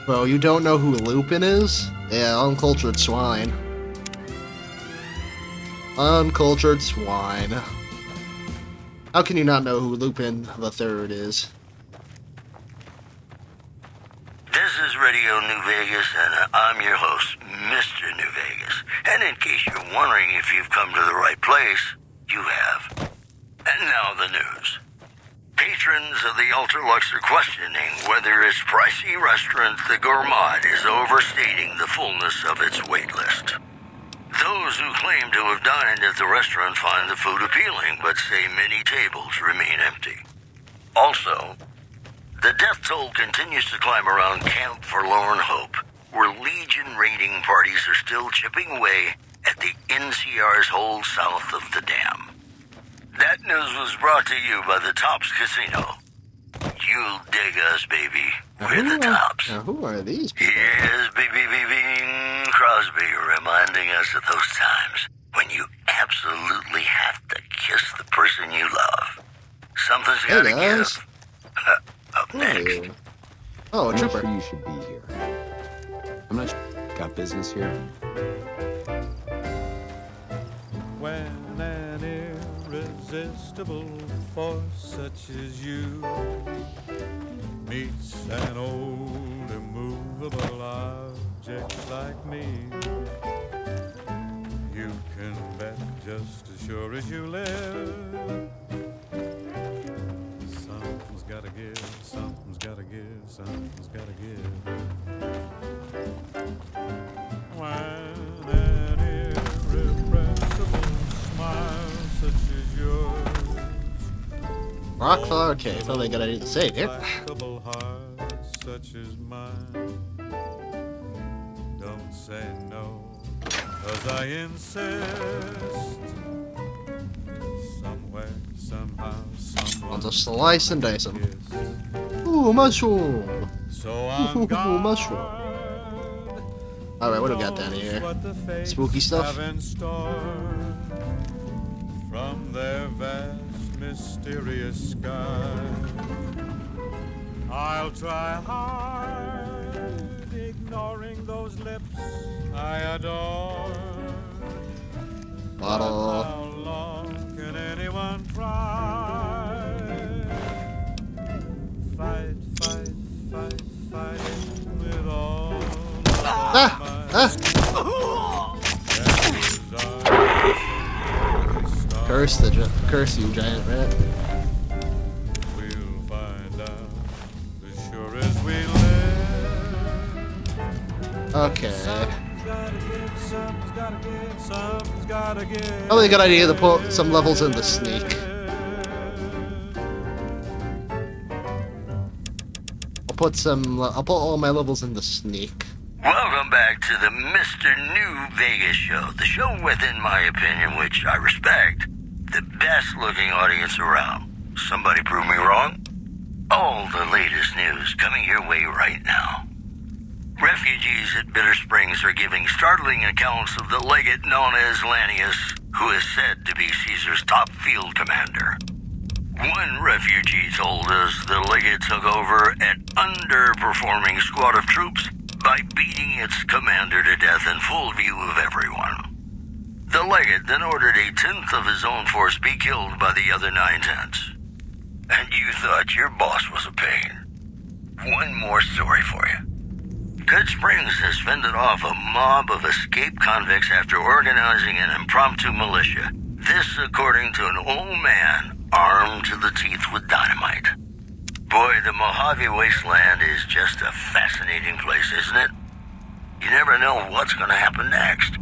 [SPEAKER 1] Bro, you don't know who Lupin is? Yeah, uncultured swine. Uncultured swine. How can you not know who Lupin the Third is?
[SPEAKER 2] This is Radio New Vegas, and I'm your host, Mr. New Vegas. And in case you're wondering if you've come to the right place, you have. And now the news. Patrons of the Ultralux are questioning whether its pricey restaurant, the Gourmand, is overstating the fullness of its wait list. Those who claim to have dined at the restaurant find the food appealing, but say many tables remain empty. Also, the death toll continues to climb around Camp Forlorn Hope, where Legion raiding parties are still chipping away at the NCR's hold south of the dam. That news was brought to you by the Tops Casino. You'll dig us, baby. We're the Tops.
[SPEAKER 1] Now, who are these people?
[SPEAKER 2] Here's Bing Crosby reminding us of those times when you absolutely have to kiss the person you love. Something's
[SPEAKER 1] Hey,
[SPEAKER 2] gotta
[SPEAKER 1] guys.
[SPEAKER 2] give. Up next.
[SPEAKER 1] Oh, a
[SPEAKER 14] I'm not
[SPEAKER 1] trooper.
[SPEAKER 14] sure you should be here. I'm not got business here.
[SPEAKER 3] When an irresistible force such as you meets an old immovable object like me, you can bet just as sure as you live, something's gotta give, something's gotta give, something's gotta give. When an irrepressible smile such as yours,
[SPEAKER 1] Rockfall? Okay, I thought I got anything to say here.
[SPEAKER 3] implacable heart such as mine, don't say no, 'cause I insist. Somewhere, somehow, someone.
[SPEAKER 1] I'll just slice and dice them. Ooh, mushroom!
[SPEAKER 3] So
[SPEAKER 1] Ooh, mushroom. Alright, what do we got down here? Spooky stuff?
[SPEAKER 3] Have in store from their vast, mysterious sky. I'll try hard, ignoring those lips I adore.
[SPEAKER 1] Bottle.
[SPEAKER 3] How long can anyone try? Fight, fight, fight, fight with all
[SPEAKER 1] Curse you, giant rat.
[SPEAKER 3] We'll find out as sure as we live.
[SPEAKER 1] Okay.
[SPEAKER 3] Something's gotta give, something's gotta give, something's gotta give.
[SPEAKER 1] Probably a good idea to put some levels in the sneak. I'll put all my levels in the sneak.
[SPEAKER 2] Welcome back to the Mr. New Vegas show. The show with, in my opinion, which I respect, the best looking audience around. Somebody prove me wrong? All the latest news coming your way right now. Refugees at Bitter Springs are giving startling accounts of the legate known as Lanius, who is said to be Caesar's top field commander. One refugee told us the legate took over an underperforming squad of troops by beating its commander to death in full view of everyone. The legate then ordered a tenth of his own force be killed by the other 9/10. And you thought your boss was a pain. One more story for you. Good Springs has fended off a mob of escaped convicts after organizing an impromptu militia. This according to an old man armed to the teeth with dynamite. Boy, the Mojave Wasteland is just a fascinating place, isn't it? You never know what's gonna happen next.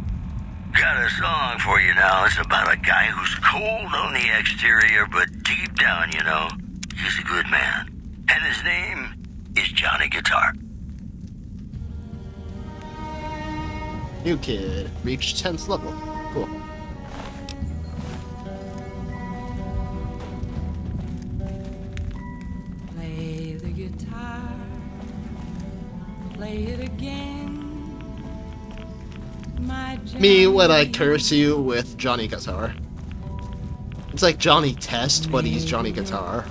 [SPEAKER 2] Got a song for you now. It's about a guy who's cold on the exterior, but deep down, you know, he's a good man. And his name is Johnny Guitar.
[SPEAKER 1] New kid. Reached 10th level. Cool.
[SPEAKER 3] Play the guitar, play it again.
[SPEAKER 1] Me when I curse you with Johnny Guitar. It's like Johnny Test, but he's Johnny Guitar.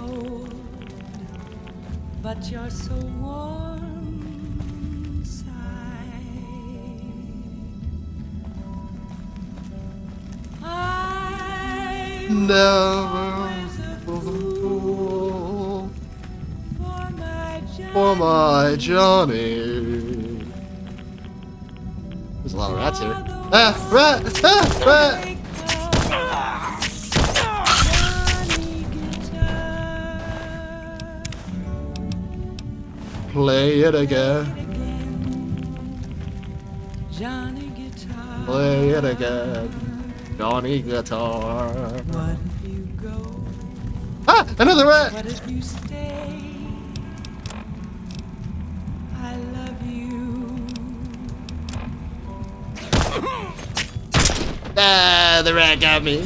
[SPEAKER 3] But you're so warm inside.
[SPEAKER 1] Never for my Johnny. There's a lot of rats here. Ah, rat! Ah, rat! Play it again.
[SPEAKER 3] Johnny Guitar.
[SPEAKER 1] Play it again. Johnny Guitar.
[SPEAKER 3] What if you go?
[SPEAKER 1] Ah! Another rat!
[SPEAKER 3] What if you stay? I love you.
[SPEAKER 1] Ah, the rat got me.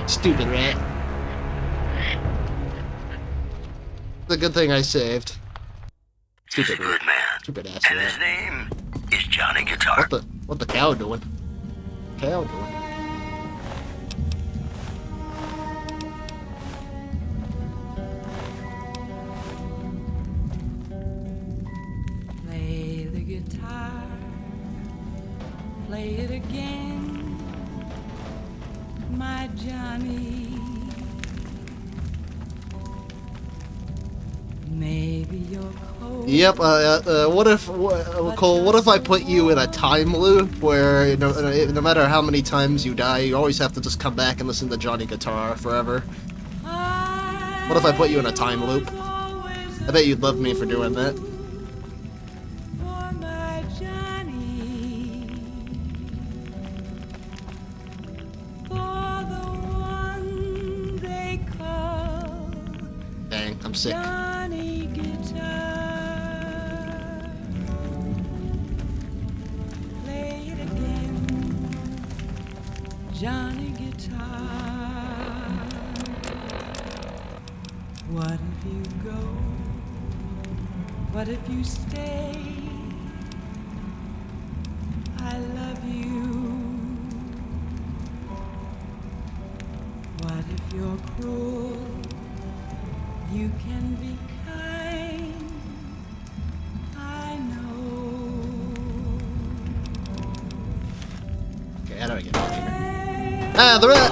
[SPEAKER 1] Stupid rat. It's a good thing I saved.
[SPEAKER 2] He's a good man.
[SPEAKER 1] Stupid ass
[SPEAKER 2] And
[SPEAKER 1] rat.
[SPEAKER 2] his name is Johnny Guitar.
[SPEAKER 1] What the cow doing? Cow doing?
[SPEAKER 3] Play the guitar. Play it again. My Johnny. Maybe you're cold.
[SPEAKER 1] Yep. What if, Cole? What if I put you in a time loop where no matter how many times you die, you always have to just come back and listen to Johnny Guitar forever? What if I put you in a time loop? I bet you'd love me for doing that.
[SPEAKER 3] For my Johnny. For the one they call
[SPEAKER 1] Dang, I'm sick.
[SPEAKER 3] Johnny Guitar. Play it again. Johnny Guitar. What if you go? What if you stay? I love you. What if you're cruel? You can be kind. I know.
[SPEAKER 1] Okay, how do I get out of here? Ah, the rat!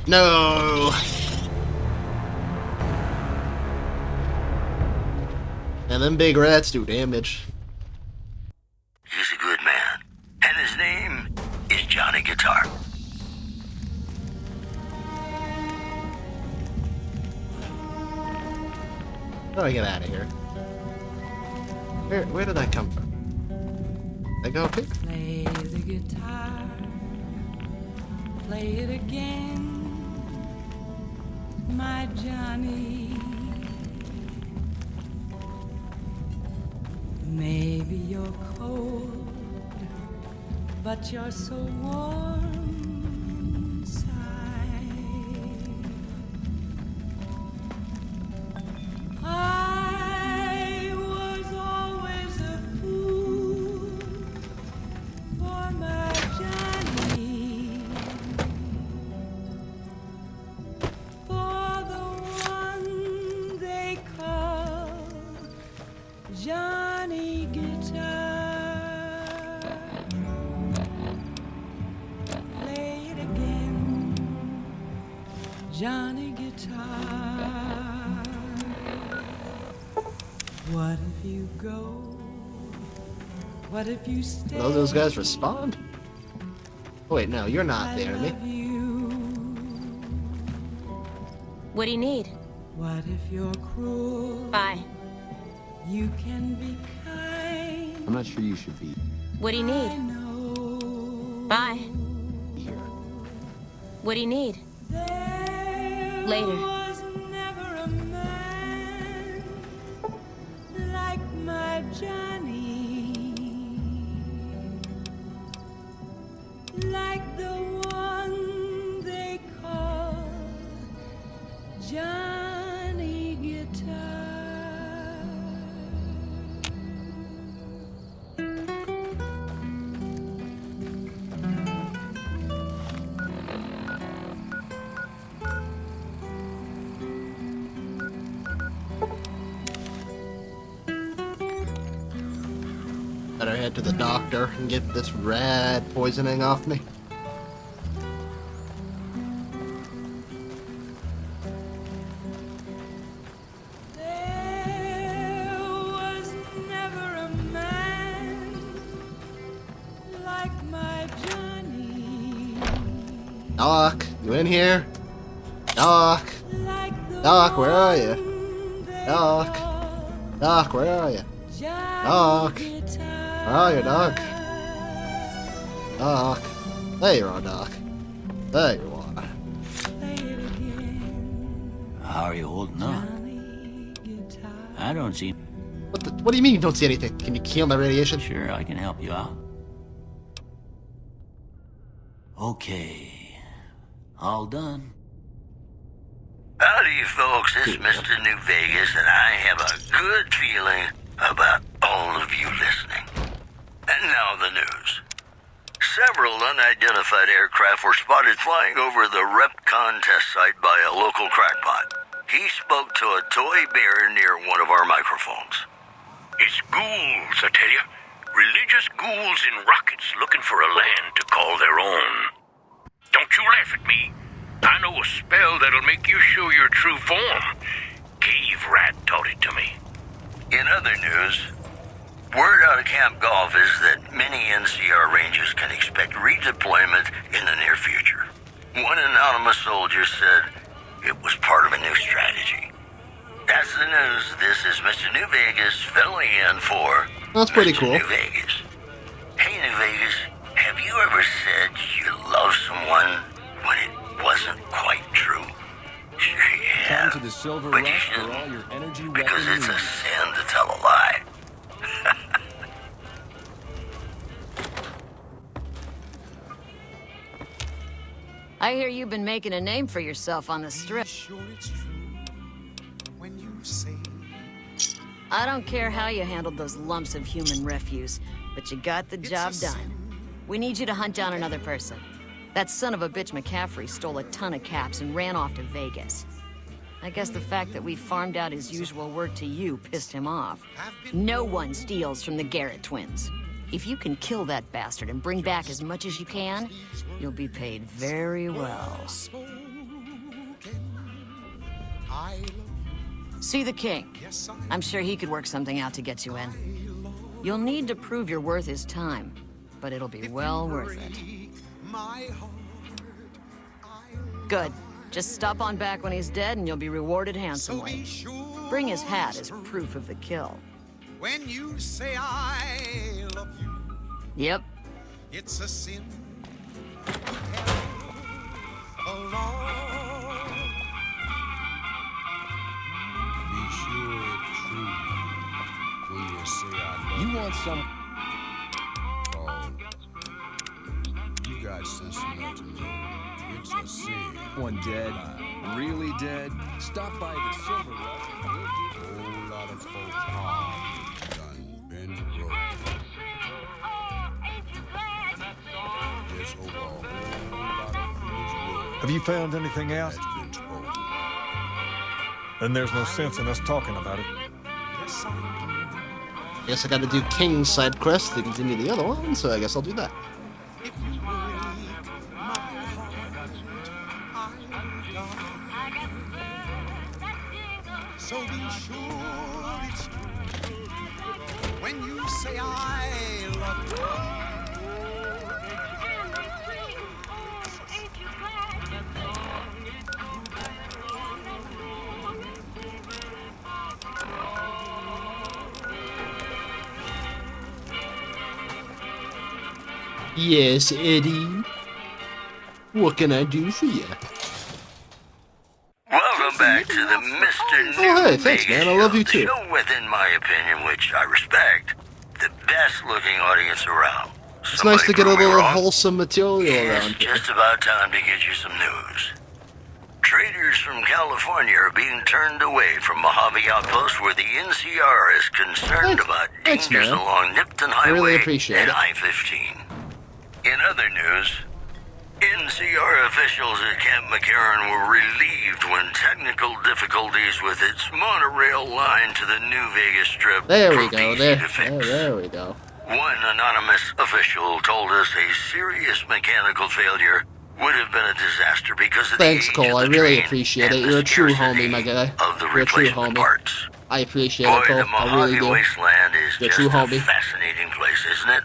[SPEAKER 1] No! And them big rats do damage.
[SPEAKER 2] He's a good man. And his name is Johnny Guitar.
[SPEAKER 1] How do I get out of here? Where did I come from? Did I go up here?
[SPEAKER 3] Play the guitar. Play it again. My Johnny. Maybe you're cold, but you're so warm What if you go? What if you stay?
[SPEAKER 1] Will those guys respond? Oh, wait, no, you're not there, me.
[SPEAKER 9] What do you need?
[SPEAKER 3] What if you're cruel?
[SPEAKER 9] Bye.
[SPEAKER 3] You can be kind.
[SPEAKER 14] I'm not sure you should be
[SPEAKER 9] What do you need? Bye.
[SPEAKER 14] here.
[SPEAKER 9] What do you need? Later.
[SPEAKER 3] Was never a man like my Johnny, like the one they call Johnny Guitar.
[SPEAKER 1] Better head to the doctor and get this rat poisoning off me.
[SPEAKER 3] There was never a man like my Johnny,
[SPEAKER 1] Doc, you in here? Doc? Doc, where are you? Doc? Doc, where are you? Doc? Where are you, Doc? Doc? There you are, Doc. There you are.
[SPEAKER 11] How are you holding up? I don't see...
[SPEAKER 1] What do you mean you don't see anything? Can you keel my radiation?
[SPEAKER 11] Sure, I can help you out. Okay. All done.
[SPEAKER 2] Howdy, folks. It's Mr. New Vegas, and I have a good feeling about all of you listening. And now the news. Several unidentified aircraft were spotted flying over the REPCON test site by a local crackpot. He spoke to a toy bear near one of our microphones.
[SPEAKER 20] It's ghouls, I tell you. Religious ghouls in rockets looking for a land to call their own. Don't you laugh at me. I know a spell that'll make you show your true form. Cave Rat taught it to me.
[SPEAKER 2] In other news, word out of Camp Golf is that many NCR Rangers can expect redeployment in the near future. One anonymous soldier said it was part of a new strategy. That's the news. This is Mr. New Vegas filling in for
[SPEAKER 1] That's pretty
[SPEAKER 2] Mr.
[SPEAKER 1] cool.
[SPEAKER 2] New Vegas. Hey, New Vegas, have you ever said you love someone when it wasn't quite true? Sure you have.
[SPEAKER 12] Come to the Silver
[SPEAKER 2] But you
[SPEAKER 12] Rush for
[SPEAKER 2] shouldn't,
[SPEAKER 12] all your energy
[SPEAKER 2] because
[SPEAKER 12] weapon
[SPEAKER 2] it's a
[SPEAKER 12] needs.
[SPEAKER 2] sin to tell a lie.
[SPEAKER 19] I hear you've been making a name for yourself on the strip. I don't care how you handled those lumps of human refuse, but you got the job done. We need you to hunt down another person. That son of a bitch McCaffrey stole a ton of caps and ran off to Vegas. I guess the fact that we farmed out his usual work to you pissed him off. No one steals from the Garrett twins. If you can kill that bastard and bring back as much as you can, you'll be paid very well. See the king. I'm sure he could work something out to get you in. You'll need to prove your worth his time, but it'll be well worth it. Good. Just stop on back when he's dead and you'll be rewarded handsomely. Bring his hat as proof of the kill.
[SPEAKER 3] When you say I love you,
[SPEAKER 19] Yep.
[SPEAKER 3] it's a sin.
[SPEAKER 7] Be sure it's true when you say I love
[SPEAKER 12] You want some...
[SPEAKER 7] Oh, you got sense enough to know it's a sin.
[SPEAKER 12] One dead, really dead. Stop by the Silver Rush.
[SPEAKER 7] Whole lot of folks are done been broke. There's over a whole lot of fool's world
[SPEAKER 5] Have you found anything out?
[SPEAKER 7] that's been spoken.
[SPEAKER 5] Then there's no sense in us talking about it.
[SPEAKER 1] Guess I gotta do King's side quest to continue the other one, so I guess I'll do that.
[SPEAKER 7] So be sure it's true when you say I love you.
[SPEAKER 1] Yes, Eddie. What can I do for you?
[SPEAKER 2] Welcome back to the Mr. New
[SPEAKER 1] Oh, hey, thanks,
[SPEAKER 2] Vegas
[SPEAKER 1] man. I love
[SPEAKER 2] show.
[SPEAKER 1] you too.
[SPEAKER 2] Show with, in my opinion, which I respect, the best-looking audience around.
[SPEAKER 1] It's nice to get a little wholesome material around
[SPEAKER 2] It's
[SPEAKER 1] here.
[SPEAKER 2] just about time to get you some news. Traders from California are being turned away from Mojave Outpost where the NCR is concerned about
[SPEAKER 1] Thanks,
[SPEAKER 2] dangers
[SPEAKER 1] man.
[SPEAKER 2] along Nipton
[SPEAKER 1] I really
[SPEAKER 2] Highway
[SPEAKER 1] appreciate
[SPEAKER 2] and
[SPEAKER 1] it.
[SPEAKER 2] I-15. In other news, NCR officials at Camp McCarran were relieved when technical difficulties with its monorail line to the New Vegas Strip
[SPEAKER 1] There we
[SPEAKER 2] proved
[SPEAKER 1] go.
[SPEAKER 2] easy
[SPEAKER 1] There.
[SPEAKER 2] to fix.
[SPEAKER 1] There we go.
[SPEAKER 2] One anonymous official told us a serious mechanical failure would have been a disaster because of
[SPEAKER 1] Thanks,
[SPEAKER 2] the age
[SPEAKER 1] Cole.
[SPEAKER 2] of
[SPEAKER 1] I
[SPEAKER 2] the
[SPEAKER 1] really
[SPEAKER 2] train
[SPEAKER 1] appreciate
[SPEAKER 2] and
[SPEAKER 1] it.
[SPEAKER 2] the
[SPEAKER 1] You're a true
[SPEAKER 2] scarcity
[SPEAKER 1] homie, my guy.
[SPEAKER 2] of the
[SPEAKER 1] You're a true
[SPEAKER 2] replacement
[SPEAKER 1] homie.
[SPEAKER 2] parts.
[SPEAKER 1] I appreciate
[SPEAKER 2] Boy,
[SPEAKER 1] it, Cole.
[SPEAKER 2] the
[SPEAKER 1] I
[SPEAKER 2] Mojave
[SPEAKER 1] really do.
[SPEAKER 2] Wasteland is
[SPEAKER 1] You're a
[SPEAKER 2] just
[SPEAKER 1] true
[SPEAKER 2] a
[SPEAKER 1] homie.
[SPEAKER 2] fascinating place, isn't it?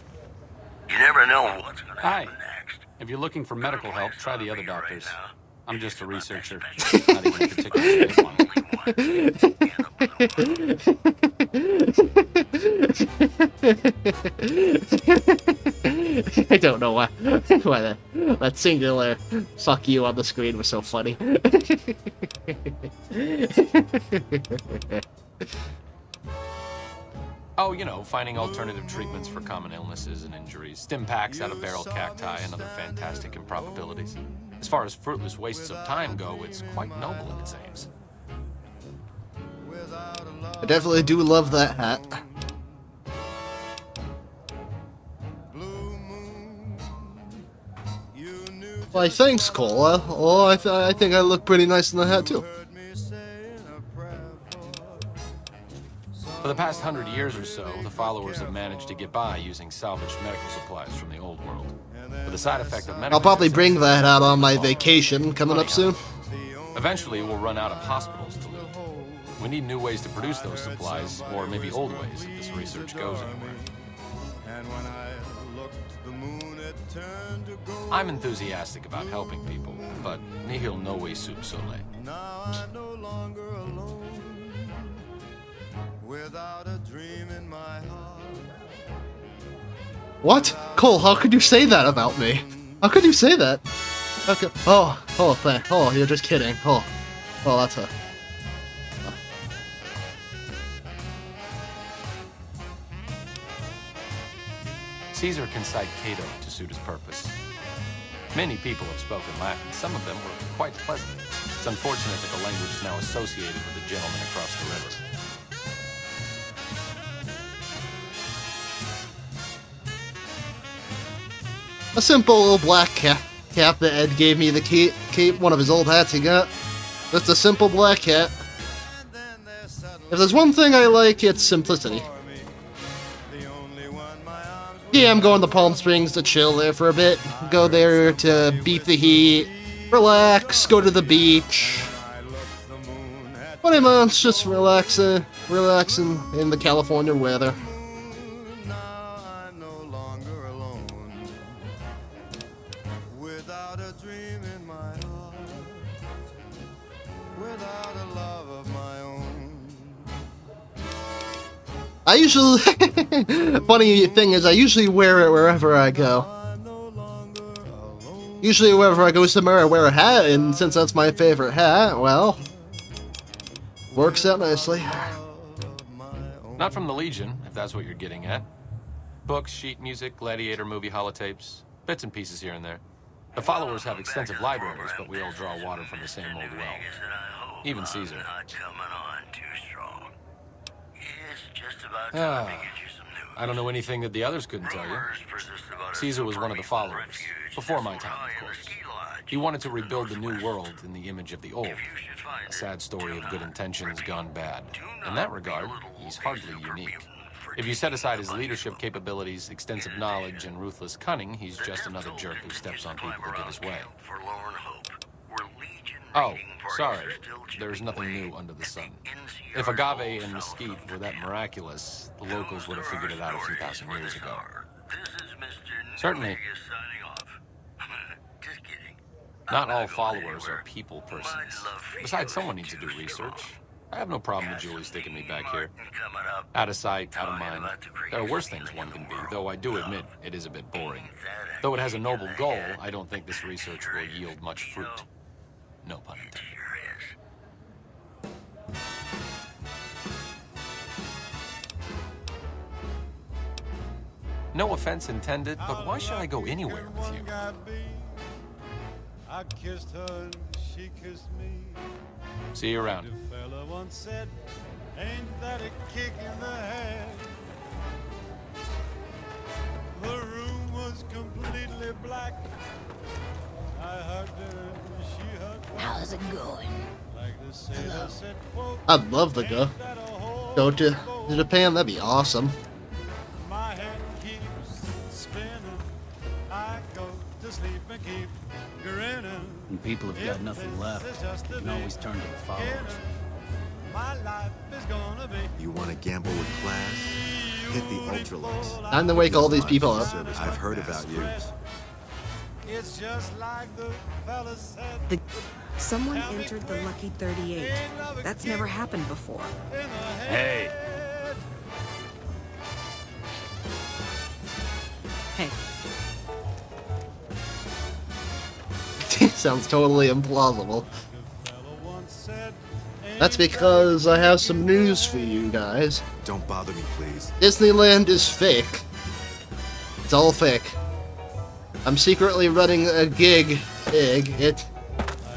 [SPEAKER 2] You never know what's going to
[SPEAKER 11] Hi.
[SPEAKER 2] happen next.
[SPEAKER 11] If you're looking for medical help, try the other doctors. I'm just a researcher. Not even particularly big one.
[SPEAKER 1] I don't know why that singular "fuck you" on the screen was so funny.
[SPEAKER 12] Oh, you know, finding alternative treatments for common illnesses and injuries, stim packs out of barrel cacti, and other fantastic improbabilities. As far as fruitless wastes of time go, it's quite noble in its aims.
[SPEAKER 1] I definitely do love that hat. Why, thanks, Cole. I think I look pretty nice in the hat, too.
[SPEAKER 12] For the past 100 years or so, the followers have managed to get by using salvaged medical supplies from the old world. But the side effect of medical
[SPEAKER 1] I'll probably bring that out on my vacation coming up soon.
[SPEAKER 12] Eventually, we'll run out of hospitals to loot. We need new ways to produce those supplies, or maybe old ways if this research goes anywhere. I'm enthusiastic about helping people, but nihil novi sub sole.
[SPEAKER 1] What? Cole, how could you say that about me? How could you say that? Okay. Oh, you're just kidding. Oh, that's a...
[SPEAKER 12] Caesar can cite Cato to suit his purpose. Many people have spoken Latin. Some of them were quite pleasant. It's unfortunate that the language is now associated with the gentleman across the river.
[SPEAKER 1] A simple little black cap that Ed gave me, the cape, one of his old hats he got. Just a simple black hat. If there's one thing I like, it's simplicity. Yeah, I'm going to Palm Springs to chill there for a bit. Go there to beat the heat, relax, go to the beach. 20 months just relaxing in the California weather. I usually, funny thing is, I usually wear it wherever I go. Usually wherever I go somewhere, I wear a hat, and since that's my favorite hat, well, works out nicely.
[SPEAKER 12] Not from the Legion, if that's what you're getting at. Books, sheet music, gladiator movie holotapes, bits and pieces here and there. The followers have extensive libraries, but we all draw water from the same old well. Even Caesar. I don't know anything that the others couldn't tell you. Caesar was one of the followers, before my time, of course. He wanted to rebuild the new world in the image of the old. A sad story of good intentions gone bad. In that regard, he's hardly unique. If you set aside his leadership capabilities, extensive knowledge, and ruthless cunning, he's just another jerk who steps on people to get his way. Oh, sorry. There's nothing new under the sun. If agave and mesquite were that miraculous, the locals would have figured it out a few thousand years ago. Certainly. Not all followers are people persons. Besides, someone needs to do research. I have no problem with Julie sticking me back here. Out of sight, out of mind. There are worse things one can be, though I do admit it is a bit boring. Though it has a noble goal, I don't think this research will yield much fruit. No pun intended. No offense intended, but why should I go anywhere with you?
[SPEAKER 3] I kissed her and she kissed me.
[SPEAKER 12] See you around.
[SPEAKER 3] The fella once said, ain't that a kick in the head? The room was completely black. I hugged her and she hugged back.
[SPEAKER 15] How's it going?
[SPEAKER 3] Like the sailor said, quote,
[SPEAKER 1] I'd love to go to Japan. That'd be awesome.
[SPEAKER 3] my head keeps spinning. I go to sleep and keep grinning.
[SPEAKER 11] When people have got nothing left, you can always turn to the followers.
[SPEAKER 3] My life is gonna be.
[SPEAKER 10] You want to gamble with class? Hit the ultralights.
[SPEAKER 1] Time to wake all these people up.
[SPEAKER 10] I've heard about you.
[SPEAKER 3] It's just like the fella said.
[SPEAKER 21] Someone entered the Lucky 38. That's never happened before.
[SPEAKER 11] Hey.
[SPEAKER 21] Hey.
[SPEAKER 1] Sounds totally implausible. That's because I have some news for you guys.
[SPEAKER 10] Don't bother me, please.
[SPEAKER 1] Disneyland is fake. It's all fake. I'm secretly running a gig.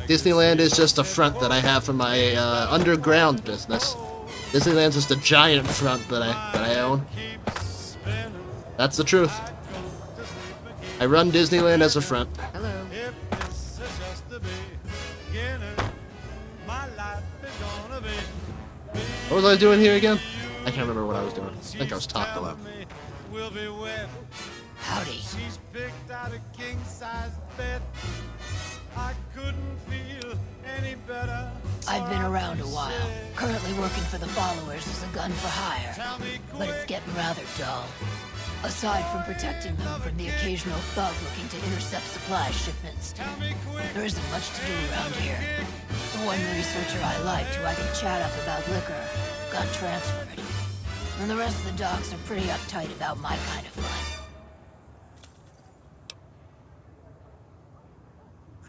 [SPEAKER 1] Disneyland is just a front that I have for my underground business. Disneyland's just a giant front that I own. That's the truth. I run Disneyland as a front.
[SPEAKER 21] Hello.
[SPEAKER 1] What was I doing here again? I can't remember what I was doing. I think I was talking about.
[SPEAKER 15] Howdy.
[SPEAKER 3] She's picked out a king-size bed. I couldn't feel any better.
[SPEAKER 15] I've been around a while. Currently working for the followers as a gun for hire. But it's getting rather dull. Aside from protecting them from the occasional thug looking to intercept supply shipments, there isn't much to do around here. The one researcher I liked who I could chat up about liquor got transferred. And the rest of the docs are pretty uptight about my kind of fun.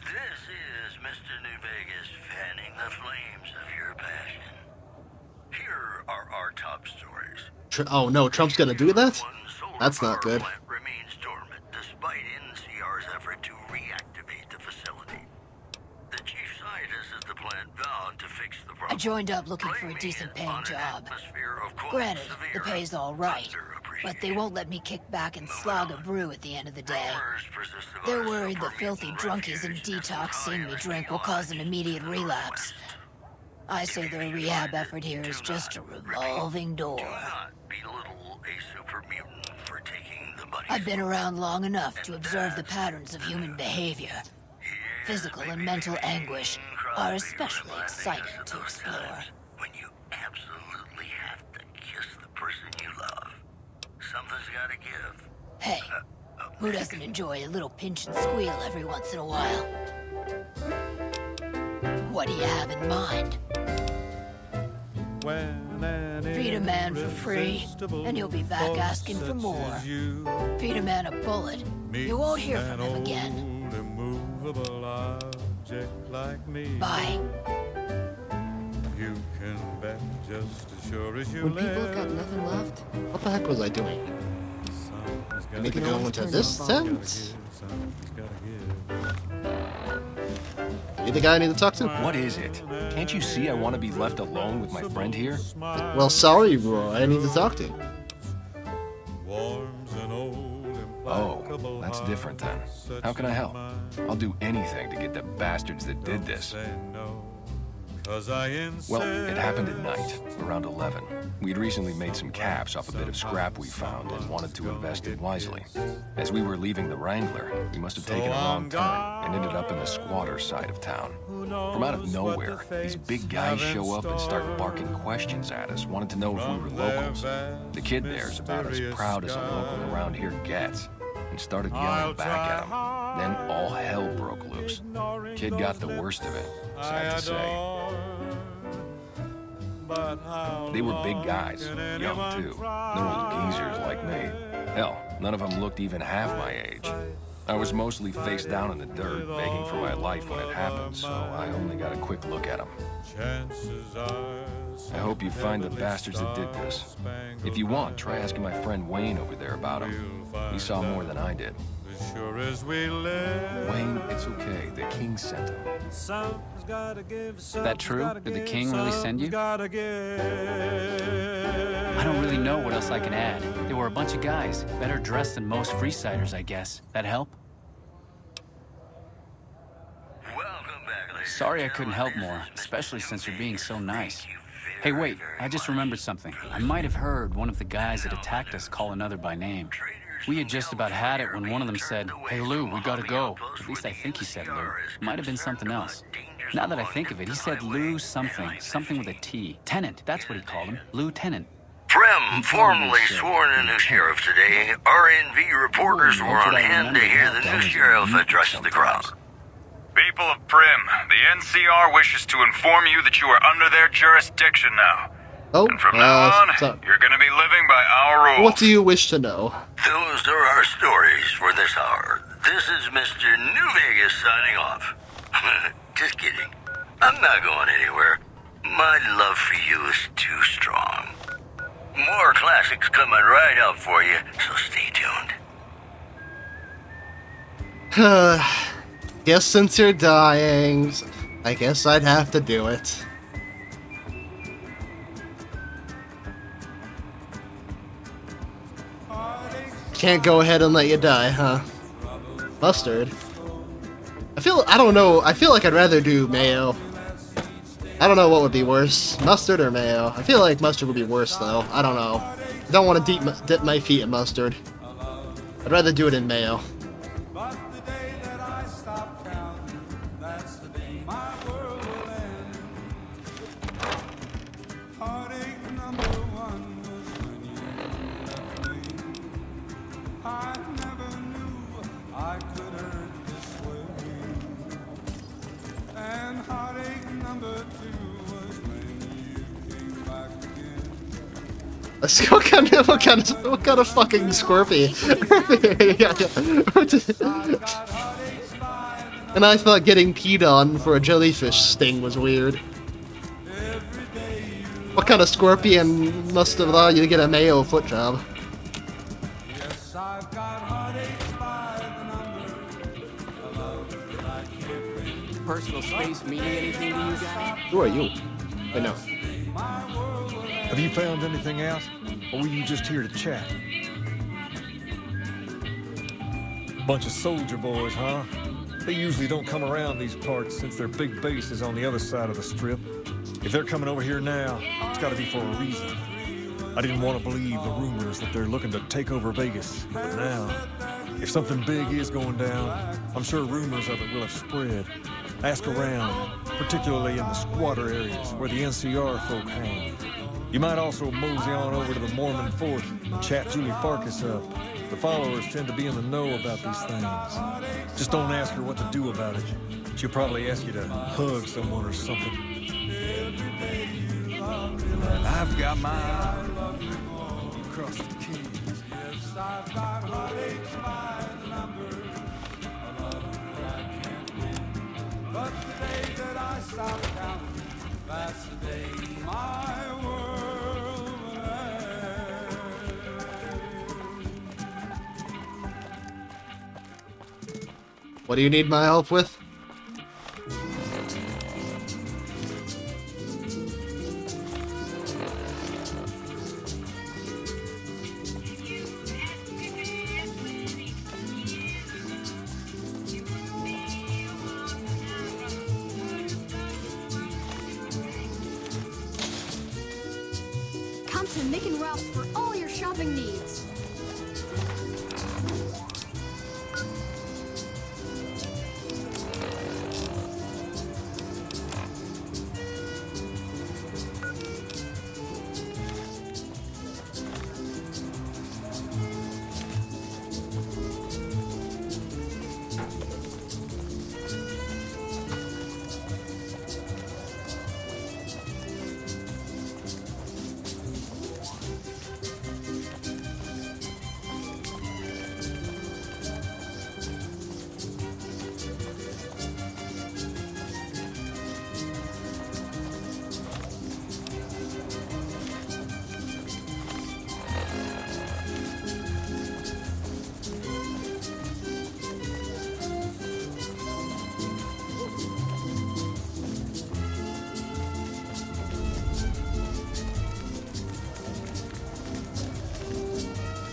[SPEAKER 2] This is Mr. New Vegas fanning the flames of your passion. Here are our top stories.
[SPEAKER 1] Oh no, Trump's gonna do that? That's not good.
[SPEAKER 2] Remains dormant despite NCR's effort to reactivate the facility. The chief scientist is the plant bound to fix the problem.
[SPEAKER 15] I joined up looking for a decent paying job. Granted, the pay's all right, but they won't let me kick back and slog a brew at the end of the day. They're worried the filthy drunkies in detox seeing me drink will cause an immediate relapse. I say their rehab effort here is just a revolving door. I've been around long enough to observe the patterns of human behavior. Physical and mental anguish are especially exciting to explore.
[SPEAKER 2] When you absolutely have to kiss the person you love, something's gotta give.
[SPEAKER 15] Hey, who doesn't enjoy a little pinch and squeal every once in a while? What do you have in mind? Feed a man for free, and he'll be back asking for more. Feed a man a bullet, you won't hear from him again. Bye.
[SPEAKER 3] You can bet just as sure as you
[SPEAKER 21] When people have got nothing left,
[SPEAKER 1] What the heck was I doing? I need to go into this tent? You the guy I need to talk to?
[SPEAKER 12] What is it? Can't you see I want to be left alone with my friend here?
[SPEAKER 1] Well, sorry, Roy. I need to talk to you.
[SPEAKER 12] Oh, that's different then. How can I help? I'll do anything to get the bastards that did this. Well, it happened at night, around 11. We'd recently made some caps off a bit of scrap we found and wanted to invest it wisely. As we were leaving the Wrangler, we must have taken a wrong turn and ended up in the squatter side of town. From out of nowhere, these big guys show up and start barking questions at us, wanted to know if we were locals. The kid there's about as proud as a local around here gets, and started yelling back at him. Then all hell broke loose. Kid got the worst of it, sad to say. They were big guys, young too. No old geezers like me. Hell, none of them looked even half my age. I was mostly face down in the dirt, begging for my life when it happened, so I only got a quick look at them. I hope you find the bastards that did this. If you want, try asking my friend Wayne over there about him. He saw more than I did. Wayne, it's okay. The king sent him.
[SPEAKER 11] That true? Did the king really send you? I don't really know what else I can add. There were a bunch of guys, better dressed than most Freesiders, I guess. That help? Sorry I couldn't help more, especially since you're being so nice. Hey, wait, I just remembered something. I might have heard one of the guys that attacked us call another by name. We had just about had it when one of them said, "Hey Lou, we gotta go." At least I think he said Lou. Might have been something else. Now that I think of it, he said Lou something. Something with a T. Tennant, that's what he called him. Lieutenant.
[SPEAKER 2] Prim formally sworn in as sheriff today. RNV reporters were on hand to hear the new sheriff address the crowd.
[SPEAKER 6] People of Prim, the NCR wishes to inform you that you are under their jurisdiction now.
[SPEAKER 1] Oh,
[SPEAKER 6] and from now on, you're going to be living by our rules.
[SPEAKER 1] What do you wish to know?
[SPEAKER 2] Those are our stories for this hour. This is Mr. New Vegas signing off. Just kidding. I'm not going anywhere. My love for you is too strong. More classics coming right up for you, so stay tuned.
[SPEAKER 1] Guess since you're dying, I guess I'd have to do it. Can't go ahead and let you die, huh? Mustard. I don't know, I feel like I'd rather do mayo. I don't know what would be worse, mustard or mayo. I feel like mustard would be worse though, I don't know. I don't want to dip my feet in mustard. I'd rather do it in mayo. What kind of fucking Scorpy? And I thought getting peed on for a jellyfish sting was weird. What kind of scorpion must have allowed you to get a mayo foot job?
[SPEAKER 14] Personal space meaning anything to you guys?
[SPEAKER 1] Who are you? I know.
[SPEAKER 5] Have you found anything out? Or were you just here to chat? Bunch of soldier boys, huh? They usually don't come around these parts since their big base is on the other side of the strip. If they're coming over here now, it's gotta be for a reason. I didn't want to believe the rumors that they're looking to take over Vegas, but now, if something big is going down, I'm sure rumors of it will have spread. Ask around, particularly in the squatter areas where the NCR folk hang. You might also mosey on over to the Mormon Fort and chat Julie Farkas up. The followers tend to be in the know about these things. Just don't ask her what to do about it. She'll probably ask you to hug someone or something.
[SPEAKER 4] I've got my eye across the keys.
[SPEAKER 3] But the day that I stop counting, that's the day my world will end.
[SPEAKER 1] What do you need my help with?
[SPEAKER 8] to Mick and Ralph's for all your shopping needs.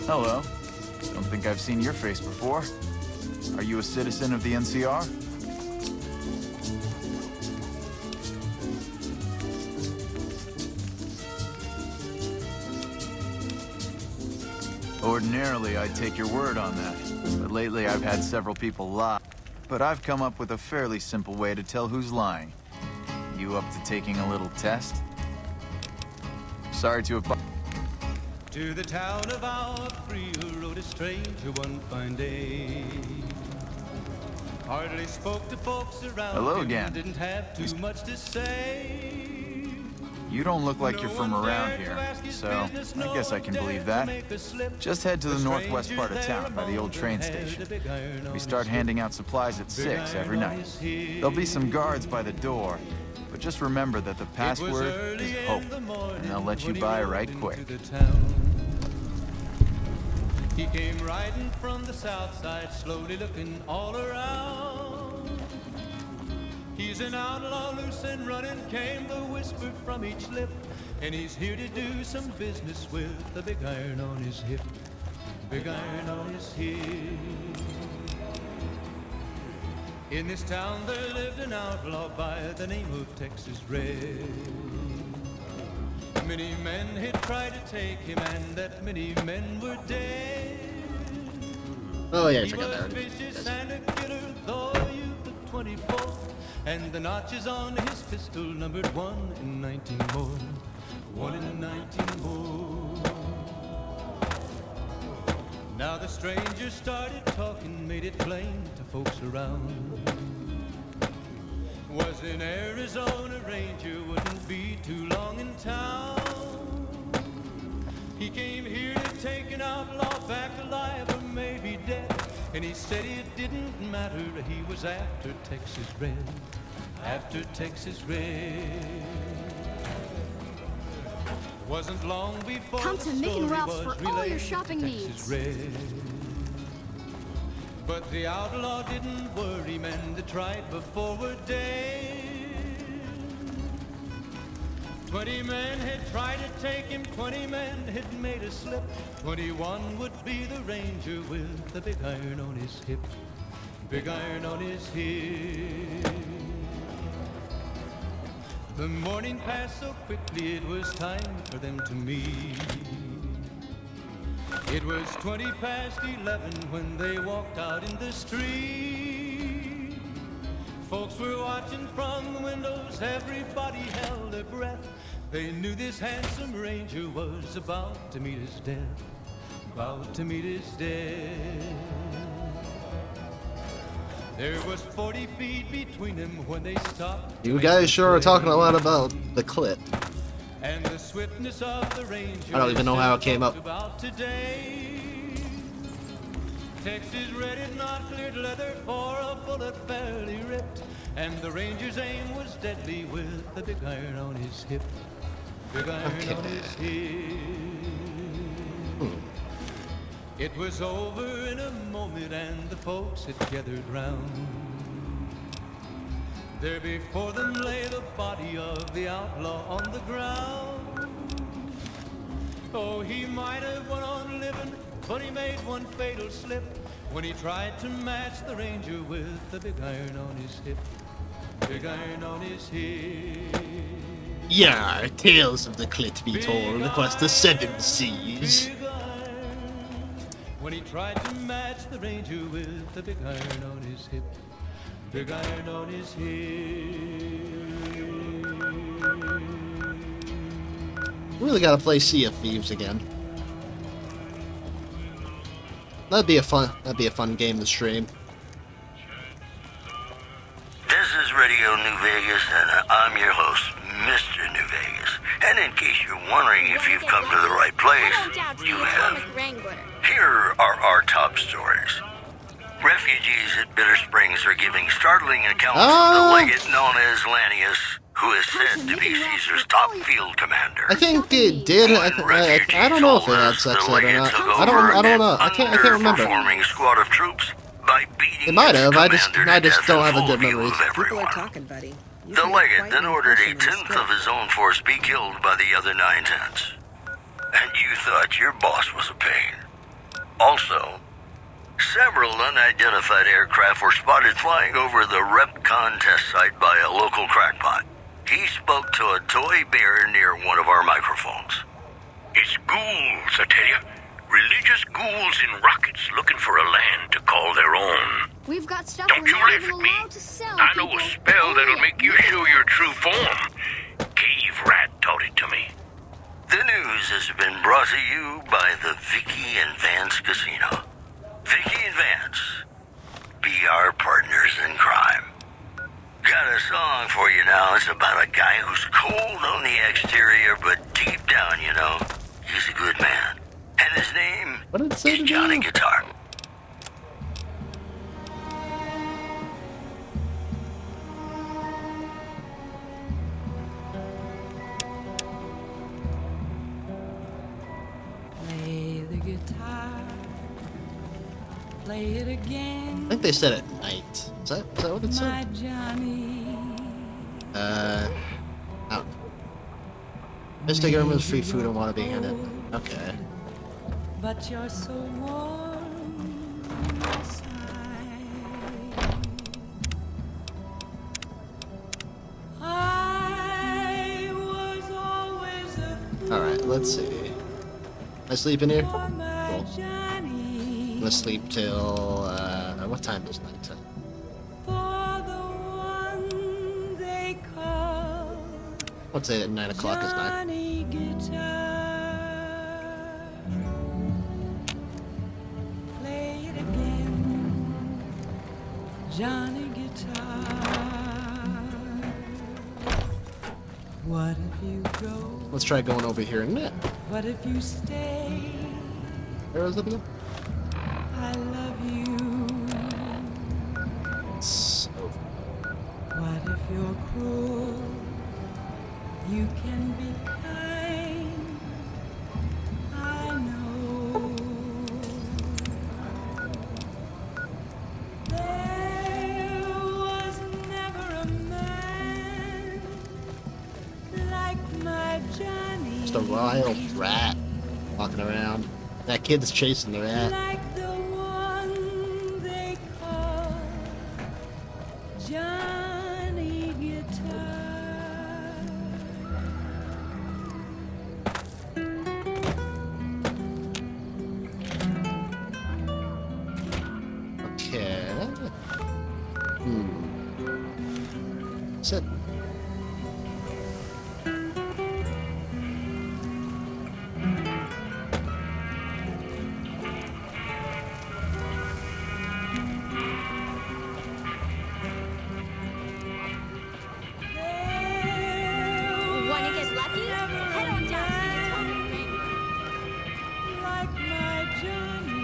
[SPEAKER 13] Hello. Don't think I've seen your face before. Are you a citizen of the NCR? Ordinarily, I'd take your word on that, but lately I've had several people lie. But I've come up with a fairly simple way to tell who's lying. You up to taking a little test? Sorry to have...
[SPEAKER 3] To the town of our free rode a stranger one fine day. Hardly spoke to folks around
[SPEAKER 13] Hello
[SPEAKER 3] him,
[SPEAKER 13] again.
[SPEAKER 3] didn't have too much to say.
[SPEAKER 13] You don't look like you're from around here, so I guess I can believe that. Just head to the northwest part of town by the old train station. We start handing out supplies at 6 every night. There'll be some guards by the door, but just remember that the password is hope, and they'll let you by right quick.
[SPEAKER 3] He came riding from the south side, slowly looking all around. He's an outlaw, loose and running, came the whisper from each lip. And he's here to do some business with the big iron on his hip. Big iron on his hip. In this town there lived an outlaw by the name of Texas Red. Many men had tried to take him, and that many men were dead.
[SPEAKER 1] Oh yeah,
[SPEAKER 3] He
[SPEAKER 1] check out
[SPEAKER 3] was
[SPEAKER 1] that.
[SPEAKER 3] vicious and a killer, though a youth of 24, and the notches on his pistol numbered 1 in 19 more. 1 in 19 more. Now the stranger started talking, made it plain to folks around. Was in Arizona Ranger, wouldn't be too long in town. He came here to take an outlaw back alive or maybe dead. And he said it didn't matter, he was after Texas Red. After Texas Red. Wasn't long before
[SPEAKER 8] Come
[SPEAKER 3] the
[SPEAKER 8] to Mick and
[SPEAKER 3] story
[SPEAKER 8] Ralph's
[SPEAKER 3] was
[SPEAKER 8] for all your
[SPEAKER 3] relayed to
[SPEAKER 8] shopping
[SPEAKER 3] Texas
[SPEAKER 8] needs.
[SPEAKER 3] Red. But the outlaw didn't worry, men that tried before were dead. 20 men had tried to take him, 20 men had made a slip. 21 would be the ranger with the big iron on his hip. Big iron on his hip. The morning passed so quickly, it was time for them to meet. It was 20 past 11 when they walked out in the street. Folks were watching from the windows, everybody held their breath. They knew this handsome ranger was about to meet his death. About to meet his death. There was 40 feet between them when they stopped.
[SPEAKER 1] You guys sure are talking a lot about the clip.
[SPEAKER 3] And the swiftness of the ranger
[SPEAKER 1] I don't even know how it came up.
[SPEAKER 3] about today. Texas Red had not cleared leather for a bullet fairly ripped, and the ranger's aim was deadly with the big iron on his hip. Big iron on his hip. It was over in a moment, and the folks had gathered round. There before them lay the body of the outlaw on the ground. Oh, he might have went on living, but he made one fatal slip when he tried to match the ranger with the big iron on his hip. Big iron on his hip.
[SPEAKER 1] Yar, tales of the clit be told across the 7 seas.
[SPEAKER 3] When he tried to match the ranger with the big iron on his hip. Big iron on his
[SPEAKER 1] Really gotta play Sea of Thieves again. That'd be a fun game to stream.
[SPEAKER 2] This is Radio New Vegas, and I'm your host, Mr. New Vegas. And in case you're wondering if you've come to the right place, you have. Here are our top stories. Refugees at Bitter Springs are giving startling accounts of the legate known as Lanius, who is said to be Caesar's top field commander.
[SPEAKER 1] I think it did. I don't know if it had sex ed or not. I don't know. I can't remember.
[SPEAKER 2] Forming squad of troops by beating
[SPEAKER 1] it might have. I just don't have a good memory.
[SPEAKER 21] People are talking, buddy.
[SPEAKER 2] The legate then ordered a 10th of his own force be killed by the other 9/10. And you thought your boss was a pain. Also, several unidentified aircraft were spotted flying over the RepCon test site by a local crackpot. He spoke to a toy bear near one of our microphones.
[SPEAKER 20] It's ghouls, I tell you. Religious ghouls in rockets looking for a land to call their own.
[SPEAKER 9] We've got stuff
[SPEAKER 20] Don't
[SPEAKER 9] we're
[SPEAKER 20] you
[SPEAKER 9] not
[SPEAKER 20] laugh
[SPEAKER 9] even
[SPEAKER 20] at me.
[SPEAKER 9] allowed to sell.
[SPEAKER 20] I know a
[SPEAKER 9] people.
[SPEAKER 20] spell that'll make you show your true form. Cave Rat taught it to me.
[SPEAKER 2] The news has been brought to you by the Vicky and Vance Casino. Vicky and Vance, be our partners in crime. Got a song for you now. It's about a guy who's cold on the exterior, but deep down, you know, he's a good man. And his name is Johnny Guitar.
[SPEAKER 3] Play the guitar. Play it again.
[SPEAKER 1] I think they said at night. Is that what it said? Oh. Just take everyone's free food and want to be in it. Okay.
[SPEAKER 3] But you're so warm inside. I was always a fool.
[SPEAKER 1] Alright, let's see. I sleep in here? Cool. I'm gonna sleep till, what time is night time? Let's say that 9 o'clock is 9.
[SPEAKER 3] Play it again, Johnny Guitar. What if you go?
[SPEAKER 1] Let's try going over here in a minute.
[SPEAKER 3] What if you stay?
[SPEAKER 1] Where is it again?
[SPEAKER 3] I love you.
[SPEAKER 1] It's over.
[SPEAKER 3] What if you're cruel? You can be kind. I know. There was never a man like my Johnny.
[SPEAKER 1] Just a wild rat walking around. That kid's chasing the rat.
[SPEAKER 3] Like the one they call Johnny Guitar.
[SPEAKER 1] Okay. Sit.
[SPEAKER 9] Wanna get lucky? Head on down to the Atomic Wrangler.
[SPEAKER 3] Like my Johnny.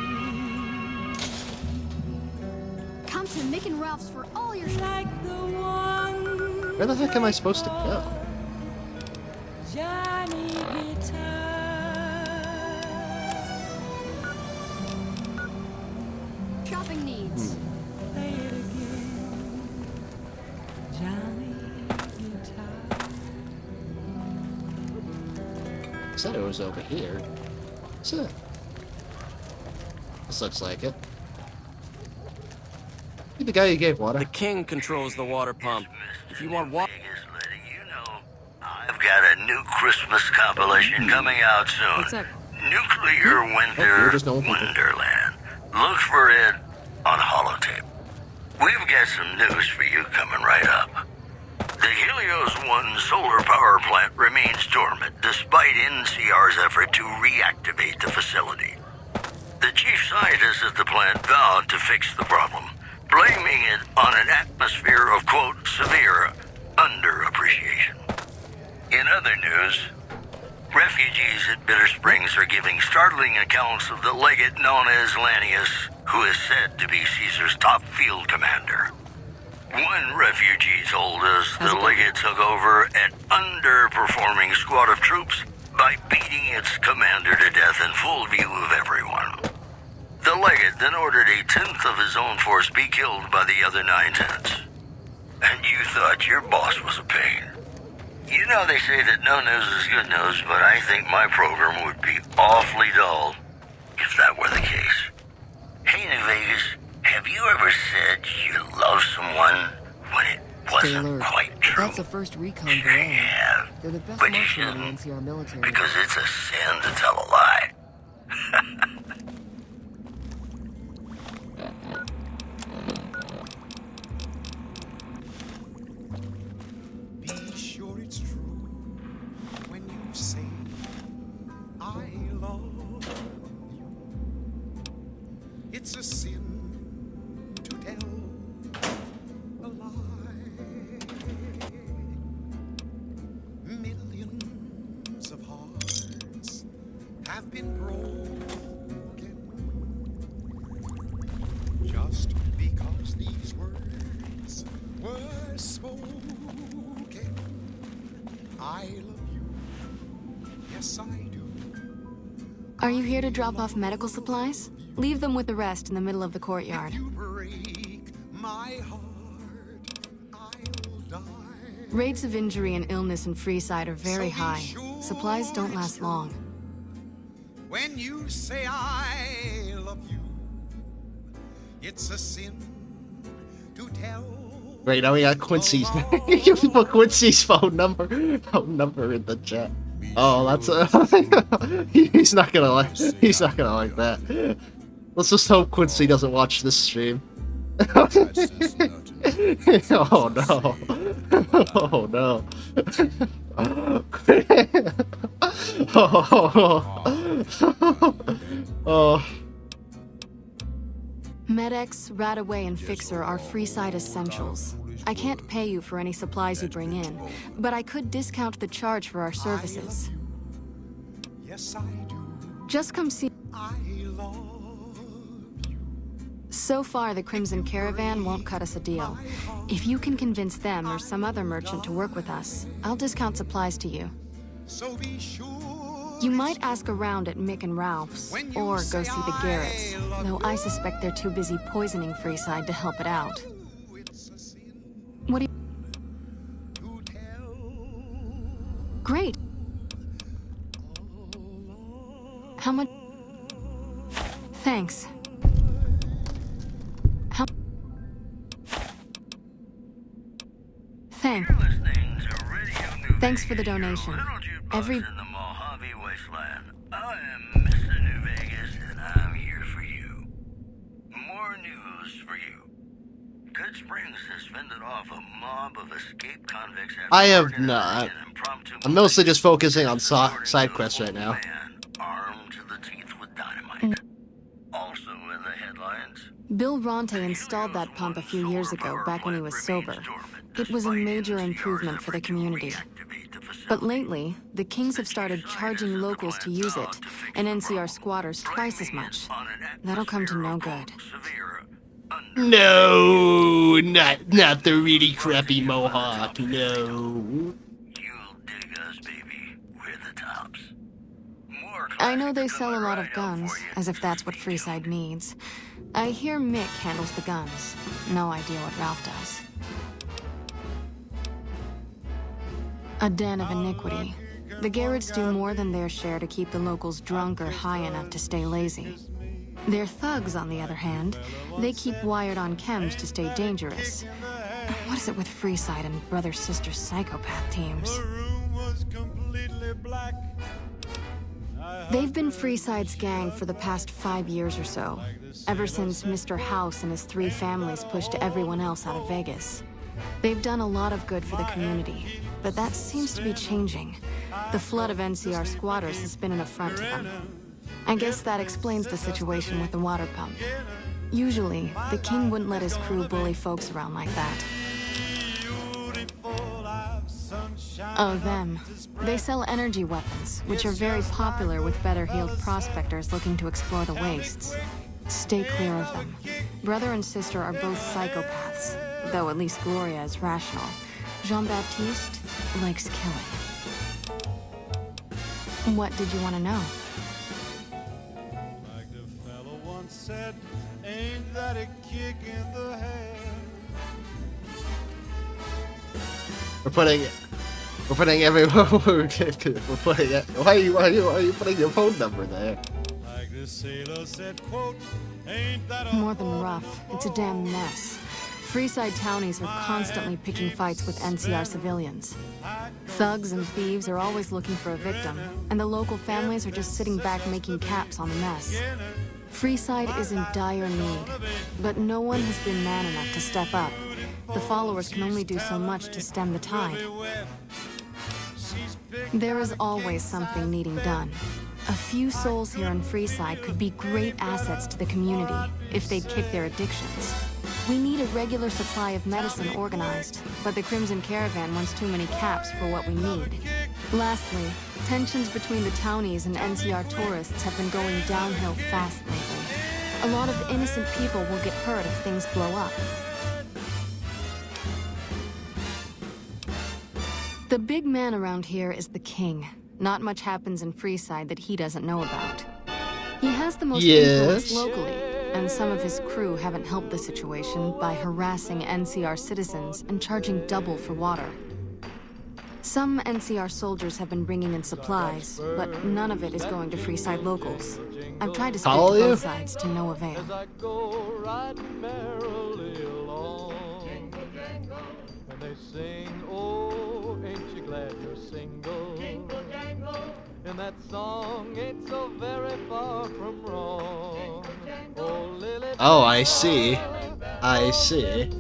[SPEAKER 9] Come to Mick and Ralph's for all your
[SPEAKER 3] Like the one
[SPEAKER 1] Where the heck am I supposed to go?
[SPEAKER 3] Johnny Guitar.
[SPEAKER 9] shopping needs.
[SPEAKER 3] Play it again, Johnny Guitar.
[SPEAKER 1] Said it was over here. What's it? This looks like it. You the guy you gave water?
[SPEAKER 18] The king controls the water pump. If you want water...
[SPEAKER 2] I've got new Christmas compilation coming out soon.
[SPEAKER 21] What's up?
[SPEAKER 2] Nuclear Winter
[SPEAKER 1] just normal people.
[SPEAKER 2] Wonderland. Look for it on holotape. We've got some news for you coming right up. The Helios 1 solar power plant remains dormant despite NCR's effort to reactivate the facility. The chief scientist at the plant vowed to fix the problem, blaming it on an atmosphere of, quote, severe underappreciation. In other news, refugees at Bitter Springs are giving startling accounts of the legate known as Lanius, who is said to be Caesar's top field commander. One refugee told us the legate took over an underperforming squad of troops by beating its commander to death in full view of everyone. The legate then ordered a tenth of his own force be killed by the other 9/10. And you thought your boss was a pain. You know they say that no news is good news, but I think my program would be awfully dull if that were the case. Hey, New Vegas, have you ever said you love someone when it wasn't quite true?
[SPEAKER 17] That's the first recon parade. They're the best marksmen in the NCR military.
[SPEAKER 2] Because it's a sin to tell a lie.
[SPEAKER 3] Be sure it's true when you say I love you. It's a sin to tell a lie. Millions of hearts have been broken just because these words were spoken. I love you, yes I do.
[SPEAKER 22] Are you here to drop off medical supplies? Leave them with the rest in the middle of the courtyard.
[SPEAKER 3] My heart, I'll die.
[SPEAKER 22] Rates of injury and illness in Freeside are very high. Supplies don't last long.
[SPEAKER 3] When you say I love you, it's a sin to tell.
[SPEAKER 1] Wait, now we got Quincy's. You put Quincy's phone number in the chat. Oh, that's he's not gonna like. He's not gonna like that. Let's just hope Quincy doesn't watch this stream. Oh no! Oh no! Oh.
[SPEAKER 22] Med-X, Radaway, and Fixer are Freeside essentials. I can't pay you for any supplies you bring in, but I could discount the charge for our services.
[SPEAKER 3] Yes, I do.
[SPEAKER 22] Just come see. So far, the Crimson Caravan won't cut us a deal. If you can convince them or some other merchant to work with us, I'll discount supplies to you.
[SPEAKER 3] So be sure.
[SPEAKER 22] You might ask around at Mick and Ralph's, or go see the Garretts, though I suspect they're too busy poisoning Freeside to help it out. What do you... Great. How much... Thanks. How... Thanks. Thanks for the donation. Every...
[SPEAKER 2] I am Mr. New Vegas, and I'm here for you. More news for you. Good Springs has fended off a mob of escaped convicts.
[SPEAKER 1] I have not. I'm mostly just focusing on side quests right now.
[SPEAKER 2] Armed to the teeth with dynamite. Also in the headlines.
[SPEAKER 22] Bill Ronte installed that pump a few years ago, back when he was sober. It was a major improvement for the community. But lately, the Kings have started charging locals to use it, and NCR squatters twice as much. That'll come to no good.
[SPEAKER 1] No, not the really crappy Mohawk, no.
[SPEAKER 22] I know they sell a lot of guns, as if that's what Freeside needs. I hear Mick handles the guns. No idea what Ralph does. A den of iniquity. The Garretts do more than their share to keep the locals drunk or high enough to stay lazy. Their thugs, on the other hand, they keep wired on chems to stay dangerous. What is it with Freeside and brother-sister psychopath teams? They've been Freeside's gang for the past 5 years or so, ever since Mr. House and his 3 families pushed everyone else out of Vegas. They've done a lot of good for the community, but that seems to be changing. The flood of NCR squatters has been an affront to them. I guess that explains the situation with the water pump. Usually, the king wouldn't let his crew bully folks around like that. Oh, them. They sell energy weapons, which are very popular with better-heeled prospectors looking to explore the wastes. Stay clear of them. Brother and sister are both psychopaths, though at least Gloria is rational. Jean-Baptiste likes killing. What did you want to know?
[SPEAKER 3] Like the fellow once said, ain't that a kick in the head?
[SPEAKER 1] We're putting everyone. We're putting it. Why are you putting your phone number there?
[SPEAKER 3] Like the sailor said, quote, ain't that a
[SPEAKER 22] More than rough, it's a damn mess. Freeside townies are constantly picking fights with NCR civilians. Thugs and thieves are always looking for a victim, and the local families are just sitting back making caps on the mess. Freeside is in dire need, but no one has been man enough to step up. The followers can only do so much to stem the tide. There is always something needing done. A few souls here in Freeside could be great assets to the community if they'd kick their addictions. We need a regular supply of medicine organized, but the Crimson Caravan wants too many caps for what we need. Lastly, tensions between the townies and NCR tourists have been going downhill fast lately. A lot of innocent people will get hurt if things blow up. The big man around here is the king. Not much happens in Freeside that he doesn't know about. He has the most influence locally, and some of his crew haven't helped the situation by harassing NCR citizens and charging double for water. Some NCR soldiers have been bringing in supplies, but none of it is going to Freeside locals. I've tried to speak to both sides to no avail.
[SPEAKER 3] And they sing, oh, ain't you glad you're single? Jingle, jangle. And that song ain't so very far from wrong. Oh, Lily,
[SPEAKER 1] Oh, I see. I see.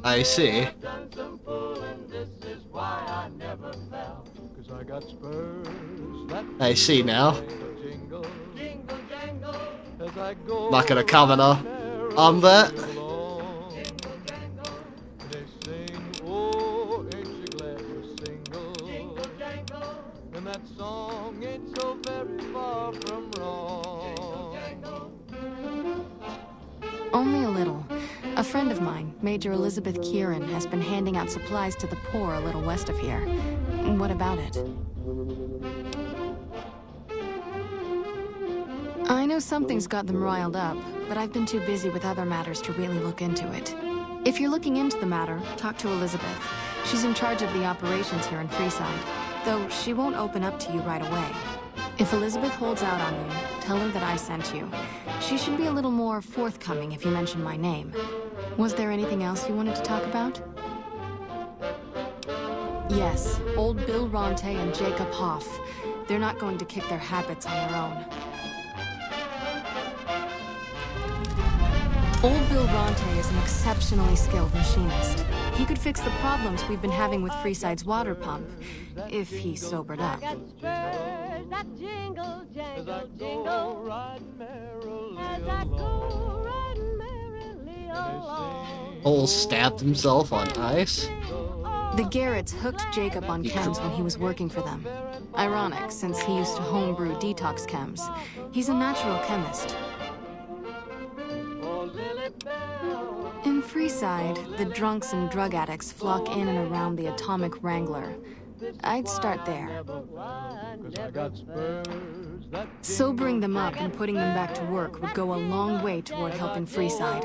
[SPEAKER 1] I see. I see now. Not gonna comment on that.
[SPEAKER 3] And that song ain't so very far from wrong.
[SPEAKER 22] Only a little. A friend of mine, Major Elizabeth Kieran, has been handing out supplies to the poor a little west of here. What about it? I know something's got them riled up, but I've been too busy with other matters to really look into it. If you're looking into the matter, talk to Elizabeth. She's in charge of the operations here in Freeside, though she won't open up to you right away. If Elizabeth holds out on you, tell her that I sent you. She should be a little more forthcoming if you mention my name. Was there anything else you wanted to talk about? Yes, old Bill Ronte and Jacob Hoff. They're not going to kick their habits on their own. Old Bill Ronte is an exceptionally skilled machinist. He could fix the problems we've been having with Freeside's water pump, if he sobered up.
[SPEAKER 3] That jingle, jangle, jingle. As I go riding merrily along.
[SPEAKER 1] Cole stabbed himself on ice.
[SPEAKER 22] The Garretts hooked Jacob on chems when he was working for them. Ironic, since he used to homebrew detox chems. He's a natural chemist. In Freeside, the drunks and drug addicts flock in and around the Atomic Wrangler. I'd start there. Sobering them up and putting them back to work would go a long way toward helping Freeside.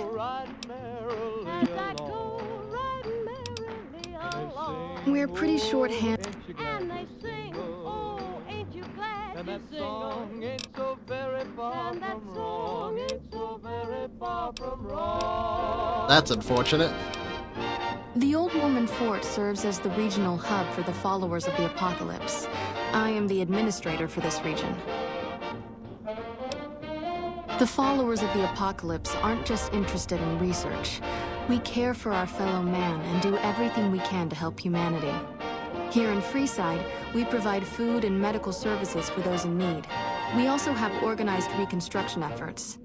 [SPEAKER 22] We're pretty short-handed.
[SPEAKER 3] And they sing, oh, ain't you glad and that song ain't so very far from wrong. Ain't so very far from wrong.
[SPEAKER 1] That's unfortunate.
[SPEAKER 22] The Old Mormon Fort serves as the regional hub for the followers of the Apocalypse. I am the administrator for this region. The followers of the Apocalypse aren't just interested in research. We care for our fellow man and do everything we can to help humanity. Here in Freeside, we provide food and medical services for those in need. We also have organized reconstruction efforts.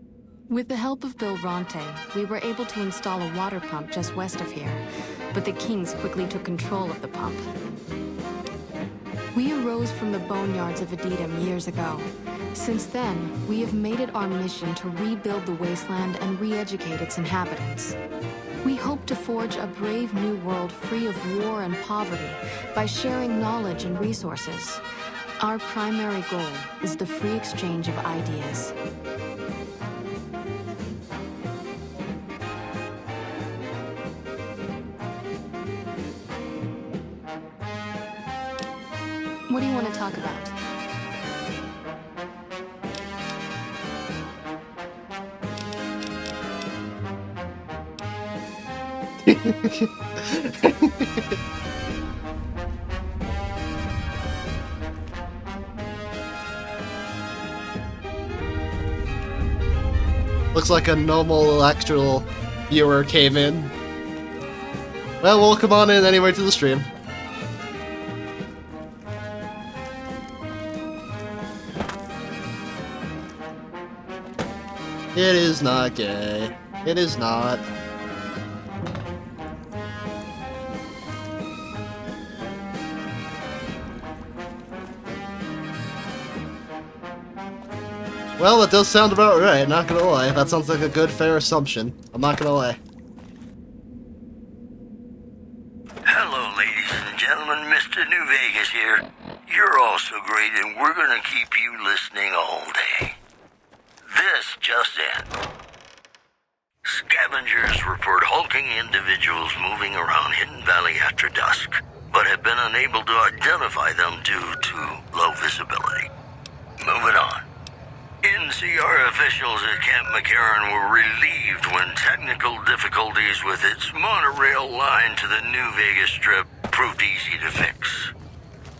[SPEAKER 22] With the help of Bill Ronte, we were able to install a water pump just west of here, but the Kings quickly took control of the pump. We arose from the boneyards of Edidam years ago. Since then, we have made it our mission to rebuild the wasteland and re-educate its inhabitants. We hope to forge a brave new world free of war and poverty by sharing knowledge and resources. Our primary goal is the free exchange of ideas. What do you want to talk about?
[SPEAKER 1] Looks like a normal actual viewer came in. Well, welcome on in anyway to the stream. It is not gay. It is not. Well, that does sound about right, not gonna lie. That sounds like a good, fair assumption. I'm not gonna lie.
[SPEAKER 2] Hello, ladies and gentlemen. Mr. New Vegas here. You're all so great, and we're gonna keep you listening all day. This just in. Scavengers report hulking individuals moving around Hidden Valley after dusk, but have been unable to identify them due to low visibility. Moving on. NCR officials at Camp McCarran were relieved when technical difficulties with its monorail line to the New Vegas Strip proved easy to fix.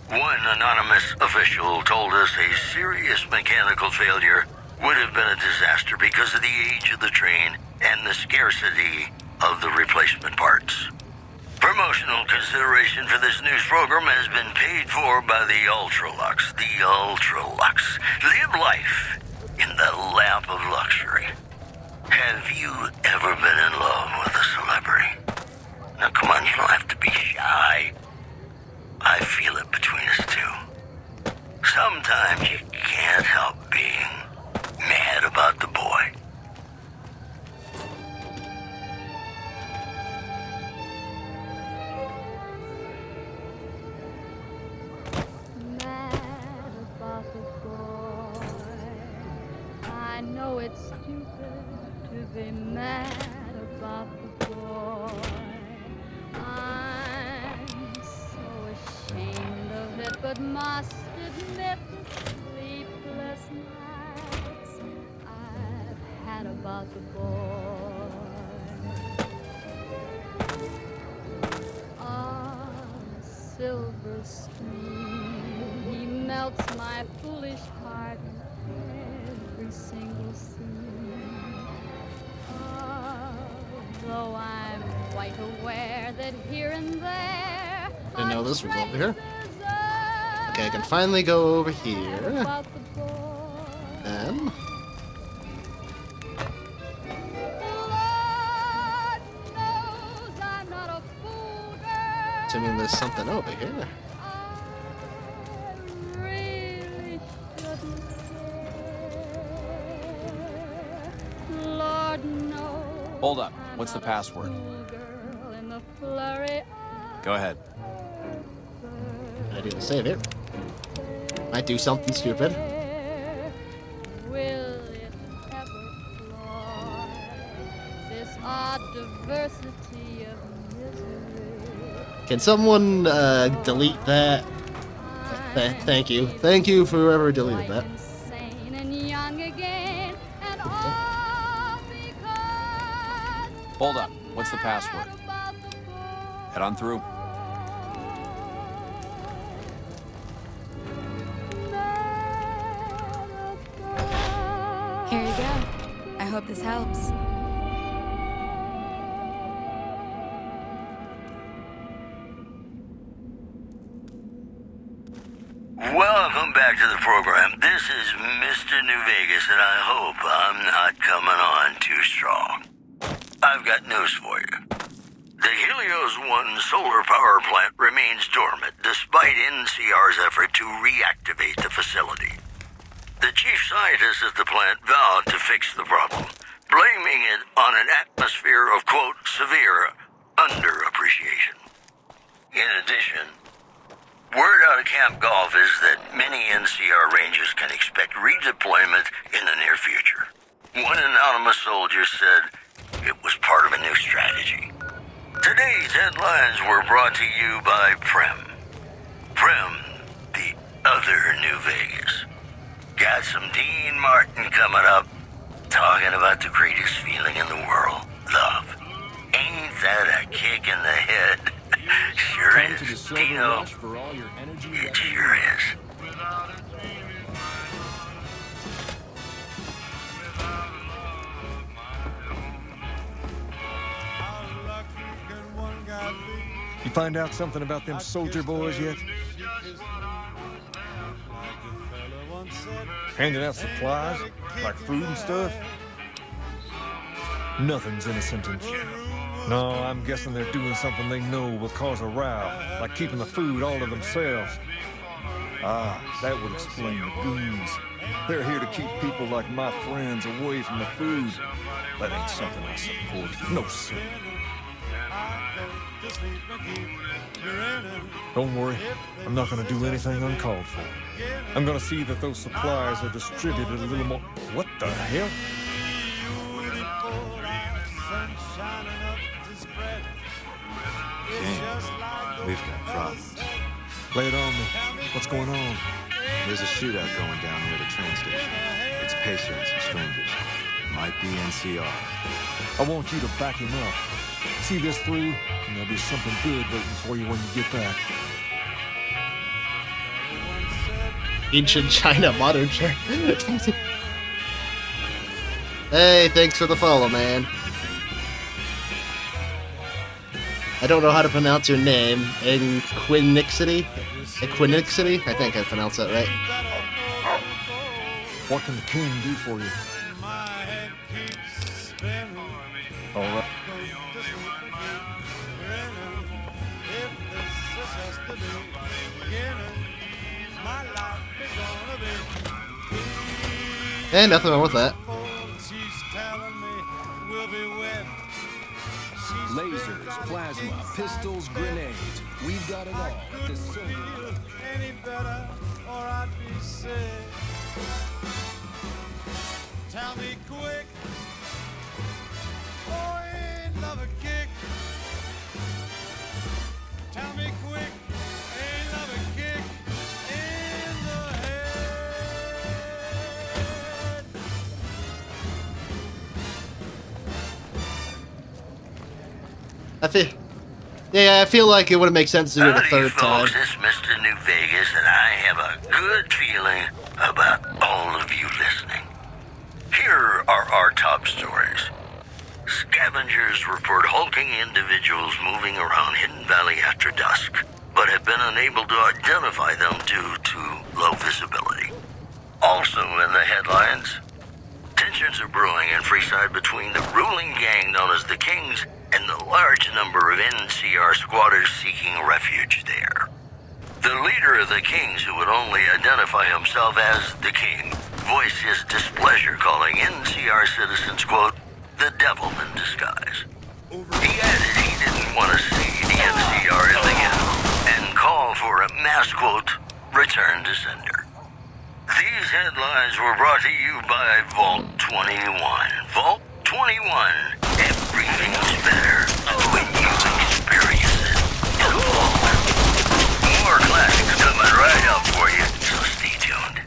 [SPEAKER 2] One anonymous official told us a serious mechanical failure would have been a disaster because of the age of the train and the scarcity of the replacement parts. Promotional consideration for this news program has been paid for by the Ultralux. The Ultralux. Live life in the lap of luxury. Have you ever been in love with a celebrity? Now come on, you don't have to be shy. I feel it between us two. Sometimes you can't help being mad about the boy.
[SPEAKER 8] I know it's stupid to be mad about the boy. I'm so ashamed of it, but must admit the sleepless nights I've had about the boy. On a silver stream, he melts my foolish heart every single scene. Although I'm quite aware that here and there
[SPEAKER 1] Didn't know this was over here. Okay, I can finally go over here. Then assuming there's something over here.
[SPEAKER 12] Hold up. What's the password? Go ahead.
[SPEAKER 1] I do the save here. Might do something stupid.
[SPEAKER 8] Will it ever cloy this odd diversity of misery?
[SPEAKER 1] Can someone delete that? Thank you. Thank you for whoever deleted that.
[SPEAKER 8] Insane and young again, and all because
[SPEAKER 12] Hold up. What's the password? Head on through.
[SPEAKER 22] Here you go. I hope this helps.
[SPEAKER 2] Welcome back to the program. This is Mr. New Vegas, and I hope I'm not coming on too strong. I've got news for you. The Helios 1 solar power plant remains dormant despite NCR's effort to reactivate the facility. The chief scientist at the plant vowed to fix the problem, blaming it on an atmosphere of, quote, severe underappreciation. In addition, word out of Camp Golf is that many NCR Rangers can expect redeployment in the near future. One anonymous soldier said it was part of a new strategy. Today's headlines were brought to you by Prim. Prim, the other New Vegas. Got some Dean Martin coming up, talking about the greatest feeling in the world, love. Ain't that a kick in the head? Sure is, Dino. It sure is.
[SPEAKER 5] You find out something about them soldier boys yet? Handing out supplies, like food and stuff? Nothing's innocent in fear. No, I'm guessing they're doing something they know will cause a row, like keeping the food all to themselves. Ah, that would explain the goons. They're here to keep people like my friends away from the food. That ain't something I support. No, sir. Don't worry, I'm not gonna do anything uncalled for. I'm gonna see that those supplies are distributed a little more. What the hell?
[SPEAKER 10] King, we've got problems.
[SPEAKER 5] Lay it on me. What's going on?
[SPEAKER 10] There's a shootout going down near the train station. It's Pacer and some strangers. Might be NCR.
[SPEAKER 5] I want you to back him up. See this through, and there'll be something good waiting for you when you get back.
[SPEAKER 1] Ancient China, modern China. Hey, thanks for the follow, man. I don't know how to pronounce your name. Equinixity? Equinixity? I think I pronounced that right.
[SPEAKER 5] What can the king do for you? All right.
[SPEAKER 1] And nothing wrong with that.
[SPEAKER 12] Lasers, plasma, pistols, grenades. We've got it all at this silver.
[SPEAKER 3] Any better, or I'd be sick. Tell me quick. Oh, ain't love a kick. Tell me quick. Ain't love a kick in the head.
[SPEAKER 1] I feel like it wouldn't make sense to do it a third time.
[SPEAKER 2] Folks, it's Mr. New Vegas, and I have a good feeling about all of you listening. Here are our top stories. Scavengers report hulking individuals moving around Hidden Valley after dusk, but have been unable to identify them due to low visibility. Also in the headlines, tensions are brewing in Freeside between the ruling gang known as the Kings and the large number of NCR squatters seeking refuge there. The leader of the Kings, who would only identify himself as the King, voiced his displeasure, calling NCR citizens, quote, the devil in disguise. He added he didn't want to see the NCR in the ghetto and called for a mass, quote, return to sender. These headlines were brought to you by Vault 21. Vault 21. Everything's better when you experience it. More classics coming right up for you, so stay tuned.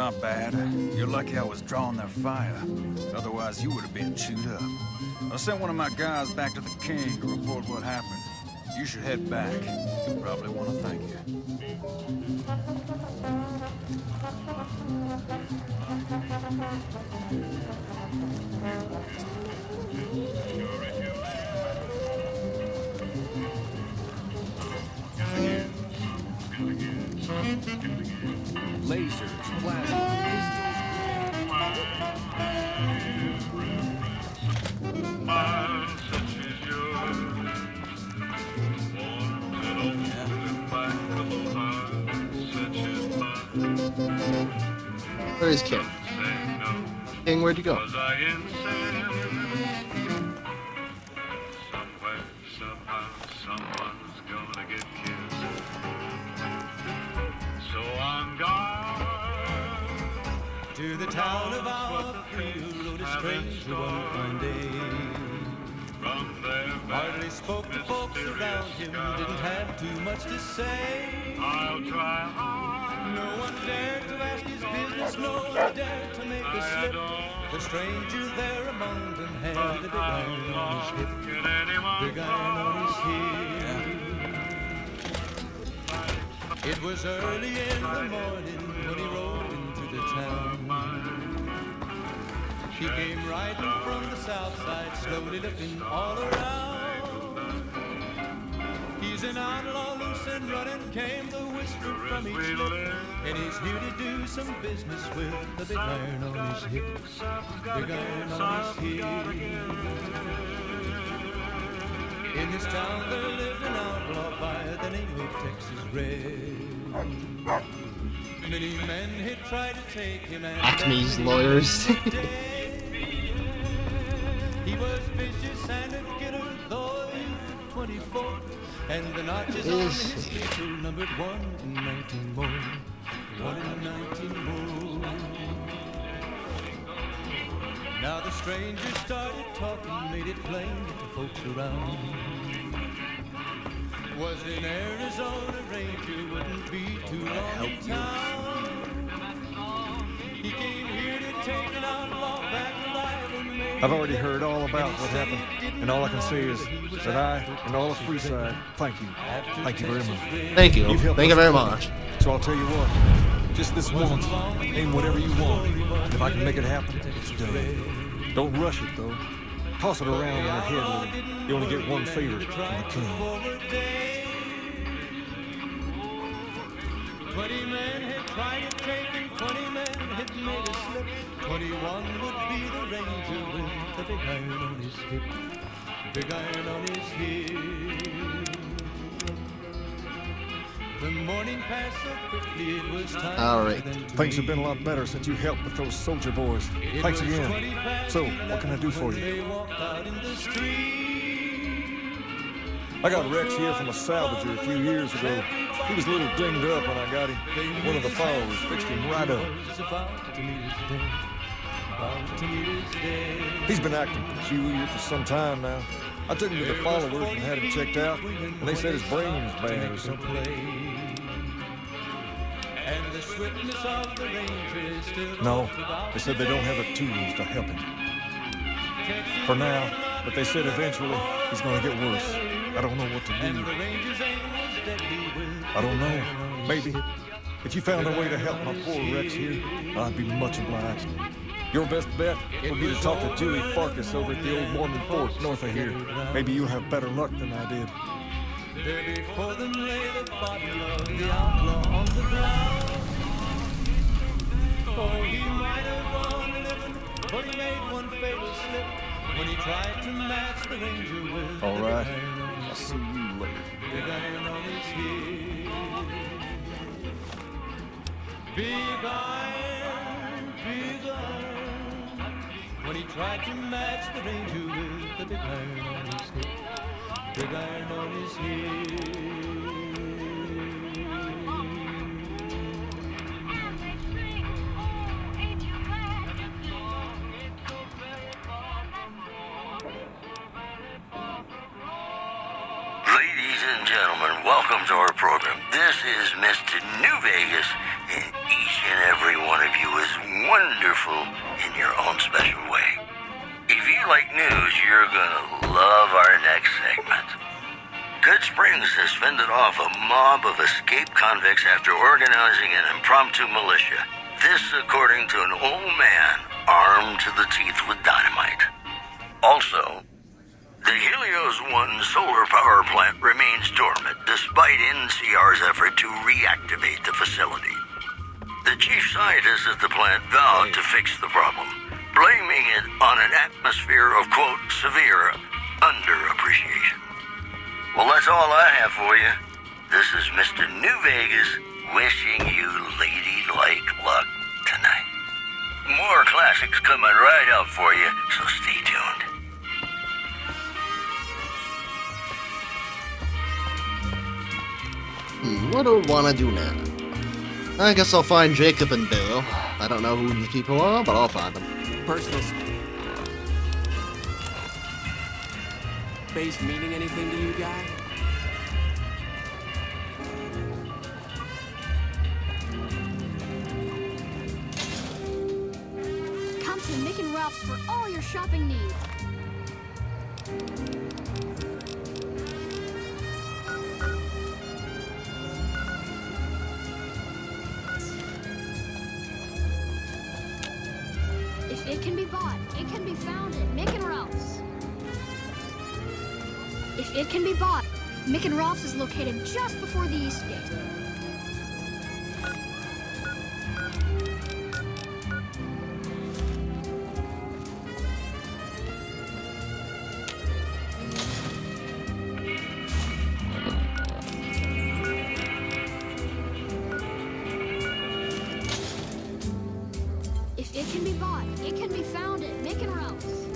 [SPEAKER 4] not bad. You're lucky I was drawing their fire. Otherwise, you would have been chewed up. I sent one of my guys back to the king to report what happened. You should head back. He'll probably want to thank you.
[SPEAKER 12] Lasers, plasma,
[SPEAKER 1] Where is King? King, where'd you go?
[SPEAKER 3] To the town of our field rode a stranger one fine day. Hardly spoke to folks around him, didn't have too much to say. I'll try hard. No one dared to ask his business, no one dared to make a slip. The stranger there among them had a big iron on his hip, big iron on his hip. It was early in the morning when he rode into the town. He came riding from the south side, slowly looking all around. He's an outlaw, loose and running, came the whisper from each lip. And he's here to do some business with the big iron on his hip, big iron on his hip. In this town there lived an outlaw by the name of Texas Red. Many men had tried to take him and
[SPEAKER 1] Acme's lawyers.
[SPEAKER 3] he was vicious and a killer, though he was 24. And the notches on his pistol numbered 1 in 19 more. 1 in 19 more. Now the stranger started talking, made it plain to folks around. Was in Arizona, Ranger wouldn't be too long in town. He came here to take an outlaw back alive and make
[SPEAKER 5] I've already heard all about what happened, and all I can say is that I and all of Freeside, thank you. Thank you very much.
[SPEAKER 1] Thank you.
[SPEAKER 5] You've helped
[SPEAKER 1] Thank you
[SPEAKER 5] us
[SPEAKER 1] very
[SPEAKER 5] so
[SPEAKER 1] much.
[SPEAKER 5] So I'll tell you what, just this once, aim whatever you want. And if I can make it happen, it's done. Don't rush it, though. Toss it around in your head a little. You only get one favor from the king.
[SPEAKER 3] 20 men had tried to take him, 20 men had made a slip. 21 would be the ranger with the big iron on his hip, big iron on his hip. The morning passed so quickly, it was time.
[SPEAKER 1] All right.
[SPEAKER 5] Things have been a lot better since you helped with those soldier boys. Thanks again. So, what can I do for you? I got Rex here from a salvager a few years ago. He was a little dinged up when I got him. One of the followers fixed him right up. He's been acting peculiar for some time now. I took him to the followers and had him checked out, and they said his brain was bad or something. No, they said they don't have the tools to help him. For now, but they said eventually he's going to get worse. I don't know what to do. I don't know. Maybe. If you found a way to help my poor Rex here, I'd be much obliged. Your best bet would be to talk to Julie Farkas over at the old Mormon fort north of here. Maybe you'll have better luck than I did.
[SPEAKER 3] There before them lay the body of the outlaw on the ground. Oh, he might have won a living, but he made one fatal slip when he tried to match the ranger with
[SPEAKER 5] all right.
[SPEAKER 3] I'll see you later. Big iron on his hip. Big iron, big iron. When he tried to match the ranger with the big iron on his hip. Big iron on his hip.
[SPEAKER 2] Ladies and gentlemen, welcome to our program. This is Mr. New Vegas, and each and every one of you is wonderful in your own special way. If you like news, you're gonna love our next segment. Good Springs has fended off a mob of escaped convicts after organizing an impromptu militia. This according to an old man armed to the teeth with dynamite. Also, the Helios 1 solar power plant remains dormant despite NCR's effort to reactivate the facility. The chief scientist at the plant vowed to fix the problem, blaming it on an atmosphere of, quote, severe underappreciation. Well, that's all I have for you. This is Mr. New Vegas wishing you ladylike luck tonight. More classics coming right up for you, so stay tuned.
[SPEAKER 1] What do I want to do now? I guess I'll find Jacob and Bill. I don't know who these people are, but I'll find them.
[SPEAKER 17] Personal space meaning anything to you guys?
[SPEAKER 9] Come to Mick and Ralph's for all your shopping needs. If it can be bought, it can be found at Mick and Ralph's. If it can be bought, Mick and Ralph's is located just before the East Gate. If it can be bought, it can be found at Mick and Ralph's.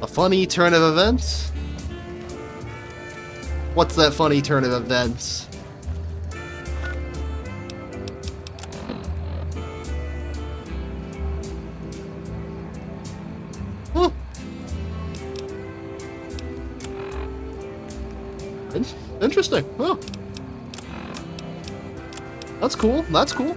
[SPEAKER 1] A funny turn of events? What's that funny turn of events? Huh. Interesting. Huh. That's cool. That's cool.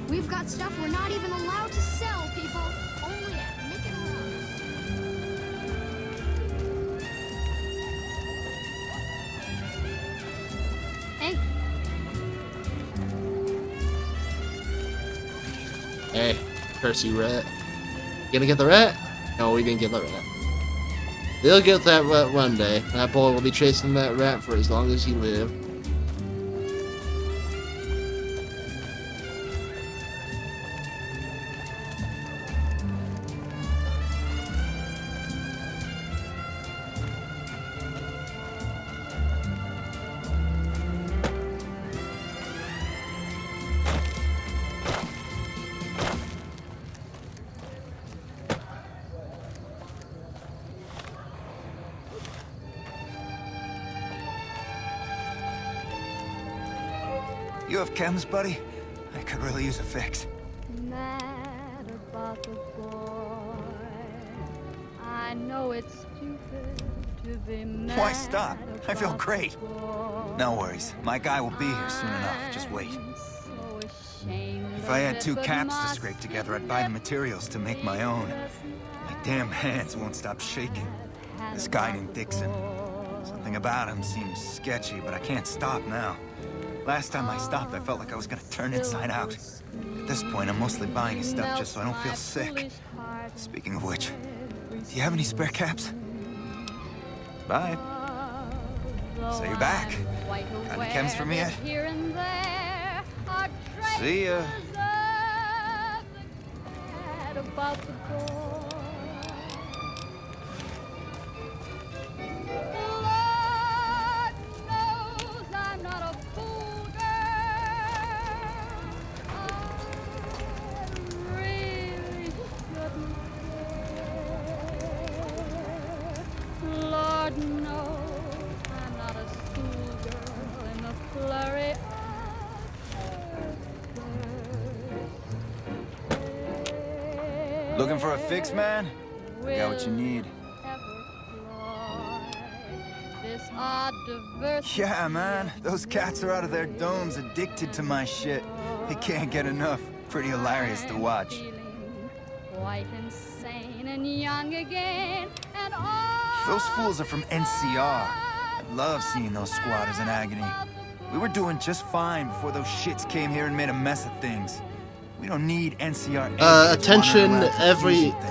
[SPEAKER 9] We've got stuff we're not even allowed to sell, people. Only at Mick and Ralph's. Hey.
[SPEAKER 1] Hey, curse you, rat. Gonna get the rat? No, we didn't get the rat. They'll get that rat one day. That boy will be chasing that rat for as long as he lives.
[SPEAKER 16] You have chems, buddy? I could really use a fix.
[SPEAKER 8] Mad about the boy. I know it's stupid to be mad.
[SPEAKER 16] Why stop? I feel great. No worries. My guy will be here soon enough. Just wait. If I had 2 caps to scrape together, I'd buy the materials to make my own. My damn hands won't stop shaking. This guy named Dixon. Something about him seems sketchy, but I can't stop now. Last time I stopped, I felt like I was gonna turn inside out. At this point, I'm mostly buying his stuff just so I don't feel sick. Speaking of which, do you have any spare caps? Bye. So you're back. Got any chems for me yet? See ya. Looking for a fix, man? I got what you need. Yeah, man. Those cats are out of their domes addicted to my shit. They can't get enough. Pretty hilarious to watch.
[SPEAKER 8] Quite insane and young again, and
[SPEAKER 16] Those fools are from NCR. I love seeing those squatters in agony. We were doing just fine before those shits came here and made a mess of things. We don't need NCR.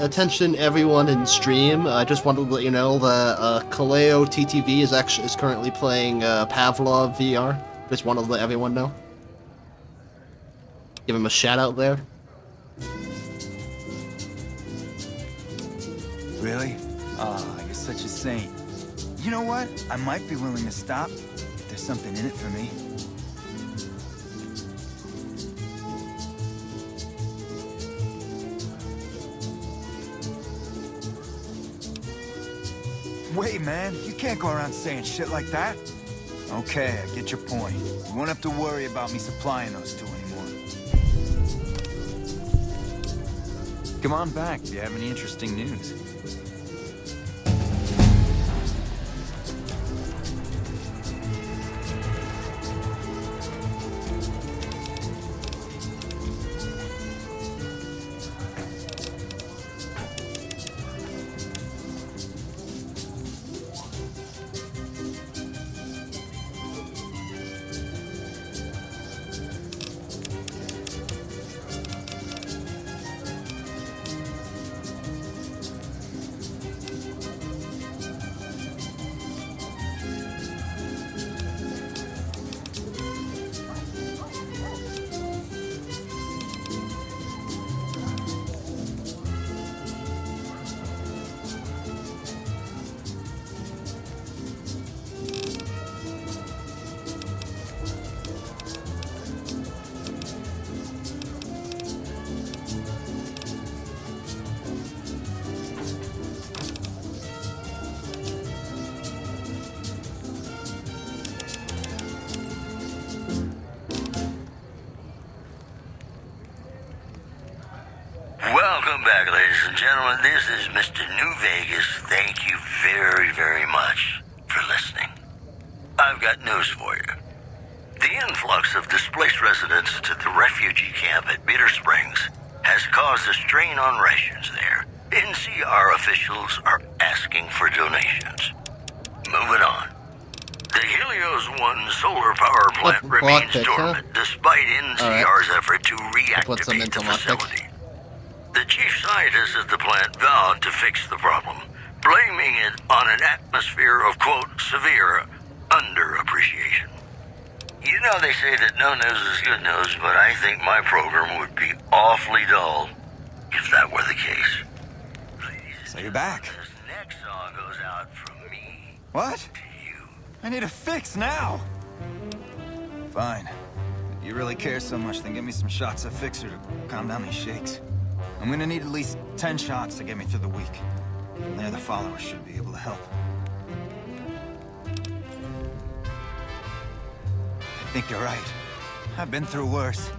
[SPEAKER 1] Attention, everyone in stream. I just wanted to let you know that Kaleo TTV is currently playing Pavlov VR. Just wanted to let everyone know. Give him a shout out there.
[SPEAKER 16] Really? Ah, you're such a saint. You know what? I might be willing to stop if there's something in it for me. Wait, man, you can't go around saying shit like that. Okay, I get your point. You won't have to worry about me supplying those two anymore.
[SPEAKER 4] Come on back if you have any interesting news.
[SPEAKER 2] Welcome back, ladies and gentlemen. This is Mr. New Vegas. Thank you very, very much for listening. I've got news for you. The influx of displaced residents to the refugee camp at Bitter Springs has caused a strain on rations there. NCR officials are asking for donations. Moving on. The Helios 1 solar power plant remains dormant despite NCR's effort to reactivate the facility. The chief scientist at the plant vowed to fix the problem, blaming it on an atmosphere of, quote, severe underappreciation. You know they say that no news is good news, but I think my program would be awfully dull if that were the case.
[SPEAKER 16] So you're back.
[SPEAKER 2] This next song goes out from me.
[SPEAKER 16] What? I need a fix now! Fine. If you really care so much, then give me some shots of Fixer to calm down these shakes. I'm gonna need at least 10 shots to get me through the week. From there, the followers should be able to help. I think you're right. I've been through worse.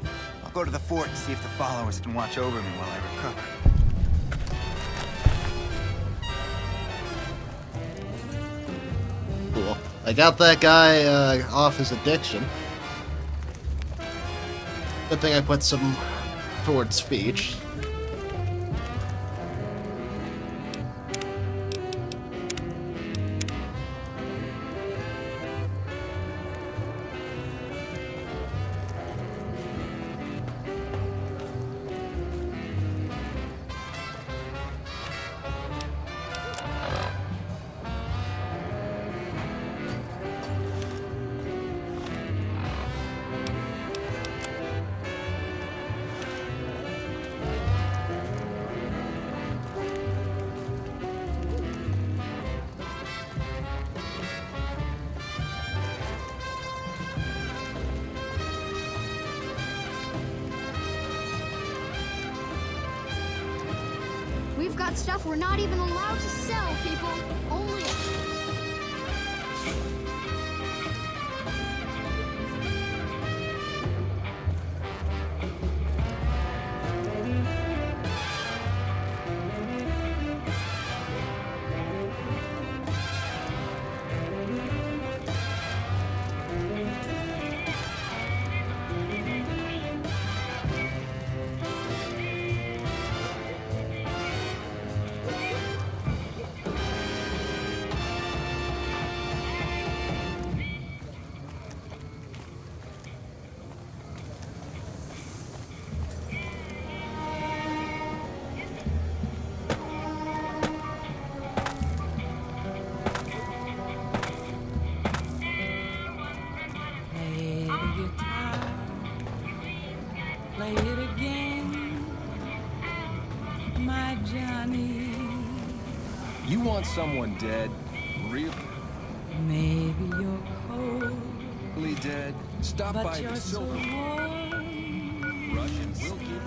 [SPEAKER 16] I'll go to the fort and see if the followers can watch over me while I recover.
[SPEAKER 1] Cool. I got that guy off his addiction. Good thing I put some towards speech.
[SPEAKER 9] We've got stuff we're not even allowed to sell, people. Only...
[SPEAKER 3] my Johnny.
[SPEAKER 12] You want someone dead? Really
[SPEAKER 3] Maybe you're cold,
[SPEAKER 12] dead? Stop
[SPEAKER 3] but
[SPEAKER 12] by
[SPEAKER 3] you're
[SPEAKER 12] the
[SPEAKER 3] so
[SPEAKER 12] Silver
[SPEAKER 3] warm.
[SPEAKER 12] Russian will give you.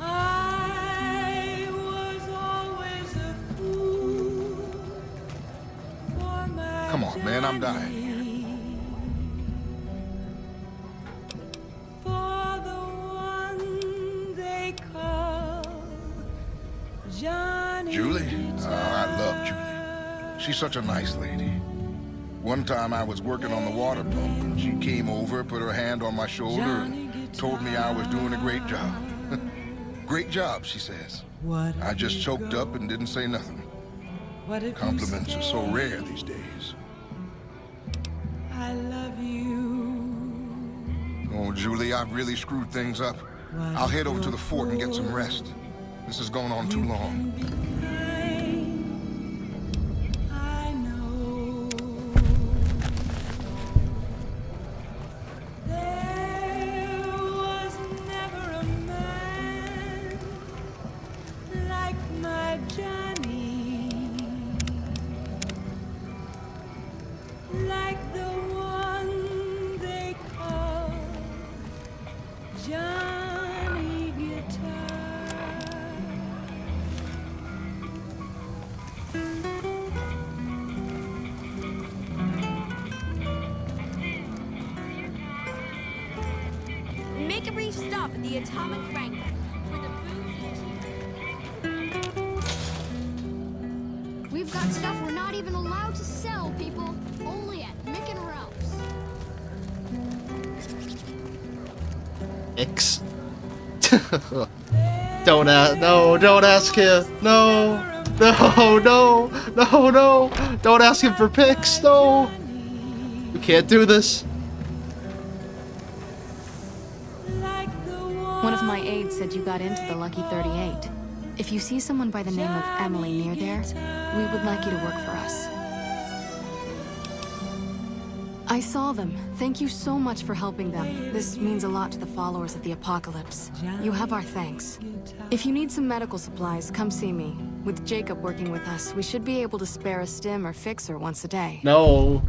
[SPEAKER 3] I was always a fool for my
[SPEAKER 7] Come on, man, I'm dying.
[SPEAKER 3] For the one they call Johnny.
[SPEAKER 7] Julie? I love Julie. She's such a nice lady. One time I was working on the water pump, and she came over, put her hand on my shoulder, and told me I was doing a great job. Great job, she says. I just choked up and didn't say nothing. Compliments are so rare these days.
[SPEAKER 3] I love you.
[SPEAKER 7] Oh, Julie, I've really screwed things up. I'll head over to the fort and get some rest. This has gone on too long.
[SPEAKER 3] I know. There was never a man like my Johnny, like the one they call Johnny Guitar.
[SPEAKER 9] Make a brief stop at the Atomic Wrangler, where the booze
[SPEAKER 8] We've got stuff we're not even allowed to sell, people. Only at Mick and Ralph's.
[SPEAKER 1] X. Don't ask him. No. Don't ask him for pics. No. We can't do this.
[SPEAKER 22] One of my aides said you got into the Lucky 38. If you see someone by the name of Emily near there, we would like you to work for us. I saw them. Thank you so much for helping them. This means a lot to the followers of the Apocalypse. You have our thanks. If you need some medical supplies, come see me. With Jacob working with us, we should be able to spare a stim or fixer once a day.
[SPEAKER 1] No.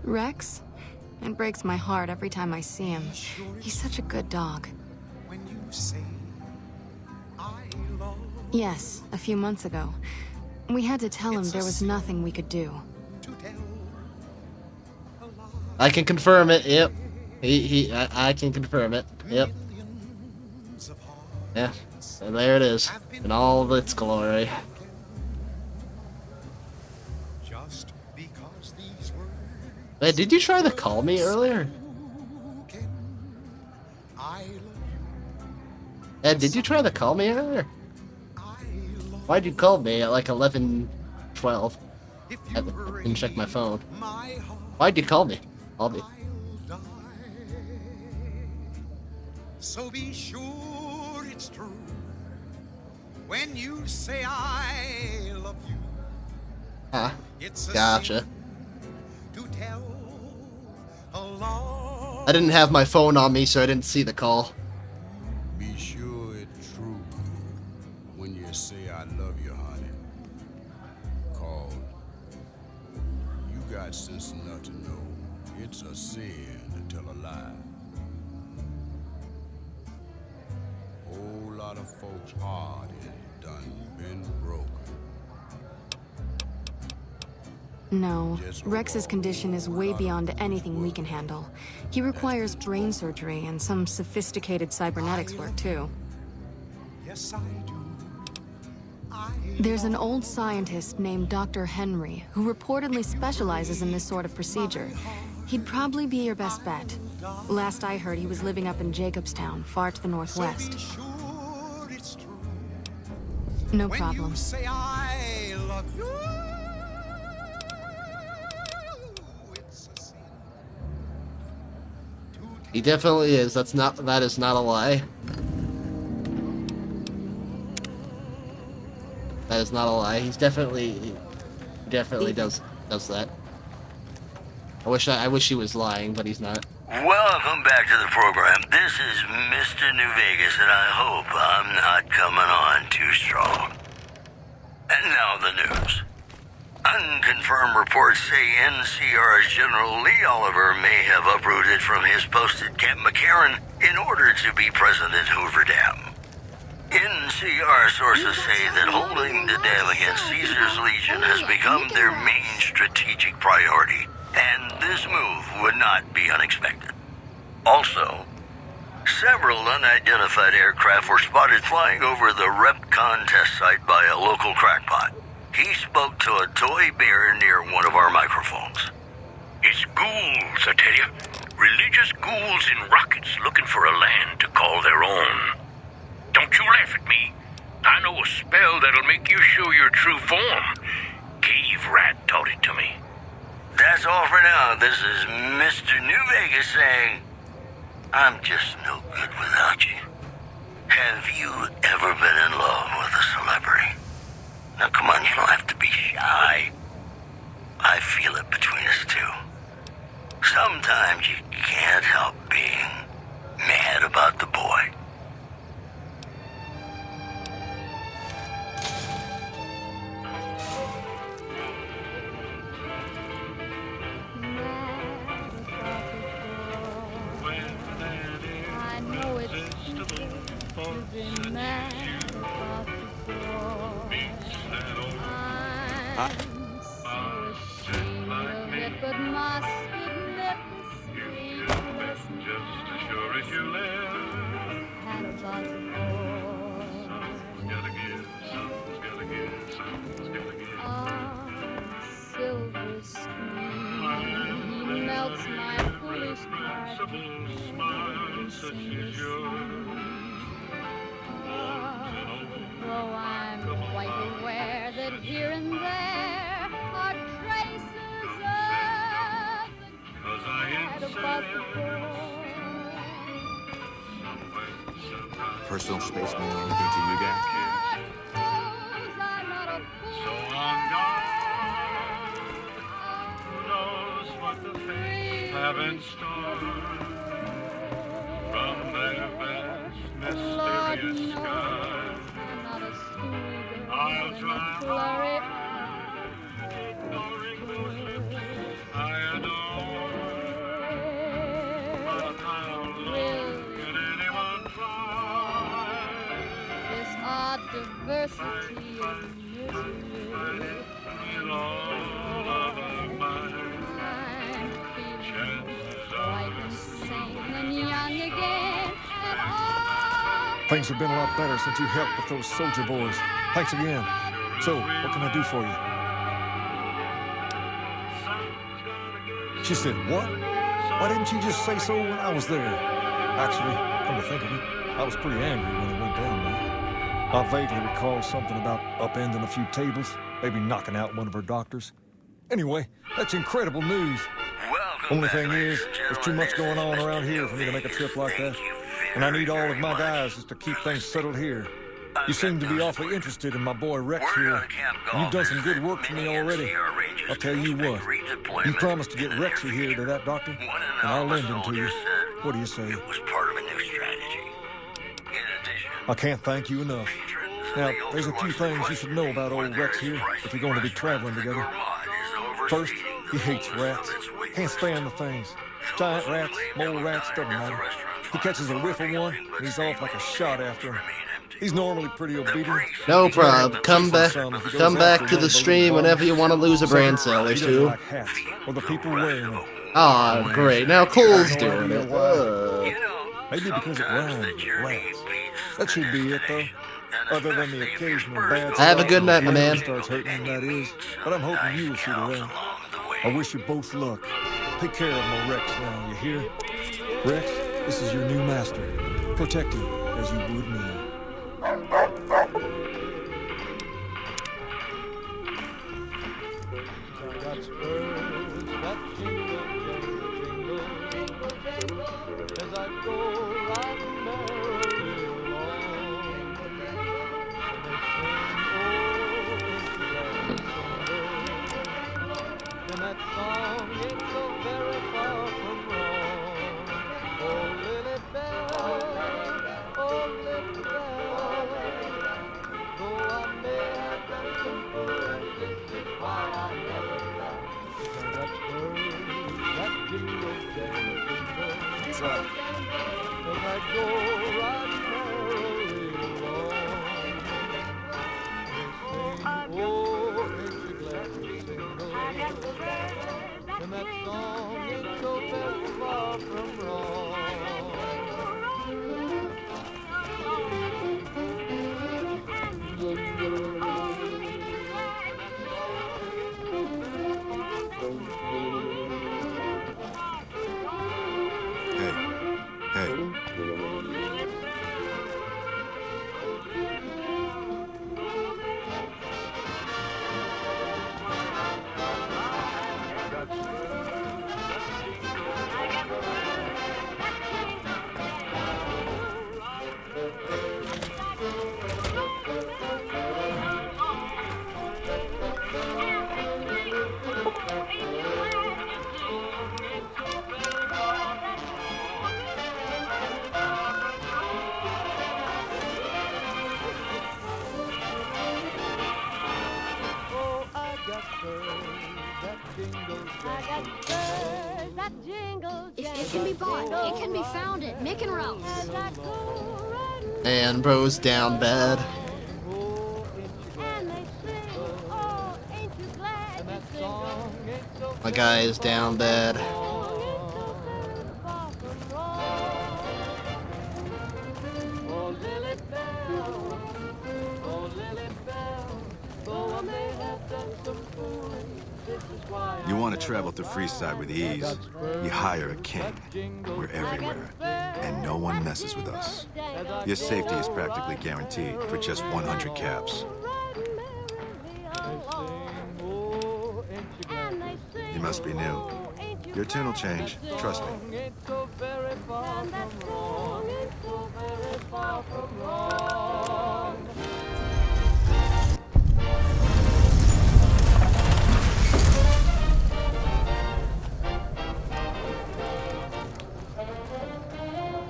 [SPEAKER 22] Rex? It breaks my heart every time I see him. He's such a good dog. Yes, a few months ago. We had to tell him there was nothing we could do.
[SPEAKER 1] I can confirm it. Yep. I can confirm it. Yep. Yeah. And there it is. In all of its glory. Wait, did you try to call me earlier? Ed, did you try to call me earlier? Why'd you call me at like 11:12? I didn't check my phone. Why'd you call me? Call me.
[SPEAKER 3] So be sure it's true when you say I love you.
[SPEAKER 1] Ah, gotcha. I didn't have my phone on me, so I didn't see the call.
[SPEAKER 3] Be sure it's true when you say I love you, honey. Cause you got sense enough to know it's a sin to tell a lie. Whole lot of folks' heart is done been broken.
[SPEAKER 22] No, Rex's condition is way beyond anything we can handle. He requires brain surgery and some sophisticated cybernetics work, too.
[SPEAKER 3] Yes, I do.
[SPEAKER 22] There's an old scientist named Dr. Henry who reportedly specializes in this sort of procedure. He'd probably be your best bet. Last I heard, he was living up in Jacobstown, far to the northwest. No problem.
[SPEAKER 3] Say I love you.
[SPEAKER 1] He definitely is. That is not a lie. That is not a lie. He definitely does that. I wish he was lying, but he's not.
[SPEAKER 2] Welcome back to the program. This is Mr. New Vegas, and I hope I'm not coming on too strong. And now the news. Unconfirmed reports say NCR's General Lee Oliver may have uprooted from his post at Camp McCarran in order to be present at Hoover Dam. NCR sources say that holding the dam against Caesar's Legion has become their main strategic priority, and this move would not be unexpected. Also, several unidentified aircraft were spotted flying over the REPCON test site by a local crackpot. He spoke to a toy bear near one of our microphones.
[SPEAKER 20] It's ghouls, I tell you. Religious ghouls in rockets looking for a land to call their own. Don't you laugh at me. I know a spell that'll make you show your true form. Cave Rat taught it to me.
[SPEAKER 2] That's all for now. This is Mr. New Vegas saying, I'm just no good without you. Have you ever been in love with a celebrity? Now come on, you don't have to be shy. I feel it between us two. Sometimes you can't help being mad about the boy.
[SPEAKER 8] I know it's easy to be mad about the boy. I'm so ashamed of it, but must admit the sleepless nights had about the boy. Silver screen, he melts my foolish heart. Though I'm quite aware that here and there are traces of the cat above the boy.
[SPEAKER 10] Personal space mean anything to you guys?
[SPEAKER 8] I'm not a fool.
[SPEAKER 3] Have in store from their vast, mysterious sky. I'll try ignoring those lips I adore. But how long could anyone try?
[SPEAKER 8] This odd diversity of misery.
[SPEAKER 3] With all of our might.
[SPEAKER 5] Things have been a lot better since you helped with those soldier boys. Thanks again. So, what can I do for you? She said, what? Why didn't you just say so when I was there? Actually, come to think of it, I was pretty angry when it went down there. I vaguely recall something about upending a few tables, maybe knocking out one of her doctors. Anyway, that's incredible news. Only thing is, there's too much going on around here for me to make a trip like that. And I need all of my guys just to keep things settled here. You seem to be awfully interested in my boy Rex here. And you've done some good work for me already. I'll tell you what, you promised to get Rexy here to that doctor, and I'll lend him to you. What do you say?
[SPEAKER 2] It was part of a new strategy.
[SPEAKER 5] I can't thank you enough. Now, there's a few things you should know about old Rex here if you're going to be traveling together. First, he hates rats. Can't stand the things. Giant rats, mole rats, doesn't matter. He catches a whiff of one, and he's off like a shot after him. He's normally pretty obedient.
[SPEAKER 1] No problem. Come back to the stream whenever you want to lose a brain cell or two.
[SPEAKER 5] Like hats, or the people wearing them.
[SPEAKER 1] Ah, great. Now Cole's doing it.
[SPEAKER 5] Maybe because it rhymes with rats. That should be it, though. Other than the occasional bad stuff.
[SPEAKER 1] Have a good night, my man.
[SPEAKER 5] Starts hurting, that is. But I'm hoping you will see to that. I wish you both luck. Take care of my Rex now, you hear? Rex, this is your new master. Protect him as you would me. What's up?
[SPEAKER 3] And that song is so very far from wrong.
[SPEAKER 15] If it can be bought, it can be found at Mick and Ralph's.
[SPEAKER 1] And bro's down bad. My guy is down bad.
[SPEAKER 10] You want to travel to Freeside with ease, you hire a king. We're everywhere, and no one messes with us. Your safety is practically guaranteed for just 100 caps. You must be new. Your tune will change, trust me.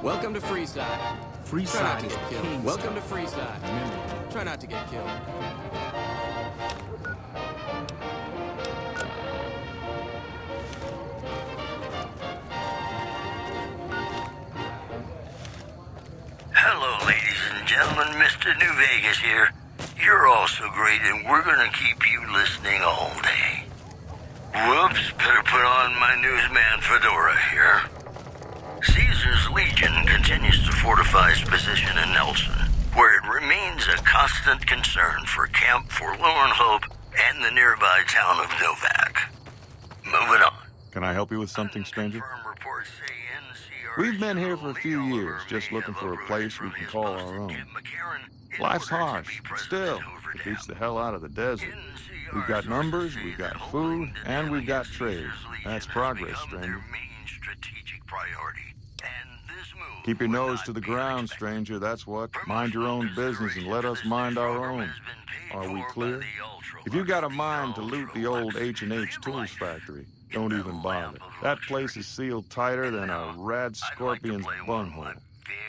[SPEAKER 14] Welcome to Freeside. Try not to get killed. Welcome to Freeside. Try not to get killed.
[SPEAKER 2] Hello, ladies and gentlemen. Mr. New Vegas here. You're all so great, and we're gonna keep you listening all day. Whoops, better put on my newsman fedora here. Caesar's Legion continues to fortify its position in Nelson, where it remains a constant concern for Camp Forlorn Hope and the nearby town of Novak. Moving on.
[SPEAKER 5] Can I help you with something, stranger? We've been here for a few years, just looking for a place we can call our own. Life's harsh, but still, it beats the hell out of the desert. We've got numbers, we've got food, and we've got trade. That's progress, stranger. Keep your nose to the ground, stranger, that's what. Mind your own business and let us mind our own. Are we clear? If you got a mind to loot the old H&H Tools factory, don't even bother. That place is sealed tighter than a rad scorpion's bunghole.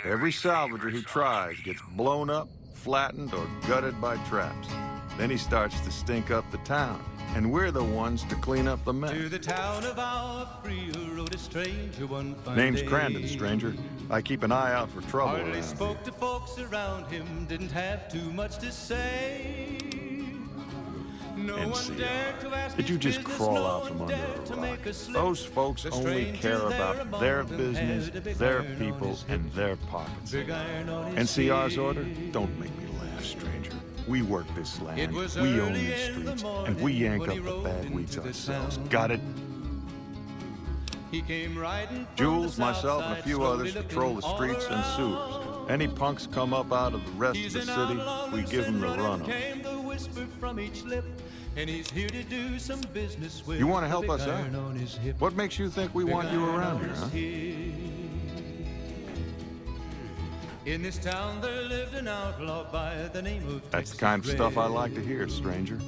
[SPEAKER 5] Every salvager who tries gets blown up, flattened, or gutted by traps. Then he starts to stink up the town, and we're the ones to clean up the mess.
[SPEAKER 3] To the town of our free rode a stranger one fine
[SPEAKER 5] Name's
[SPEAKER 3] day.
[SPEAKER 5] Crandon, stranger. I keep an eye out for trouble
[SPEAKER 3] Hardly
[SPEAKER 5] around
[SPEAKER 3] spoke
[SPEAKER 5] here.
[SPEAKER 3] to folks around him, didn't have too much to say. No one dared to ask
[SPEAKER 5] Did you
[SPEAKER 3] his
[SPEAKER 5] just
[SPEAKER 3] business,
[SPEAKER 5] crawl
[SPEAKER 3] no
[SPEAKER 5] out from
[SPEAKER 3] one
[SPEAKER 5] under
[SPEAKER 3] dared to
[SPEAKER 5] a rock?
[SPEAKER 3] make a slip.
[SPEAKER 5] Those folks
[SPEAKER 3] The
[SPEAKER 5] only
[SPEAKER 3] stranger
[SPEAKER 5] care
[SPEAKER 3] there
[SPEAKER 5] about
[SPEAKER 3] among
[SPEAKER 5] their
[SPEAKER 3] them
[SPEAKER 5] business,
[SPEAKER 3] had a big
[SPEAKER 5] their
[SPEAKER 3] iron on
[SPEAKER 5] people,
[SPEAKER 3] his hip.
[SPEAKER 5] and their pockets.
[SPEAKER 3] Big iron on his
[SPEAKER 5] NCR's
[SPEAKER 3] hip.
[SPEAKER 5] order? Don't make me laugh, stranger. We work this land,
[SPEAKER 3] It was
[SPEAKER 5] we own
[SPEAKER 3] early
[SPEAKER 5] these
[SPEAKER 3] in the
[SPEAKER 5] streets, and
[SPEAKER 3] morning
[SPEAKER 5] we yank
[SPEAKER 3] when
[SPEAKER 5] up
[SPEAKER 3] he
[SPEAKER 5] the
[SPEAKER 3] rode
[SPEAKER 5] bad weeds
[SPEAKER 3] into the
[SPEAKER 5] ourselves.
[SPEAKER 3] town.
[SPEAKER 5] Got it?
[SPEAKER 3] He came riding from
[SPEAKER 5] Jules,
[SPEAKER 3] the south
[SPEAKER 5] myself, and a
[SPEAKER 3] side,
[SPEAKER 5] few
[SPEAKER 3] slowly
[SPEAKER 5] others
[SPEAKER 3] looking
[SPEAKER 5] patrol the
[SPEAKER 3] all
[SPEAKER 5] streets and
[SPEAKER 3] around.
[SPEAKER 5] sewers. Any punks come up out of the rest of
[SPEAKER 3] He's
[SPEAKER 5] the
[SPEAKER 3] an
[SPEAKER 5] city,
[SPEAKER 3] outlaw
[SPEAKER 5] we
[SPEAKER 3] loose
[SPEAKER 5] give them
[SPEAKER 3] and
[SPEAKER 5] the
[SPEAKER 3] running,
[SPEAKER 5] run on.
[SPEAKER 3] came the whisper from each lip, and he's here to do some business with
[SPEAKER 5] You want to
[SPEAKER 3] the
[SPEAKER 5] help
[SPEAKER 3] big
[SPEAKER 5] us out?
[SPEAKER 3] iron on his hip.
[SPEAKER 5] What makes you think we
[SPEAKER 3] Big
[SPEAKER 5] want you
[SPEAKER 3] iron
[SPEAKER 5] around
[SPEAKER 3] on
[SPEAKER 5] here,
[SPEAKER 3] his
[SPEAKER 5] huh?
[SPEAKER 3] hip. In this town there lived an outlaw by the name of
[SPEAKER 5] That's the
[SPEAKER 3] Texas
[SPEAKER 5] kind of stuff I
[SPEAKER 3] Red.
[SPEAKER 5] like to hear, stranger.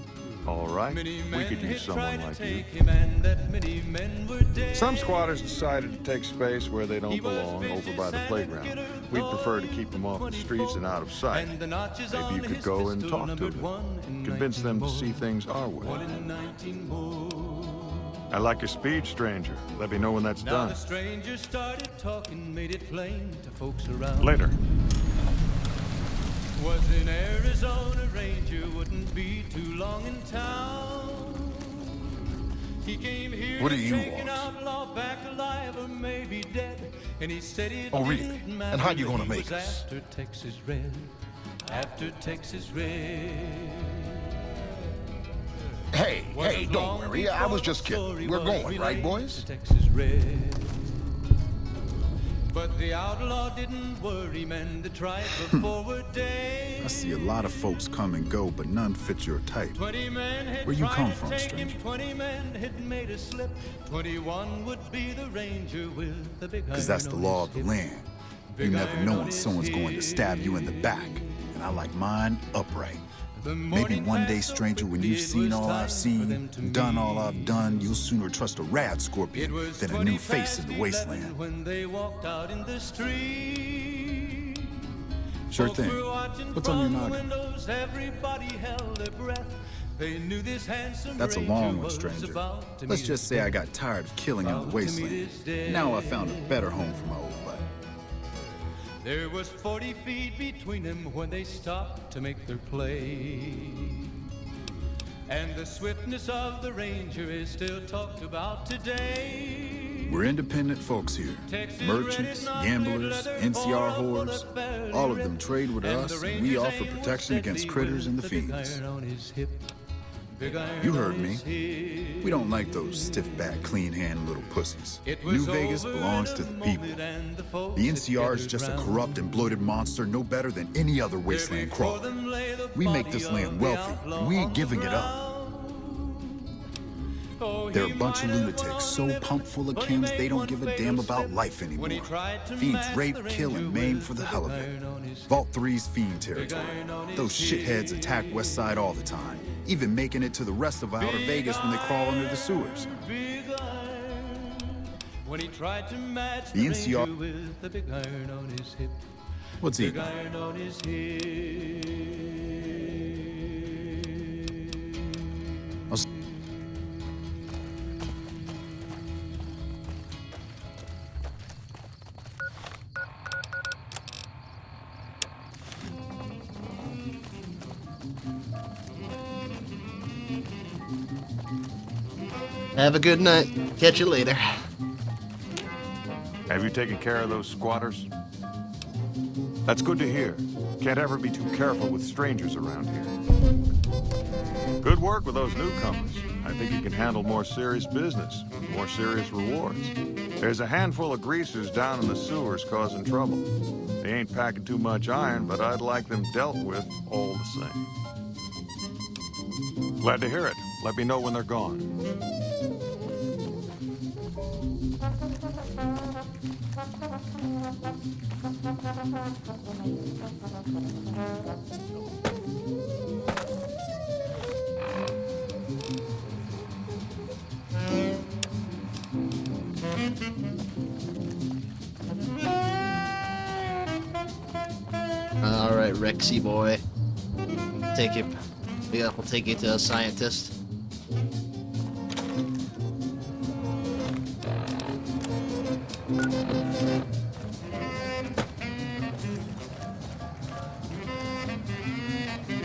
[SPEAKER 5] All right,
[SPEAKER 3] Many
[SPEAKER 5] we
[SPEAKER 3] men
[SPEAKER 5] could
[SPEAKER 3] had
[SPEAKER 5] use someone
[SPEAKER 3] tried to
[SPEAKER 5] like you.
[SPEAKER 3] take him, and that many men were dead.
[SPEAKER 5] Some squatters decided to take space where they don't belong over by the playground. We'd prefer to keep them off the streets and out of sight.
[SPEAKER 3] And the notches
[SPEAKER 5] Maybe
[SPEAKER 3] on
[SPEAKER 5] you could
[SPEAKER 3] his
[SPEAKER 5] go and
[SPEAKER 3] pistol
[SPEAKER 5] talk to
[SPEAKER 3] numbered
[SPEAKER 5] them.
[SPEAKER 3] 1 in
[SPEAKER 5] Convince them to
[SPEAKER 3] 19
[SPEAKER 5] see things our way.
[SPEAKER 3] 1 in 19 more.
[SPEAKER 5] I like your speed, stranger. Let me know when that's
[SPEAKER 3] Now
[SPEAKER 5] done.
[SPEAKER 3] the stranger started talking, made it plain to folks around.
[SPEAKER 5] Later.
[SPEAKER 3] Was in Arizona, ranger wouldn't be too long in town. He came here
[SPEAKER 7] What do
[SPEAKER 3] to
[SPEAKER 7] you
[SPEAKER 3] take
[SPEAKER 7] want?
[SPEAKER 3] an outlaw back alive or maybe dead. And he said it
[SPEAKER 7] Oh, really?
[SPEAKER 3] didn't matter
[SPEAKER 7] And how you
[SPEAKER 3] that
[SPEAKER 7] gonna
[SPEAKER 3] he
[SPEAKER 7] make
[SPEAKER 3] was
[SPEAKER 7] us?
[SPEAKER 3] After Texas Red. After Texas Red.
[SPEAKER 7] Hey,
[SPEAKER 3] Was
[SPEAKER 7] hey,
[SPEAKER 3] as
[SPEAKER 7] don't
[SPEAKER 3] long
[SPEAKER 7] worry. I was
[SPEAKER 3] before
[SPEAKER 7] just
[SPEAKER 3] the
[SPEAKER 7] kidding.
[SPEAKER 3] story
[SPEAKER 7] We're
[SPEAKER 3] was
[SPEAKER 7] going, right,
[SPEAKER 3] relayed
[SPEAKER 7] boys?
[SPEAKER 3] to Texas Red. But the outlaw didn't worry men that tried before were dead.
[SPEAKER 10] I see a lot of folks come and go, but none fit your type.
[SPEAKER 3] 20 men had
[SPEAKER 10] Where you
[SPEAKER 3] tried
[SPEAKER 10] come
[SPEAKER 3] to
[SPEAKER 10] from,
[SPEAKER 3] take him,
[SPEAKER 10] stranger?
[SPEAKER 3] 20 men had made a slip. 21 would be the ranger with the big
[SPEAKER 10] Because that's the
[SPEAKER 3] iron
[SPEAKER 10] law
[SPEAKER 3] on
[SPEAKER 10] of the
[SPEAKER 3] his
[SPEAKER 10] land. You
[SPEAKER 3] Big
[SPEAKER 10] never
[SPEAKER 3] iron
[SPEAKER 10] know
[SPEAKER 3] on
[SPEAKER 10] when
[SPEAKER 3] his
[SPEAKER 10] someone's going to
[SPEAKER 3] hip.
[SPEAKER 10] stab you in the back. And I like mine upright.
[SPEAKER 3] The
[SPEAKER 10] Maybe
[SPEAKER 3] morning
[SPEAKER 10] one day,
[SPEAKER 3] passed so
[SPEAKER 10] stranger, when
[SPEAKER 3] quickly,
[SPEAKER 10] you've
[SPEAKER 3] it
[SPEAKER 10] seen
[SPEAKER 3] was
[SPEAKER 10] all
[SPEAKER 3] time
[SPEAKER 10] I've
[SPEAKER 3] for
[SPEAKER 10] seen,
[SPEAKER 3] them to
[SPEAKER 10] done all
[SPEAKER 3] meet.
[SPEAKER 10] I've done, you'll sooner trust a rad
[SPEAKER 3] It
[SPEAKER 10] scorpion
[SPEAKER 3] was
[SPEAKER 10] than a
[SPEAKER 3] 20
[SPEAKER 10] new face in
[SPEAKER 3] past
[SPEAKER 10] the
[SPEAKER 3] 11
[SPEAKER 10] wasteland.
[SPEAKER 3] when they walked out in the street.
[SPEAKER 10] Sure
[SPEAKER 3] Folks
[SPEAKER 10] thing.
[SPEAKER 3] were watching
[SPEAKER 10] What's on your
[SPEAKER 3] from the
[SPEAKER 10] noggin?
[SPEAKER 3] windows, everybody held their breath. They knew this handsome
[SPEAKER 10] That's a
[SPEAKER 3] ranger
[SPEAKER 10] long one,
[SPEAKER 3] was
[SPEAKER 10] stranger.
[SPEAKER 3] about to
[SPEAKER 10] Let's
[SPEAKER 3] meet
[SPEAKER 10] just
[SPEAKER 3] his
[SPEAKER 10] say I
[SPEAKER 3] death.
[SPEAKER 10] got tired of killing in the
[SPEAKER 3] About to meet
[SPEAKER 10] wasteland.
[SPEAKER 3] his death.
[SPEAKER 10] Now I found a better home for my old life.
[SPEAKER 3] There was 40 feet between them when they stopped to make their play. And the swiftness of the ranger is still talked about today.
[SPEAKER 10] We're independent folks here. Merchants, gamblers, NCR whores. All of them trade with us, and we offer protection against critters and the fiends. You heard me. We don't like those stiff-backed, clean-handed little pussies. New Vegas belongs to the people. The NCR is just a corrupt and bloated monster no better than any other wasteland crawler. We make this land wealthy, and we ain't giving it up. They're a bunch of lunatics so pumped full of chems they don't give a damn about life anymore. Fiends rape, kill, and maim for the hell of it. Vault 3's fiend territory. Those shitheads attack West Side all the time, even making it to the rest of Outer Vegas when they crawl under the sewers.
[SPEAKER 3] When he tried to match
[SPEAKER 10] The
[SPEAKER 3] ranger
[SPEAKER 10] NCR
[SPEAKER 3] with the big iron on his hip.
[SPEAKER 10] What's
[SPEAKER 3] Big
[SPEAKER 10] he?
[SPEAKER 3] iron on his hip.
[SPEAKER 1] Have a good night. Catch you later.
[SPEAKER 5] Have you taken care of those squatters? That's good to hear. Can't ever be too careful with strangers around here. Good work with those newcomers. I think you can handle more serious business, with more serious rewards. There's a handful of greasers down in the sewers causing trouble. They ain't packing too much iron, but I'd like them dealt with all the same. Glad to hear it. Let me know when they're gone.
[SPEAKER 1] All right, Rexy boy. Take it. Yeah, we'll take it to a scientist.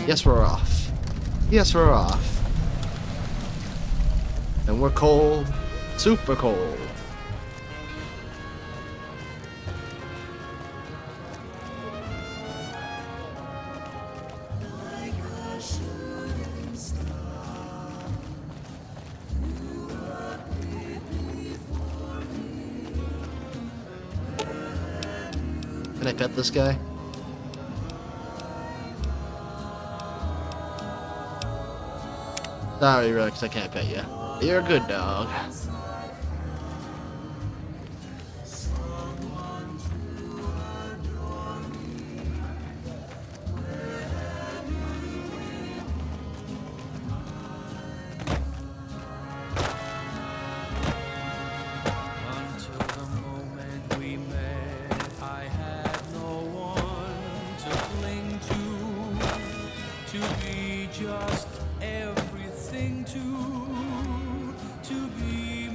[SPEAKER 1] Yes, we're off. Yes, we're off. And we're cold. Super cold. Can I pet this guy? Sorry, Rex, I can't pet you. You're a good dog.
[SPEAKER 3] Until the moment we met, I had no one to cling to be just everything to be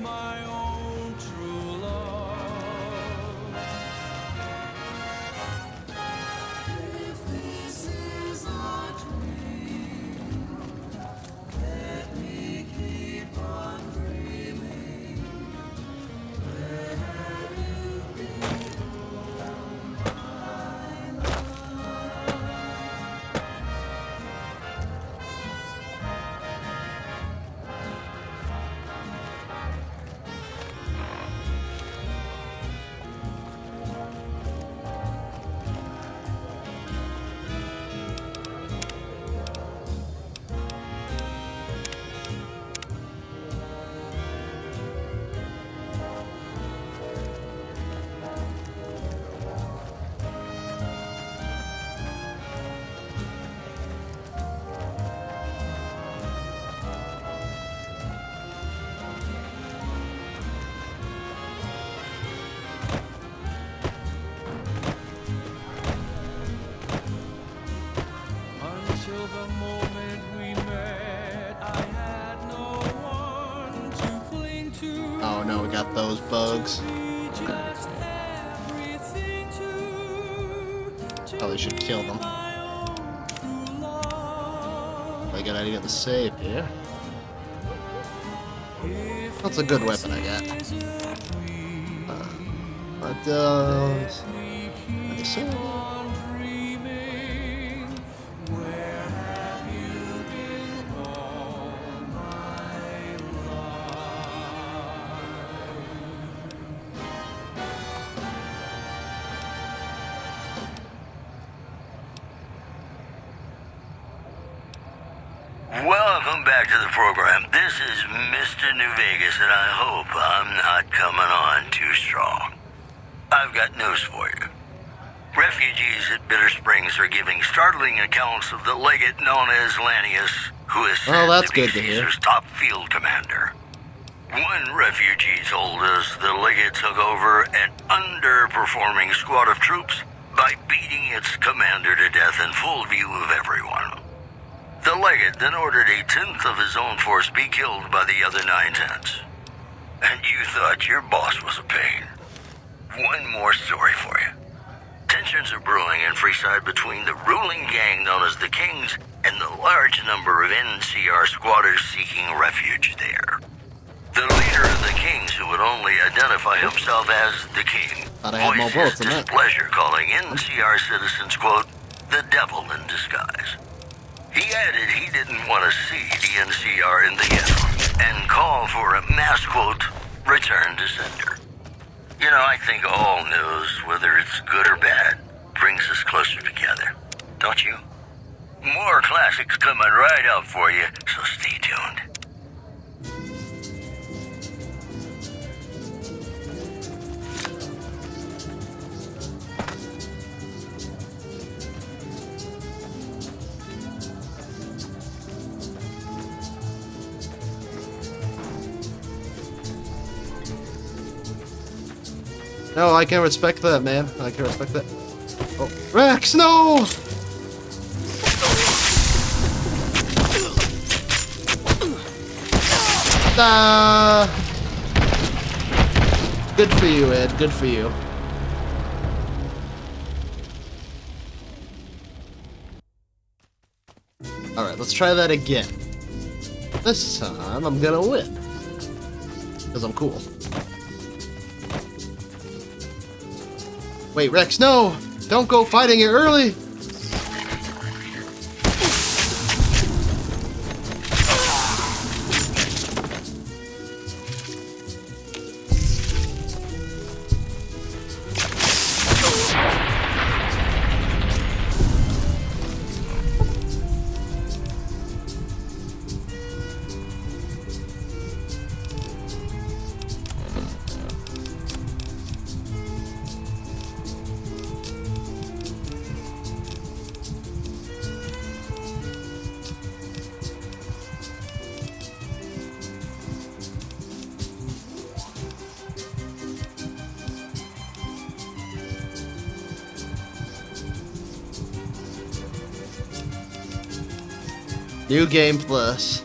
[SPEAKER 1] Oh, we got those bugs. Probably should kill them. I got idea to save here. That's a good weapon I got. What does...
[SPEAKER 2] Welcome back to the program. This is Mr. New Vegas, and I hope I'm not coming on too strong. I've got news for you. Refugees at Bitter Springs are giving startling accounts of the legate known as Lanius, who is said to be Caesar's top field commander. One refugee told us the legate took over an underperforming squad of troops by beating its commander to death in full view of everyone. The legate then ordered a tenth of his own force be killed by the other 9/10. And you thought your boss was a pain. One more story for you. Tensions are brewing in Freeside between the ruling gang known as the Kings and the large number of NCR squatters seeking refuge there. The leader of the Kings, who would only identify himself as the King, voiced his displeasure, calling NCR citizens, quote, the devil in disguise. He added he didn't want to see the NCR in the ghetto and called for a mass, quote, return to sender. You know, I think all news, whether it's good or bad, brings us closer together. Don't you? More classics coming right up for you, so stay tuned.
[SPEAKER 1] No, I can respect that, man. I can respect that. Oh, Rex, no! Good for you, Ed. Good for you. Alright, let's try that again. This time, I'm gonna win. Because I'm cool. Wait, Rex, no! Don't go fighting it early! New Game Plus.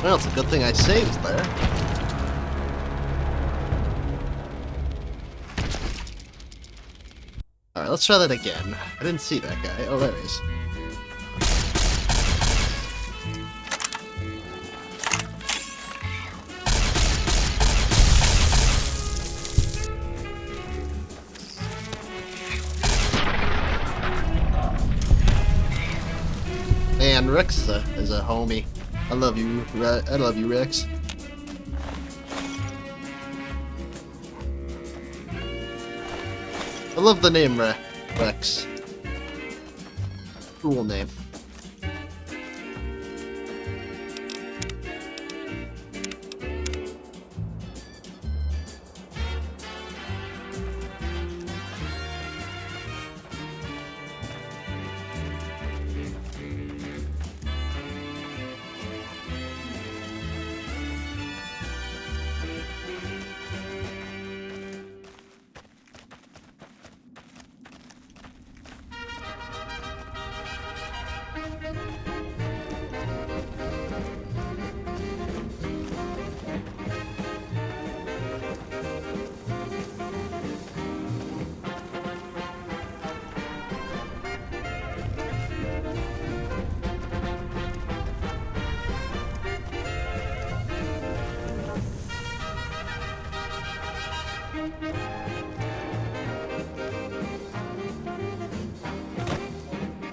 [SPEAKER 1] Well, it's a good thing I saved there. Alright, let's try that again. I didn't see that guy. Oh, there he is. Man, Rex is a homie. I love you, Rex. I love the name Rex. Cool name.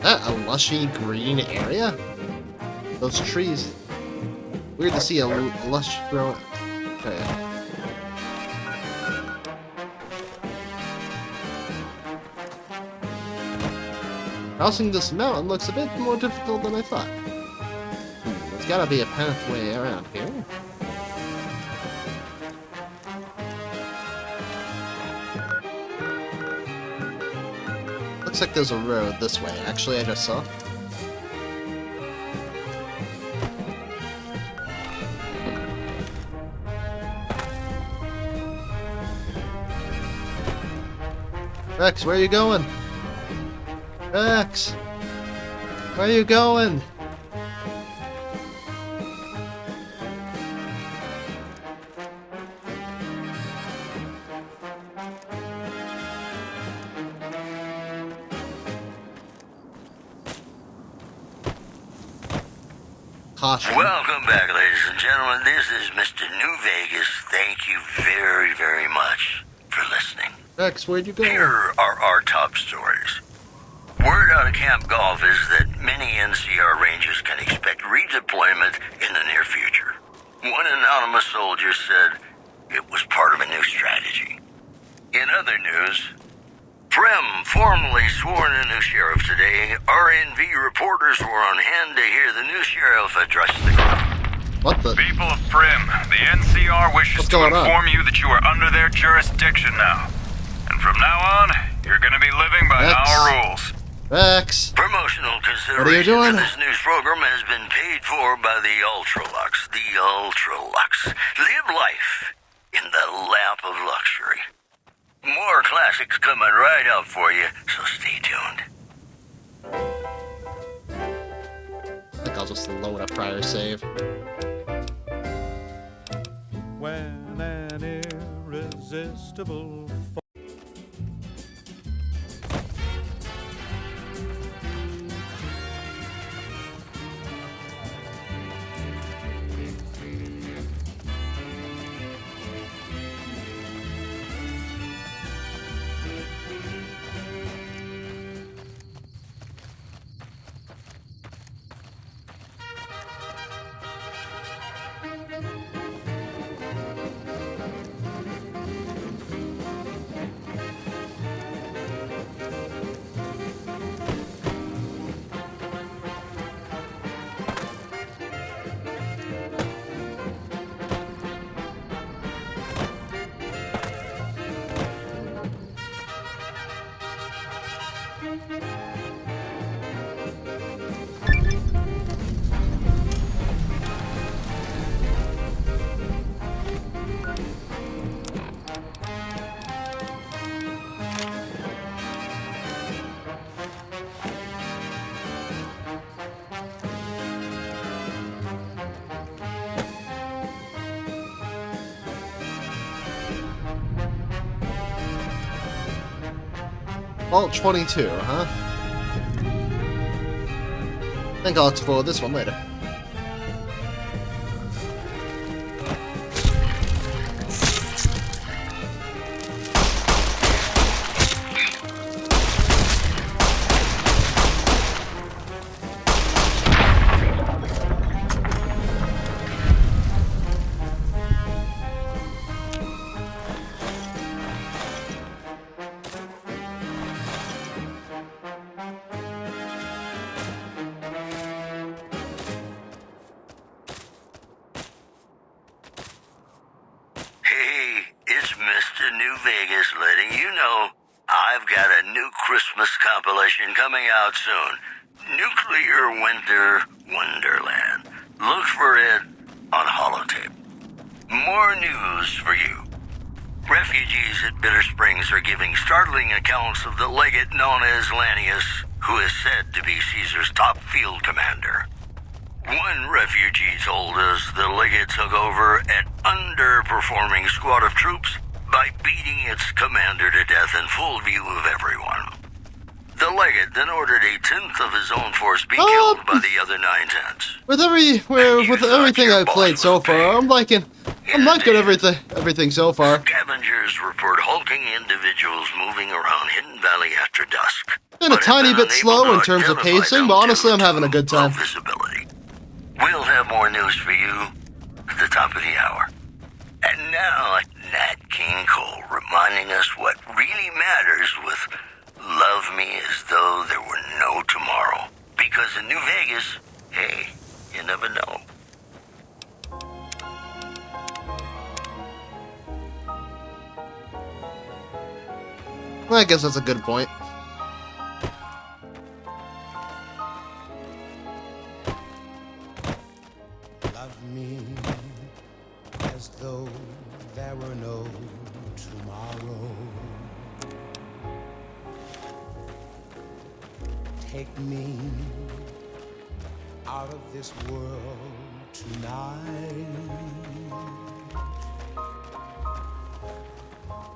[SPEAKER 1] That a lushy green area? Those trees. Weird to see a lush growing. Okay. Crossing this mountain looks a bit more difficult than I thought. There's gotta be a pathway around here. Looks like there's a road this way. Actually, I just saw. Rex, where are you going? Rex! Where are you going? Caution.
[SPEAKER 2] Welcome back, ladies and gentlemen. This is Mr. New Vegas. Thank you very, very much for listening.
[SPEAKER 1] Rex, where'd you go?
[SPEAKER 2] Here are our top stories. Word out of Camp Golf is that many NCR Rangers can expect redeployment in the near future. One anonymous soldier said it was part of a new strategy. In other news, Prim formally sworn a new sheriff today. RNV reporters were on hand to hear the new sheriff address the crowd.
[SPEAKER 1] What the?
[SPEAKER 6] People of Prim, the NCR wishes to inform you that you are under their jurisdiction now. And from now on, you're going to be living by our rules.
[SPEAKER 1] Rex!
[SPEAKER 2] Promotional consideration for this news program has been paid for by the Ultralux. The Ultralux. Live life in the lap of luxury. More classics coming right up for you, so stay tuned.
[SPEAKER 1] I think I'll just load a prior save.
[SPEAKER 3] When an irresistible
[SPEAKER 1] Vault 22, huh? I think I'll explore this one later.
[SPEAKER 2] Compilation coming out soon. Nuclear Winter Wonderland. Look for it on holotape. More news for you. Refugees at Bitter Springs are giving startling accounts of the legate known as Lanius, who is said to be Caesar's top field commander. One refugee told us the legate took over an underperforming squad of troops by beating its commander to death in full view of everyone. The legate then ordered a tenth of his own force be killed by the other 9/10.
[SPEAKER 1] With everything I've played so far, I'm liking everything so far.
[SPEAKER 2] Scavengers report hulking individuals moving around Hidden Valley after dusk.
[SPEAKER 1] Been a tiny bit slow in terms of pacing, but honestly, I'm having a good time.
[SPEAKER 2] Visibility. We'll have more news for you at the top of the hour. And now, Nat King Cole reminding us what really matters with Love Me As Though There Were No Tomorrow. Because in New Vegas, hey, you never know.
[SPEAKER 1] Well, I guess that's a good point.
[SPEAKER 3] Love me as though there were no tomorrow. Take me out of this world tonight.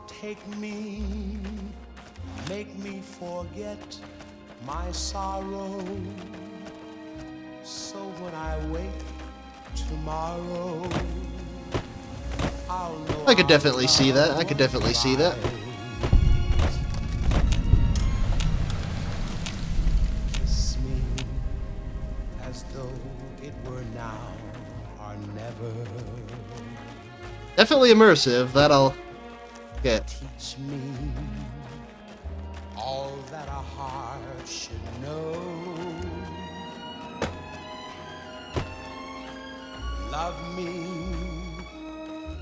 [SPEAKER 3] Take me, make me forget my sorrow. So when I wake tomorrow, I'll know
[SPEAKER 1] I could definitely see that. I could definitely see that.
[SPEAKER 3] Kiss me as though it were now or never.
[SPEAKER 1] Definitely immersive. That I'll get.
[SPEAKER 3] Teach me all that a heart should know. Love me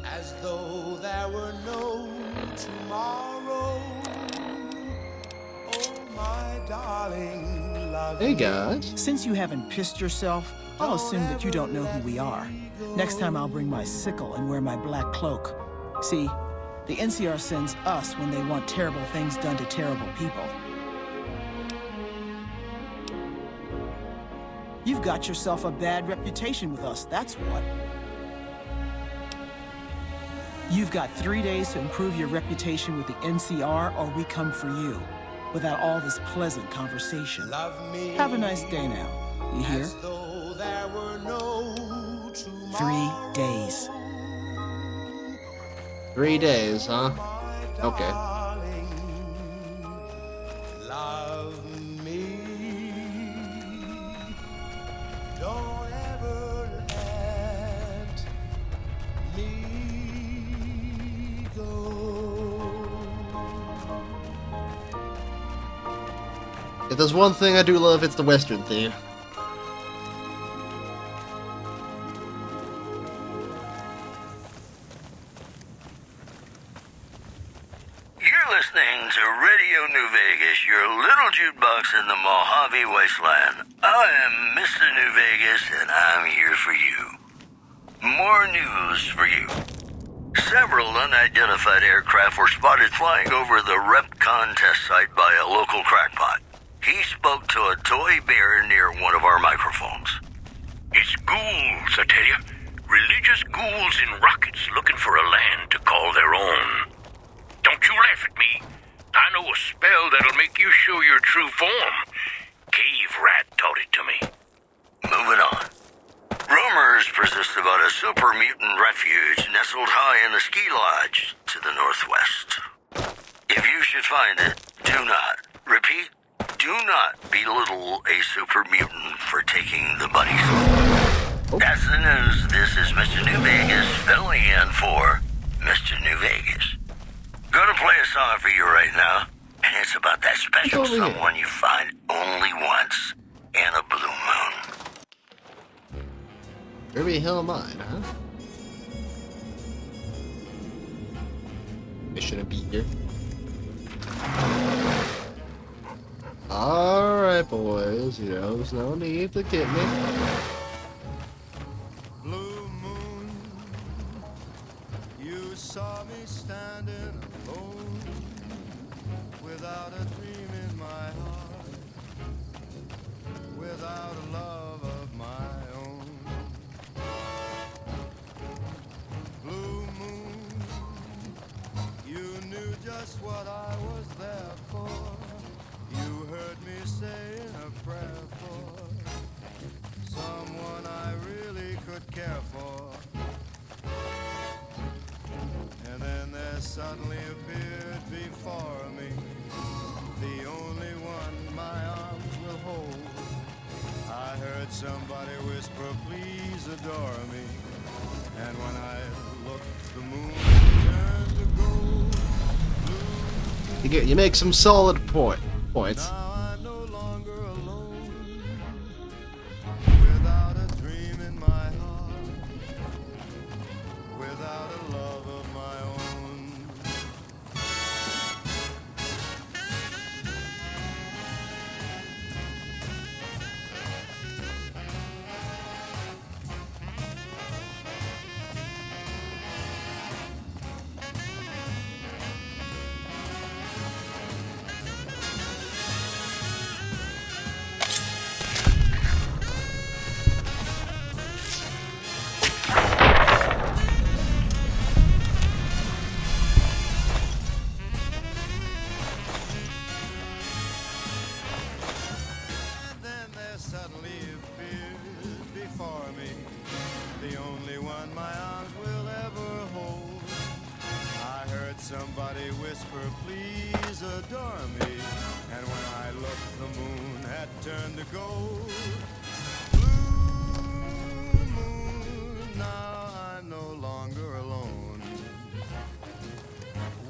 [SPEAKER 3] as though there were no tomorrow. Oh, my darling, love
[SPEAKER 1] Hey guys.
[SPEAKER 11] Since you haven't pissed yourself, I'll assume that you don't know who we are. Next time I'll bring my sickle and wear my black cloak. See, the NCR sends us when they want terrible things done to terrible people. You've got yourself a bad reputation with us, that's what. You've got 3 days to improve your reputation with the NCR, or we come for you, without all this pleasant conversation. Have a nice day now. You hear? 3 days.
[SPEAKER 1] 3 days, huh? Okay.
[SPEAKER 3] Love me. Don't ever let me go.
[SPEAKER 1] If there's one thing I do love, it's the Western theme.
[SPEAKER 2] Listening to Radio New Vegas, your little jukebox in the Mojave Wasteland. I am Mr. New Vegas, and I'm here for you. More news for you. Several unidentified aircraft were spotted flying over the REPCON test site by a local crackpot. He spoke to a toy bear near one of our microphones.
[SPEAKER 20] It's ghouls, I tell you. Religious ghouls in rockets looking for a land to call their own. Don't you laugh at me. I know a spell that'll make you show your true form. Cave Rat taught it to me.
[SPEAKER 2] Moving on. Rumors persist about a super mutant refuge nestled high in the ski lodge to the northwest. If you should find it, do not, repeat, do not belittle a super mutant for taking the buddies. That's the news. This is Mr. New Vegas filling in for Mr. New Vegas. Gonna play a song for you right now, and it's about that special someone you find only once in a blue moon.
[SPEAKER 1] Where the hell am I, huh? I shouldn't be here. Alright, boys, you know, there's no need to get me.
[SPEAKER 3] Blue moon, you saw me standing alone, without a dream in my heart, without a love of my own. Blue moon, you knew just what I was there for. You heard me saying a prayer for someone I really could care for. And then there suddenly appeared before me the only one my arms will hold. I heard somebody whisper, please adore me. And when I looked, the moon turned to gold.
[SPEAKER 1] You make some solid points.
[SPEAKER 3] Now I'm no longer alone, without a dream in my heart, without a love of my own. Suddenly appeared before me, the only one my arms will ever hold. I heard somebody whisper, please adore me. And when I looked, the moon had turned to gold. Blue moon, now I'm no longer alone,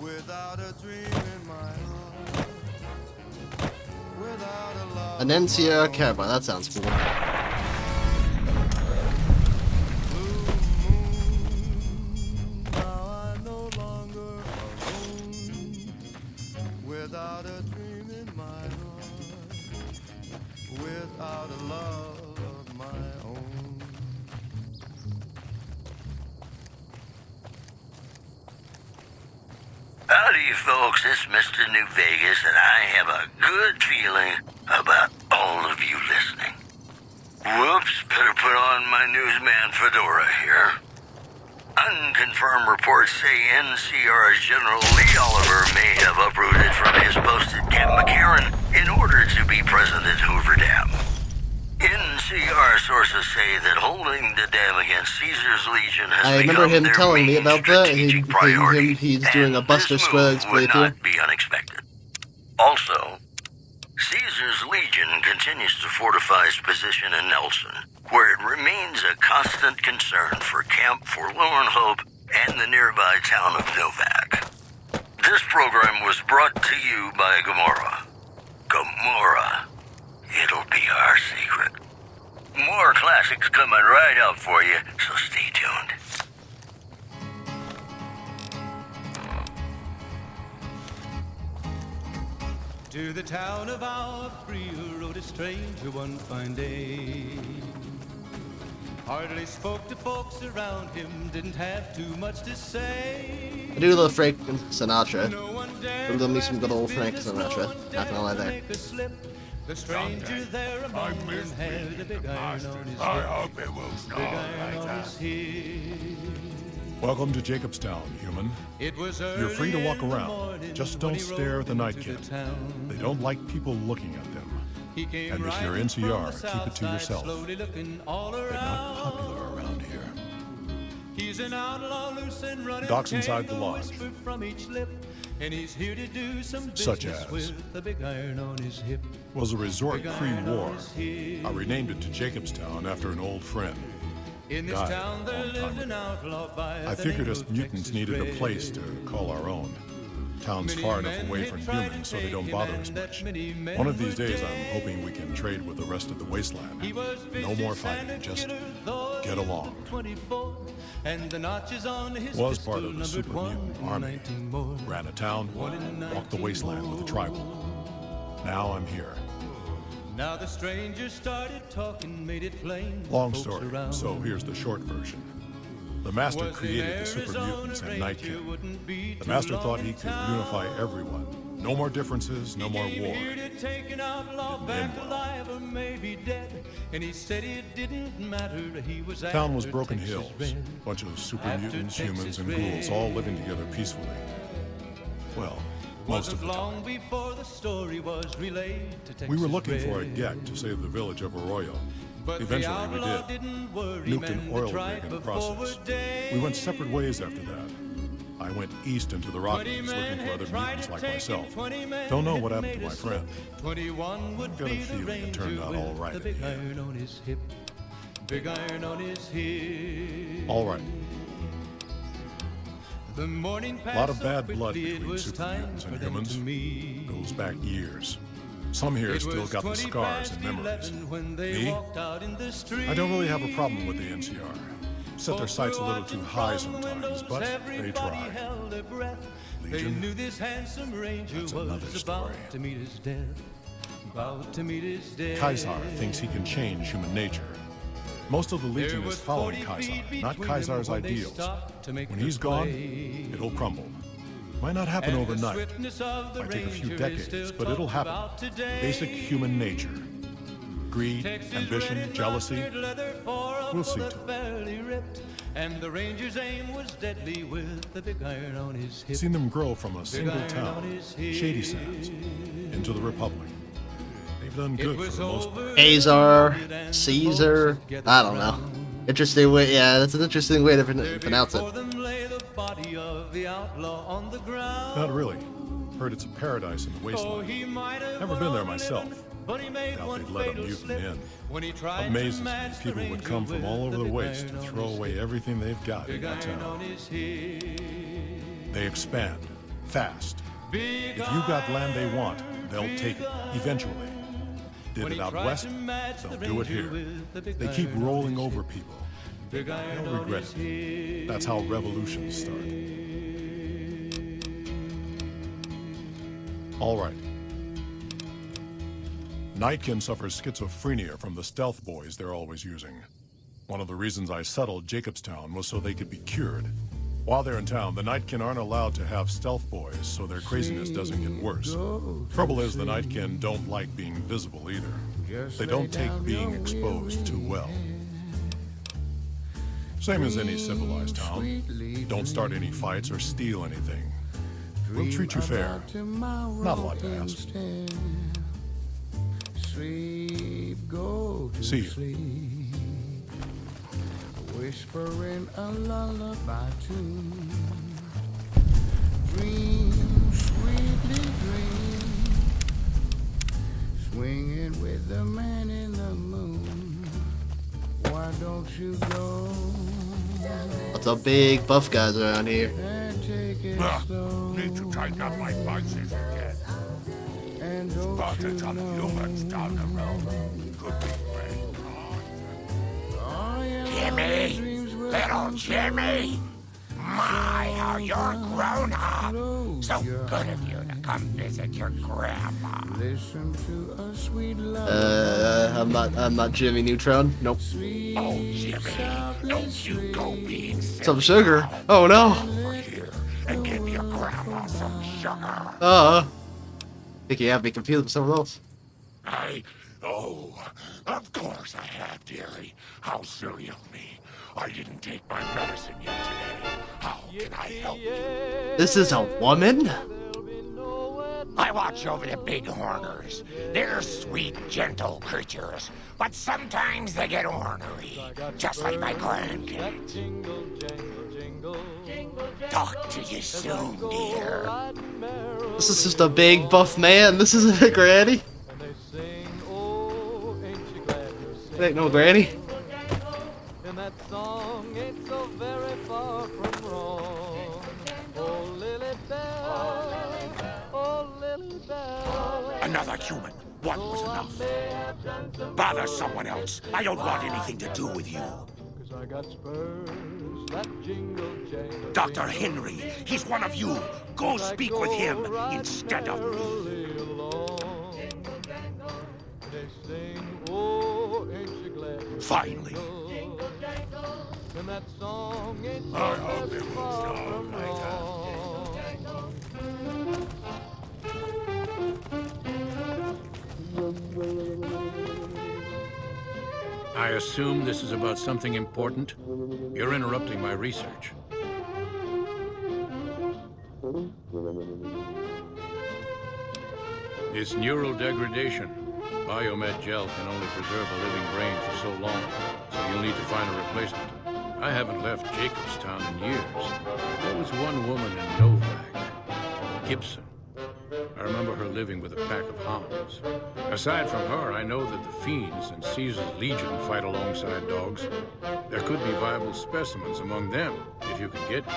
[SPEAKER 3] without a dream in my heart, without a love.
[SPEAKER 1] An NCR cowboy, that sounds cool.
[SPEAKER 3] Without a dream in my heart, without a love of my own.
[SPEAKER 2] Howdy, folks. It's Mr. New Vegas, and I have a good feeling about all of you listening. Whoops, better put on my newsman fedora here. Unconfirmed reports say NCR's General Lee Oliver may have uprooted from his post at Camp McCarran in order to be present at Hoover Dam. NCR sources say that holding the dam against Caesar's Legion has
[SPEAKER 1] I remember him telling me about that. He's doing a Buster Scruggs playthrough.
[SPEAKER 2] Would not be unexpected. Also, Caesar's Legion continues to fortify its position in Nelson, where it remains a constant concern for Camp Forlorn Hope and the nearby town of Novak. This program was brought to you by Gamora. Gamora. It'll be our secret. More classics coming right up for you, so stay tuned.
[SPEAKER 3] To the town of our Priel rode a stranger one fine day. Hardly spoke to folks around him, didn't have too much to say.
[SPEAKER 1] I do love Frank Sinatra. Love me some good old Frank Sinatra. Not gonna lie there.
[SPEAKER 3] The stranger there among them had a big iron on his hip. Big iron on his hip.
[SPEAKER 5] Welcome to Jacobstown, human. You're free to walk around. Just don't stare at the Nightkin. They don't like people looking at them. And if you're NCR, keep it to yourself. They're not popular around here. Docks inside the lodge. Such as was a resort pre-war. I renamed it to Jacobstown after an old friend. Died a long time ago. I figured us mutants needed a place to call our own. Town's far enough away from humans so they don't bother us much. One of these days I'm hoping we can trade with the rest of the wasteland. No more fighting, just get along. Was part of the super mutant army. Ran a town, walked the wasteland with a tribal. Now I'm here.
[SPEAKER 3] Now the stranger started talking, made it plain.
[SPEAKER 5] Long story, so here's the short version. The Master created the super mutants and Nightkin. The Master thought he could unify everyone. No more differences, no more war. Didn't end well. Town was Broken Hills. Bunch of super mutants, humans, and ghouls all living together peacefully. Well, most of the time. We were looking for a Gek to save the village of Arroyo. Eventually we did. Nuked an oil rig in the process. We went separate ways after that. I went east into the Rockies looking for other mutants like myself. Don't know what happened to my friend. Got a feeling it turned out all right at the end. All right. A lot of bad blood between super mutants and humans. Goes back years. Some here still got the scars and memories. Me? I don't really have a problem with the NCR. Set their sights a little too high sometimes, but they try. Legion? That's another story. Caesar thinks he can change human nature. Most of the Legion is following Caesar, not Caesar's ideals. When he's gone, it'll crumble. Might not happen overnight. Might take a few decades, but it'll happen. Basic human nature. Greed, ambition, jealousy. We'll see to it. Seen them grow from a single town, Shady Sands, into the Republic. They've done good for the most part.
[SPEAKER 1] Azar, Caesar, I don't know. Interesting way, yeah, that's an interesting way to pronounce it.
[SPEAKER 5] Not really. Heard it's a paradise in the wasteland. Never been there myself. Doubt they'd let a mutant in. Amazes me people would come from all over the waste to throw away everything they've got in that town. They expand. Fast. If you got land they want, they'll take it. Eventually. Did it out west, they'll do it here. They keep rolling over people. They'll regret it. That's how revolutions start. All right. Nightkin suffers schizophrenia from the stealth boys they're always using. One of the reasons I settled Jacobstown was so they could be cured. While they're in town, the Nightkin aren't allowed to have stealth boys, so their craziness doesn't get worse. Trouble is, the Nightkin don't like being visible either. They don't take being exposed too well. Same as any civilized town. Don't start any fights or steal anything. We'll treat you fair. Not a lot to ask. See you.
[SPEAKER 3] Whispering a lullaby tune. Dream, sweetly dream. Swinging with the man in the moon. Why don't you go?
[SPEAKER 1] What's up, big buff guys around here?
[SPEAKER 7] Need to tighten up my biceps again. Spotted some humans down the road. Could be friends.
[SPEAKER 2] Jimmy! Little Jimmy! My, how you're grown up! So good of you to come visit your grandma.
[SPEAKER 3] Listen to a sweet
[SPEAKER 1] I'm not Jimmy Neutron. Nope.
[SPEAKER 2] Oh, Jimmy, don't you go being silly.
[SPEAKER 1] Some sugar. Oh no.
[SPEAKER 2] Over here and give your grandma some sugar.
[SPEAKER 1] Think you have me confused with someone else.
[SPEAKER 2] I
[SPEAKER 13] Oh, of course I have, dearie. How silly of me. I didn't take my medicine yet today. How can I help you?
[SPEAKER 1] This is a woman?
[SPEAKER 13] I watch over the bighorners. They're sweet, gentle creatures, but sometimes they get ornery, just like my grandkids. Talk to you soon, dear.
[SPEAKER 1] This is just a big buff man. This isn't a granny. It ain't no granny.
[SPEAKER 3] And that song ain't so very far from wrong. Oh, Lily Bell, oh, Lily Bell.
[SPEAKER 13] Another human. One was enough. Bother someone else. I don't want anything to do with you.
[SPEAKER 3] I got spurs that jingle jangle.
[SPEAKER 13] Dr. Henry, he's one of you. Go speak with him instead of me. Finally. I hope it will stop like that.
[SPEAKER 19] I assume this is about something important? You're interrupting my research. It's neural degradation. Biomed gel can only preserve a living brain for so long, so you'll need to find a replacement. I haven't left Jacobstown in years. There was one woman in Novak, Gibson. I remember her living with a pack of hounds. Aside from her, I know that the Fiends and Caesar's Legion fight alongside dogs. There could be viable specimens among them, if you could get them.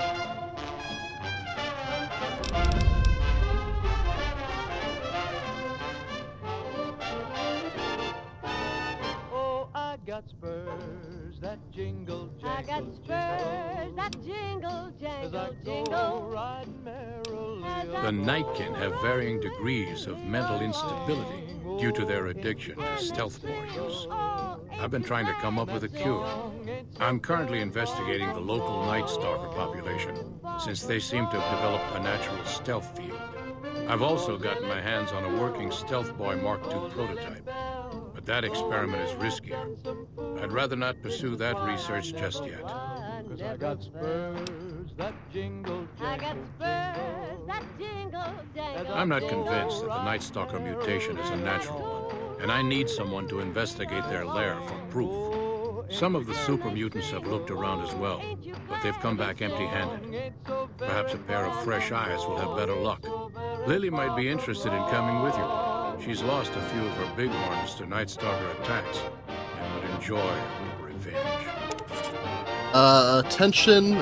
[SPEAKER 3] Oh, I got spurs that jingle jangle.
[SPEAKER 8] I got spurs that jingle jangle jingle.
[SPEAKER 3] Riding merrily.
[SPEAKER 19] The Nightkin have varying degrees of mental instability due to their addiction to stealth boy use. I've been trying to come up with a cure. I'm currently investigating the local Night Stalker population, since they seem to have developed a natural stealth field. I've also gotten my hands on a working Stealth Boy Mark II prototype, but that experiment is riskier. I'd rather not pursue that research just yet.
[SPEAKER 3] I got spurs that jingle jangle.
[SPEAKER 19] I'm not convinced that the Night Stalker mutation is a natural one, and I need someone to investigate their lair for proof. Some of the super mutants have looked around as well, but they've come back empty-handed. Perhaps a pair of fresh eyes will have better luck. Lily might be interested in coming with you. She's lost a few of her bighorns to Night Stalker attacks and would enjoy a little revenge.
[SPEAKER 1] Attention.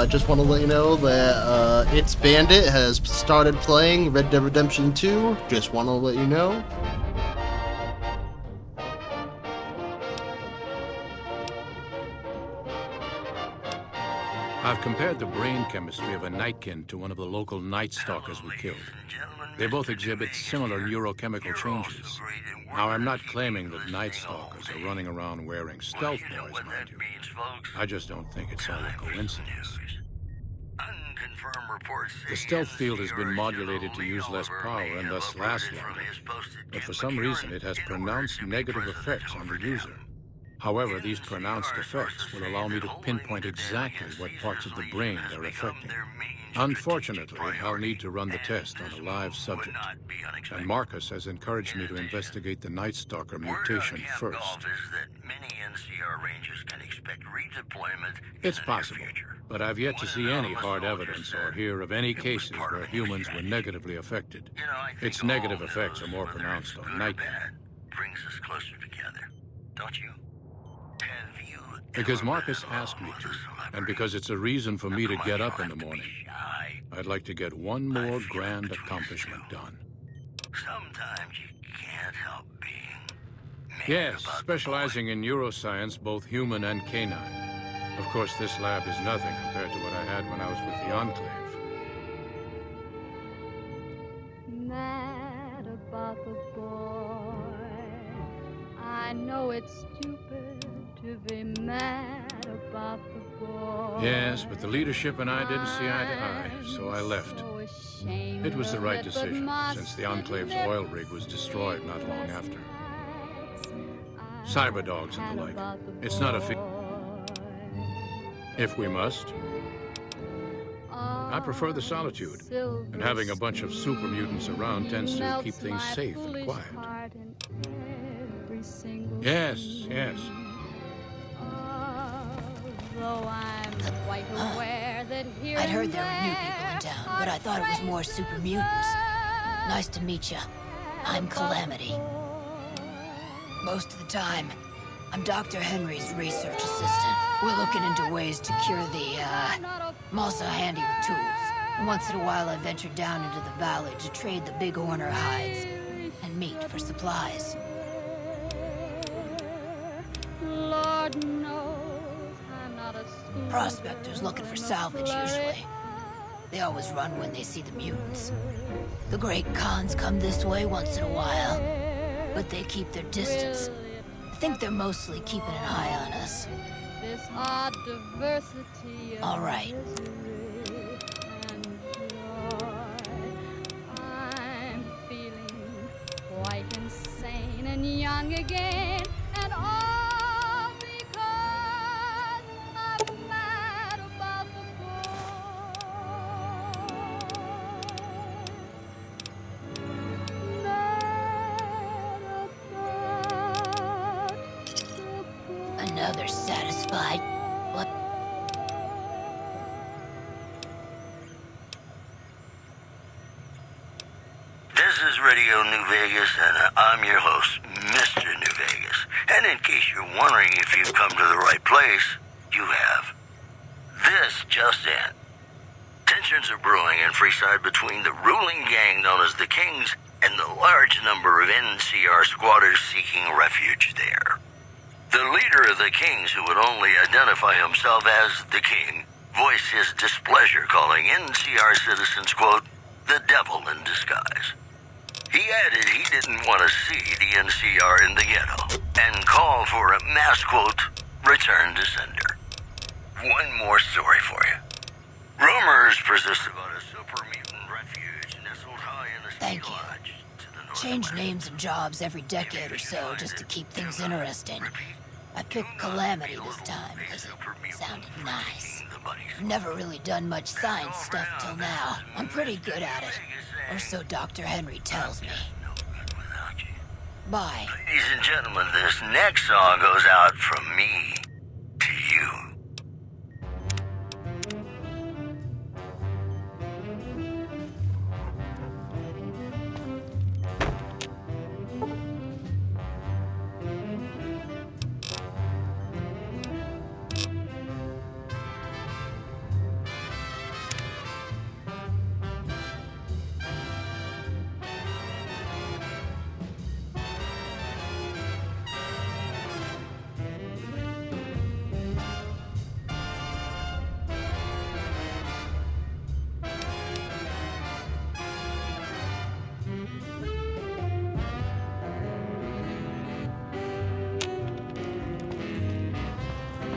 [SPEAKER 1] Just want to let you know that It's Bandit has started playing Red Dead Redemption 2. Just want to let you know.
[SPEAKER 19] I've compared the brain chemistry of a Nightkin to one of the local Night Stalkers we killed. They both exhibit similar neurochemical changes. Now, I'm not claiming that Night Stalkers are running around wearing stealth boys, mind you. I just don't think it's all a coincidence. The stealth field has been modulated to use less power and thus last longer, but for some reason it has pronounced negative effects on the user. However, these pronounced effects will allow me to pinpoint exactly what parts of the brain they're affecting. Unfortunately, I'll need to run the test on a live subject, and Marcus has encouraged me to investigate the Night Stalker mutation first. It's possible, but I've yet to see any hard evidence or hear of any cases where humans were negatively affected. Its negative effects are more pronounced on Nightkin.
[SPEAKER 2] Brings us closer together, don't you?
[SPEAKER 19] Because Marcus asked me to, and because it's a reason for me to get up in the morning. I'd like to get one more grand accomplishment done.
[SPEAKER 2] Sometimes you can't help being...
[SPEAKER 19] Yes, specializing in neuroscience, both human and canine. Of course, this lab is nothing compared to what I had when I was with the Enclave.
[SPEAKER 8] Mad about the boy I know it's stupid to be mad about the boy.
[SPEAKER 19] Yes, but the leadership and I didn't see eye to eye, so I left. It was the right decision, since the Enclave's oil rig was destroyed not long after. Cyber dogs and the like. It's not a if we must. I prefer the solitude, and having a bunch of super mutants around tends to keep things safe and quiet. Yes, yes.
[SPEAKER 18] I'd heard there were new people in town, but I thought it was more super mutants. Nice to meet you. I'm Calamity. Most of the time, I'm Dr. Henry's research assistant. We're looking into ways to cure the, I'm also handy with tools. And once in a while I venture down into the valley to trade the big horner hides and meat for supplies.
[SPEAKER 8] Lord knows I'm not a
[SPEAKER 18] Prospectors looking for salvage, usually. They always run when they see the mutants. The great Khans come this way once in a while, but they keep their distance. I think they're mostly keeping an eye on us.
[SPEAKER 8] This odd diversity of
[SPEAKER 18] all right.
[SPEAKER 8] I'm feeling quite insane and young again, and all because I'm mad about the
[SPEAKER 18] Another satisfied. What?
[SPEAKER 2] This is Radio New Vegas, and I'm your host, Mr. New Vegas. And in case you're wondering if you've come to the right place, you have. This just in. Tensions are brewing in Freeside between the ruling gang known as the Kings and the large number of NCR squatters seeking refuge there. The leader of the Kings, who would only identify himself as the King, voiced his displeasure, calling NCR citizens, quote, the devil in disguise. He added he didn't want to see the NCR in the ghetto, and called for a mass, quote, return to sender. One more story for you. Rumors persist about a super mutant refuge nestled high in the
[SPEAKER 18] Thank you. Change names and jobs every decade or so just to keep things interesting. I picked Calamity this time because it sounded nice. I've never really done much science stuff till now. I'm pretty good at it. Or so Dr. Henry tells me. Bye.
[SPEAKER 2] Ladies and gentlemen, this next song goes out from me to you.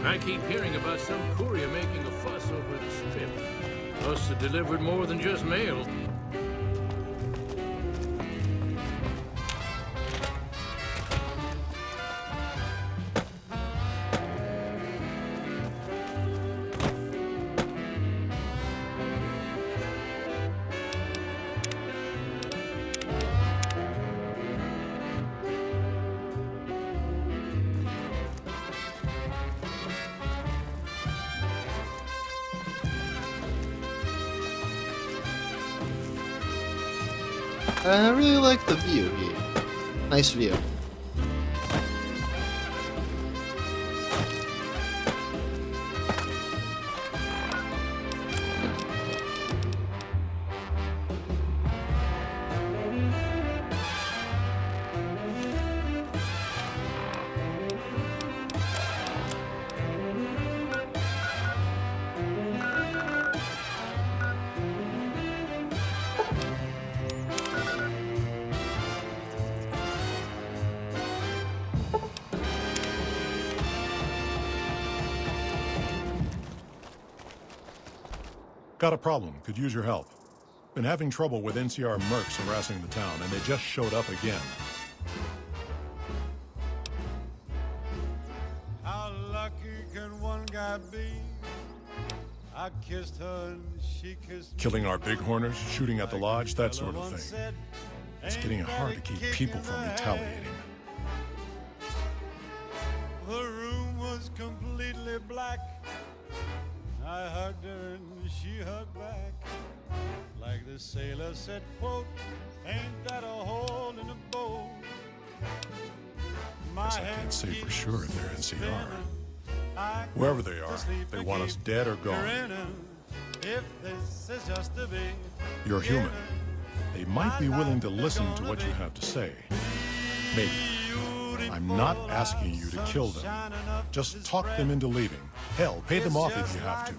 [SPEAKER 19] I keep hearing about some courier making a fuss over the strip. Must have delivered more than just mail.
[SPEAKER 1] I really like the view here. Nice view.
[SPEAKER 5] Got a problem. Could use your help. Been having trouble with NCR mercs harassing the town, and they just showed up again.
[SPEAKER 3] How lucky can one guy be? I kissed her and she kissed me.
[SPEAKER 5] Killing our bighorners, shooting at the lodge, that sort of thing. It's getting hard to keep people from retaliating.
[SPEAKER 3] The room was completely black. I hugged her and she hugged back. Like the sailor said, quote, ain't that a hole in the boat?
[SPEAKER 5] Guess I can't say for sure if they're NCR. Wherever they are, they want us dead or gone.
[SPEAKER 3] If this is just to be,
[SPEAKER 5] You're human. They might be willing to listen to what you have to say. Maybe. I'm not asking you to kill them. Just talk them into leaving. Hell, pay them off if you have to.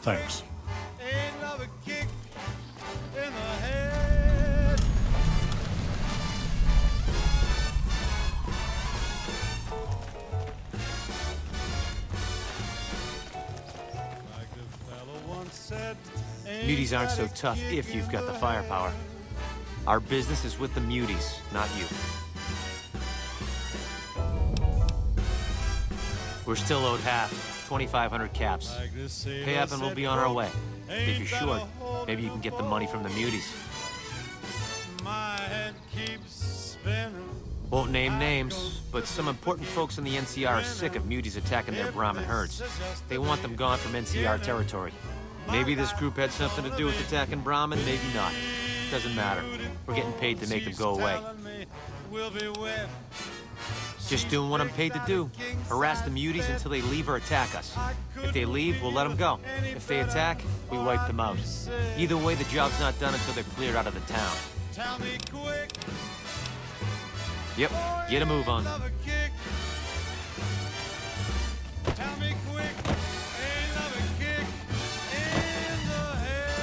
[SPEAKER 5] Thanks.
[SPEAKER 3] ain't love a kick in the head. Like the fellow once said,
[SPEAKER 17] Muties aren't so tough if you've got the firepower. Our business is with the Muties, not you. We're still owed half, 2,500 caps. Pay up and we'll be on our way. If you're short, maybe you can get the money from the Muties.
[SPEAKER 3] my head keeps spinning.
[SPEAKER 17] Won't name names, but some important folks in the NCR are sick of Muties attacking their Brahmin herds. They want them gone from NCR territory. Maybe this group had something to do with attacking Brahmin, maybe not. Doesn't matter. We're getting paid to make them go away.
[SPEAKER 3] We'll be wet.
[SPEAKER 17] Just doing what I'm paid to do. Harass the Muties until they leave or attack us. If they leave, we'll let them go. If they attack, we wipe them out. Either way, the job's not done until they're cleared out of the town.
[SPEAKER 3] Tell me quick.
[SPEAKER 17] Yep, get a move on.
[SPEAKER 3] Love a kick. Tell me quick. Ain't love a kick in the head.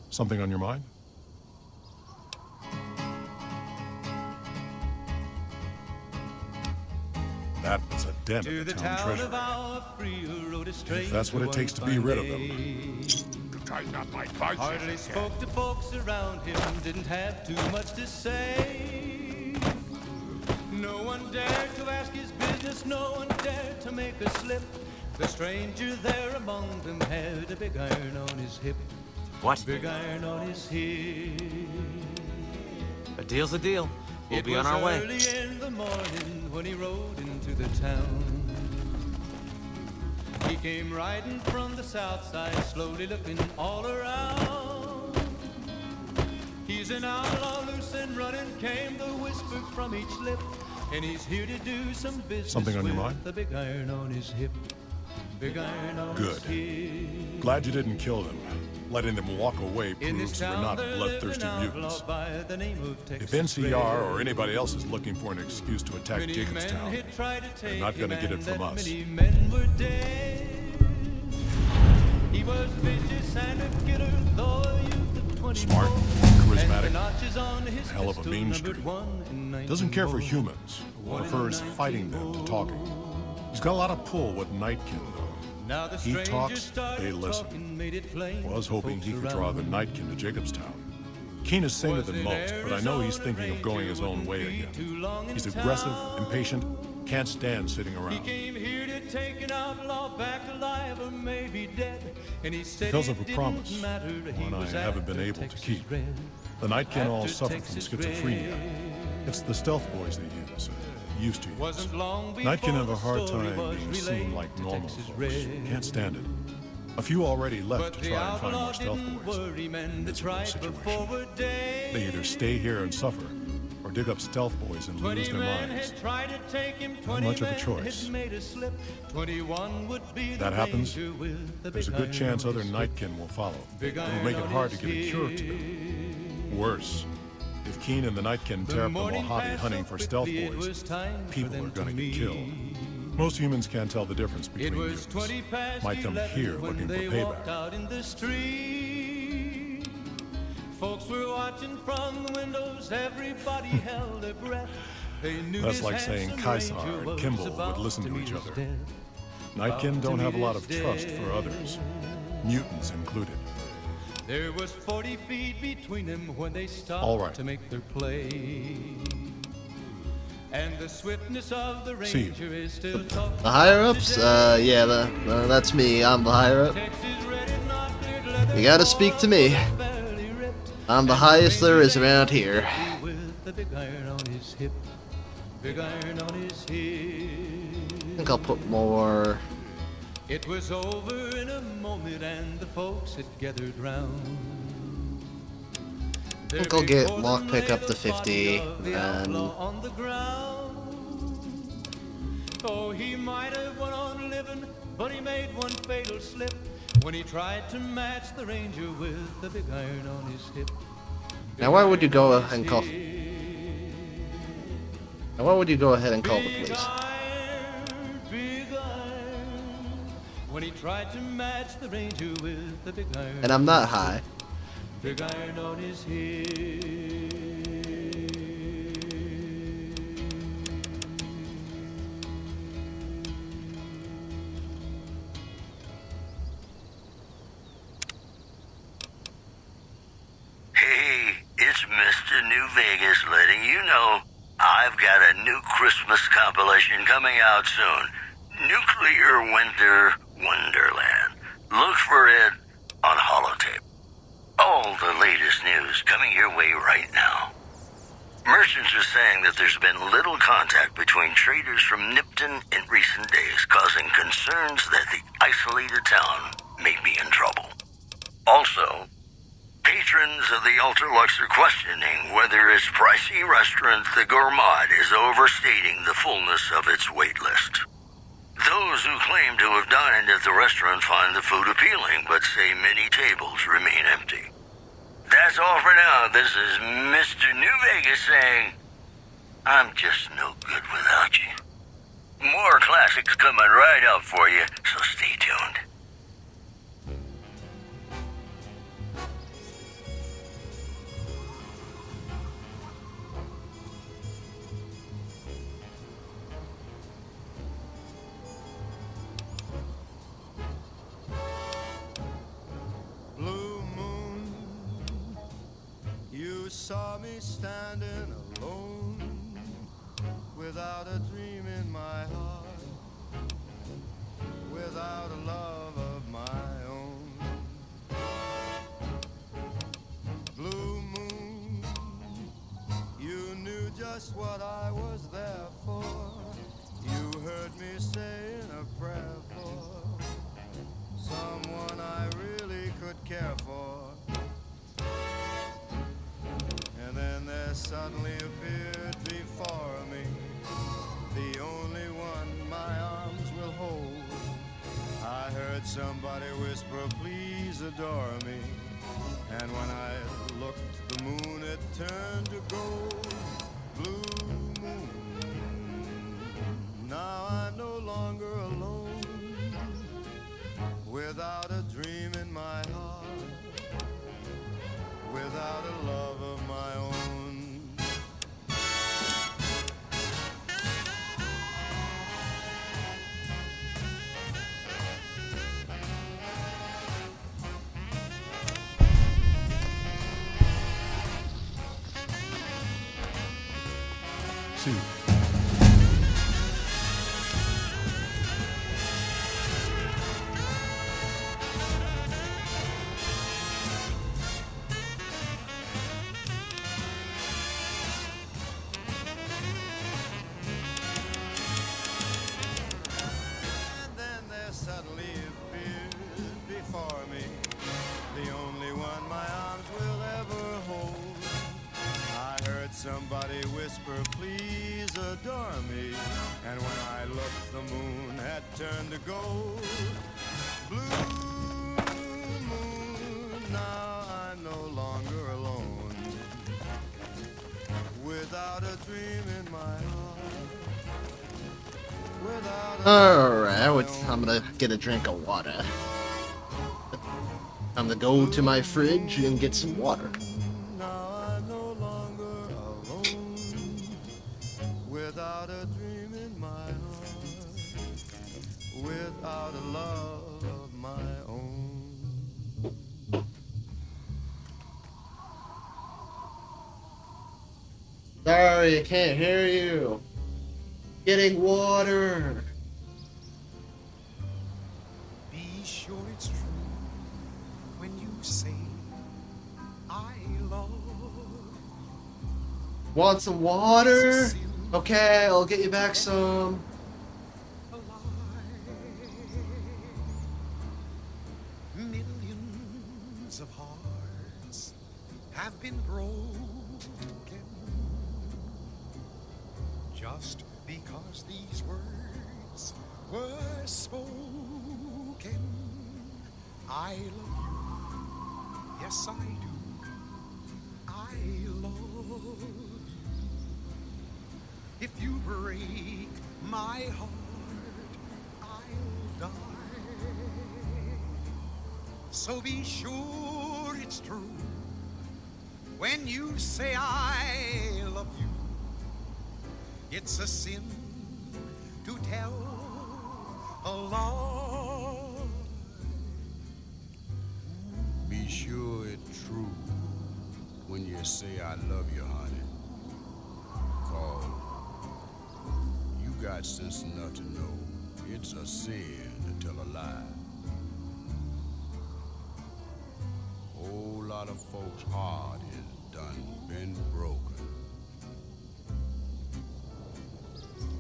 [SPEAKER 5] Something on your mind? That was a dent in the town treasury. If that's what it takes to be rid of them.
[SPEAKER 3] Tighten up my hardly spoke to folks around him, didn't have too much to say. No one dared to ask his business, no one dared to make a slip. The stranger there among them had a big iron on his hip.
[SPEAKER 17] What?
[SPEAKER 3] Big iron on his hip.
[SPEAKER 17] A deal's a deal. We'll be on our way.
[SPEAKER 3] It was early in the morning when he rode into the town. He came riding from the south side, slowly looking all around. He's an outlaw, loose and running, came the whisper from each lip. And he's here to do some business.
[SPEAKER 5] Something on your mind?
[SPEAKER 3] The big iron on his hip. Big iron on his hip.
[SPEAKER 5] Glad you didn't kill them. Letting them walk away proves we're not bloodthirsty mutants. If NCR or anybody else is looking for an excuse to attack Jacobstown, they're not going to get it from us.
[SPEAKER 3] He was vicious and a killer, though a youth of 21.
[SPEAKER 5] Smart, charismatic, hell of a mean streak. Doesn't care for humans, prefers fighting them to talking. He's got a lot of pull with Nightkin, though. He talks, they listen. Was hoping he could draw the Nightkin to Jacobstown. Keen is saner than most, but I know he's thinking of going his own way again. He's aggressive, impatient, can't stand sitting around. Because of a promise, one I haven't been able to keep. The Nightkin all suffer from schizophrenia. It's the stealth boys they use. Used to use. Nightkin have a hard time being seen like normal folks. Can't stand it. A few already left to try and find more stealth boys. It's a real situation. They either stay here and suffer, or dig up stealth boys and lose their minds. Not much of a choice. That happens, there's a good chance other Nightkin will follow. It'll make it hard to get a cure to them. Worse, if Keen and the Nightkin tear up the Mojave hunting for stealth boys, people are gonna get killed. Most humans can't tell the difference between mutants. Might come here looking for payback.
[SPEAKER 3] Folks were watching from the windows, everybody held their breath. They knew
[SPEAKER 5] That's
[SPEAKER 3] this
[SPEAKER 5] like saying
[SPEAKER 3] handsome
[SPEAKER 5] Caesar
[SPEAKER 3] ranger
[SPEAKER 5] and
[SPEAKER 3] was
[SPEAKER 5] Kimball would
[SPEAKER 3] about
[SPEAKER 5] listen to
[SPEAKER 3] meet
[SPEAKER 5] each
[SPEAKER 3] his
[SPEAKER 5] other.
[SPEAKER 3] death.
[SPEAKER 5] Nightkin don't have a lot of
[SPEAKER 3] About to
[SPEAKER 5] trust
[SPEAKER 3] meet
[SPEAKER 5] for
[SPEAKER 3] his
[SPEAKER 5] others, mutants included.
[SPEAKER 3] There was 40 feet between them when they stopped
[SPEAKER 5] All right.
[SPEAKER 3] to make their play. And the swiftness of the
[SPEAKER 5] See you.
[SPEAKER 3] ranger is still tough.
[SPEAKER 1] The higher-ups? Yeah, that's me. I'm the higher-up. You gotta speak to me. I'm the highest there is around here.
[SPEAKER 3] With the big iron on his hip. Big iron on his hip.
[SPEAKER 1] I think I'll put more.
[SPEAKER 3] It was over in a moment and the folks had gathered round.
[SPEAKER 1] I think I'll get lockpick up to 50 and
[SPEAKER 3] On the ground. Oh, he might have went on living, but he made one fatal slip when he tried to match the ranger with the big iron on his hip.
[SPEAKER 1] now why would you go and call? Now why would you go ahead and call the police?
[SPEAKER 3] Big iron, when he tried to match the ranger with the big iron.
[SPEAKER 1] And I'm not high.
[SPEAKER 3] Big iron on his hip.
[SPEAKER 2] Hey, it's Mr. New Vegas letting you know I've got a new Christmas compilation coming out soon. Nuclear Winter Wonderland. Look for it on holotape. All the latest news coming your way right now. Merchants are saying that there's been little contact between traders from Nipton in recent days, causing concerns that the isolated town may be in trouble. Also, patrons of the Ultralux are questioning whether its pricey restaurant, the Gourmand, is overstating the fullness of its wait list. Those who claim to have dined at the restaurant find the food appealing, but say many tables remain empty. That's all for now. This is Mr. New Vegas saying, I'm just no good without you. More classics coming right up for you, so stay tuned.
[SPEAKER 3] Blue moon, you saw me standing alone, without a dream in my heart, without a love of my own. Blue moon, you knew just what I was there for. You heard me saying a prayer for someone I really could care for. And then there suddenly appeared before me the only one my arms will hold. I heard somebody whisper, please adore me. And when I looked, the moon had turned to gold. Blue moon, now I'm no longer alone, without a dream in my heart, without a love of my own.
[SPEAKER 5] See you.
[SPEAKER 3] Suddenly appeared before me, the only one my arms will ever hold. I heard somebody whisper, please adore me. And when I looked, the moon had turned to gold. Blue moon, now I'm no longer alone, without a dream in my heart, without a
[SPEAKER 1] Alright, I'm gonna get a drink of water. I'm gonna go to my fridge and get some water.
[SPEAKER 3] without a love of my own.
[SPEAKER 1] Sorry, I can't hear you. Getting water.
[SPEAKER 3] Be sure it's true when you say I love.
[SPEAKER 1] Want some water? Okay, I'll get you back some.
[SPEAKER 3] Millions of hearts have been broken just because these words were spoken. I love you, yes I do. I love you. If you break my heart, I'll die. So be sure it's true when you say I love you. It's a sin to tell a lie.
[SPEAKER 4] Be sure it's true when you say I love you, honey. 'Cause you got sense enough to know it's a sin to tell a lie. Whole lot of folks' heart is done been broken.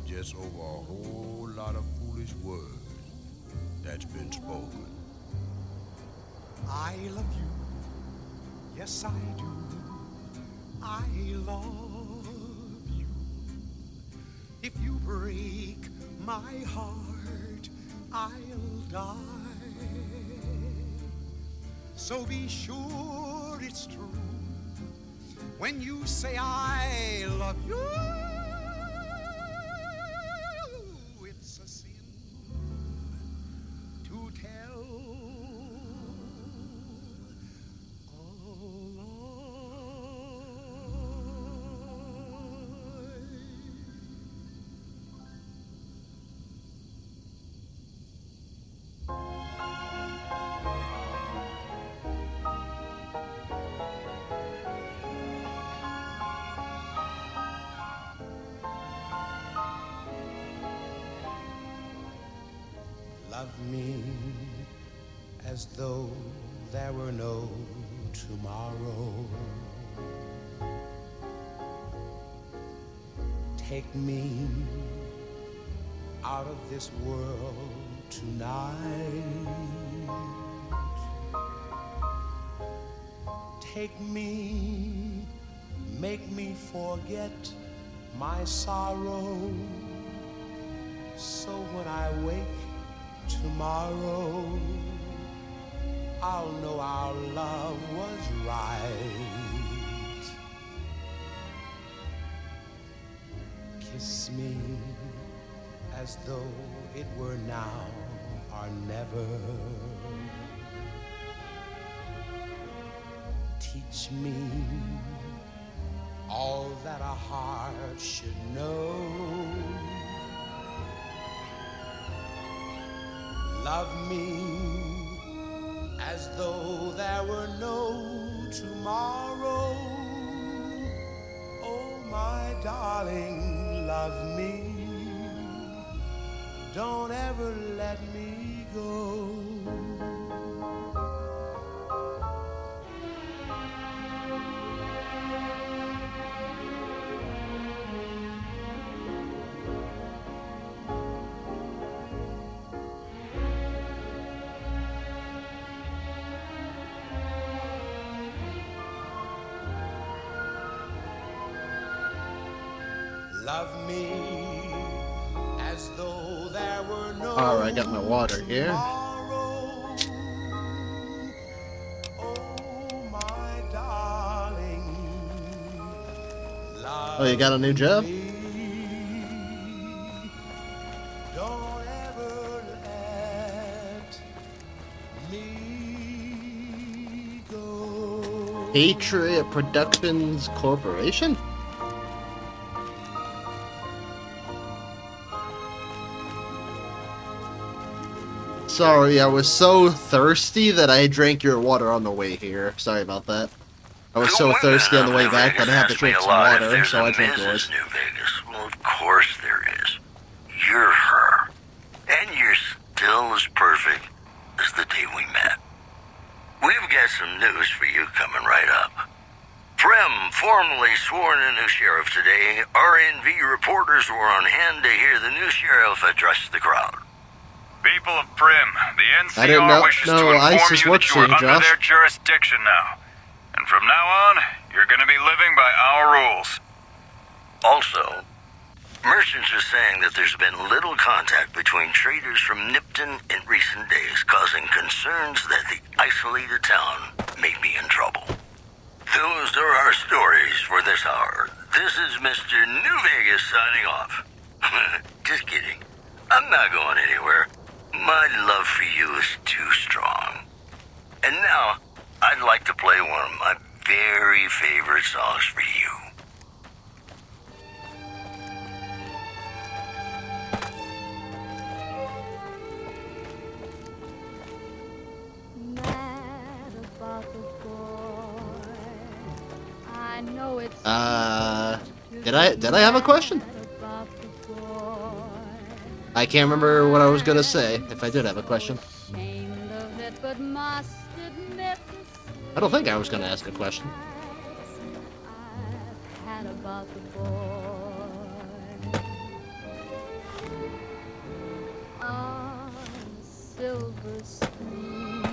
[SPEAKER 4] Just over a whole lot of foolish words that's been spoken.
[SPEAKER 3] I love you, yes I do. I love you. If you break my heart, I'll die. So be sure it's true when you say I love you. It's a sin to tell a Love me as though there were no tomorrow. Take me out of this world tonight. Take me, make me forget my sorrow. So when I wake tomorrow, I'll know our love was right. Kiss me as though it were now or never. Teach me all that a heart should know. Love me as though there were no tomorrow. Oh, my darling, love me. Don't ever let me go. Love me as though there were no.
[SPEAKER 1] Alright, I got my water here.
[SPEAKER 3] Tomorrow. Oh, my darling.
[SPEAKER 1] Oh, you got a new job?
[SPEAKER 3] Don't ever let me go.
[SPEAKER 1] Patriot Productions Corporation? Sorry, I was so thirsty that I drank your water on the way here. Sorry about that. I was so thirsty on the way back that I had to drink some water, so I drank yours.
[SPEAKER 2] New Vegas. Well, of course there is. You're her. And you're still as perfect as the day we met. We've got some news for you coming right up. Prim formally sworn a new sheriff today. RNV reporters were on hand to hear the new sheriff address the crowd.
[SPEAKER 6] People of Prim, the
[SPEAKER 1] I didn't
[SPEAKER 6] NCR
[SPEAKER 1] know-
[SPEAKER 6] wishes
[SPEAKER 1] no,
[SPEAKER 6] to inform
[SPEAKER 1] ISIS
[SPEAKER 6] you
[SPEAKER 1] works
[SPEAKER 6] that you are
[SPEAKER 1] for you,
[SPEAKER 6] under
[SPEAKER 1] Josh.
[SPEAKER 6] their jurisdiction now. And from now on, you're going to be living by our rules.
[SPEAKER 2] Also, merchants are saying that there's been little contact between traders from Nipton in recent days, causing concerns that the isolated town may be in trouble. Those are our stories for this hour. This is Mr. New Vegas signing off. Just kidding. I'm not going anywhere. My love for you is too strong. And now, I'd like to play one of my very favorite songs for you.
[SPEAKER 8] I know it's
[SPEAKER 1] Did I have a question? I can't remember what I was gonna say, if I did have a question.
[SPEAKER 8] but must admit
[SPEAKER 1] I don't think I was gonna ask a question.
[SPEAKER 8] I've had about the boy. On a silver stream,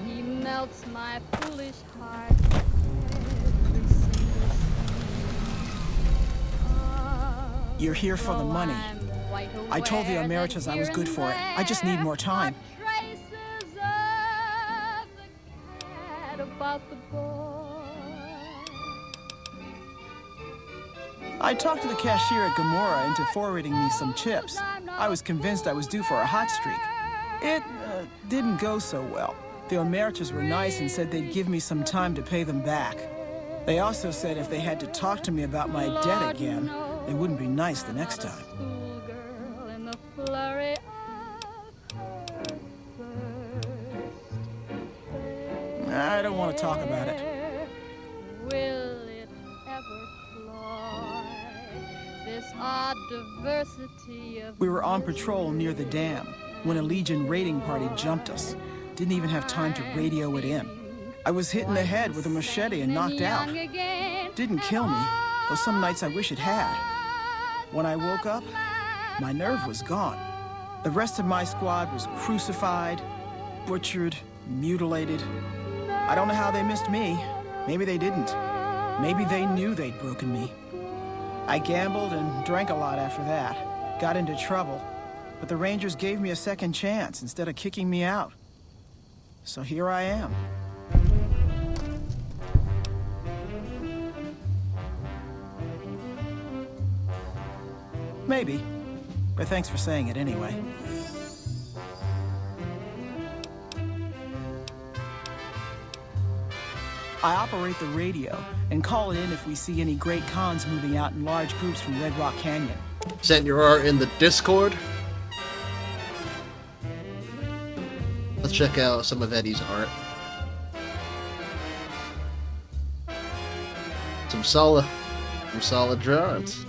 [SPEAKER 8] he melts my foolish heart. Every single
[SPEAKER 11] You're here for the money. I told the Emeritus I was good for it. I just need more time.
[SPEAKER 8] About the boy.
[SPEAKER 11] I talked to the cashier at Gomorrah into forwarding me some chips. I was convinced I was due for a hot streak. It didn't go so well. The Emeritus were nice and said they'd give me some time to pay them back. They also said if they had to talk to me about my debt again, they wouldn't be nice the next time.
[SPEAKER 8] Schoolgirl in the flurry of
[SPEAKER 11] I don't want to talk about it.
[SPEAKER 8] will it ever cloy this odd diversity of
[SPEAKER 11] We were on patrol near the dam when a Legion raiding party jumped us. Didn't even have time to radio it in. I was hit in the head with a machete and knocked out. Didn't kill me, though some nights I wish it had. When I woke up, my nerve was gone. The rest of my squad was crucified, butchered, mutilated. I don't know how they missed me. Maybe they didn't. Maybe they knew they'd broken me. I gambled and drank a lot after that. Got into trouble. But the Rangers gave me a second chance instead of kicking me out. So here I am. Maybe. But thanks for saying it anyway. I operate the radio and call it in if we see any great cons moving out in large groups from Red Rock Canyon.
[SPEAKER 1] Sent your art in the Discord. Let's check out some of Eddie's art. Some solid drawings.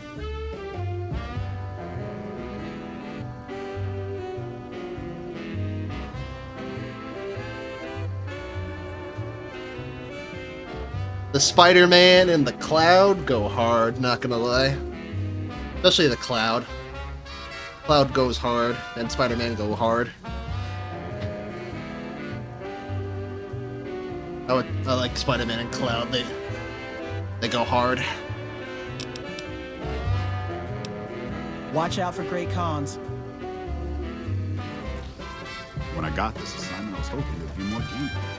[SPEAKER 1] The Spider-Man and the Cloud go hard, not gonna lie. Especially the Cloud. Cloud goes hard, and Spider-Man go hard. I like Spider-Man and Cloud, they go hard.
[SPEAKER 11] Watch out for great cons.
[SPEAKER 16] When I got this assignment, I was hoping there'd be more gameplay.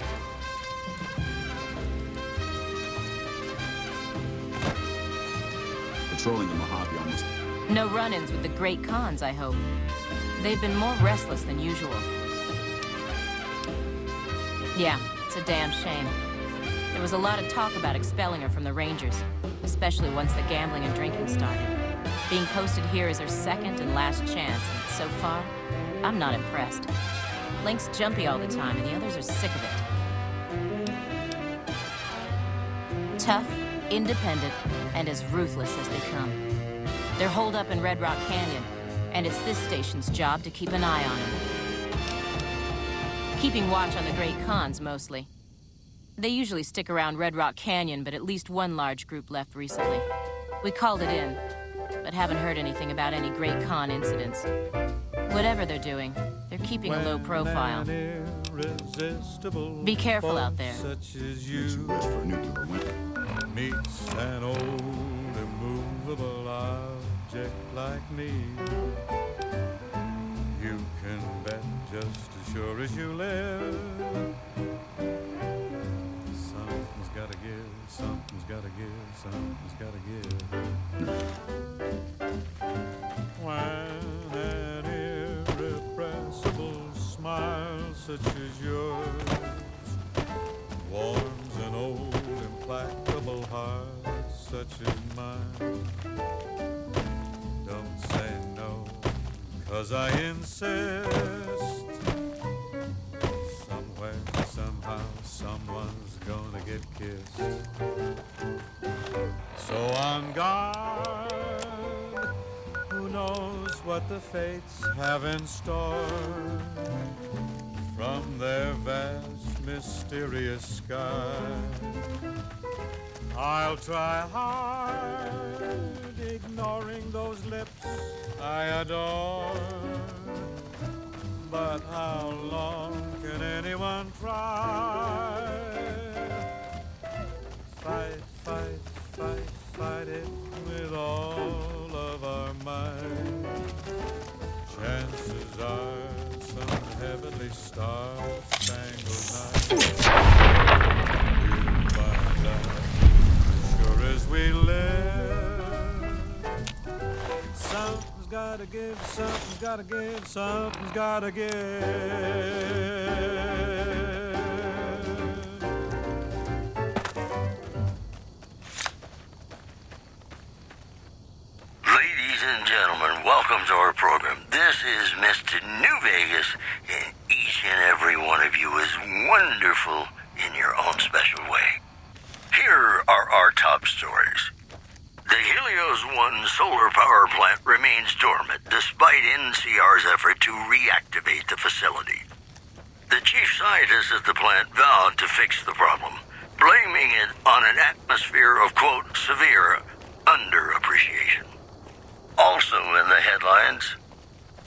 [SPEAKER 16] Patrolling the Mojave almost.
[SPEAKER 21] No run-ins with the great cons, I hope. They've been more restless than usual. Yeah, it's a damn shame. There was a lot of talk about expelling her from the Rangers, especially once the gambling and drinking started. Being posted here is her second and last chance, and so far, I'm not impressed. Link's jumpy all the time, and the others are sick of it. Tough, independent, and as ruthless as they come. They're holed up in Red Rock Canyon, and it's this station's job to keep an eye on them. Keeping watch on the Great Khans, mostly. They usually stick around Red Rock Canyon, but at least one large group left recently. We called it in, but haven't heard anything about any Great Khan incidents. Whatever they're doing, they're keeping a low profile. Be careful out there.
[SPEAKER 3] Meets an old immovable object like me. You can bet just as sure as you live. Something's gotta give, something's gotta give, something's gotta give. When an irrepressible smile such as yours warms an old implacable heart such as mine, don't say no, 'cause I insist. Somewhere, somehow, someone's gonna get kissed. So on guard, who knows what the fates have in store from their vast, mysterious sky. I'll try hard, ignoring those lips I adore. But how long can anyone try? Fight, fight, fight, fight it with all of our might. Chances are some heavenly star-spangled night we'll find out, sure as we live. Something's gotta give, something's gotta give, something's gotta give.
[SPEAKER 2] Ladies and gentlemen, welcome to our program. This is Mr. New Vegas, and each and every one of you is wonderful in your own special way. Here are our top stories. The Helios 1 solar power plant remains dormant despite NCR's effort to reactivate the facility. The chief scientist at the plant vowed to fix the problem, blaming it on an atmosphere of, quote, severe underappreciation. Also in the headlines,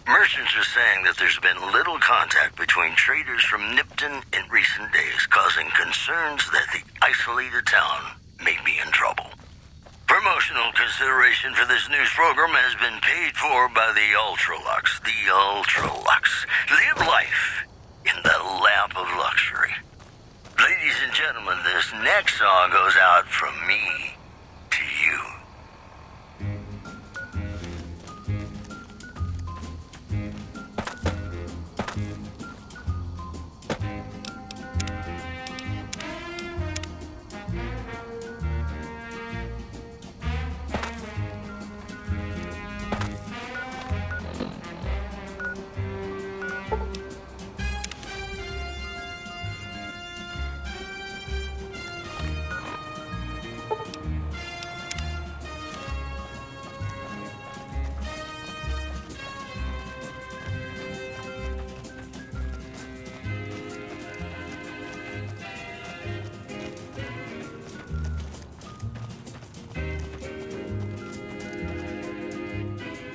[SPEAKER 2] merchants are saying that there's been little contact between traders from Nipton in recent days, causing concerns that the isolated town may be in trouble. Promotional consideration for this news program has been paid for by the Ultralux. The Ultralux. Live life in the lap of luxury. Ladies and gentlemen, this next song goes out from me to you.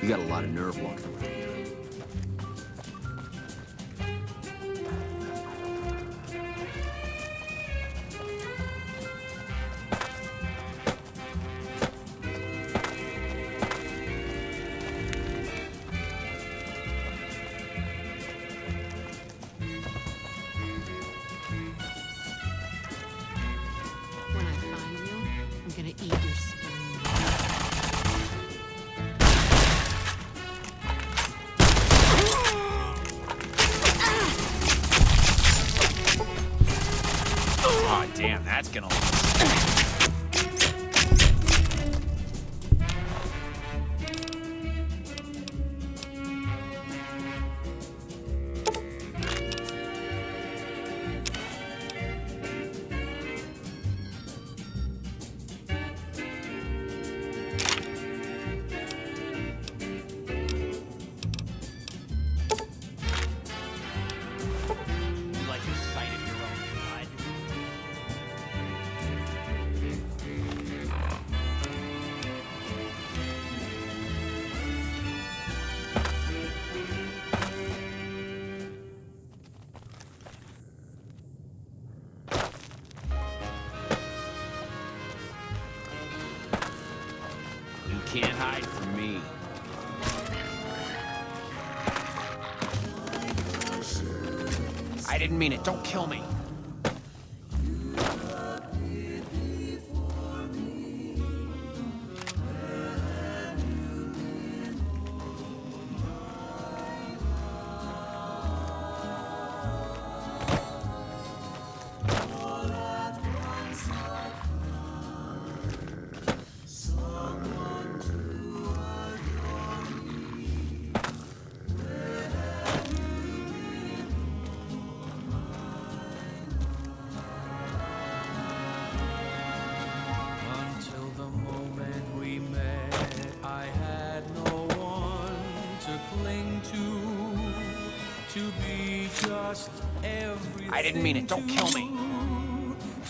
[SPEAKER 16] You got a lot of nerve walking around here.
[SPEAKER 22] When I find you, I'm gonna eat your spleen.
[SPEAKER 9] Oh, damn, that's gonna... can't hide from me. I didn't mean it. Don't kill me.
[SPEAKER 3] Until the moment we met, I had no one to cling to be just everything.
[SPEAKER 9] I didn't mean it. Don't kill me.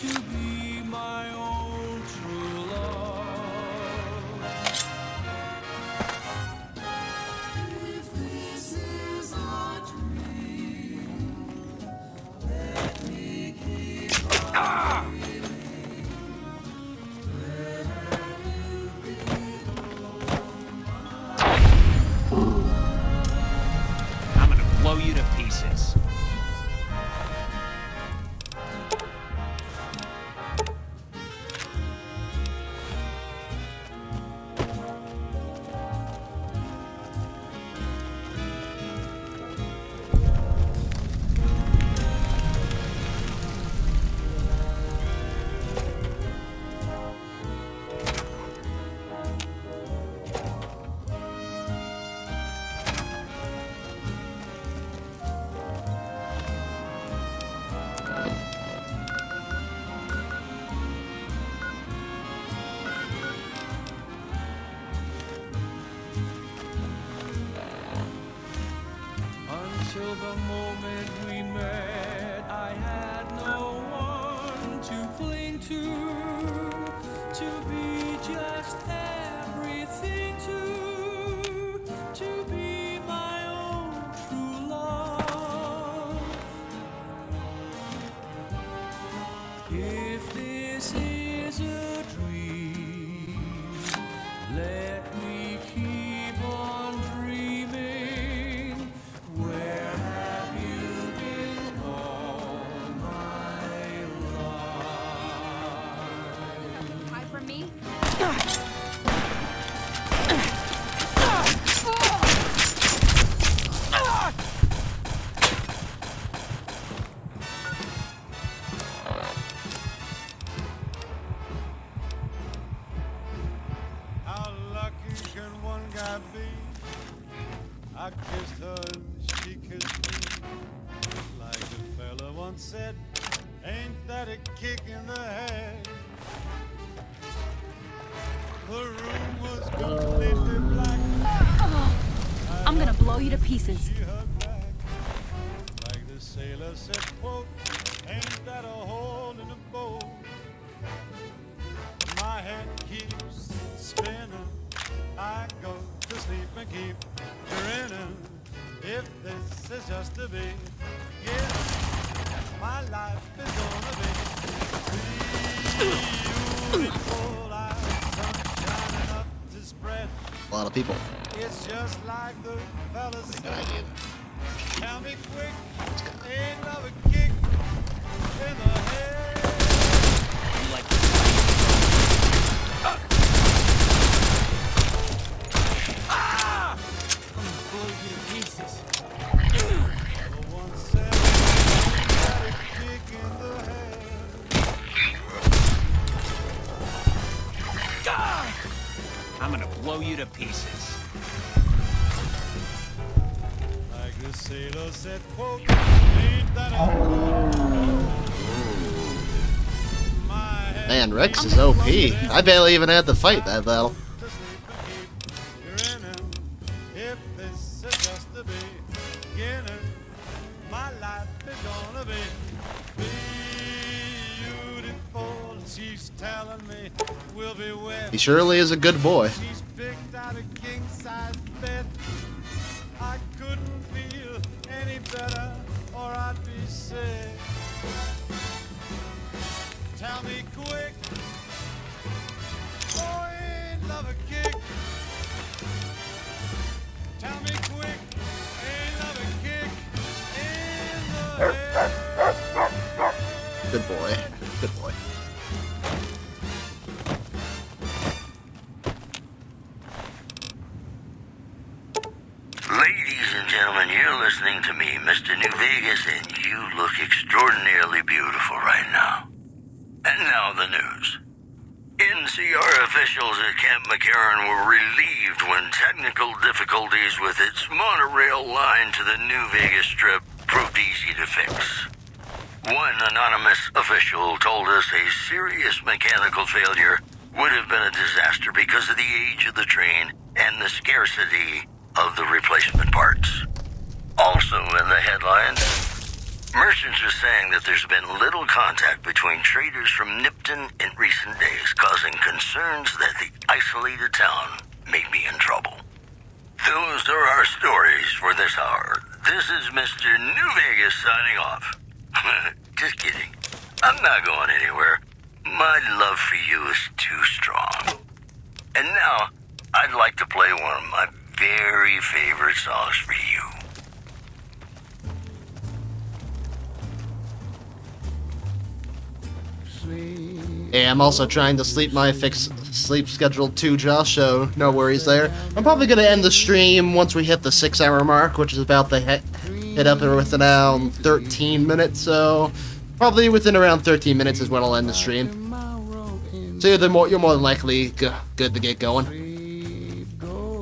[SPEAKER 3] To be my own true love. If this is a dream, let me keep on.
[SPEAKER 9] I'm gonna blow you to pieces.
[SPEAKER 3] Until the moment we met, I had no one to cling to be just everything to be my own true love. If this is a dream, let me keep on dreaming. Where have you been all my life?
[SPEAKER 8] Hide from me?
[SPEAKER 3] How lucky can one guy be? I kissed her and she kissed me. Like the fella once said, ain't that a kick in the head? The room was completely black.
[SPEAKER 8] I'm gonna blow you to pieces.
[SPEAKER 3] She hugged back. Like the sailor said, quote, ain't that a hole in the boat? My head keeps spinning. I go to sleep and keep grinning. If this is just to be, yeah, my life is gonna be beautiful. Sun shining up to spread.
[SPEAKER 1] A lot of people.
[SPEAKER 3] It's just like the fella said. Tell me quick, ain't love a kick in the head.
[SPEAKER 9] You like I'm gonna blow you to pieces.
[SPEAKER 3] The one said, got a kick in the head.
[SPEAKER 9] I'm gonna blow you to pieces.
[SPEAKER 3] Like the sailor said, quote, ain't that a
[SPEAKER 1] Man, Rex is OP. I barely even had to fight that battle.
[SPEAKER 3] if this is just the beginning, my life is gonna be beautiful. She's telling me we'll be wed.
[SPEAKER 1] He surely is a good boy.
[SPEAKER 3] She's picked out a king-size bed. I couldn't feel any better, or I'd be sick. Tell me quick, oh, ain't love a kick
[SPEAKER 1] Good boy. Good boy.
[SPEAKER 2] Ladies and gentlemen, you're listening to me, Mr. New Vegas, and you look extraordinarily beautiful right now. And now the news. NCR officials at Camp McCarran were relieved when technical difficulties with its monorail line to the New Vegas Strip proved easy to fix. One anonymous official told us a serious mechanical failure would have been a disaster because of the age of the train and the scarcity of the replacement parts. Also in the headlines, merchants are saying that there's been little contact between traders from Nipton in recent days, causing concerns that the isolated town may be in trouble. Those are our stories for this hour. This is Mr. New Vegas signing off. Just kidding. I'm not going anywhere. My love for you is too strong. And now, I'd like to play one of my very favorite songs for you.
[SPEAKER 1] Yeah, I'm also trying to sleep my fixed sleep schedule too, Josh, so no worries there. I'm probably going to end the stream once we hit the 6-hour mark, which is about to hit up within around 13 minutes, so probably within around 13 minutes is when I'll end the stream. So you're more than likely good to get going.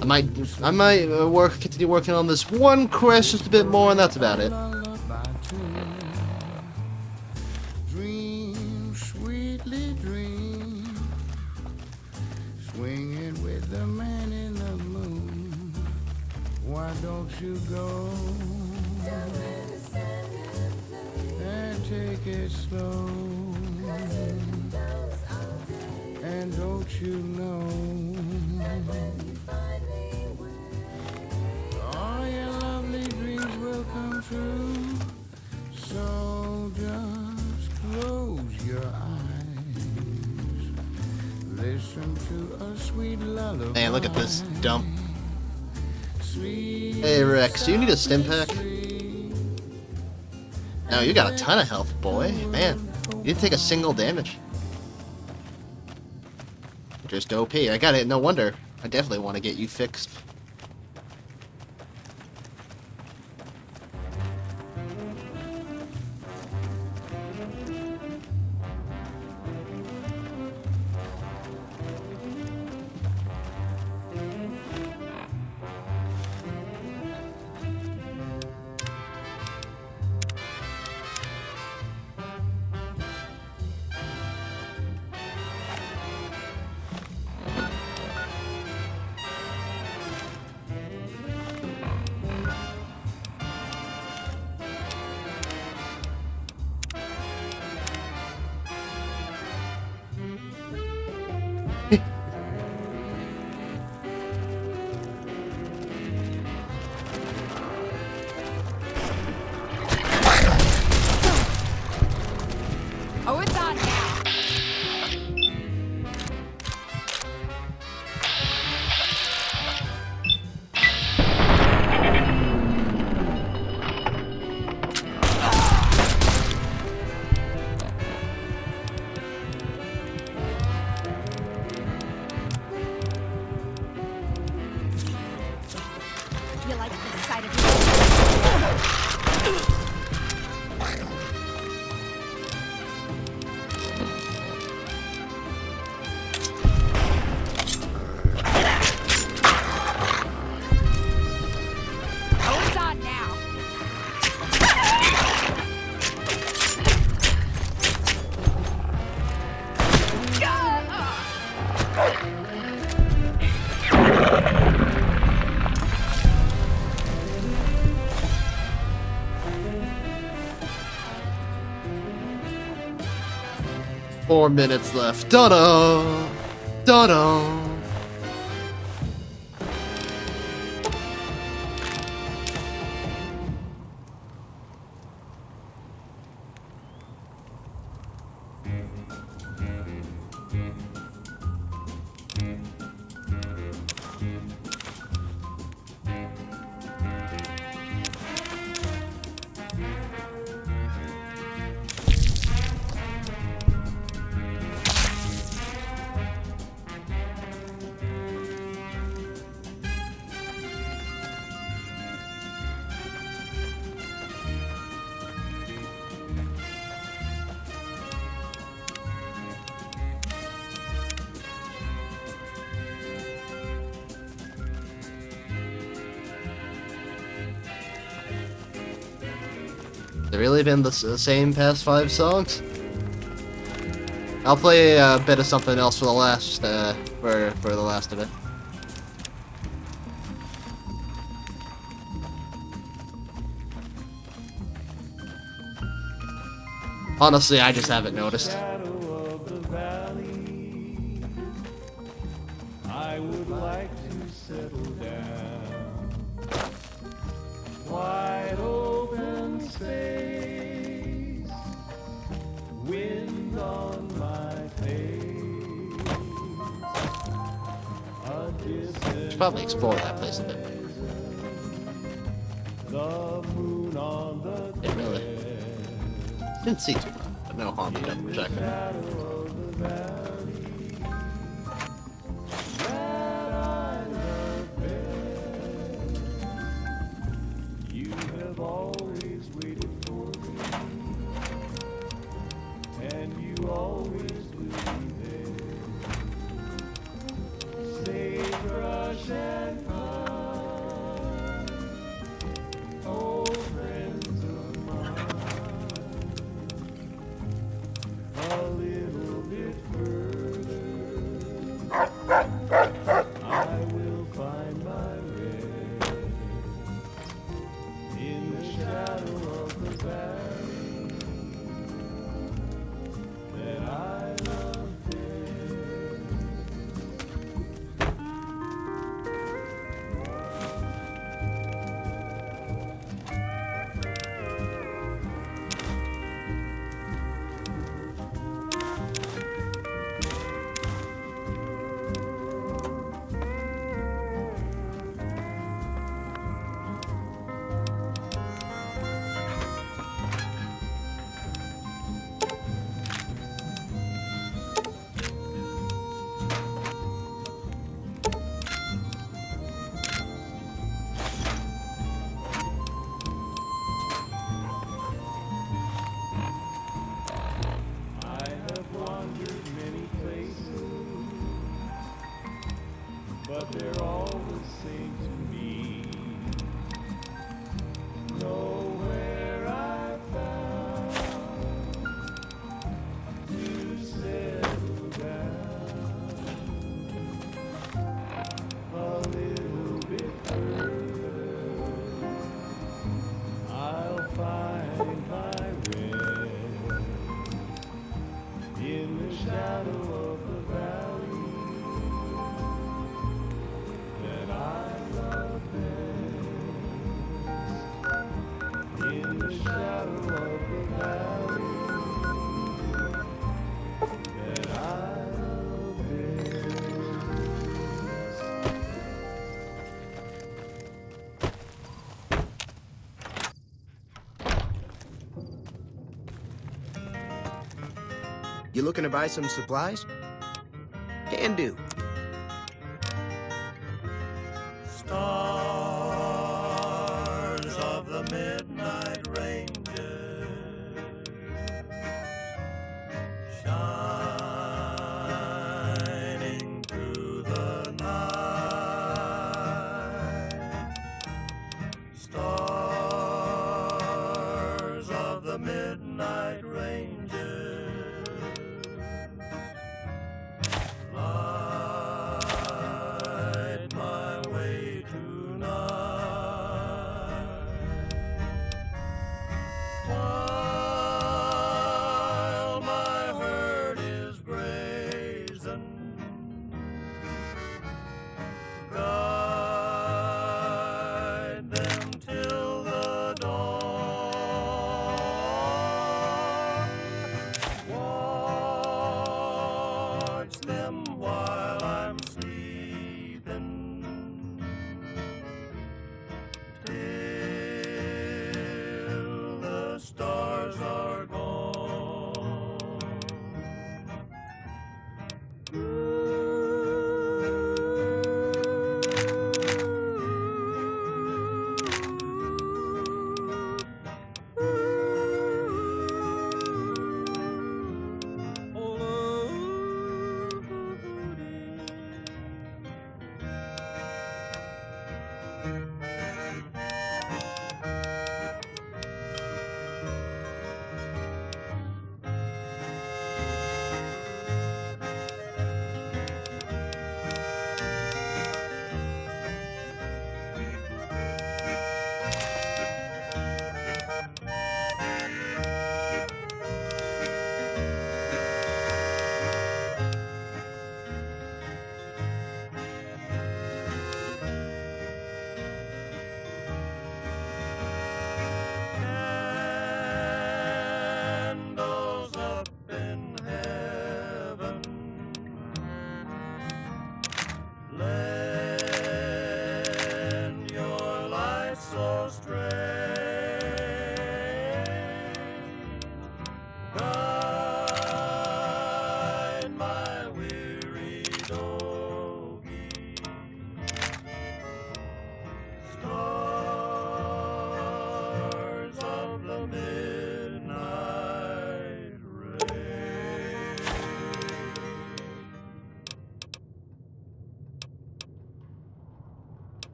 [SPEAKER 1] I might continue working on this one quest just a bit more, and that's about it.
[SPEAKER 4] Dream, sweetly dream, swinging with the man in the moon. Why don't you go and take it slow? And don't you know, all your lovely dreams will come true. So just close your eyes, listen to a sweet lullaby.
[SPEAKER 1] Hey, look at this dump. Hey Rex, do you need a stim pack? No, you got a ton of health, boy. Man, you didn't take a single damage. Just OP. I got it. No wonder. I definitely want to get you fixed.
[SPEAKER 12] Oh, it's on now. You like the sight of me?
[SPEAKER 1] Four minutes left. Da-da! Da-da! it really been the same past 5 songs? I'll play a bit of something else for the last for the last of it. Honestly, I just haven't noticed.
[SPEAKER 3] I would like to settle down. Wide open space, wind on my face.
[SPEAKER 1] Should probably explore that place a bit.
[SPEAKER 3] The moon on the
[SPEAKER 1] really didn't see too much, but no harm in double checking.
[SPEAKER 3] You have always waited for me, and you always will be there. Sagebrush and pine, old friends of mine. A little bit further, I will find my rest in the shadow of the valley that I love best. I have wandered many places, but they're all the same to me. Nowhere I found to settle down. A little bit further, I'll find my rest in the shadow of the valley that I love best. In the shadow of the valley that I love best.
[SPEAKER 14] You looking to buy some supplies? Can do.
[SPEAKER 3] Stars of the midnight ranges, shining through the night. Stars of the midnight ranges, light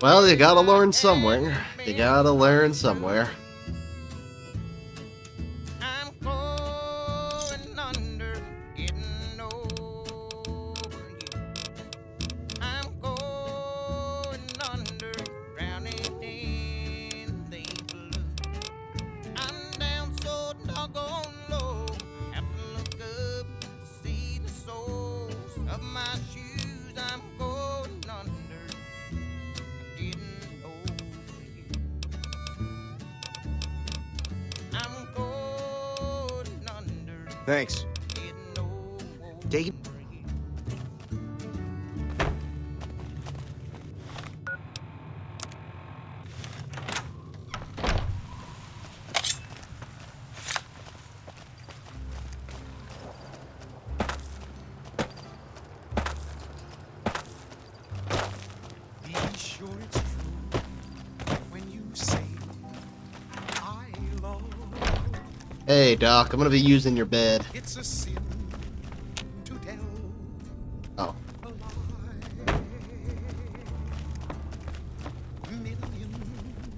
[SPEAKER 1] Well, you gotta learn somewhere. You gotta learn somewhere.
[SPEAKER 14] Thanks. Take it.
[SPEAKER 3] Be sure it's true when you say I love.
[SPEAKER 1] Hey, Doc, I'm gonna be using your bed.
[SPEAKER 3] It's a sin to tell.
[SPEAKER 1] Oh. Come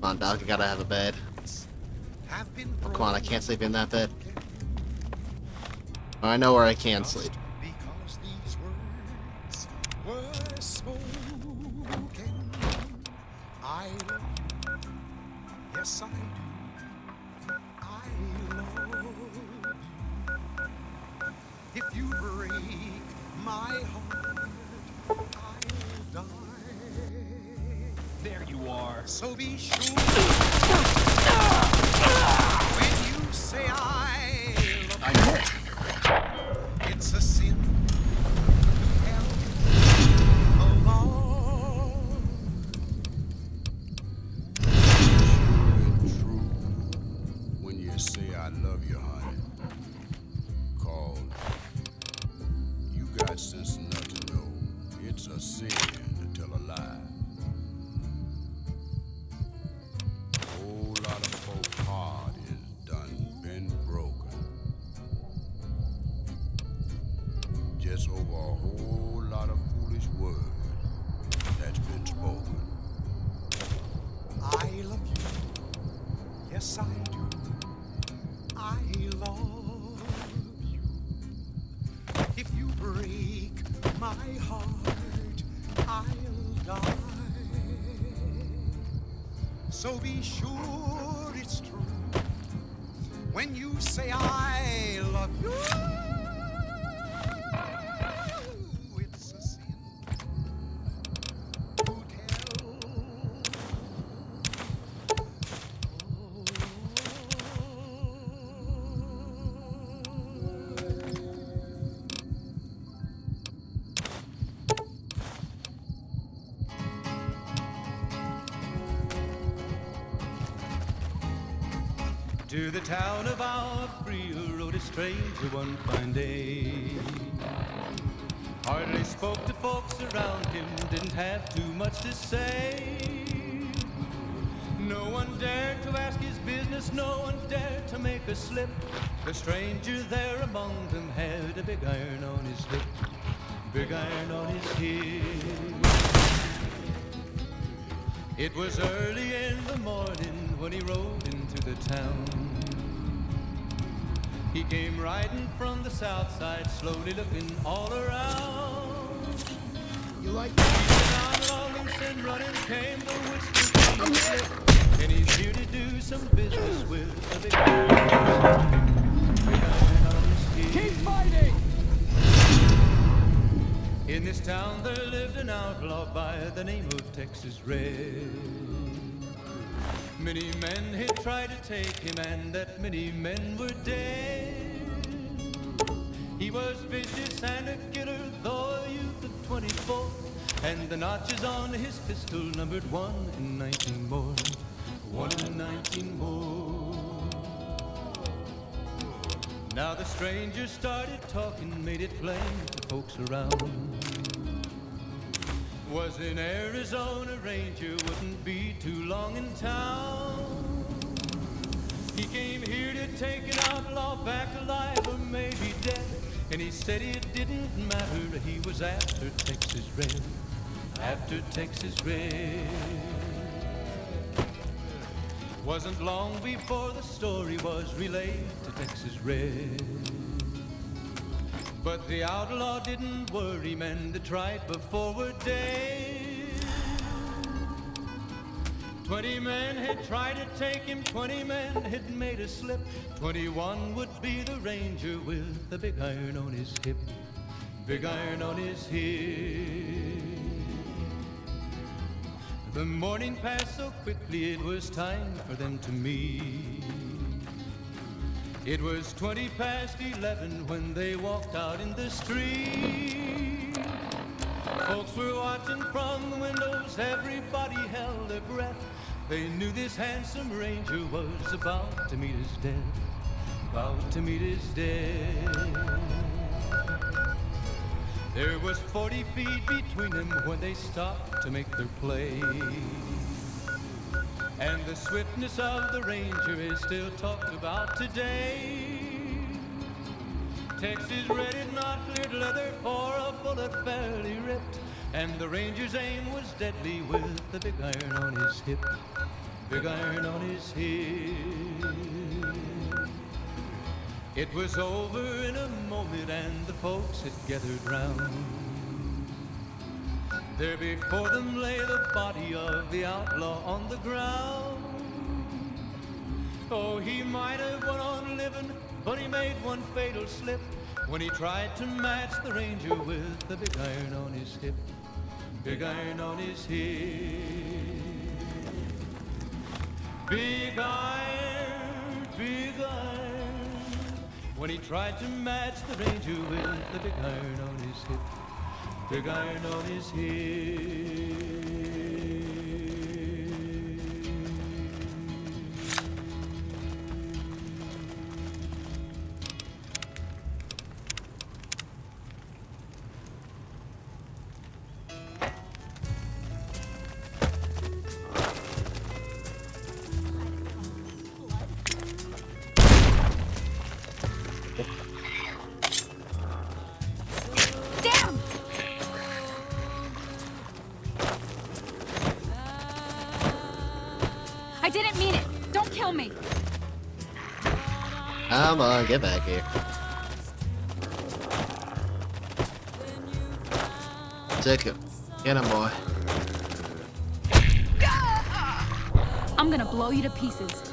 [SPEAKER 1] on, Doc, you gotta have a bed. Oh, come on, I can't sleep in that bed. Oh, I know where I can sleep.
[SPEAKER 3] Because these words were spoken. I love you. Yes, I do. I love you. If you break my heart, I'll die. There you are. So be sure when you say I love you. It's a sin to hell alone.
[SPEAKER 4] True when you say I love you, honey. Call. You got sense enough to know it's a sin to tell a lie. Whole lot of folks' heart is done been broken. Just over a whole lot of foolish words that's been spoken.
[SPEAKER 3] I love you. Yes, I do. I love you. If you break my heart, I'll die. So be sure it's true when you say I love you. It's a sin to tell.
[SPEAKER 10] To the town of our free rode a stranger one fine day. Hardly spoke to folks around him, didn't have too much to say. No one dared to ask his business, no one dared to make a slip. The stranger there among them had a big iron on his hip, big iron on his hip. It was early in the morning when he rode into the town. He came riding from the south side, slowly looking all around. You like that? Long and sin running came the whisper from the slip, and he's here to do some business with a big iron on his hip. Keep fighting! In this town there lived an outlaw by the name of Texas Red. Many men had tried to take him, and that many men were dead. He was vicious and a killer, though a youth of 24, and the notches on his pistol numbered 1 in 19 more, 1 in 19 more. Now the stranger started talking, made it plain to folks around. Was an Arizona Ranger, wouldn't be too long in town. He came here to take an outlaw back alive or maybe dead. And he said it didn't matter, he was after Texas Red, after Texas Red. Wasn't long before the story was relayed to Texas Red. But the outlaw didn't worry men that tried before were dead. 20 men had tried to take him, 20 men had made a slip. 21 would be the ranger with the big iron on his hip. Big iron on his hip. The morning passed so quickly it was time for them to meet. It was 20 past 11 when they walked out in the street. Folks were watching from the windows, everybody held their breath. They knew this handsome ranger was about to meet his death. About to meet his death. There was 40 feet between them when they stopped to make their play. And the swiftness of the ranger is still talked about today. Texas Red had not cleared leather for a bullet fairly ripped. And the ranger's aim was deadly with the big iron on his hip. Big iron on his hip. It was over in a moment and the folks had gathered round. There before them lay the body of the outlaw on the ground. Oh, he might have went on living, but he made one fatal slip when he tried to match the ranger with the big iron on his hip. Big iron on his hip. Big iron, big iron. When he tried to match the ranger with the big iron on his hip. Big iron on his hip.
[SPEAKER 1] Come on, get back here. Take him. Get him, boy.
[SPEAKER 12] I'm gonna blow you to pieces.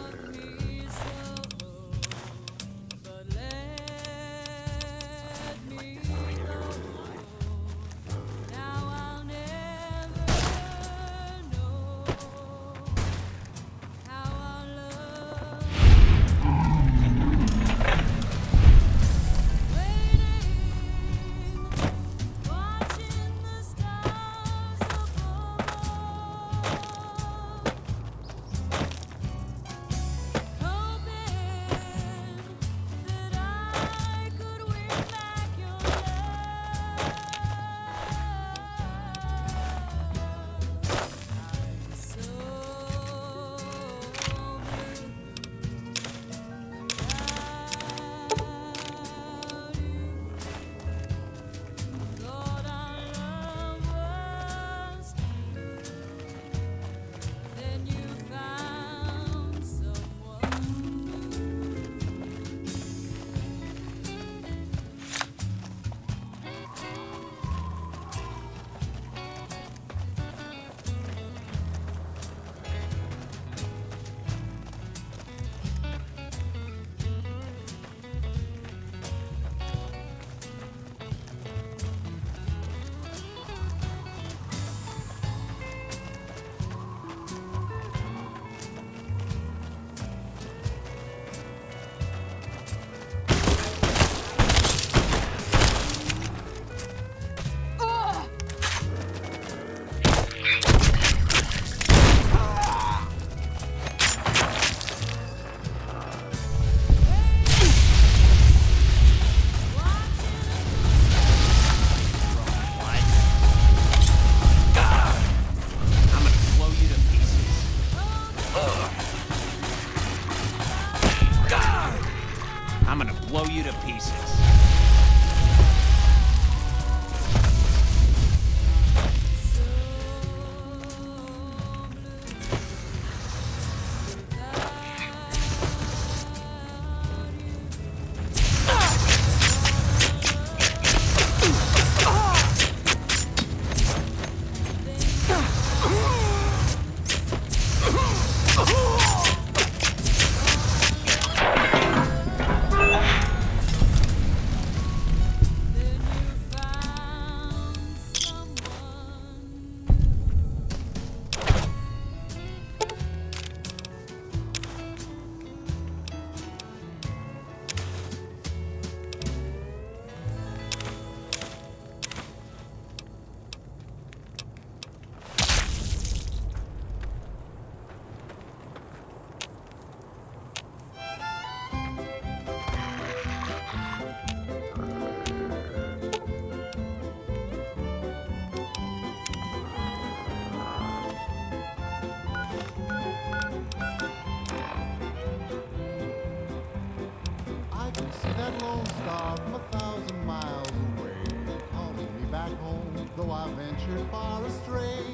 [SPEAKER 15] see that lone star from 1,000 miles away, calling me back home, though I ventured far astray.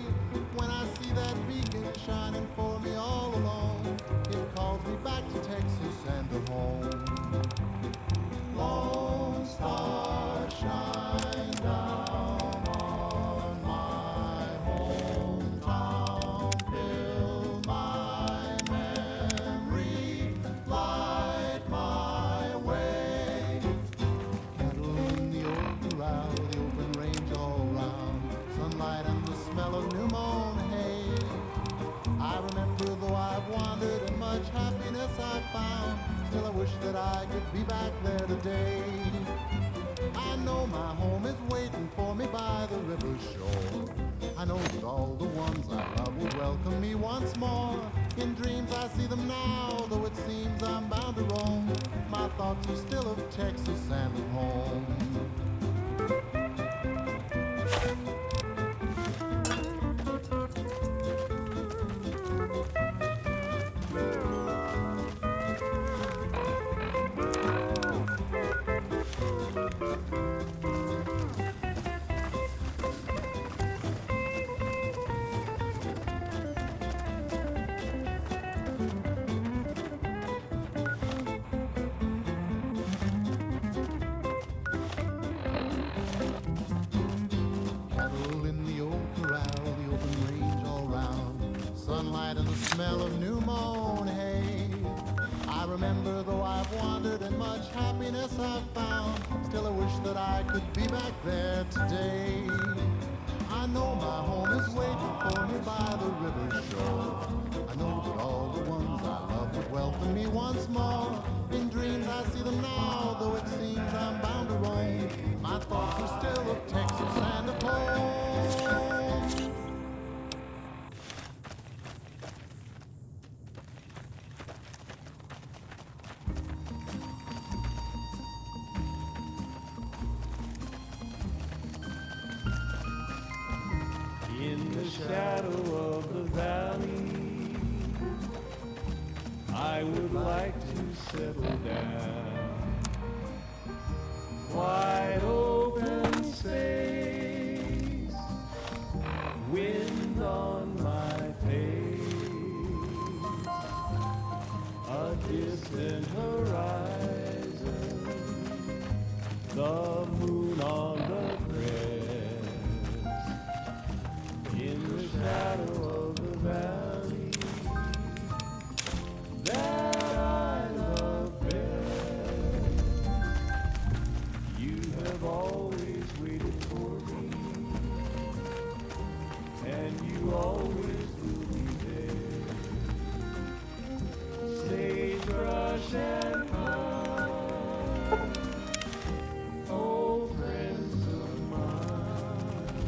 [SPEAKER 15] When I see that beacon shining for me all alone, it calls me back to Texas and to home. Lone star, shine down on my hometown, fill my memory, light my way. Cattle in the old corral, the open range all round, sunlight and the smell of new mown hay. I remember though I've wandered and much happiness I've found, still I wish that I could be back there today. I know my home is waiting for me by the river shore. I know that all the ones I love would welcome me once more. In dreams I see them now, though it seems I'm bound to roam. My thoughts are still of Texas and of home. Cattle in the old corral, the open range all round, sunlight and the smell of new mown hay. I remember though I've wandered and much happiness I've found, still I wish that I could be back there today. I know my home is waiting for me by the river shore. I know that all the ones I love would welcome me once more. In dreams I see them now, though it seems I'm bound to roam. My thoughts are still of Texas and of home.
[SPEAKER 3] In the shadow of the valley, I would like to settle down. Wide open space, wind on my face, a distant horizon, the moon on the crest, in the shadow of the valley that I love best. You have always waited for me, and you always will be there. Sagebrush and pine, old friends of mine,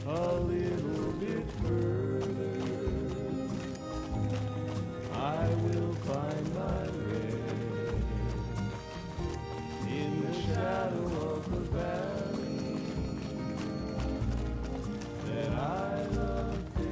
[SPEAKER 3] a little bit further, I will find my rest in the shadow of the valley that I love best.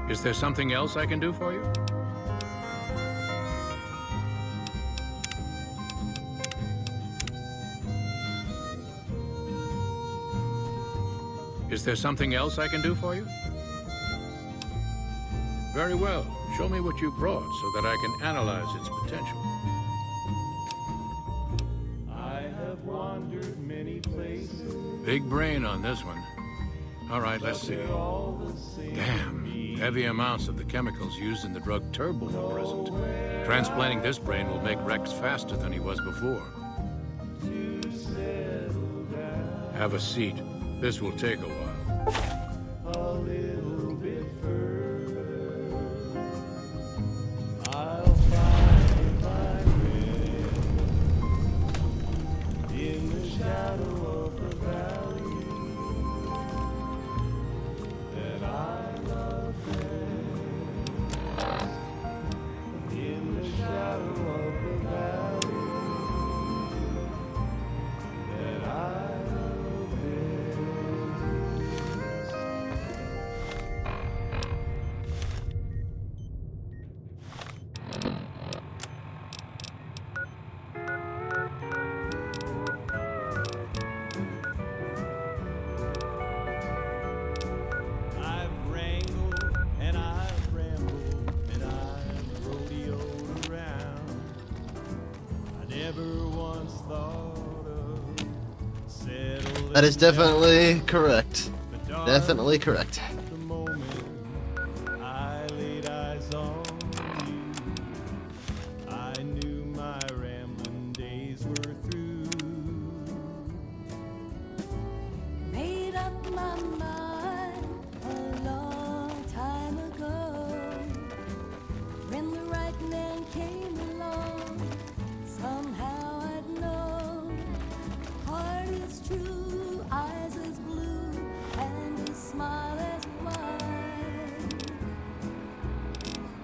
[SPEAKER 19] Is there something else I can do for you? Is there something else I can do for you? Very well. Show me what you brought so that I can analyze its potential.
[SPEAKER 3] I have wandered many places.
[SPEAKER 19] Big brain on this one. All right, let's see. Damn. Heavy amounts of the chemicals used in the drug Turbo are present. Transplanting this brain will make Rex faster than he was before. Have a seat. This will take a while.
[SPEAKER 3] A little bit further, I'll find my rest in the shadow of the valley that I love best.
[SPEAKER 1] That is definitely correct. Definitely correct.
[SPEAKER 3] I laid eyes on you. I knew my rambling days were through.
[SPEAKER 7] Made up my mind a long time ago. When the right man came along, somehow I'd know. Heart is true, eyes as blue, and a smile as wide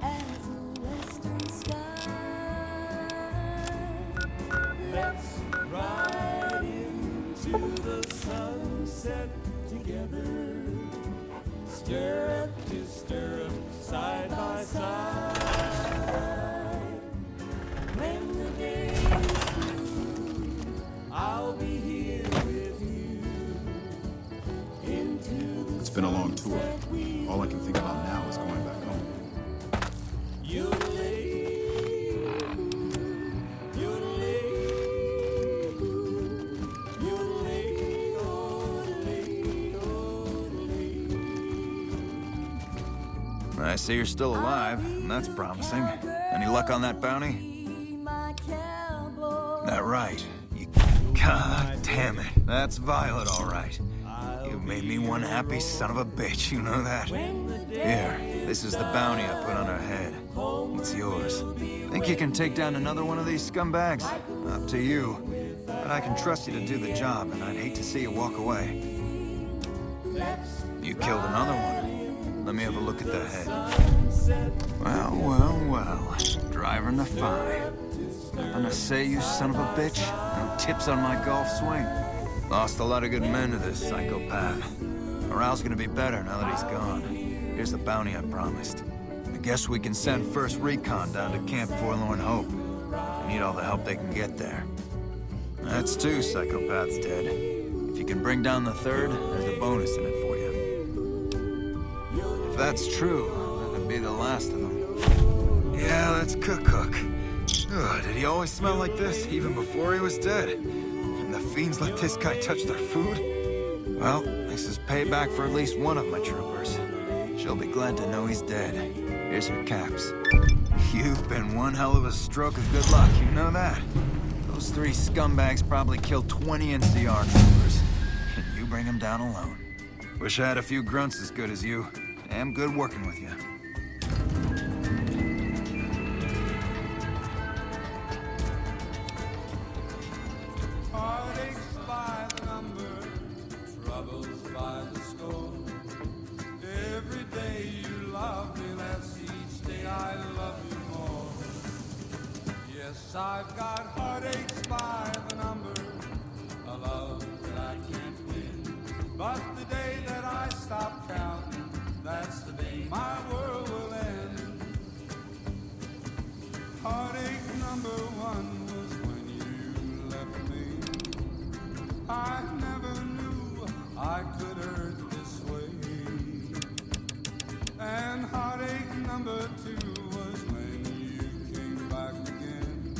[SPEAKER 7] as a western sky.
[SPEAKER 3] Let's ride into the sunset together. Stirrup to stirrup, side by side. When the day is through, I'll be here with you. Into the
[SPEAKER 16] It's been a long tour. All I can think about now is going back home.
[SPEAKER 5] I see you're still alive, and that's promising. Any luck on that bounty? That right. God damn it. That's Violet, all right. You made me one happy son of a bitch, you know that? Here, this is the bounty I put on her head. It's yours. Think you can take down another one of these scumbags? Up to you. But I can trust you to do the job, and I'd hate to see you walk away. You killed another one. Let me have a look at the head. Well, well, well. Driving the five. Nothing to say, you son of a bitch? No tips on my golf swing? Lost a lot of good men to this psychopath. Morale's gonna be better now that he's gone. Here's the bounty I promised. I guess we can send first recon down to Camp Forlorn Hope. They need all the help they can get there. That's two psychopaths dead. If you can bring down the third, there's a bonus in it for you. If that's true, that would be the last of them. Yeah, that's Cook. Ugh, did he always smell like this, even before he was dead? And the fiends let this guy touch their food? Well, this is payback for at least one of my troopers. She'll be glad to know he's dead. Here's your caps. You've been one hell of a stroke of good luck, you know that? Those three scumbags probably killed 20 NCR troopers. And you bring them down alone. Wish I had a few grunts as good as you. Damn good working with you.
[SPEAKER 3] Heartaches by the number, troubles by the score. Every day you love me less, each day I love you more. Yes, I've got heartaches by the number, a love that I can't win. But the day that I stop counting, that's the day my world will end. Heartache number one was when you left me. I never knew I could hurt this way. And heartache number two was when you came back again.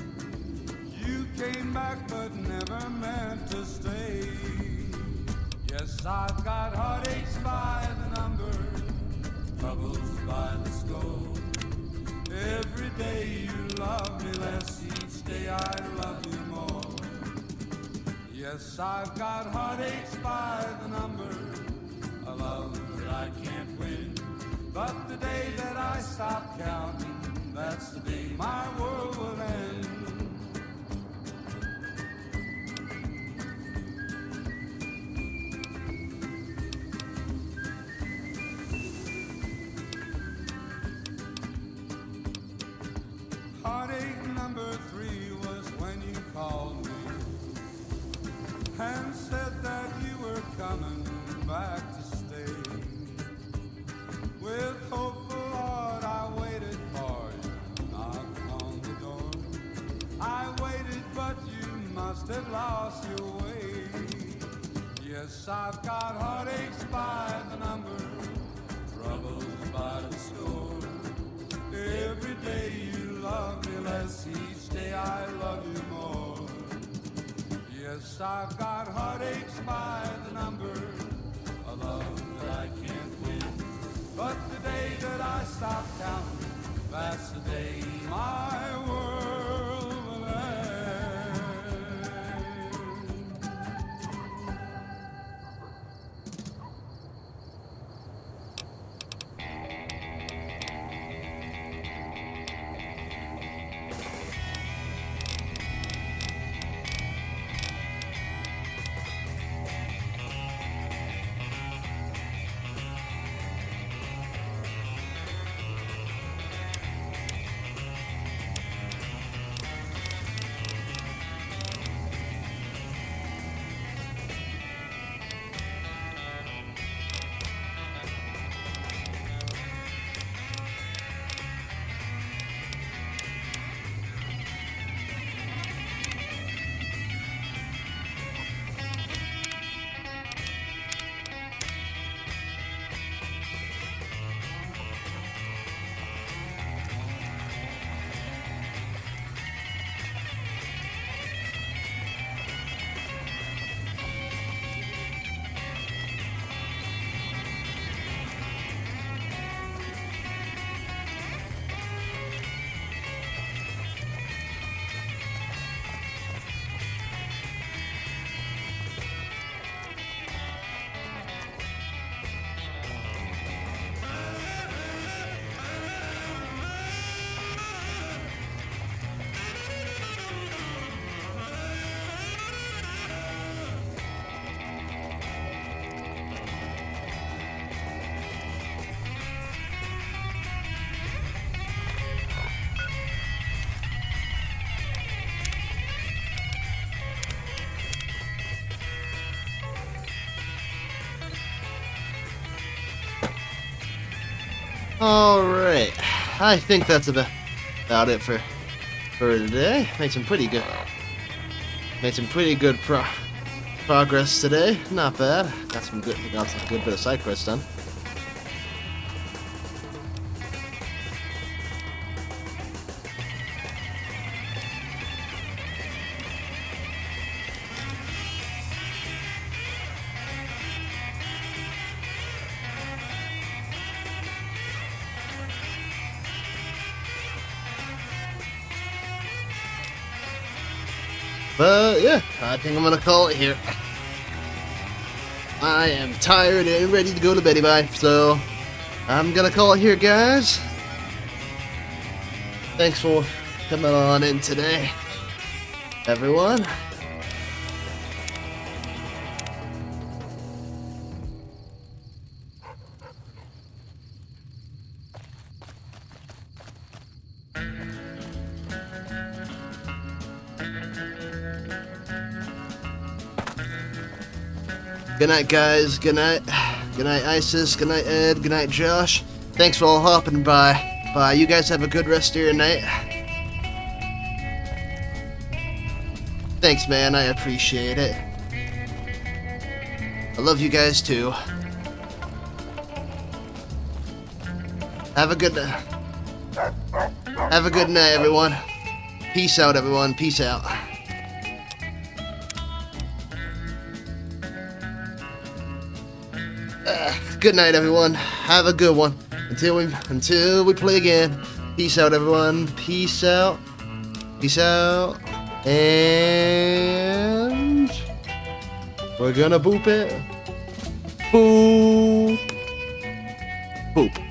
[SPEAKER 3] You came back but never meant to stay. Yes, I've got heartaches by the number, troubles by the score. Every day you love me less, each day I love you more. Yes, I've got heartaches by the number, a love that I can't win. But the day that I stop counting, that's the day my world will end. Heartache number three was when you called me and said that you were coming back to stay. With hopeful heart I waited for you, knocked on the door. I waited but you must have lost your way. Yes, I've got heartaches by the number, troubles by the score. Every day you love me less, each day I love you more. Yes, I've got heartaches by the day my world will end.
[SPEAKER 1] Alright, I think that's about it for today. Made some pretty good progress today. Not bad. Got some good bit of side quests done. But yeah, I think I'm gonna call it here. I am tired and ready to go to beddy bye, so I'm gonna call it here, guys. Thanks for coming on in today, everyone. Good night, guys. Good night. Good night, Isis. Good night, Ed. Good night, Josh. Thanks for all hopping by. Bye. You guys have a good rest of your night. Thanks, man. I appreciate it. I love you guys too. Have a good night. Have a good night, everyone. Peace out, everyone. Peace out. Good night, everyone. Have a good one. Until we play again. Peace out, everyone. Peace out. Peace out. And we're gonna boop it. Boop. Boop.